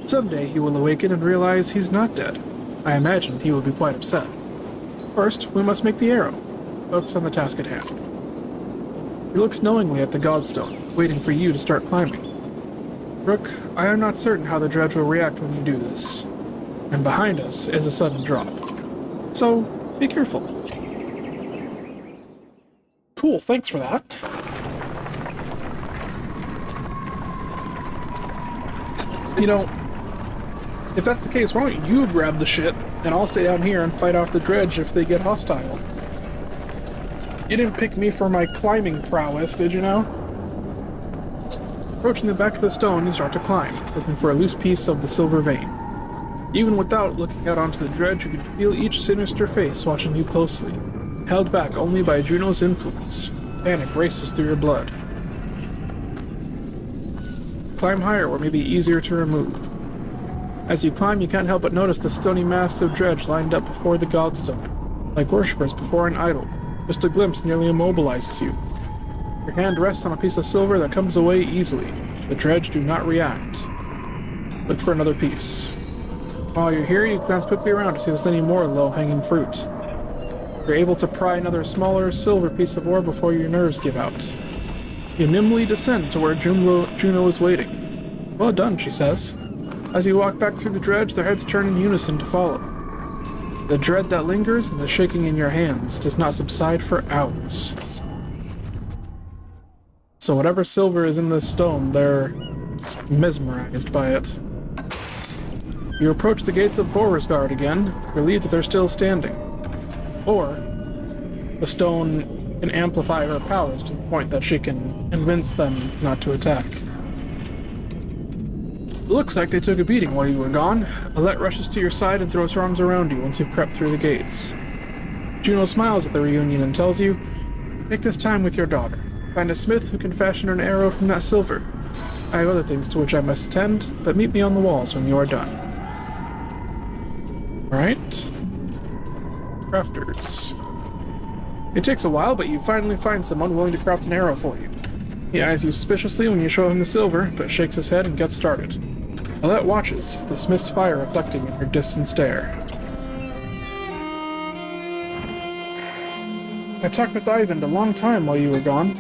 Someday he will awaken and realize he's not dead. I imagine he will be quite upset. First, we must make the arrow. Focus on the task at hand. He looks knowingly at the godstone, waiting for you to start climbing. Rook, I am not certain how the dredge will react when you do this. And behind us is a sudden drop. So, be careful. Cool, thanks for that. You know, if that's the case, why don't you grab the shit, and I'll stay down here and fight off the dredge if they get hostile. You didn't pick me for my climbing prowess, did you now? Approaching the back of the stone, you start to climb, looking for a loose piece of the silver vein. Even without looking out onto the dredge, you can feel each sinister face watching you closely, held back only by Juno's influence. Panic races through your blood. Climb higher where it may be easier to remove. As you climb, you can't help but notice the stony mass of dredge lined up before the godstone, like worshippers before an idol. Just a glimpse nearly immobilizes you. Your hand rests on a piece of silver that comes away easily. The dredge do not react. Look for another piece. While you're here, you glance quickly around to see if there's any more low-hanging fruit. You're able to pry another smaller silver piece of ore before your nerves give out. You nimbly descend to where Juno is waiting. Well done, she says. As you walk back through the dredge, their heads turn in unison to follow. The dread that lingers and the shaking in your hands does not subside for hours. So whatever silver is in this stone, they're mesmerized by it. You approach the gates of Borisgard again, relieved that they're still standing. Or, the stone can amplify her powers to the point that she can convince them not to attack. It looks like they took a beating while you were gone. Alette rushes to your side and throws her arms around you once you've crept through the gates. Juno smiles at the reunion and tells you, take this time with your daughter. Find a smith who can fashion an arrow from that silver. I have other things to which I must attend, but meet me on the walls when you are done. Alright. Crafters. It takes a while, but you finally find someone willing to craft an arrow for you. He eyes you suspiciously when you show him the silver, but shakes his head and gets started. Alette watches, the smith's fire reflecting in her distant stare. I talked with Ivan a long time while you were gone.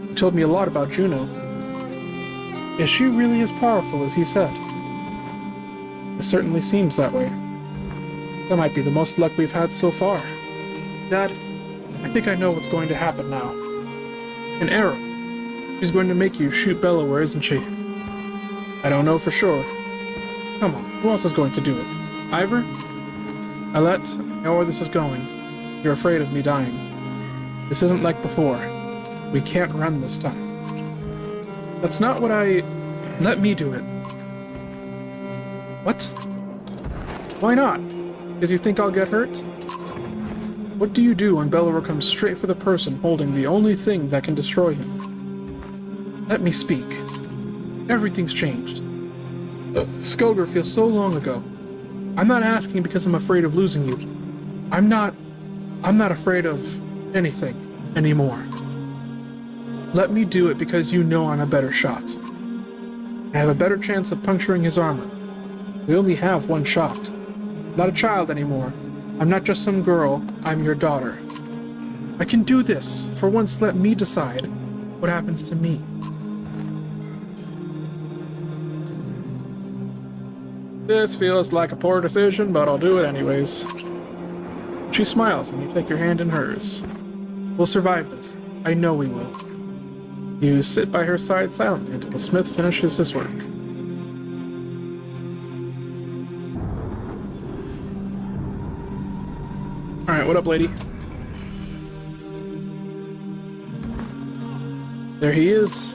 He told me a lot about Juno. Is she really as powerful as he said? It certainly seems that way. That might be the most luck we've had so far. Dad, I think I know what's going to happen now. An arrow. She's going to make you shoot Bellower, isn't she? I don't know for sure. Come on, who else is going to do it? Ivor? Alette, I know where this is going. You're afraid of me dying. This isn't like before. We can't run this time. That's not what I... Let me do it. What? Why not? Because you think I'll get hurt? What do you do when Bellower comes straight for the person holding the only thing that can destroy him? Let me speak. Everything's changed. Skulker feels so long ago. I'm not asking because I'm afraid of losing you. I'm not afraid of anything anymore. Let me do it because you know I'm a better shot. I have a better chance of puncturing his armor. We only have one shot. I'm not a child anymore. I'm not just some girl. I'm your daughter. I can do this. For once, let me decide what happens to me. This feels like a poor decision, but I'll do it anyways. She smiles and you take your hand in hers. We'll survive this. I know we will. You sit by her side silently until the smith finishes his work. Alright, what up, lady? There he is.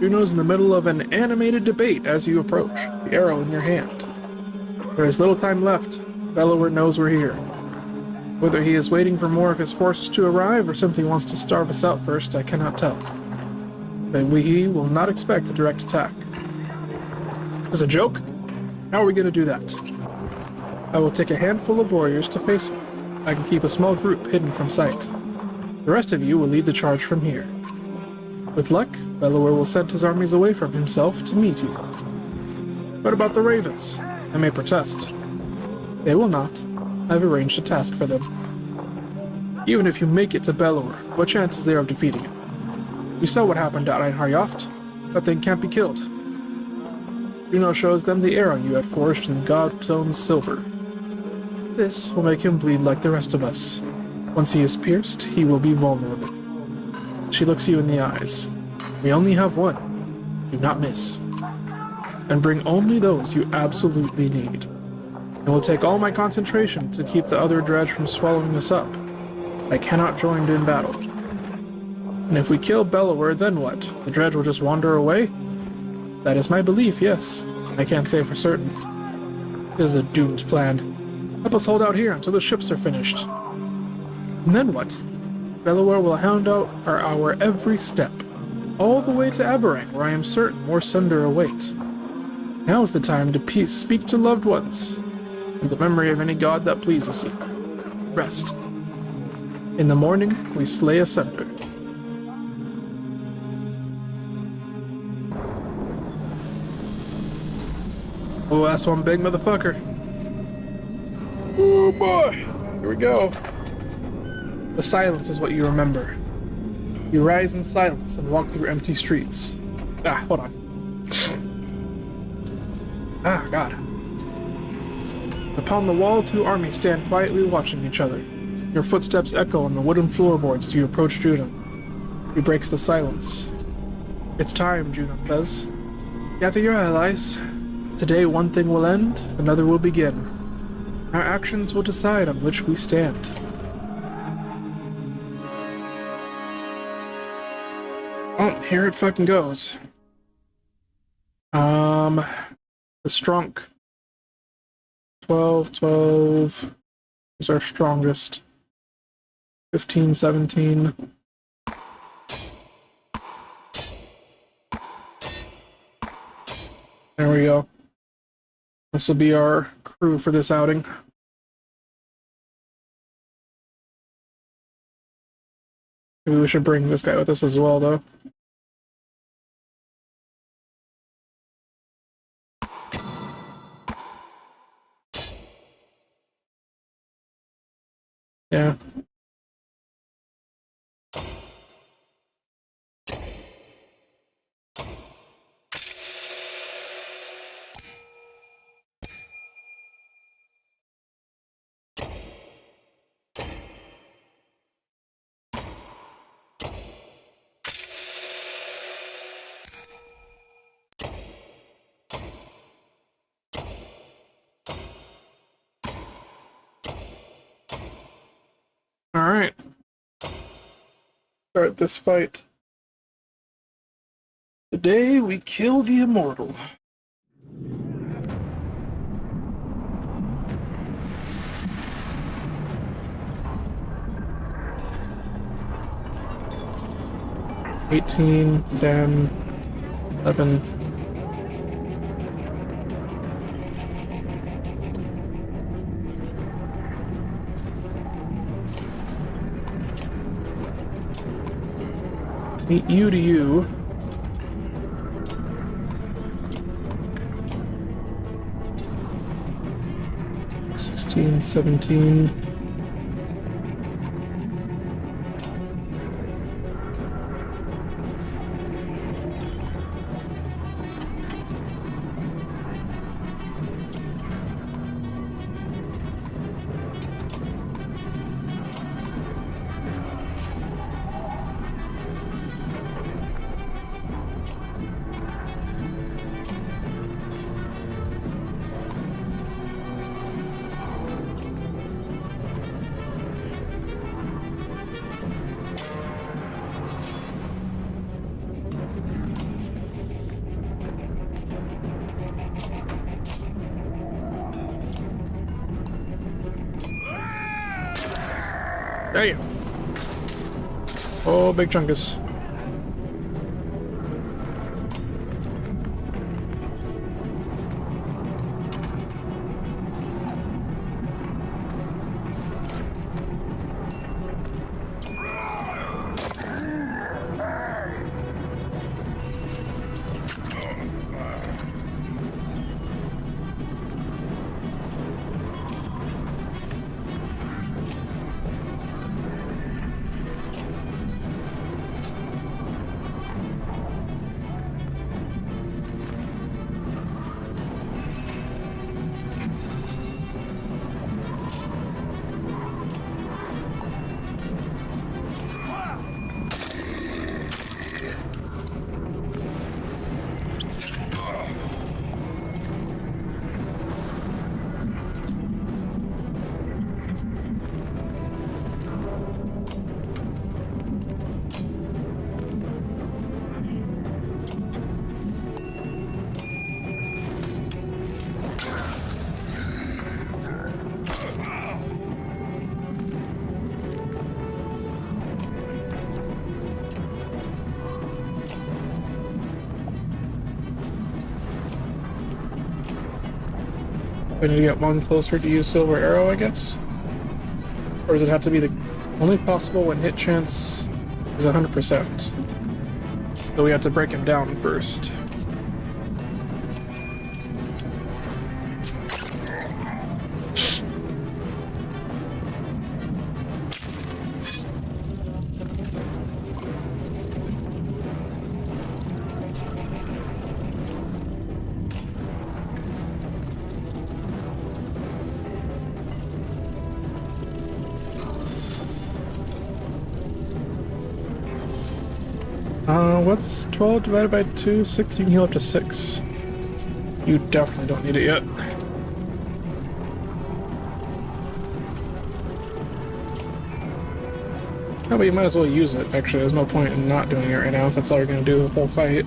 Juno's in the middle of an animated debate as you approach, the arrow in your hand. There is little time left. Bellower knows we're here. Whether he is waiting for more of his forces to arrive or simply wants to starve us out first, I cannot tell. But he will not expect a direct attack. Is a joke? How are we going to do that? I will take a handful of warriors to face him. I can keep a small group hidden from sight. The rest of you will lead the charge from here. With luck, Bellower will send his armies away from himself to meet you. What about the ravens? I may protest. They will not. I've arranged a task for them. Even if you make it to Bellower, what chance is there of defeating him? You saw what happened at Einharjoft. That thing can't be killed. Juno shows them the arrow you had forged in Godstone's silver. This will make him bleed like the rest of us. Once he is pierced, he will be vulnerable. She looks you in the eyes. We only have one. Do not miss. And bring only those you absolutely need. It will take all my concentration to keep the other dredge from swallowing us up. I cannot join in battle. And if we kill Bellower, then what? The dredge will just wander away? That is my belief, yes. I can't say for certain. This is a doomed plan. Help us hold out here until the ships are finished. And then what? Bellower will hound out our every step, all the way to Aberrang, where I am certain more Sunder await. Now is the time to speak to loved ones, in the memory of any god that pleases you. Rest. In the morning, we slay Asunder. Oh, that's one big motherfucker. Oh boy, here we go. The silence is what you remember. You rise in silence and walk through empty streets. Ah, hold on. Ah, God. Upon the wall, two armies stand quietly watching each other. Your footsteps echo on the wooden floorboards as you approach Juno. He breaks the silence. It's time, Juno says. Gather your allies. Today one thing will end, another will begin. Our actions will decide on which we stand. Oh, here it fucking goes. The Strunk. 12. Is our strongest. 15, 17. There we go. This will be our crew for this outing. Maybe we should bring this guy with us as well, though. Yeah. Alright. Start this fight. Today we kill the immortal. $18, 10, 11. Meet you to you. $16, $17. There you go. Oh, big chunkus. We need to get one closer to use Silver Arrow, I guess? Or does it have to be the only possible when hit chance is 100%? So we have to break him down first. What's 12 divided by 2? 6? You can heal up to 6. You definitely don't need it yet. No, but you might as well use it. Actually, there's no point in not doing it right now if that's all you're gonna do the whole fight.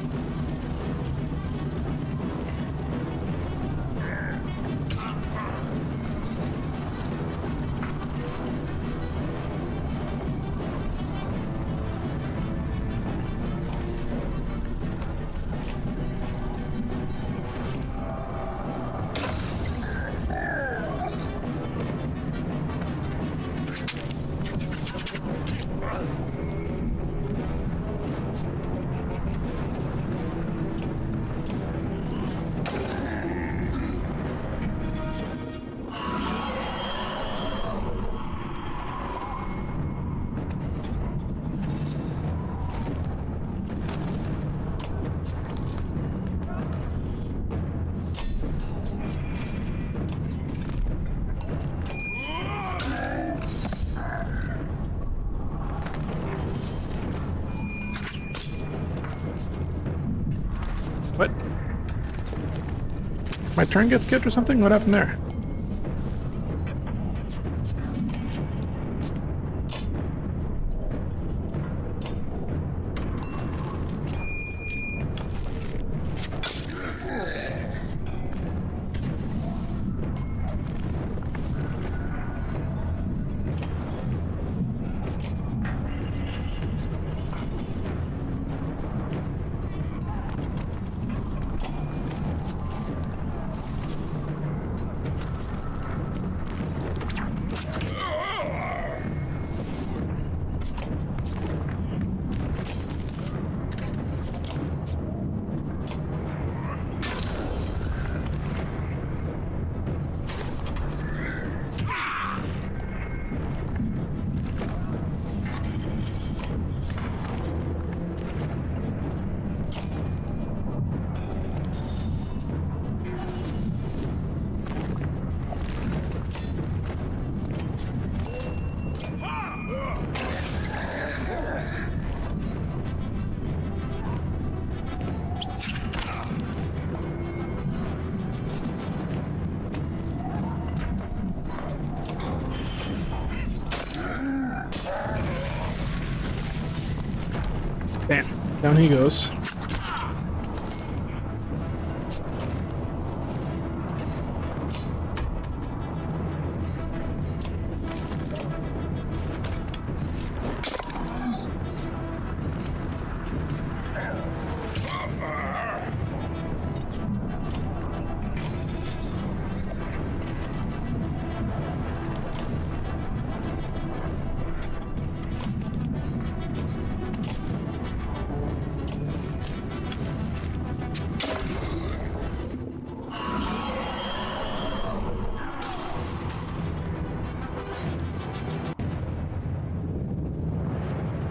What? My turn gets skipped or something? What happened there? Down he goes.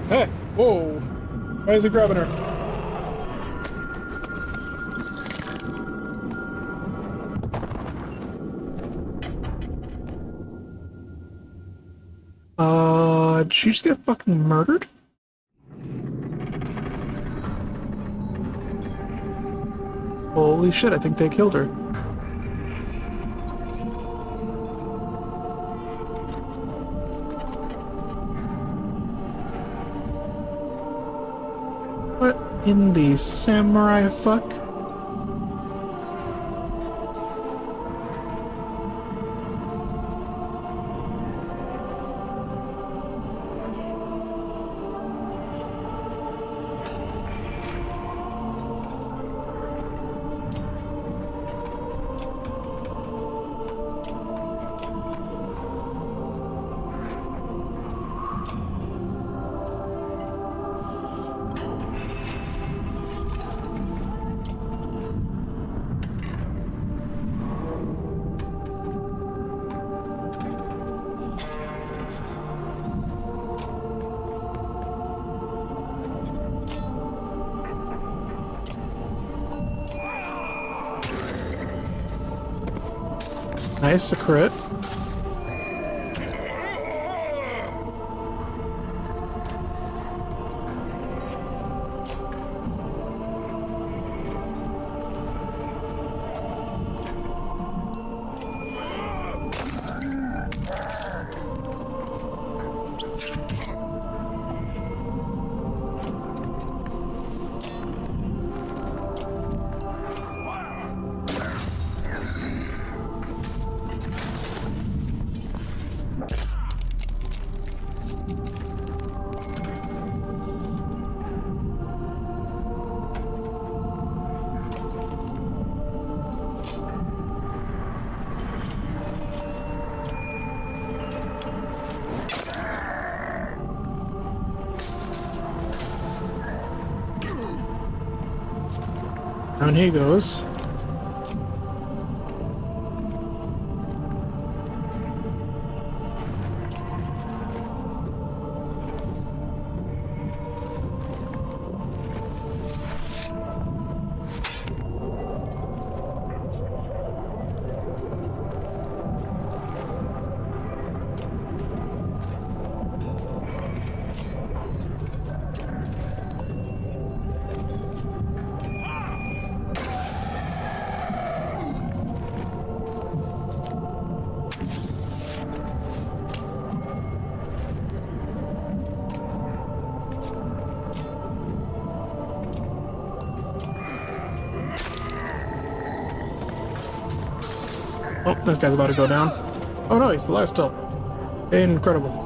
Hey! Whoa! Why is he grabbing her? Did she just get fucking murdered? Holy shit, I think they killed her. What in the samurai fuck? Nice, a crit. Down he goes. Oh, this guy's about to go down. Oh no, he's alive still. Incredible.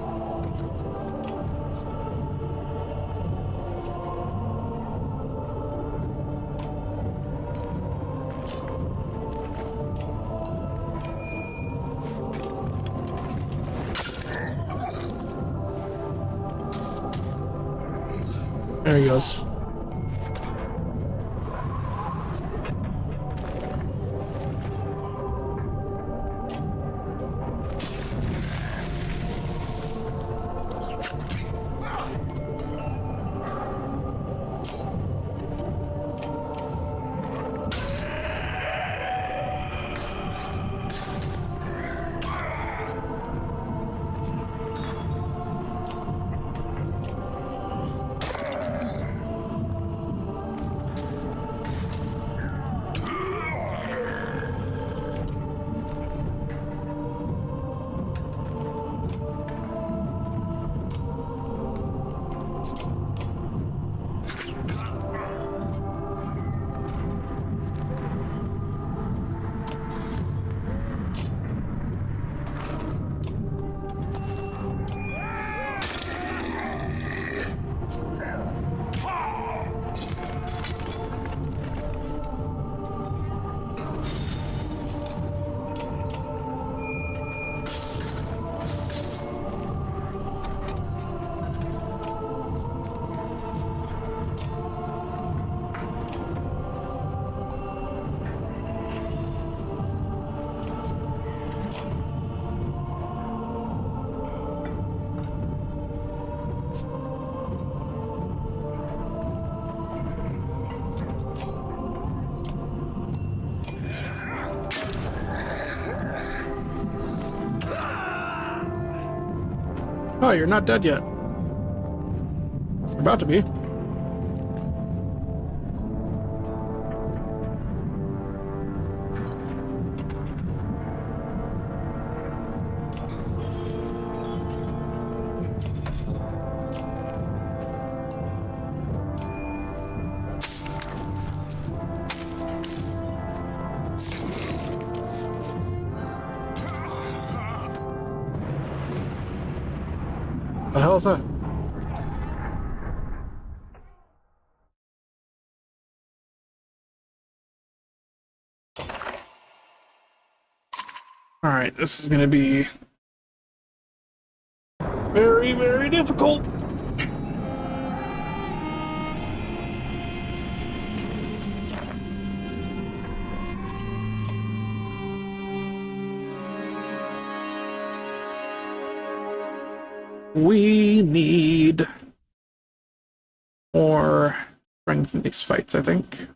There he goes. Oh, you're not dead yet. You're about to be. The hell is that? Alright, this is gonna be very, very difficult. We need more strength in these fights, I think.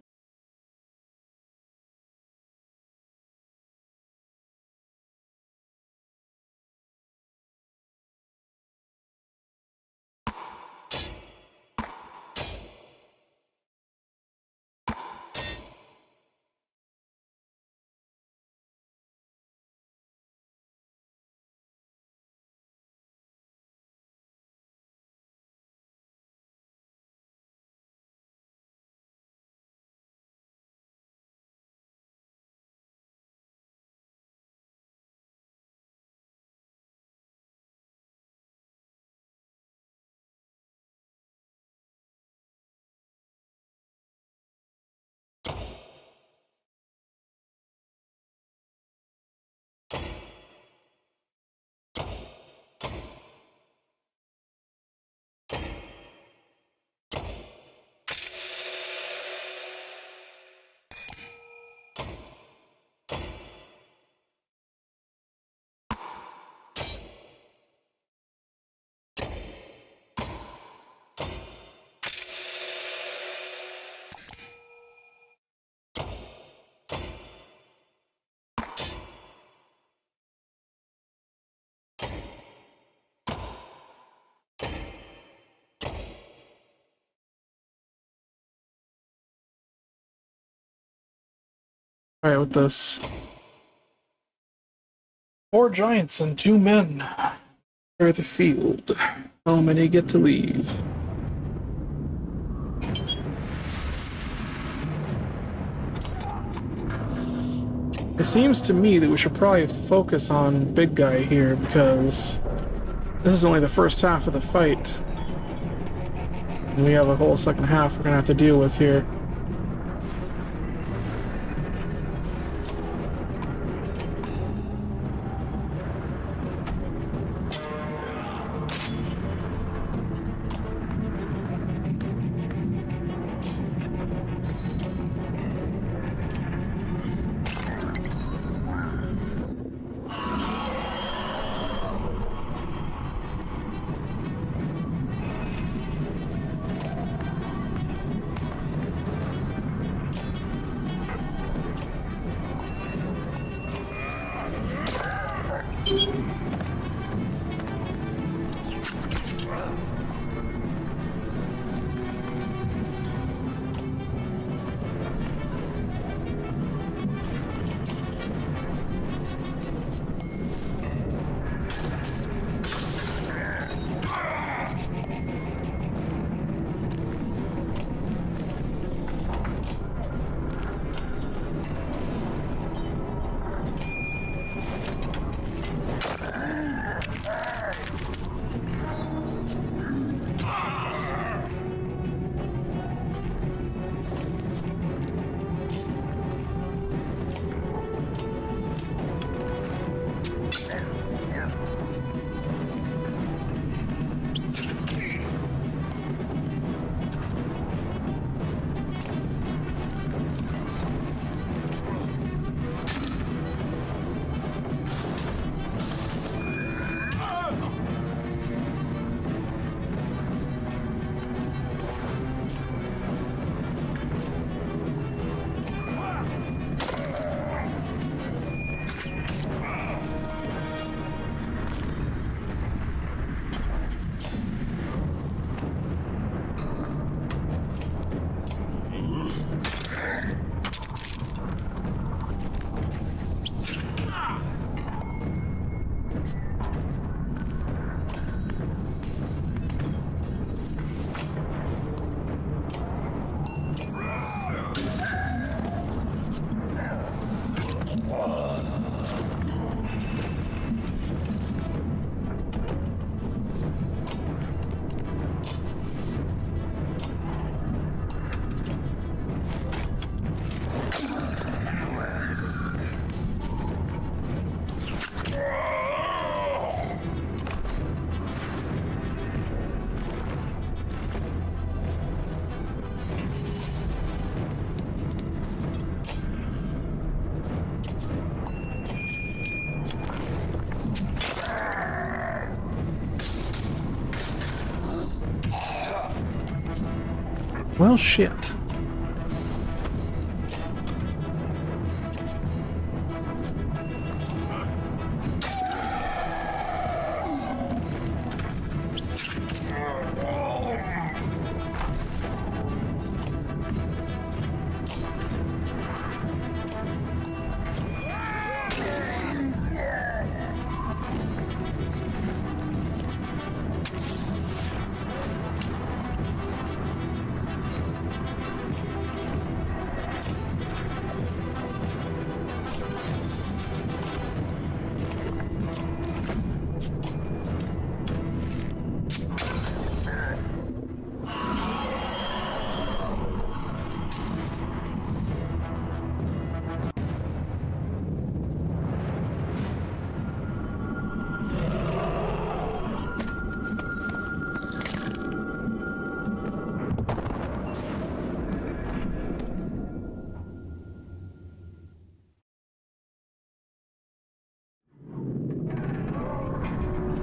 Alright, with this. 4 giants and 2 men. Clear the field. How many get to leave? It seems to me that we should probably focus on big guy here because this is only the first half of the fight. And we have a whole second half we're gonna have to deal with here. Well, shit.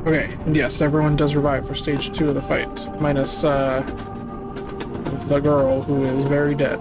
Okay, and yes, everyone does revive for stage 2 of the fight, minus the girl, who is very dead.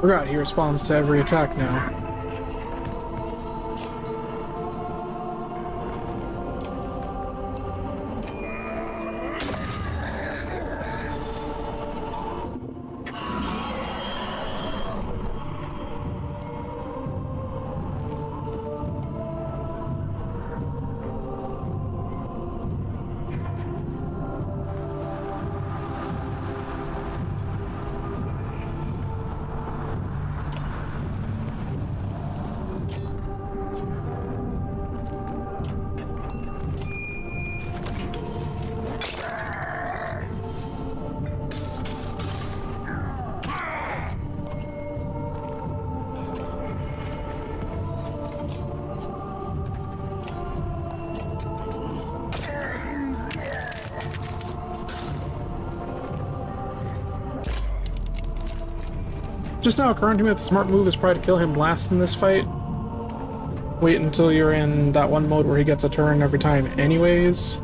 Forgot he responds to every attack now. Just now occurring to me that the smart move is probably to kill him last in this fight. Wait until you're in that one mode where he gets a turn every time anyways.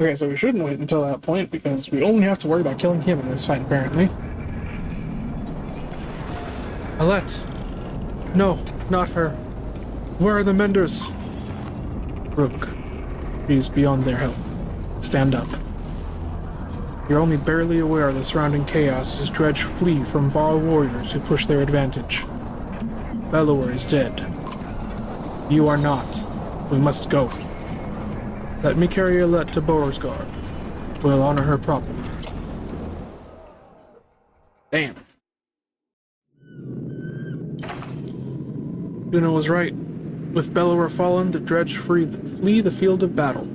Okay, so we shouldn't wait until that point, because we only have to worry about killing him in this fight, apparently. Alette! No, not her. Where are the menders? Rook. She's beyond their help. Stand up. You're only barely aware of the surrounding chaos as Dredge flee from Varl warriors who push their advantage. Bellower is dead. You are not. We must go. Let me carry Alette to Beauregard. We'll honor her properly. Damn. Una was right. With Bellower fallen, the Dredge flee the field of battle.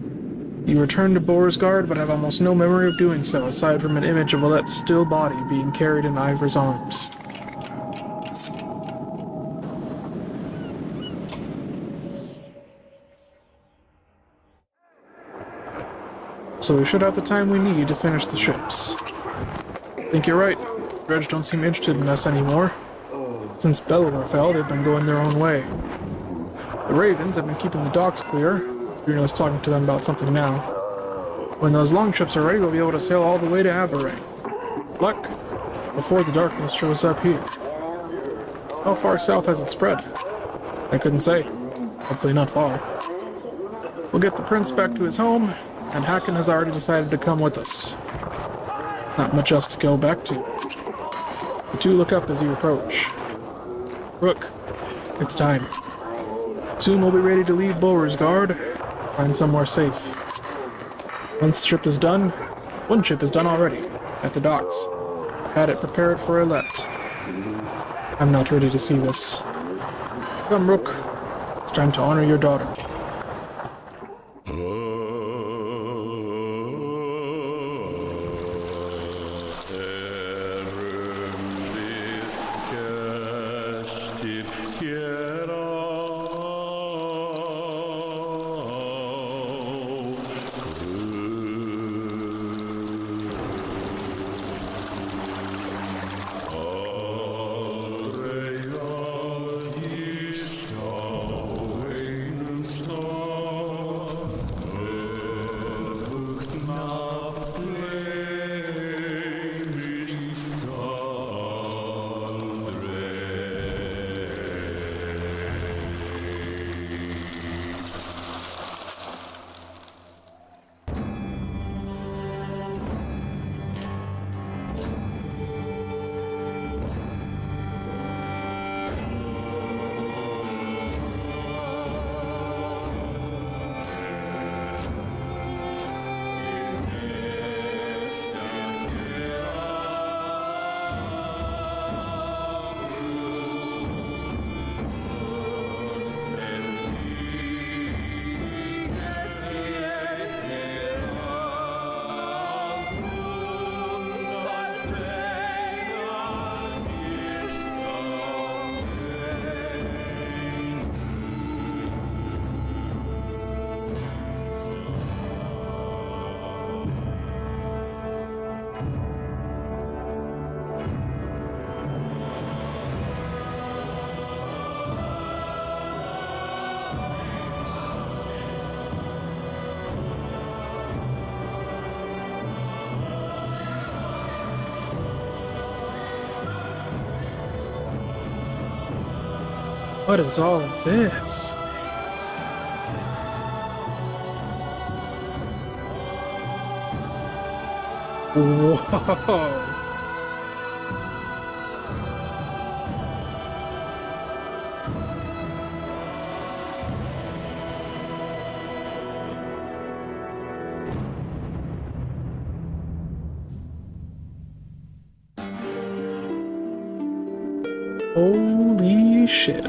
You return to Beauregard, but have almost no memory of doing so, aside from an image of Alette's still body being carried in Ivor's arms. So we should have the time we need to finish the ships. Think you're right. Dredge don't seem interested in us anymore. Since Bellower fell, they've been going their own way. The Ravens have been keeping the docks clear. Bruno's talking to them about something now. When those longships are ready, we'll be able to sail all the way to Averay. Luck, before the darkness shows up here. How far south has it spread? I couldn't say. Hopefully not far. We'll get the prince back to his home, and Hakon has already decided to come with us. Not much else to go back to. The two look up as you approach. Rook, it's time. Soon we'll be ready to leave Beauregard, find somewhere safe. Once the ship is done, one ship is done already, at the docks. Had it prepared for Alette. I'm not ready to see this. Come, Rook. It's time to honor your daughter. What is all of this? Whoa! Holy shit.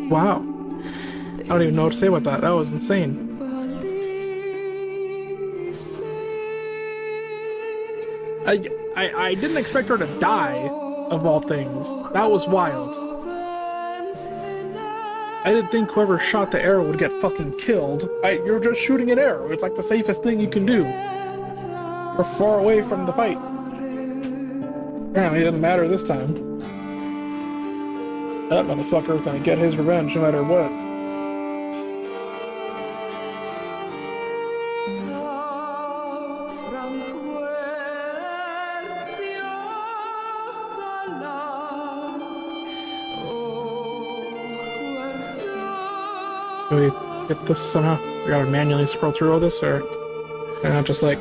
Wow. I don't even know what to say about that. That was insane. I didn't expect her to die, of all things. That was wild. I didn't think whoever shot the arrow would get fucking killed. You're just shooting an arrow. It's like the safest thing you can do. We're far away from the fight. Apparently it didn't matter this time. That motherfucker was gonna get his revenge no matter what. Can we get this somehow? We gotta manually scroll through all this, or can I not just like...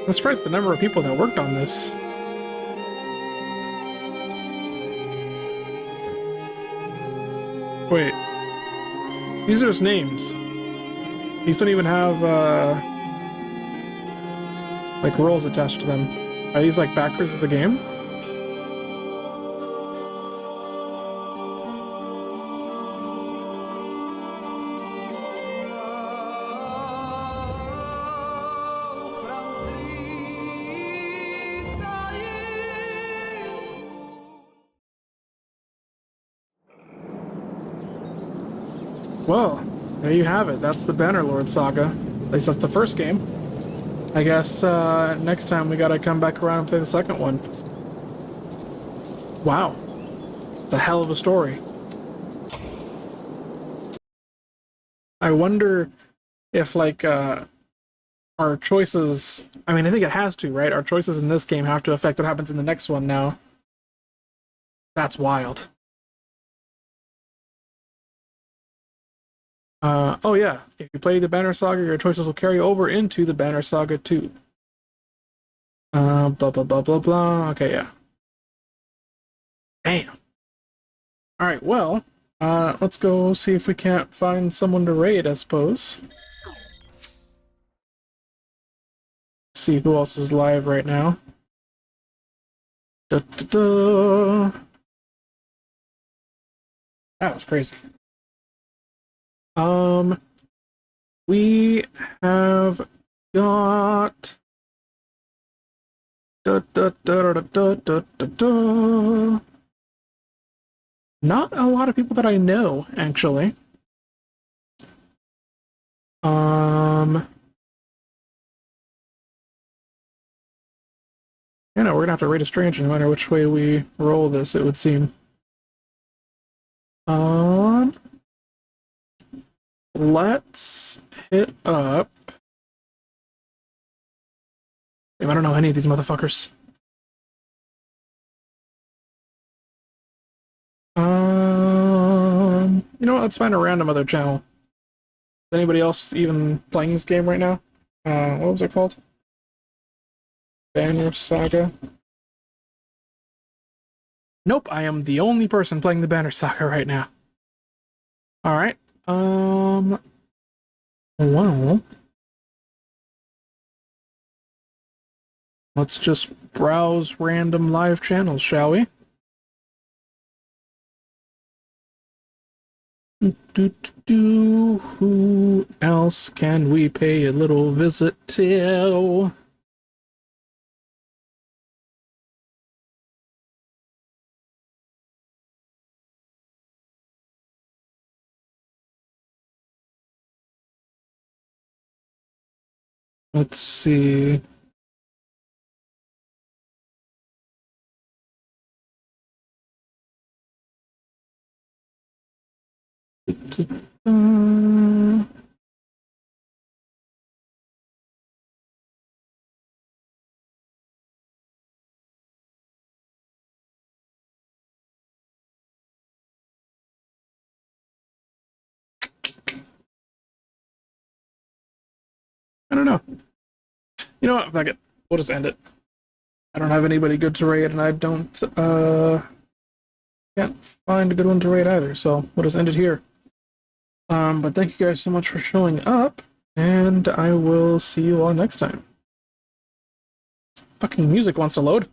I'm surprised the number of people that worked on this. Wait. These are just names. These don't even have, like, roles attached to them. Are these, like, backers of the game? Well, there you have it. That's the Bannerlord saga. At least that's the first game. I guess next time we gotta come back around and play the second one. Wow. It's a hell of a story. I wonder if, like, our choices... I mean, I think it has to, right? Our choices in this game have to affect what happens in the next one now. That's wild. Oh yeah, if you play the Banner Saga, your choices will carry over into the Banner Saga 2. Blah, blah, blah, blah, blah. Okay, yeah. Damn. Alright, well, let's go see if we can't find someone to raid, I suppose. See who else is live right now. Da, da, da. That was crazy. We have got not a lot of people that I know, actually. You know, we're gonna have to raid a stranger no matter which way we roll this, it would seem. Let's hit up... Damn, I don't know any of these motherfuckers. You know what, let's find a random other channel. Is anybody else even playing this game right now? What was it called? Banner Saga? Nope, I am the only person playing the Banner Saga right now. Alright. Well, let's just browse random live channels, shall we? Who else can we pay a little visit to? Let's see. I don't know. You know what? Fuck it. We'll just end it. I don't have anybody good to raid, and I don't, can't find a good one to raid either, so we'll just end it here. But thank you guys so much for showing up, and I will see you all next time. fucking music wants to load.